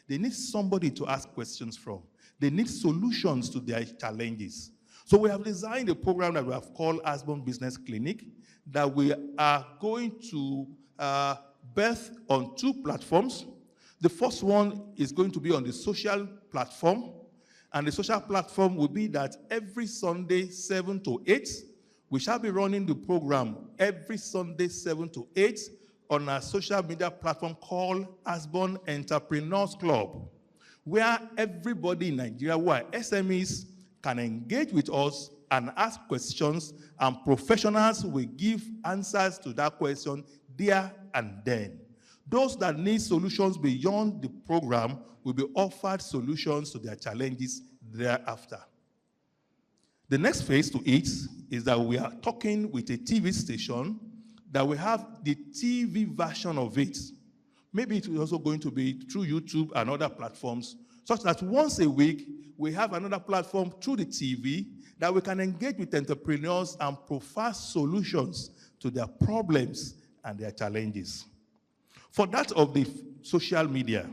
They need somebody to ask questions from. They need solutions to their challenges. So we have designed a program that we have called Asbon Business Clinic that we are going to birth on 2 platforms. The first one is going to be on the social platform, and the social platform will be that every Sunday, 7 to 8, we shall be running the program every Sunday, 7 to 8, on our social media platform called Asbon Entrepreneurs Club, where everybody in Nigeria who are SMEs can engage with us and ask questions, and professionals will give answers to that question there and then. Those that need solutions beyond the program will be offered solutions to their challenges thereafter. The next phase to it is that we are talking with a TV station that will have the TV version of it. Maybe it is also going to be through YouTube and other platforms, such that once a week, we have another platform through the TV that we can engage with entrepreneurs and provide solutions to their problems and their challenges. For that of the social media,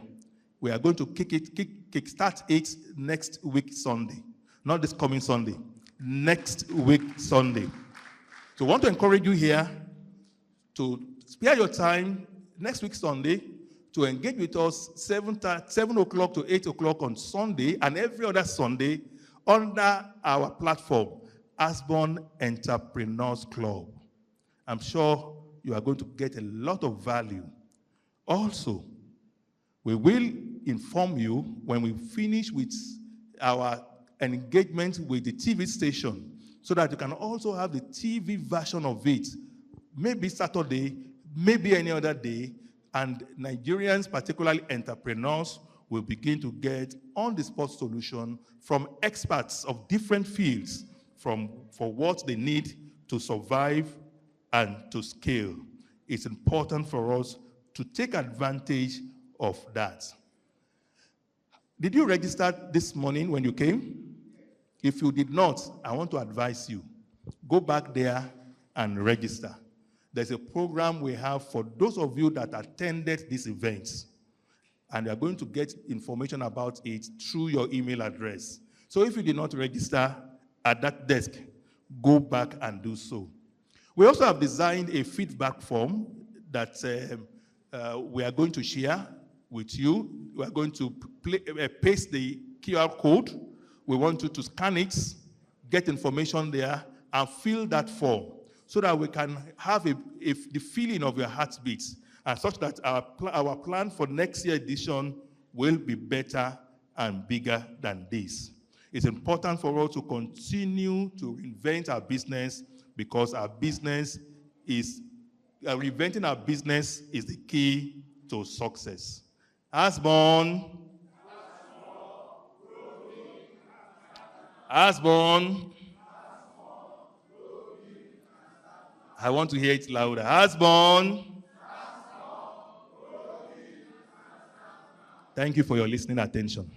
we are going to kickstart it next week Sunday. Not this coming Sunday, next week Sunday. So I want to encourage you here to spare your time next week Sunday to engage with us 7 o'clock to 8 o'clock on Sunday and every other Sunday under our platform, Asbon Entrepreneurs Club. I'm sure you are going to get a lot of value. Also, we will inform you when we finish with our engagement with the TV station so that you can also have the TV version of it, maybe Saturday, maybe any other day, and Nigerians, particularly entrepreneurs, will begin to get on-the-spot solution from experts of different fields for what they need to survive and to scale. It's important for us to take advantage of that. Did you register this morning when you came? If you did not, I want to advise you, go back there and register. There's a program we have for those of you that attended these events, and you're going to get information about it through your email address. So if you did not register at that desk, go back and do so. We also have designed a feedback form that we are going to share with you. We are going to paste the QR code. We want you to scan it, get information there, and fill that form so that we can have the feeling of your heartbeats, and such that our plan for next year edition will be better and bigger than this. It's important for us to continue to reinvent our business because our business is, reinventing our business is the key to success. Asbon. Asbon. I want to hear it louder. Asbon. Thank you for your listening attention.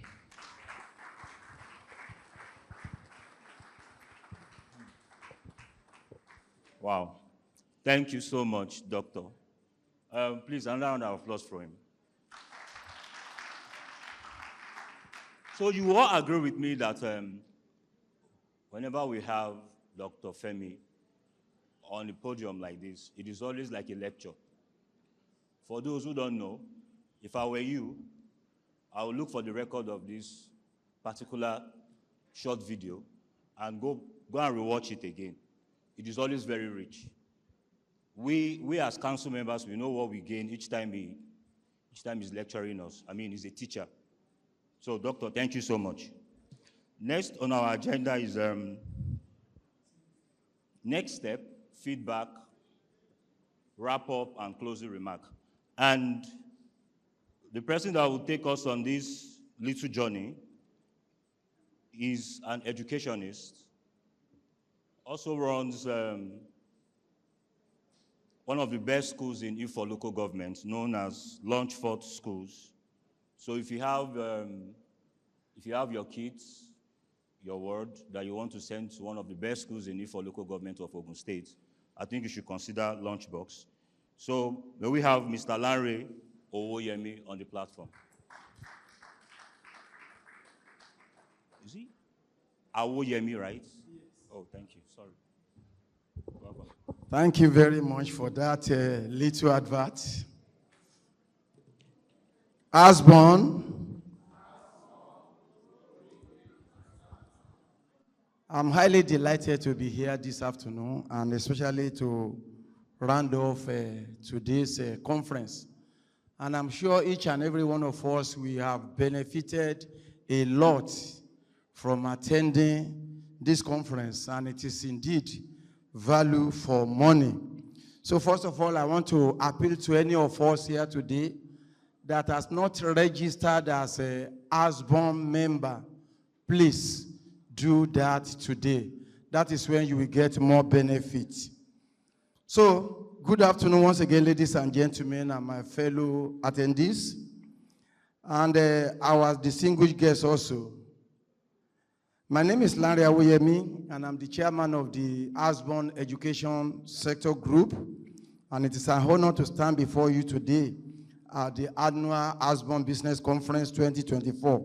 Wow. Thank you so much, Doctor. Please, another round of applause for him. So you all agree with me that whenever we have Dr. Femi on the podium like this, it is always like a lecture. For those who don't know, if I were you, I would look for the record of this particular short video and go and rewatch it again. It is always very rich. We as council members, we know what we gain each time he's lecturing us. I mean, he's a teacher. So, Doctor, thank you so much. Next on our agenda is next step, feedback, wrap-up, and closing remark. And the person that will take us on this little journey is an educationist, also runs one of the best schools in Ifo local government, known as Launchford Schools. So if you have your kids, your word that you want to send to one of the best schools in Ifo local government of Ogun State, I think you should consider Lunchbox. So may we have Mr. Lanre Owoyemi on the platform. Is he? Awoyemi, right? Yes. Oh, thank you. Sorry. Bye-bye. Thank you very much for that little advert. Asbon, I'm highly delighted to be here this afternoon and especially to round off today's conference. And I'm sure each and every one of us, we have benefited a lot from attending this conference, and it is indeed value for money. So first of all, I want to appeal to any of us here today that has not registered as a Asbon member. Please do that today. That is when you will get more benefit. So, good afternoon once again, ladies and gentlemen, and my fellow attendees, and our distinguished guests also. My name is Lanre Awoyemi, and I'm the chairman of the Asbon Education Sector Group, and it is an honor to stand before you today at the annual Asbon Business Conference 2024.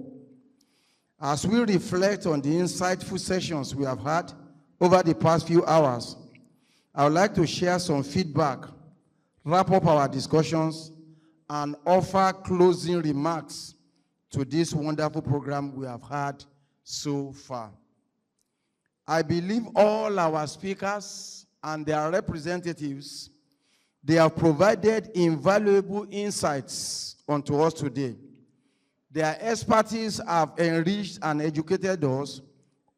As we reflect on the insightful sessions we have had over the past few hours, I would like to share some feedback, wrap up our discussions, and offer closing remarks to this wonderful program we have had so far. I believe all our speakers and their representatives, they have provided invaluable insights onto us today. Their expertise have enriched and educated us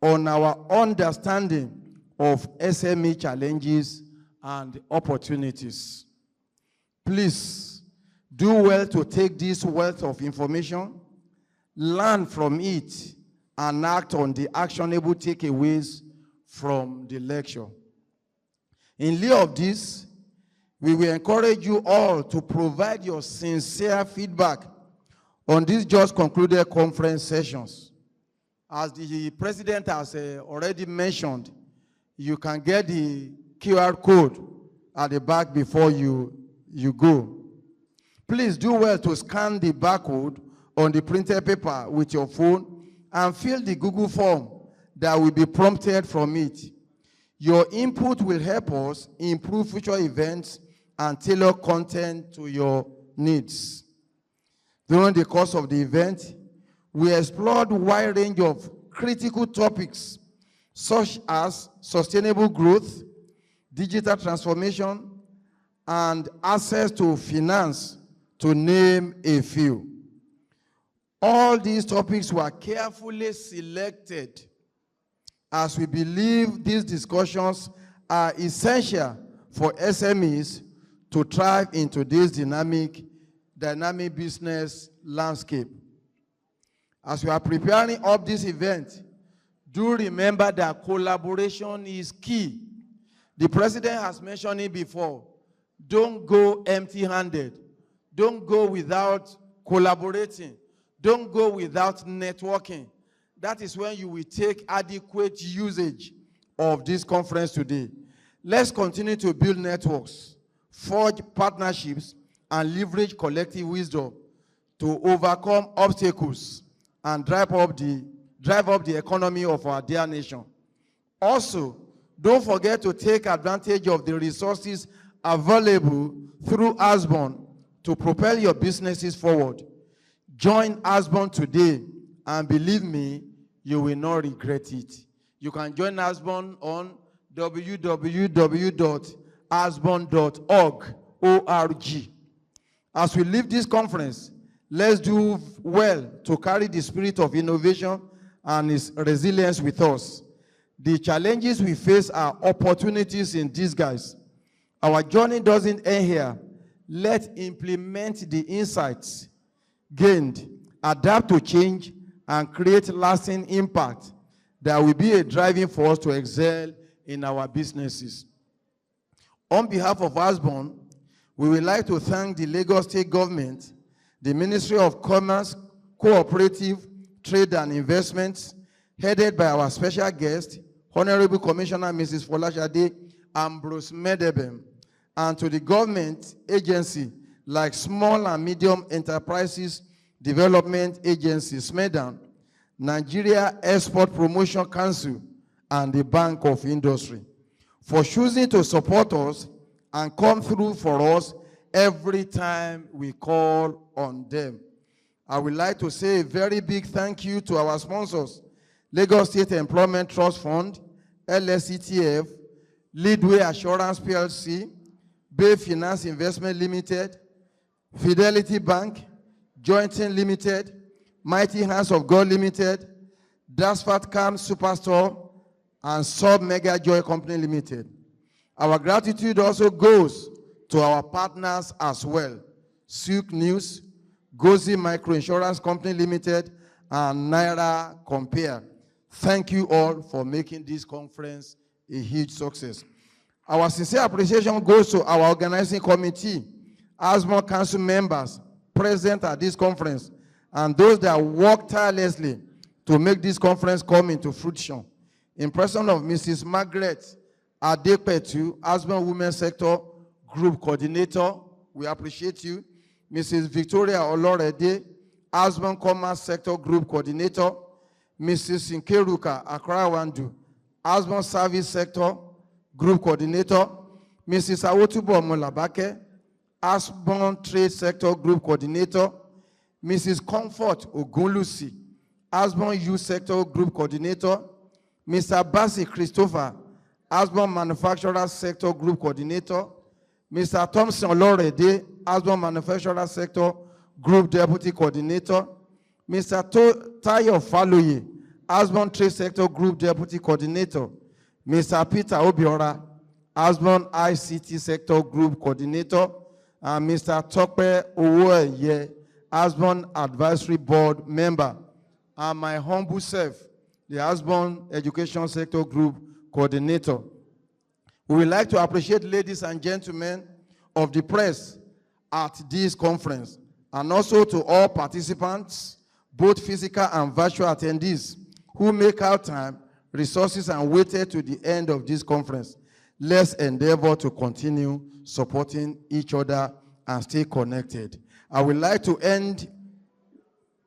on our understanding of SME challenges and opportunities. Please do well to take this wealth of information, learn from it, and act on the actionable takeaways from the lecture. In lieu of this, we will encourage you all to provide your sincere feedback on these just concluded conference sessions. As the president has already mentioned, you can get the QR code at the back before you go. Please do well to scan the barcode on the printed paper with your phone and fill the Google form that will be prompted from it. Your input will help us improve future events and tailor content to your needs. During the course of the event, we explored a wide range of critical topics such as sustainable growth, digital transformation, and access to finance, to name a few. All these topics were carefully selected as we believe these discussions are essential for SMEs to thrive into this dynamic business landscape. As we are preparing up this event, do remember that collaboration is key. The president has mentioned it before. Don't go empty-handed. Don't go without collaborating. Don't go without networking. That is when you will take adequate usage of this conference today. Let's continue to build networks, forge partnerships, and leverage collective wisdom to overcome obstacles and drive up the economy of our dear nation. Also, don't forget to take advantage of the resources available through Asbon to propel your businesses forward. Join Asbon today, and believe me, you will not regret it. You can join Asbon on www.asbon.org. As we leave this conference, let's do well to carry the spirit of innovation and its resilience with us. The challenges we face are opportunities in disguise. Our journey doesn't end here. Let's implement the insights gained, adapt to change, and create lasting impact that will be a driving force to excel in our businesses. On behalf of Asbon, we would like to thank the Lagos State Government, the Ministry of Commerce, Cooperative, Trade and Investments, headed by our special guest, Honorable Commissioner Mrs. Folashade Ambrose Medebem, and to the government agency like Small and Medium Enterprises Development Agency, Smedan, Nigeria Export Promotion Council, and the Bank of Industry, for choosing to support us and come through for us every time we call on them. I would like to say a very big thank you to our sponsors, Lagos State Employment Trust Fund, LSETF, Leadway Assurance PLC, Bay Finance Investment Limited, Fidelity Bank, Jointon Limited, Mighty Hands of God Limited, Dasfat Cam Superstore, and Sub Mega Joy Company Limited. Our gratitude also goes to our partners as well, Silk News, Gozi Microinsurance Company Limited, and Naira Compare. Thank you all for making this conference a huge success. Our sincere appreciation goes to our organizing committee, Asbon Council members present at this conference, and those that work tirelessly to make this conference come into fruition. In person of Mrs. Margaret Adepetu, Asbon Women's Sector Group Coordinator, we appreciate you. Mrs. Victoria Olorede, Asbon Commerce Sector Group Coordinator. Mrs. Sinkeruka Akrawandu, Asbon Service Sector Group Coordinator. Mrs. Awotubo Molabake, Asbon Trade Sector Group Coordinator. Mrs. Comfort Ogunlusi, Asbon Youth Sector Group Coordinator. Mr. Basi Christopher, Asbon Manufacturer Sector Group Coordinator. Mr. Thompson Olorede, Asbon Manufacturer Sector Group Deputy Coordinator. Mr. Tayo Faloye, Asbon Trade Sector Group Deputy Coordinator. Mr. Peter Obiora, Asbon ICT Sector Group Coordinator. And Mr. Tope Owoye, Asbon Advisory Board Member. And my humble self, the Asbon Education Sector Group Coordinator. We would like to appreciate ladies and gentlemen of the press at this conference, and also to all participants, both physical and virtual attendees, who make out time, resources, and waited to the end of this conference. Let's endeavor to continue supporting each other and stay connected. I would like to end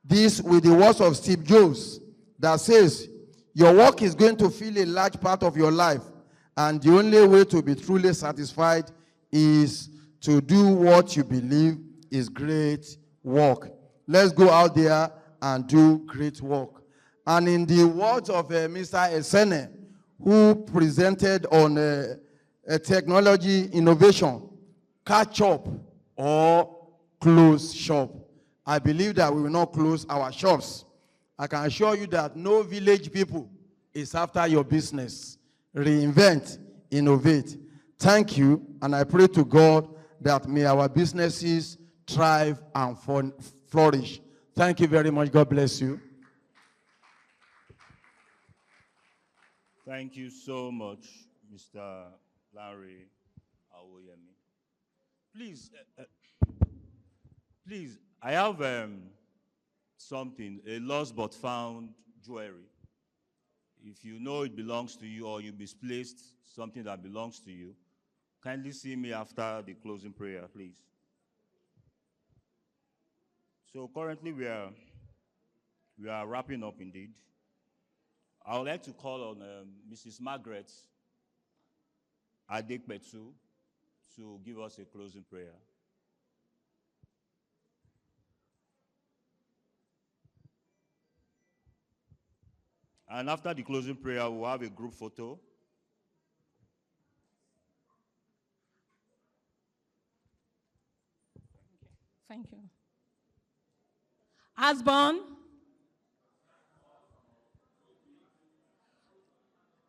this with the words of Steve Jobs that says, your work is going to fill a large part of your life, and the only way to be truly satisfied is to do what you believe is great work. Let's go out there and do great work. And in the words of Mr. Esene, who presented on technology innovation, catch up or close shop. I believe that we will not close our shops. I can assure you that no village people is after your business. Reinvent, innovate. Thank you, and I pray to God that may our businesses thrive and flourish. Thank you very much. God bless you. Thank you so much, Mr. Larry Awoyemi. Please, please, I have something, a lost but found jewelry. If you know it belongs to you or you misplaced something that belongs to you, kindly see me after the closing prayer, please. So currently we are wrapping up indeed. I would like to call on Mrs. Margaret Nepc to give us a closing prayer. And after the closing prayer, we'll have a group photo. Thank you. Asbon.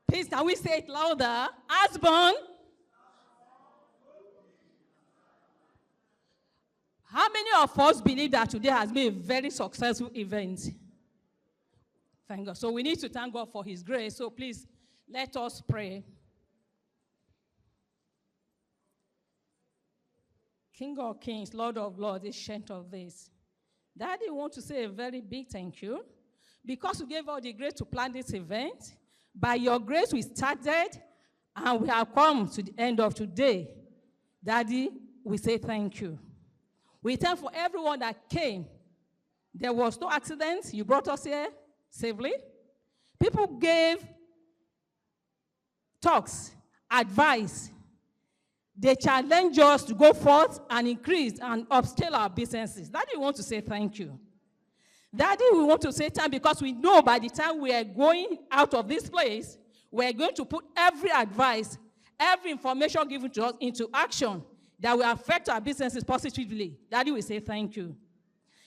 Please, can we say it louder? Asbon. How many of us believe that today has been a very successful event? Thank God. So we need to thank God for his grace. So please, let us pray. King of kings, Lord of lords, ancient of days. Daddy, we want to say a very big thank you because you gave us the grace to plan this event. By your grace, we started and we have come to the end of today. Daddy, we say thank you. We thank for everyone that came. There was no accident. You brought us here safely. People gave talks, advice. They challenged us to go forth and increase and upscale our businesses. Daddy, we want to say thank you. Daddy, we want to say thank you because we know by the time we are going out of this place, we are going to put every advice, every information given to us into action that will affect our businesses positively. Daddy, we say thank you.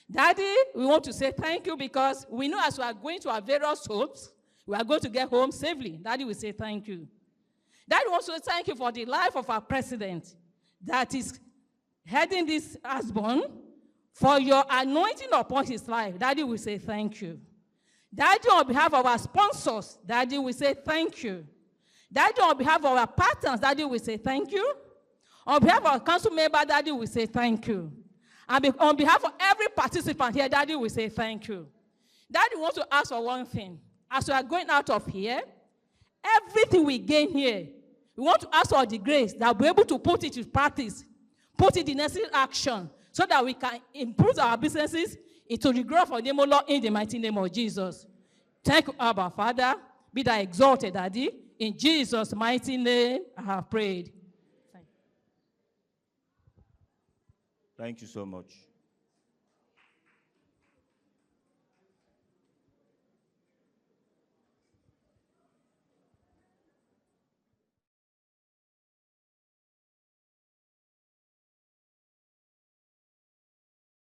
Daddy, we want to say thank you because we know as we are going to our various homes, we are going to get home safely. Daddy, we say thank you. Daddy, we want to say thank you for the life of our president that is heading this Asbon, for your anointing upon his life. Daddy, we say thank you. Daddy, on behalf of our sponsors, Daddy, we say thank you. Daddy, on behalf of our partners, Daddy, we say thank you. On behalf of our council member, Daddy, we say thank you. And on behalf of every participant here, Daddy, we say thank you. Daddy, we want to ask for one thing. As we are going out of here, everything we gain here, we want to ask for the grace that we'll be able to put it in practice, put it in necessary action, so that we can improve our businesses into the growth of the name of Lord in the mighty name of Jesus. Thank you, Abba Father. Be thou exalted, Daddy. In Jesus' mighty name, I have prayed. Thank you so much.